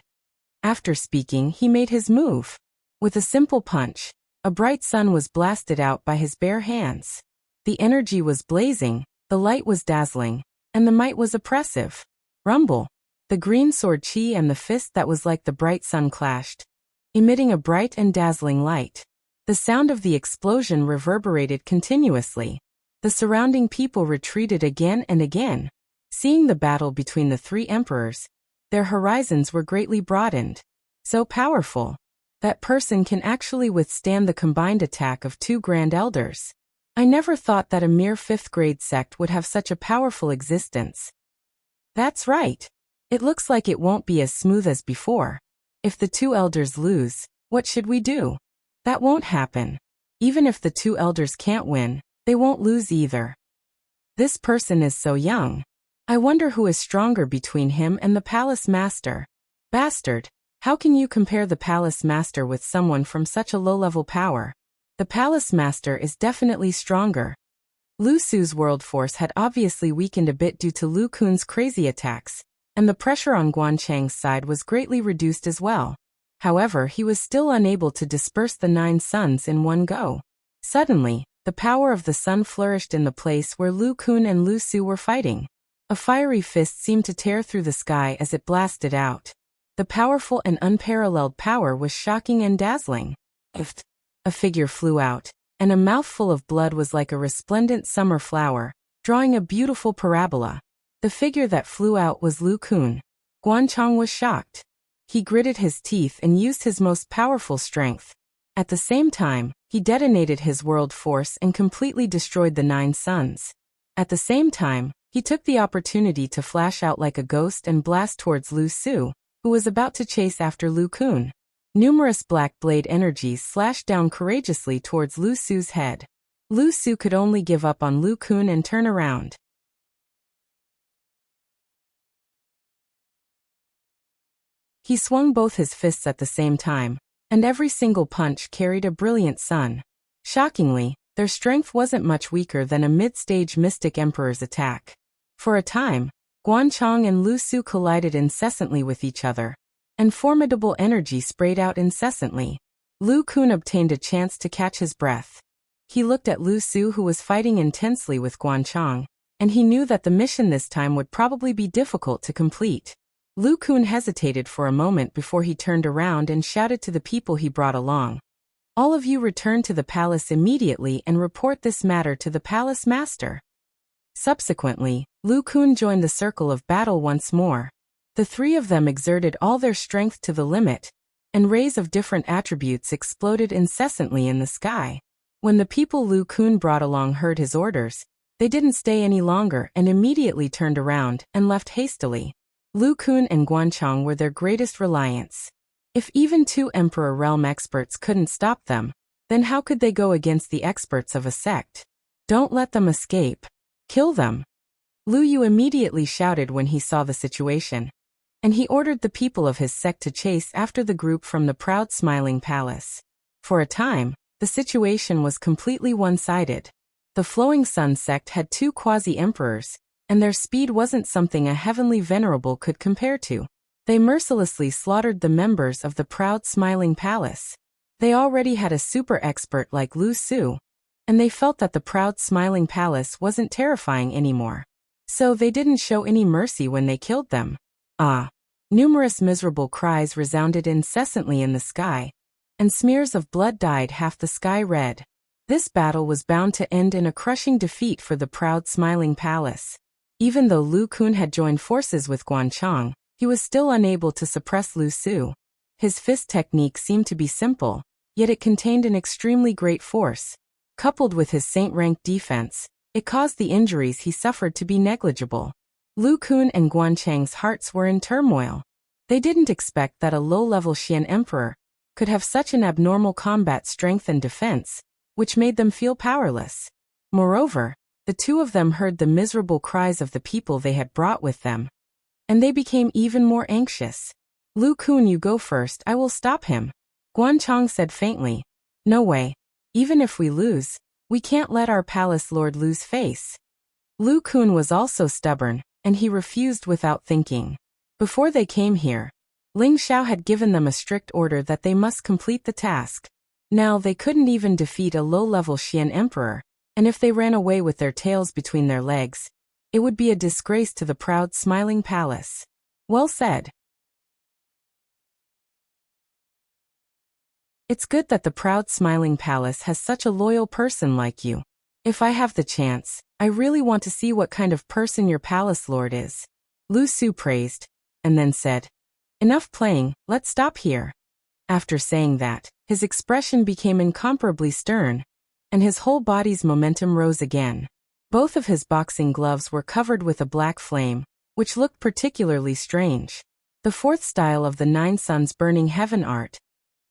After speaking, he made his move. With a simple punch, a bright sun was blasted out by his bare hands. The energy was blazing, the light was dazzling, and the might was oppressive. Rumble. The green sword chi and the fist that was like the bright sun clashed, emitting a bright and dazzling light. The sound of the explosion reverberated continuously. The surrounding people retreated again and again. Seeing the battle between the 3 emperors, their horizons were greatly broadened. So powerful. That person can actually withstand the combined attack of 2 Grand Elders. I never thought that a mere 5th-grade sect would have such a powerful existence. That's right. It looks like it won't be as smooth as before. If the 2 elders lose, what should we do? That won't happen. Even if the 2 elders can't win, they won't lose either. This person is so young. I wonder who is stronger between him and the palace master. Bastard, how can you compare the palace master with someone from such a low-level power? The palace master is definitely stronger. Lu Su's world force had obviously weakened a bit due to Lu Kun's crazy attacks, and the pressure on Guanchang's side was greatly reduced as well. However, he was still unable to disperse the 9 suns in one go. Suddenly, the power of the sun flourished in the place where Lu Kun and Lu Su were fighting. A fiery fist seemed to tear through the sky as it blasted out. The powerful and unparalleled power was shocking and dazzling. A figure flew out, and a mouthful of blood was like a resplendent summer flower, drawing a beautiful parabola. The figure that flew out was Lu Kun. Guanchang was shocked. He gritted his teeth and used his most powerful strength. At the same time, he detonated his world force and completely destroyed the 9 suns. At the same time, he took the opportunity to flash out like a ghost and blast towards Lu Su, who was about to chase after Lu Kun. Numerous black blade energies slashed down courageously towards Lu Su's head. Lu Su could only give up on Lu Kun and turn around. He swung both his fists at the same time, and every single punch carried a brilliant sun. Shockingly, their strength wasn't much weaker than a mid-stage mystic emperor's attack. For a time, Guanchang and Lu Su collided incessantly with each other, and formidable energy sprayed out incessantly. Lu Kun obtained a chance to catch his breath. He looked at Lu Su, who was fighting intensely with Guanchang, and he knew that the mission this time would probably be difficult to complete. Lu Kun hesitated for a moment before he turned around and shouted to the people he brought along. All of you return to the palace immediately and report this matter to the palace master. Subsequently, Lu Kun joined the circle of battle once more. The 3 of them exerted all their strength to the limit, and rays of different attributes exploded incessantly in the sky. When the people Lu Kun brought along heard his orders, they didn't stay any longer and immediately turned around and left hastily. Lu Kun and Guanchang were their greatest reliance. If even 2 Emperor Realm experts couldn't stop them, then how could they go against the experts of a sect? Don't let them escape. Kill them. Lu Yu immediately shouted when he saw the situation, and he ordered the people of his sect to chase after the group from the proud smiling palace. For a time, the situation was completely one-sided. The Flowing Sun sect had 2 quasi-emperors, and their speed wasn't something a heavenly venerable could compare to. They mercilessly slaughtered the members of the proud smiling palace. They already had a super expert like Lu Su, and they felt that the proud smiling palace wasn't terrifying anymore. So they didn't show any mercy when they killed them. Numerous miserable cries resounded incessantly in the sky, and smears of blood dyed half the sky red. This battle was bound to end in a crushing defeat for the proud smiling palace. Even though Lu Kun had joined forces with Guanchang, he was still unable to suppress Lu Su. His fist technique seemed to be simple, yet it contained an extremely great force. Coupled with his saint-rank defense, it caused the injuries he suffered to be negligible. Lu Kun and Guanchang's hearts were in turmoil. They didn't expect that a low-level Xian emperor could have such an abnormal combat strength and defense, which made them feel powerless. Moreover, the two of them heard the miserable cries of the people they had brought with them, and they became even more anxious. Lu Kun, you go first, I will stop him. Guanchang said faintly. No way. Even if we lose, we can't let our palace lord lose face. Lu Kun was also stubborn, and he refused without thinking. Before they came here, Ling Xiao had given them a strict order that they must complete the task. Now they couldn't even defeat a low-level Xian emperor, and if they ran away with their tails between their legs, it would be a disgrace to the proud smiling palace. Well said. It's good that the proud smiling palace has such a loyal person like you. If I have the chance, I really want to see what kind of person your palace lord is. Lu Su praised, and then said, Enough playing, let's stop here. After saying that, his expression became incomparably stern, and his whole body's momentum rose again. Both of his boxing gloves were covered with a black flame, which looked particularly strange. The fourth style of the Nine Suns Burning Heaven art.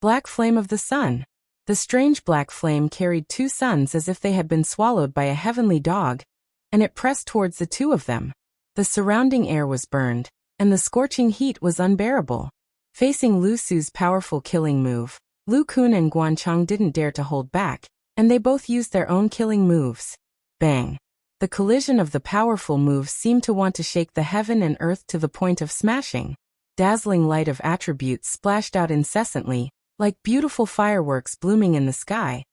Black flame of the sun. The strange black flame carried two suns as if they had been swallowed by a heavenly dog, and it pressed towards the two of them. The surrounding air was burned, and the scorching heat was unbearable. Facing Lu Su's powerful killing move, Lu Kun and Guanchang didn't dare to hold back, and they both used their own killing moves. Bang! The collision of the powerful moves seemed to want to shake the heaven and earth to the point of smashing. Dazzling light of attributes splashed out incessantly, like beautiful fireworks blooming in the sky,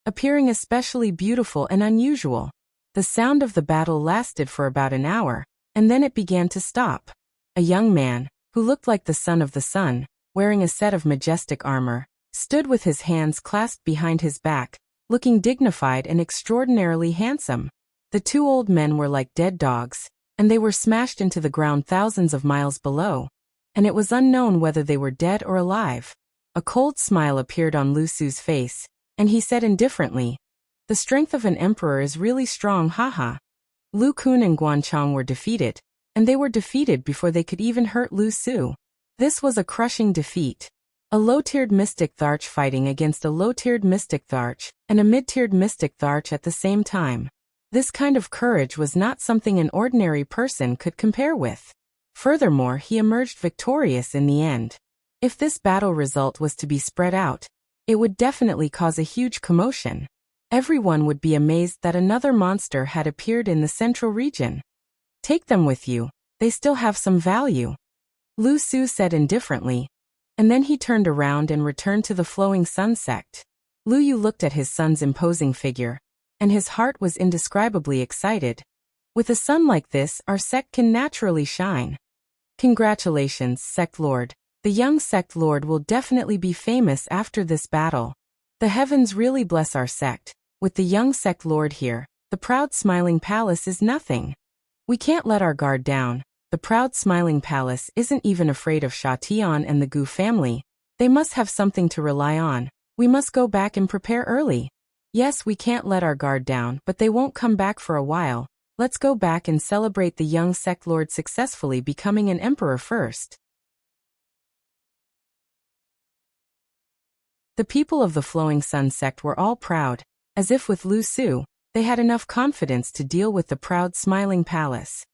appearing especially beautiful and unusual. The sound of the battle lasted for about an hour, and then it began to stop. A young man, who looked like the son of the sun, wearing a set of majestic armor, stood with his hands clasped behind his back, looking dignified and extraordinarily handsome. The two old men were like dead dogs, and they were smashed into the ground thousands of miles below, and it was unknown whether they were dead or alive. A cold smile appeared on Lu Su's face, and he said indifferently, The strength of an emperor is really strong, haha. Lu Kun and Guanchang were defeated, and they were defeated before they could even hurt Lu Su. This was a crushing defeat. A low-tiered mystic Tharch fighting against a low-tiered mystic Tharch, and a mid-tiered mystic Tharch at the same time. This kind of courage was not something an ordinary person could compare with. Furthermore, he emerged victorious in the end. If this battle result was to be spread out, it would definitely cause a huge commotion. Everyone would be amazed that another monster had appeared in the central region. Take them with you, they still have some value. Lu Su said indifferently, and then he turned around and returned to the Flowing Sun sect. Lu Yu looked at his son's imposing figure, and his heart was indescribably excited. With a son like this, our sect can naturally shine. Congratulations, sect lord. The young sect lord will definitely be famous after this battle. The heavens really bless our sect. With the young sect lord here, the proud smiling palace is nothing. We can't let our guard down. The proud smiling palace isn't even afraid of Sha Tian and the Gu family. They must have something to rely on. We must go back and prepare early. Yes, we can't let our guard down, but they won't come back for a while. Let's go back and celebrate the young sect lord successfully becoming an emperor first. The people of the Flowing Sun sect were all proud, as if with Lu Su, they had enough confidence to deal with the proud smiling palace.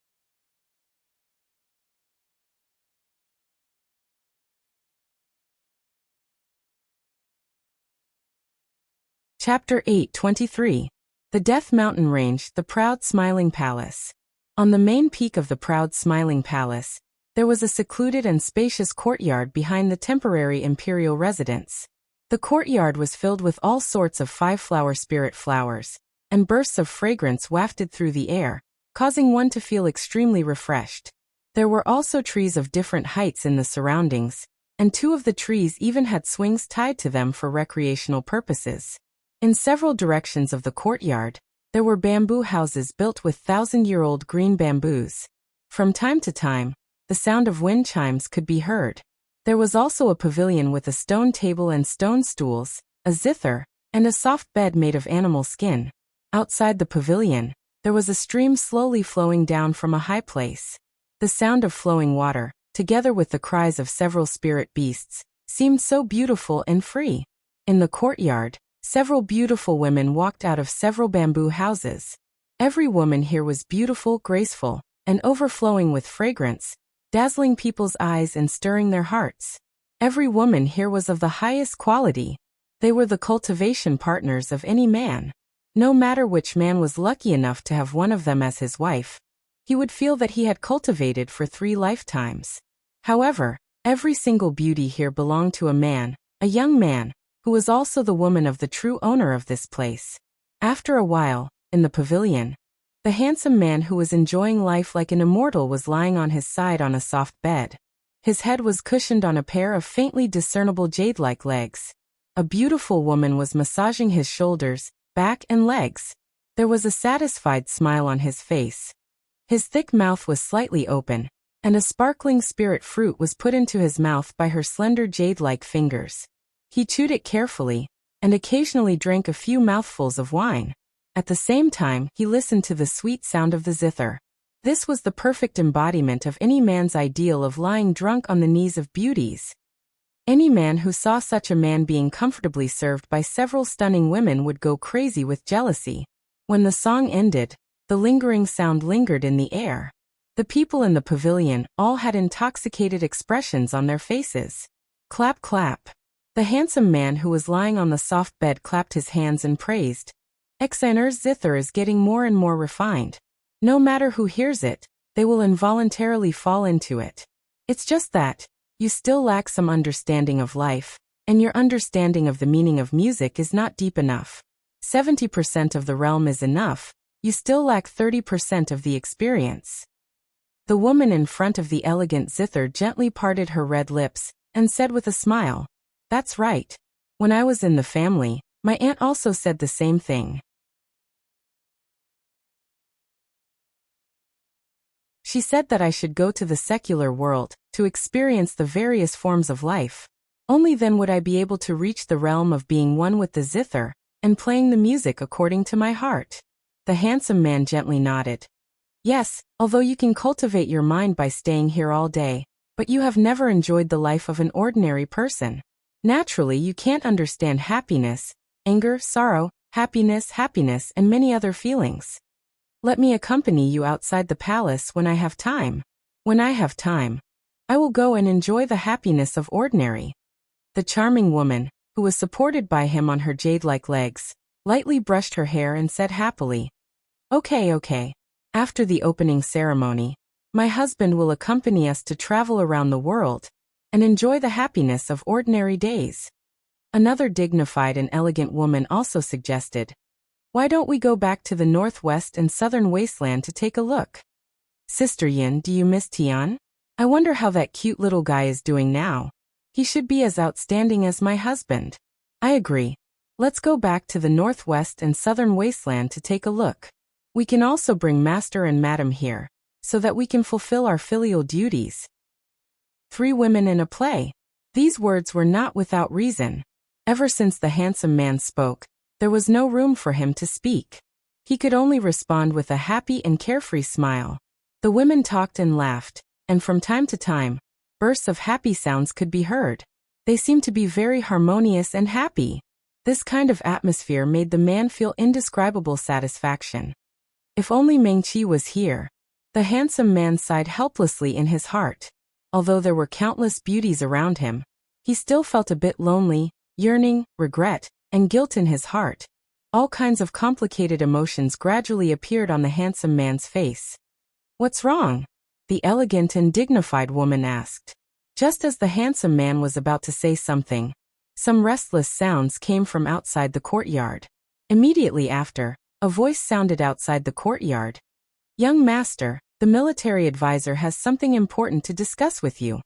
Chapter 8:23. The Death Mountain Range, the Proud Smiling Palace. On the main peak of the Proud Smiling Palace, there was a secluded and spacious courtyard behind the temporary imperial residence. The courtyard was filled with all sorts of five-flower spirit flowers, and bursts of fragrance wafted through the air, causing one to feel extremely refreshed. There were also trees of different heights in the surroundings, and two of the trees even had swings tied to them for recreational purposes. In several directions of the courtyard, There were bamboo houses built with thousand-year-old green bamboos. From time to time, the sound of wind chimes could be heard. There was also a pavilion with a stone table and stone stools, a zither, and a soft bed made of animal skin. Outside the pavilion, there was a stream slowly flowing down from a high place. The sound of flowing water, together with the cries of several spirit beasts, seemed so beautiful and free. In the courtyard, several beautiful women walked out of several bamboo houses. Every woman here was beautiful, graceful, and overflowing with fragrance, dazzling people's eyes and stirring their hearts. Every woman here was of the highest quality. They were the cultivation partners of any man. No matter which man was lucky enough to have one of them as his wife, he would feel that he had cultivated for 3 lifetimes. However, every single beauty here belonged to a man, a young man, who was also the woman of the true owner of this place. After a while, in the pavilion, the handsome man who was enjoying life like an immortal was lying on his side on a soft bed. His head was cushioned on a pair of faintly discernible jade-like legs. A beautiful woman was massaging his shoulders, back and legs. There was a satisfied smile on his face. His thick mouth was slightly open, and a sparkling spirit fruit was put into his mouth by her slender jade-like fingers. He chewed it carefully, and occasionally drank a few mouthfuls of wine. At the same time, he listened to the sweet sound of the zither. This was the perfect embodiment of any man's ideal of lying drunk on the knees of beauties. Any man who saw such a man being comfortably served by several stunning women would go crazy with jealousy. When the song ended, the lingering sound lingered in the air. The people in the pavilion all had intoxicated expressions on their faces. Clap, clap. The handsome man who was lying on the soft bed clapped his hands and praised. Xaner's zither is getting more and more refined. No matter who hears it, they will involuntarily fall into it. It's just that you still lack some understanding of life, and your understanding of the meaning of music is not deep enough. 70% of the realm is enough, you still lack 30% of the experience. The woman in front of the elegant zither gently parted her red lips, and said with a smile, "That's right. When I was in the family, my aunt also said the same thing. She said that I should go to the secular world, to experience the various forms of life. Only then would I be able to reach the realm of being one with the zither, and playing the music according to my heart." The handsome man gently nodded. "Yes, although you can cultivate your mind by staying here all day, but you have never enjoyed the life of an ordinary person. Naturally, you can't understand happiness, anger, sorrow, happiness, and many other feelings. Let me accompany you outside the palace when I have time. When I have time, I will go and enjoy the happiness of ordinary." The charming woman, who was supported by him on her jade-like legs, lightly brushed her hair and said happily, Okay. After the opening ceremony, my husband will accompany us to travel around the world and enjoy the happiness of ordinary days." Another dignified and elegant woman also suggested, "Why don't we go back to the northwest and southern wasteland to take a look? Sister Yin, do you miss Tian? I wonder how that cute little guy is doing now. He should be as outstanding as my husband." "I agree. Let's go back to the northwest and southern wasteland to take a look. We can also bring Master and Madam here, so that we can fulfill our filial duties." 3 women in a play. These words were not without reason. Ever since the handsome man spoke, there was no room for him to speak. He could only respond with a happy and carefree smile. The women talked and laughed, and from time to time, bursts of happy sounds could be heard. They seemed to be very harmonious and happy. This kind of atmosphere made the man feel indescribable satisfaction. If only Mengqi was here. The handsome man sighed helplessly in his heart. Although there were countless beauties around him, he still felt a bit lonely, yearning, regret, and guilt in his heart. All kinds of complicated emotions gradually appeared on the handsome man's face. "What's wrong?" the elegant and dignified woman asked. Just as the handsome man was about to say something, some restless sounds came from outside the courtyard. Immediately after, a voice sounded outside the courtyard. "Young master, the military advisor has something important to discuss with you."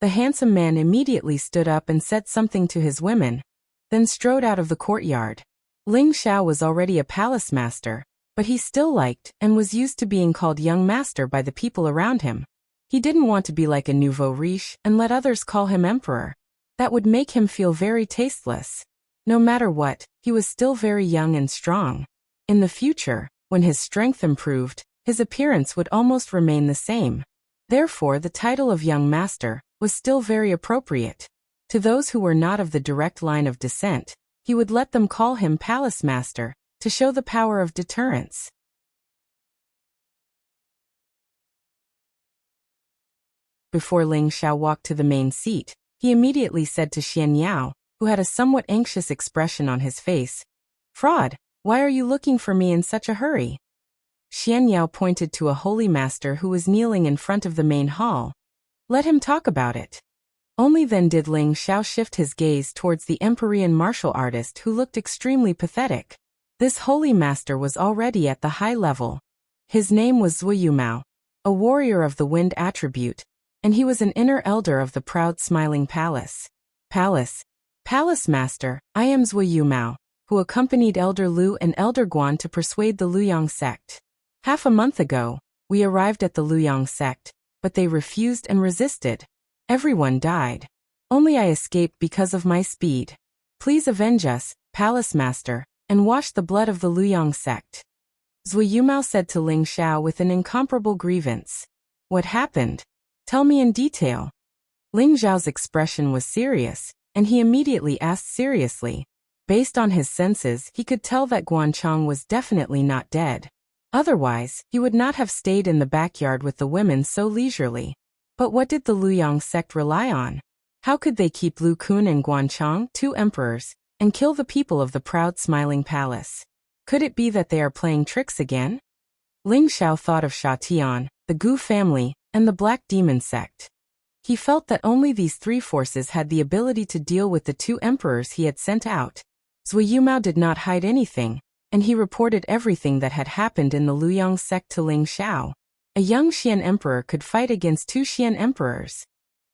The handsome man immediately stood up and said something to his women, then strode out of the courtyard. Ling Xiao was already a palace master, but he still liked and was used to being called young master by the people around him. He didn't want to be like a nouveau riche and let others call him emperor. That would make him feel very tasteless. No matter what, he was still very young and strong. In the future, when his strength improved, his appearance would almost remain the same. Therefore, the title of young master was still very appropriate. To those who were not of the direct line of descent, he would let them call him palace master, to show the power of deterrence. Before Ling Xiao walked to the main seat, he immediately said to Xian Yao, who had a somewhat anxious expression on his face, "Fraud, why are you looking for me in such a hurry?" Xian Yao pointed to a holy master who was kneeling in front of the main hall. "Let him talk about it." Only then did Ling Xiao shift his gaze towards the Empyrean martial artist who looked extremely pathetic. This holy master was already at the high level. His name was Zui Yumao, a warrior of the wind attribute, and he was an inner elder of the proud smiling palace. Palace master, I am Zui Yumao, who accompanied Elder Lu and Elder Guan to persuade the Luyang sect. Half a month ago, we arrived at the Luyang sect, but they refused and resisted. Everyone died. Only I escaped because of my speed. Please avenge us, Palace Master, and wash the blood of the Luyang sect. Zui Yumao said to Ling Xiao with an incomparable grievance. What happened? Tell me in detail. Ling Xiao's expression was serious, and he immediately asked seriously. Based on his senses, he could tell that Guanchong was definitely not dead. Otherwise, he would not have stayed in the backyard with the women so leisurely. But what did the Luyang sect rely on? How could they keep Lu Kun and Guanchong, two emperors, and kill the people of the proud smiling palace? Could it be that they are playing tricks again? Ling Xiao thought of Sha Tian, the Gu family, and the Black Demon sect. He felt that only these three forces had the ability to deal with the two emperors he had sent out. Zui Yumao did not hide anything, and he reported everything that had happened in the Luyang sect to Ling Xiao. A young Xian emperor could fight against two Xian emperors.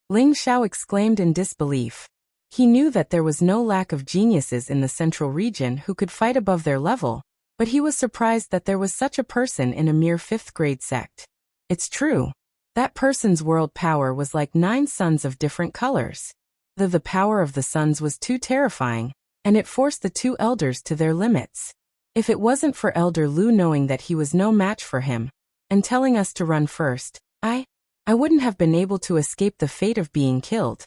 Ling Xiao exclaimed in disbelief. He knew that there was no lack of geniuses in the central region who could fight above their level, but he was surprised that there was such a person in a mere 5th grade sect. It's true. That person's world power was like 9 suns of different colors. The power of the suns was too terrifying, and it forced the two elders to their limits. If it wasn't for Elder Lu knowing that he was no match for him, and telling us to run first, I wouldn't have been able to escape the fate of being killed.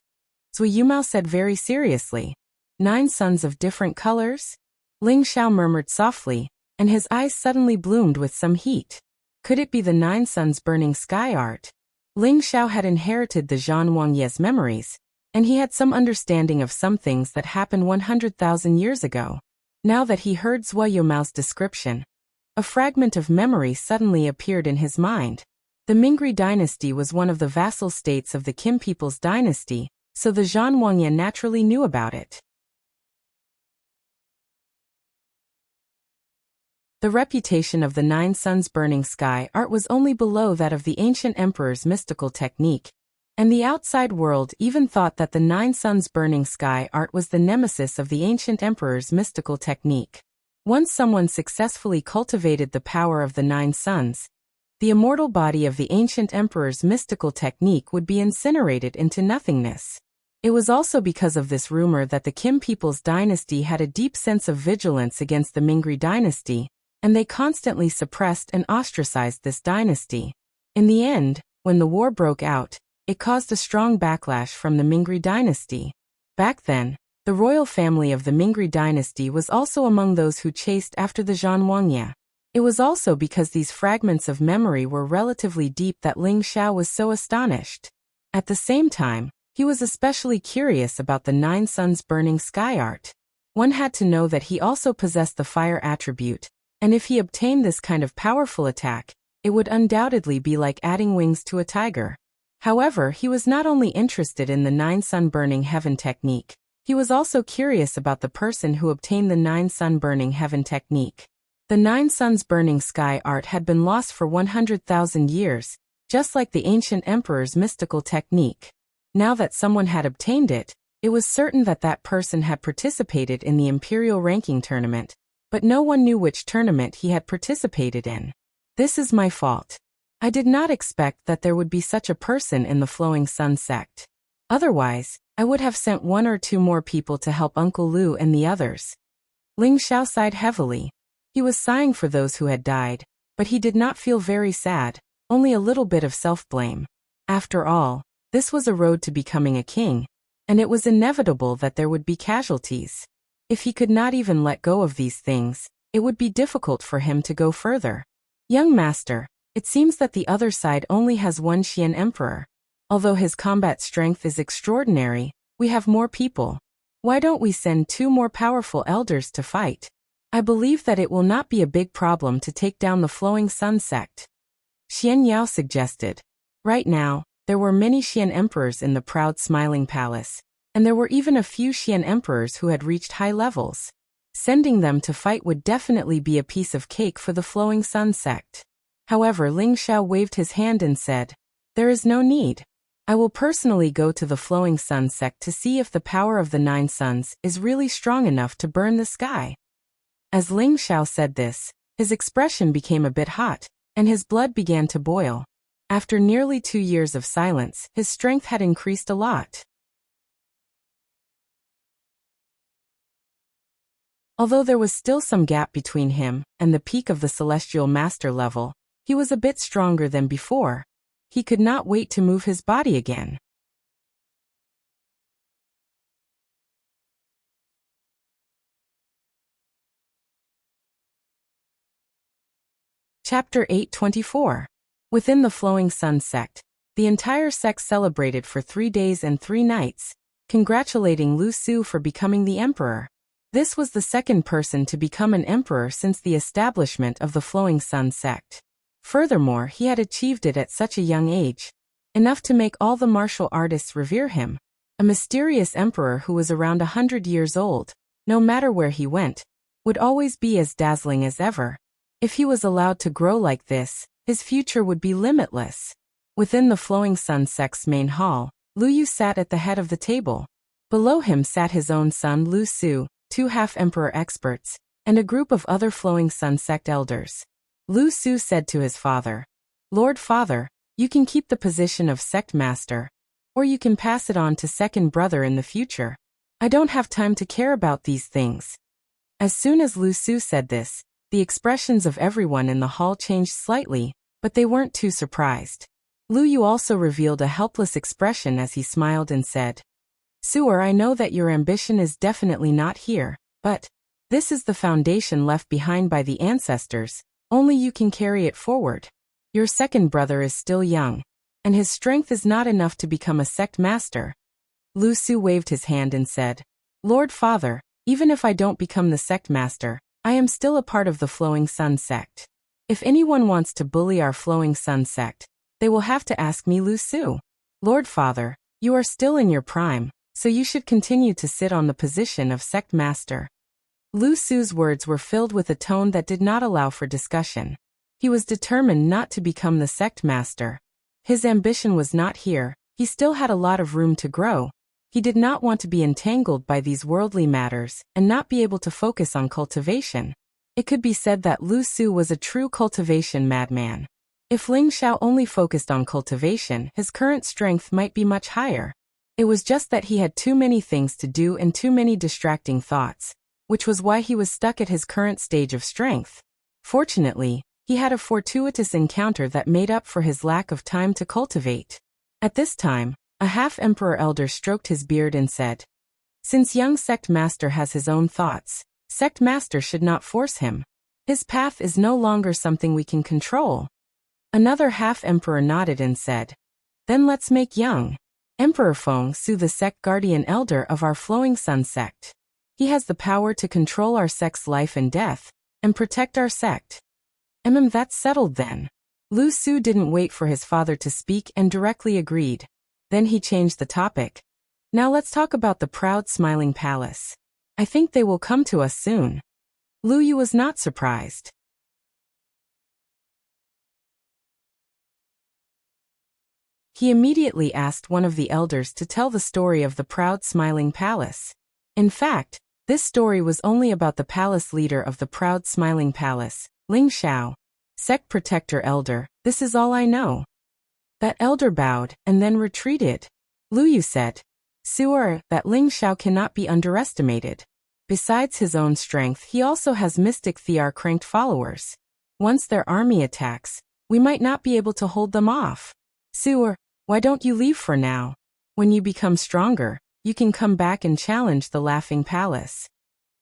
Zui Yumao said very seriously. 9 suns of different colors? Ling Xiao murmured softly, and his eyes suddenly bloomed with some heat. Could it be the 9 suns burning sky art? Ling Xiao had inherited the Zhan Wangye's memories, and he had some understanding of some things that happened 100,000 years ago. Now that he heard Zui Yumao's description, a fragment of memory suddenly appeared in his mind. The Mingri dynasty was one of the vassal states of the Qin people's dynasty, so the Zhan Wangye naturally knew about it. The reputation of the 9 suns burning sky art was only below that of the ancient emperor's mystical technique, and the outside world even thought that the 9 suns burning sky art was the nemesis of the ancient emperor's mystical technique. Once someone successfully cultivated the power of the 9 suns, the immortal body of the ancient emperor's mystical technique would be incinerated into nothingness. It was also because of this rumor that the Qin people's dynasty had a deep sense of vigilance against the Mingri dynasty, and they constantly suppressed and ostracized this dynasty. In the end, when the war broke out, it caused a strong backlash from the Mingri dynasty. Back then, the royal family of the Mingri dynasty was also among those who chased after the Zhan Wangye. It was also because these fragments of memory were relatively deep that Ling Xiao was so astonished. At the same time, he was especially curious about the 9 suns burning sky art. One had to know that he also possessed the fire attribute, and if he obtained this kind of powerful attack, it would undoubtedly be like adding wings to a tiger. However, he was not only interested in the 9 sun burning heaven technique, he was also curious about the person who obtained the 9 sun burning heaven technique. The 9 suns burning sky art had been lost for 100,000 years, just like the ancient emperor's mystical technique. Now that someone had obtained it, it was certain that that person had participated in the imperial ranking tournament, but no one knew which tournament he had participated in. This is my fault. I did not expect that there would be such a person in the Flowing Sun sect. Otherwise, I would have sent 1 or 2 more people to help Uncle Lu and the others. Ling Xiao sighed heavily. He was sighing for those who had died, but he did not feel very sad, only a little bit of self-blame. After all, this was a road to becoming a king, and it was inevitable that there would be casualties. If he could not even let go of these things, it would be difficult for him to go further. Young master, it seems that the other side only has 1 Xian emperor. Although his combat strength is extraordinary, we have more people. Why don't we send 2 more powerful elders to fight? I believe that it will not be a big problem to take down the Flowing Sun sect. Xian Yao suggested. Right now, there were many Xian emperors in the proud smiling palace, and there were even a few Xian emperors who had reached high levels. Sending them to fight would definitely be a piece of cake for the Flowing Sun sect. However, Ling Xiao waved his hand and said, "There is no need. I will personally go to the Flowing Sun sect to see if the power of the 9 suns is really strong enough to burn the sky." As Ling Xiao said this, his expression became a bit hot, and his blood began to boil. After nearly 2 years of silence, his strength had increased a lot. Although there was still some gap between him and the peak of the Celestial Master level, he was a bit stronger than before. He could not wait to move his body again. Chapter 824. Within the Flowing Sun sect, the entire sect celebrated for 3 days and 3 nights, congratulating Lu Su for becoming the emperor. This was the second person to become an emperor since the establishment of the Flowing Sun sect. Furthermore, he had achieved it at such a young age, enough to make all the martial artists revere him. A mysterious emperor who was around 100 years old, no matter where he went, would always be as dazzling as ever. If he was allowed to grow like this, his future would be limitless. Within the Flowing Sun sect's main hall, Lu Yu sat at the head of the table. Below him sat his own son Lu Su, 2 half-emperor experts, and a group of other Flowing Sun sect elders. Lu Su said to his father, "Lord Father, you can keep the position of sect master, or you can pass it on to second brother in the future. I don't have time to care about these things." As soon as Lu Su said this, the expressions of everyone in the hall changed slightly, but they weren't too surprised. Lu Yu also revealed a helpless expression as he smiled and said, "Suer, I know that your ambition is definitely not here, but this is the foundation left behind by the ancestors, only you can carry it forward. Your second brother is still young, and his strength is not enough to become a sect master." Lu Su waved his hand and said, "Lord Father, even if I don't become the sect master, I am still a part of the Flowing Sun sect. If anyone wants to bully our Flowing Sun sect, they will have to ask me, Lu Su. Lord Father, you are still in your prime, so you should continue to sit on the position of sect master." Lu Su's words were filled with a tone that did not allow for discussion. He was determined not to become the sect master. His ambition was not here, he still had a lot of room to grow. He did not want to be entangled by these worldly matters and not be able to focus on cultivation. It could be said that Lu Su was a true cultivation madman. If Ling Xiao only focused on cultivation, his current strength might be much higher. It was just that he had too many things to do and too many distracting thoughts, which was why he was stuck at his current stage of strength. Fortunately, he had a fortuitous encounter that made up for his lack of time to cultivate. At this time, a half-emperor elder stroked his beard and said, "Since young sect master has his own thoughts, sect master should not force him. His path is no longer something we can control." Another half-emperor nodded and said, "Then let's make young Emperor Feng Su the sect guardian elder of our Flowing Sun sect. He has the power to control our sect's life and death, and protect our sect." That's settled then." Lu Su didn't wait for his father to speak and directly agreed. Then he changed the topic. "Now let's talk about the proud smiling palace. I think they will come to us soon." Lu Yu was not surprised. He immediately asked one of the elders to tell the story of the proud smiling palace. In fact, This story was only about the palace leader of the proud smiling palace, Ling Xiao. Sect protector elder, this is all I know. That elder bowed, and then retreated. Lu Yu said, Sewer, that Ling Xiao cannot be underestimated. Besides his own strength, he also has mystic Thear-cranked followers. Once their army attacks, we might not be able to hold them off. Sewer, why don't you leave for now? When you become stronger, you can come back and challenge the Laughing Palace.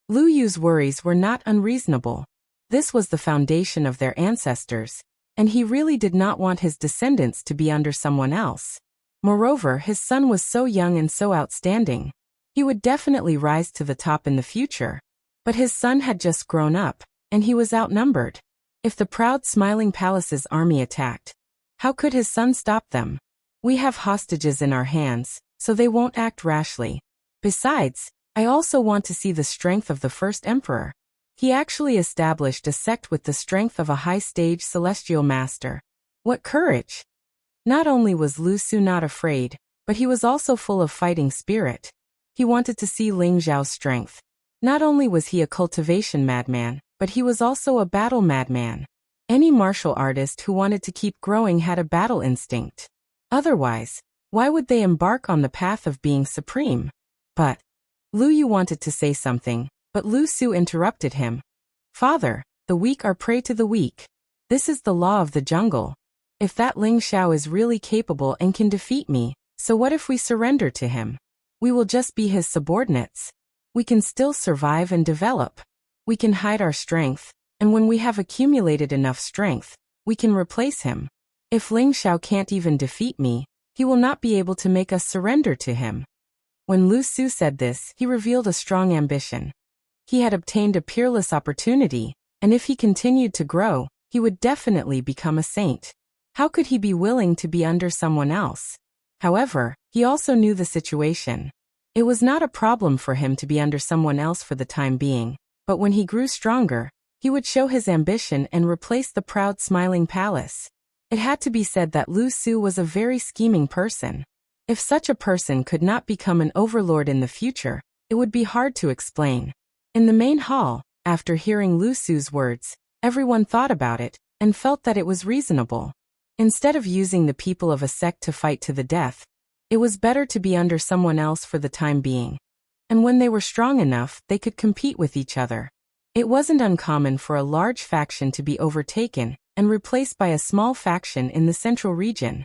Lu Yu's worries were not unreasonable. This was the foundation of their ancestors, and he really did not want his descendants to be under someone else. Moreover, his son was so young and so outstanding. He would definitely rise to the top in the future. But his son had just grown up, and he was outnumbered. If the proud smiling palace's army attacked, how could his son stop them? We have hostages in our hands, so they won't act rashly. Besides, I also want to see the strength of the first emperor. He actually established a sect with the strength of a high-stage celestial master. What courage! Not only was Lu Su not afraid, but he was also full of fighting spirit. He wanted to see Ling Xiao's strength. Not only was he a cultivation madman, but he was also a battle madman. Any martial artist who wanted to keep growing had a battle instinct. Otherwise, why would they embark on the path of being supreme? But Lu Yu wanted to say something, but Lu Su interrupted him. Father, the weak are prey to the weak. This is the law of the jungle. If that Ling Xiao is really capable and can defeat me, so what if we surrender to him? We will just be his subordinates. We can still survive and develop. We can hide our strength, and when we have accumulated enough strength, we can replace him. If Ling Xiao can't even defeat me, he will not be able to make us surrender to him. When Lu Su said this, he revealed a strong ambition. He had obtained a peerless opportunity, and if he continued to grow, he would definitely become a saint. How could he be willing to be under someone else? However, he also knew the situation. It was not a problem for him to be under someone else for the time being, but when he grew stronger, he would show his ambition and replace the proud smiling palace. It had to be said that Lu Su was a very scheming person. If such a person could not become an overlord in the future, it would be hard to explain. In the main hall, after hearing Lu Su's words, everyone thought about it and felt that it was reasonable. Instead of using the people of a sect to fight to the death, it was better to be under someone else for the time being. And when they were strong enough, they could compete with each other. It wasn't uncommon for a large faction to be overtaken and replaced by a small faction in the central region.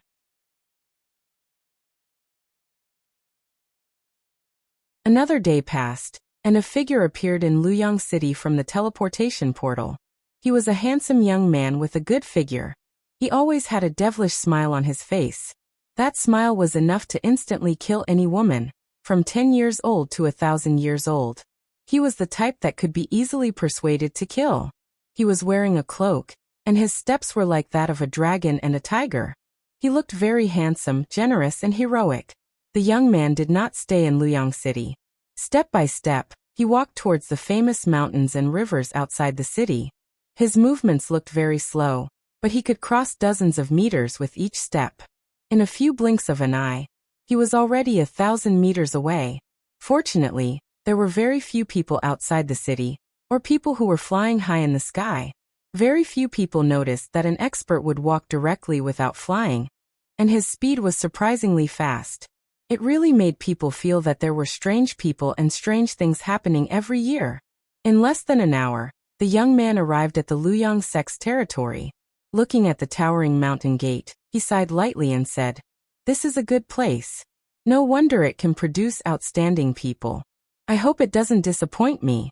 Another day passed, and a figure appeared in Luyang City from the teleportation portal. He was a handsome young man with a good figure. He always had a devilish smile on his face. That smile was enough to instantly kill any woman, from 10 years old to 1,000 years old. He was the type that could be easily persuaded to kill. He was wearing a cloak, and his steps were like that of a dragon and a tiger. He looked very handsome, generous, and heroic. The young man did not stay in Luyang City. Step by step, he walked towards the famous mountains and rivers outside the city. His movements looked very slow, but he could cross dozens of meters with each step. In a few blinks of an eye, he was already 1,000 meters away. Fortunately, there were very few people outside the city, or people who were flying high in the sky. Very few people noticed that an expert would walk directly without flying, and his speed was surprisingly fast. It really made people feel that there were strange people and strange things happening every year. In less than an hour, the young man arrived at the Luyang sect's territory. Looking at the towering mountain gate, he sighed lightly and said, "This is a good place. No wonder it can produce outstanding people. I hope it doesn't disappoint me."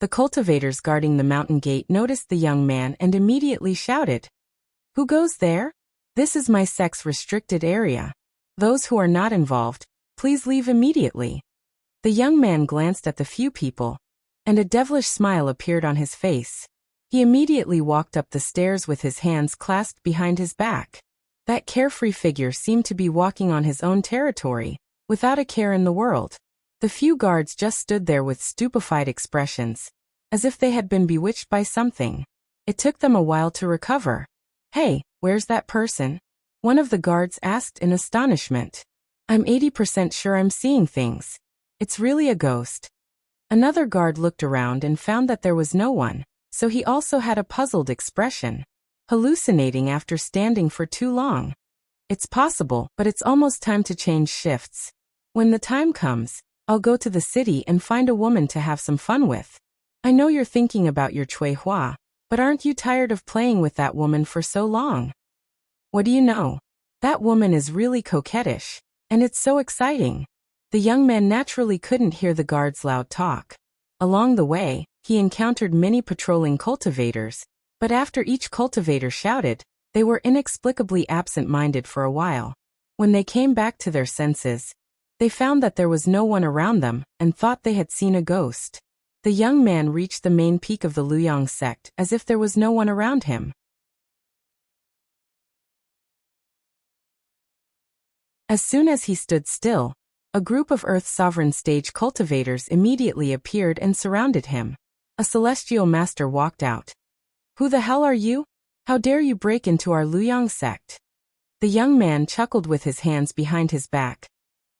The cultivators guarding the mountain gate noticed the young man and immediately shouted, "Who goes there? This is my sect's restricted area. Those who are not involved, please leave immediately." The young man glanced at the few people, and a devilish smile appeared on his face. He immediately walked up the stairs with his hands clasped behind his back. That carefree figure seemed to be walking on his own territory, without a care in the world. The few guards just stood there with stupefied expressions, as if they had been bewitched by something. It took them a while to recover. "Hey, where's that person?" one of the guards asked in astonishment. "I'm 80% sure I'm seeing things. It's really a ghost." Another guard looked around and found that there was no one, so he also had a puzzled expression. Hallucinating after standing for too long. It's possible, but it's almost time to change shifts. When the time comes, I'll go to the city and find a woman to have some fun with. I know you're thinking about your Cui Hua, but aren't you tired of playing with that woman for so long? What do you know? That woman is really coquettish, and it's so exciting. The young man naturally couldn't hear the guard's loud talk. Along the way, he encountered many patrolling cultivators, but after each cultivator shouted, they were inexplicably absent-minded for a while. When they came back to their senses, they found that there was no one around them and thought they had seen a ghost. The young man reached the main peak of the Luyang sect as if there was no one around him. As soon as he stood still, a group of Earth Sovereign stage cultivators immediately appeared and surrounded him. A celestial master walked out. Who the hell are you? How dare you break into our Luyang sect? The young man chuckled with his hands behind his back.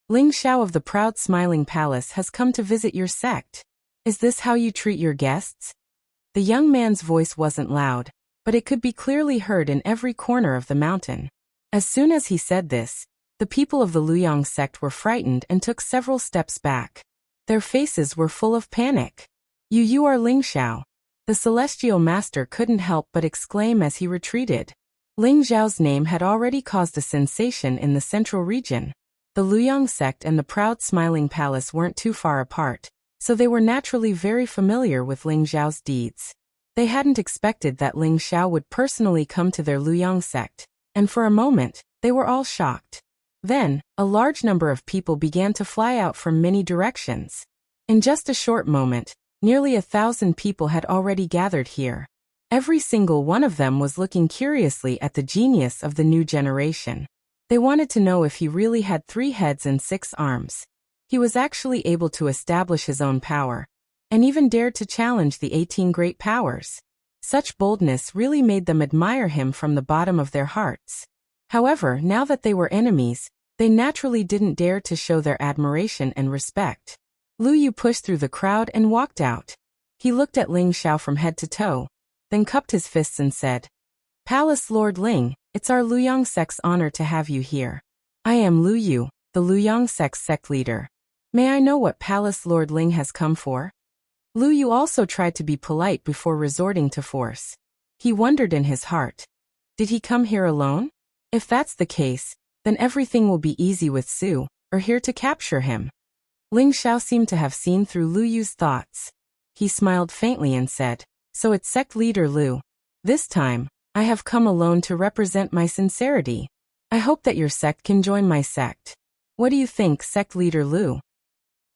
Ling Xiao of the proud smiling palace has come to visit your sect. Is this how you treat your guests? The young man's voice wasn't loud, but it could be clearly heard in every corner of the mountain. As soon as he said this, the people of the Luyang sect were frightened and took several steps back. Their faces were full of panic. You are Ling Xiao. The celestial master couldn't help but exclaim as he retreated. Ling Xiao's name had already caused a sensation in the central region. The Luyang sect and the proud smiling palace weren't too far apart, so they were naturally very familiar with Ling Xiao's deeds. They hadn't expected that Ling Xiao would personally come to their Luyang sect, and for a moment, they were all shocked. Then, a large number of people began to fly out from many directions. In just a short moment, nearly 1,000 people had already gathered here. Every single one of them was looking curiously at the genius of the new generation. They wanted to know if he really had 3 heads and 6 arms. He was actually able to establish his own power, and even dared to challenge the 18 great powers. Such boldness really made them admire him from the bottom of their hearts. However, now that they were enemies, they naturally didn't dare to show their admiration and respect. Lu Yu pushed through the crowd and walked out. He looked at Ling Xiao from head to toe, then cupped his fists and said, "Palace Lord Ling, it's our Luyang sect's honor to have you here. I am Lu Yu, the Luyang sect's sect leader. May I know what Palace Lord Ling has come for?" Lu Yu also tried to be polite before resorting to force. He wondered in his heart, did he come here alone? If that's the case, then everything will be easy with Su, or here to capture him. Ling Xiao seemed to have seen through Lu Yu's thoughts. He smiled faintly and said, "So it's sect leader Lu. This time, I have come alone to represent my sincerity. I hope that your sect can join my sect. What do you think, sect leader Lu?"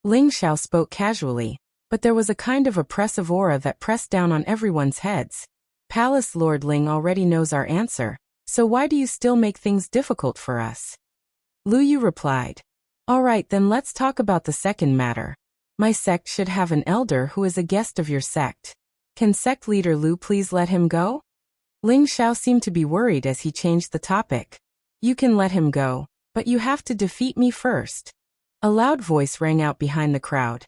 Ling Xiao spoke casually, but there was a kind of oppressive aura that pressed down on everyone's heads. Palace Lord Ling already knows our answer, so why do you still make things difficult for us? Lu Yu replied, "All right, then let's talk about the second matter. My sect should have an elder who is a guest of your sect. Can sect leader Lu please let him go?" Ling Xiao seemed to be worried as he changed the topic. "You can let him go, but you have to defeat me first." A loud voice rang out behind the crowd.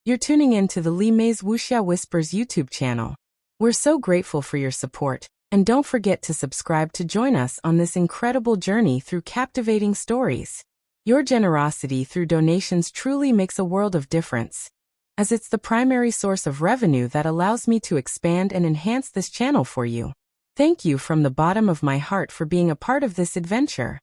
"You're tuning in to the Li Mei's Wuxia Whispers YouTube channel. We're so grateful for your support, and don't forget to subscribe to join us on this incredible journey through captivating stories. Your generosity through donations truly makes a world of difference, as it's the primary source of revenue that allows me to expand and enhance this channel for you. Thank you from the bottom of my heart for being a part of this adventure."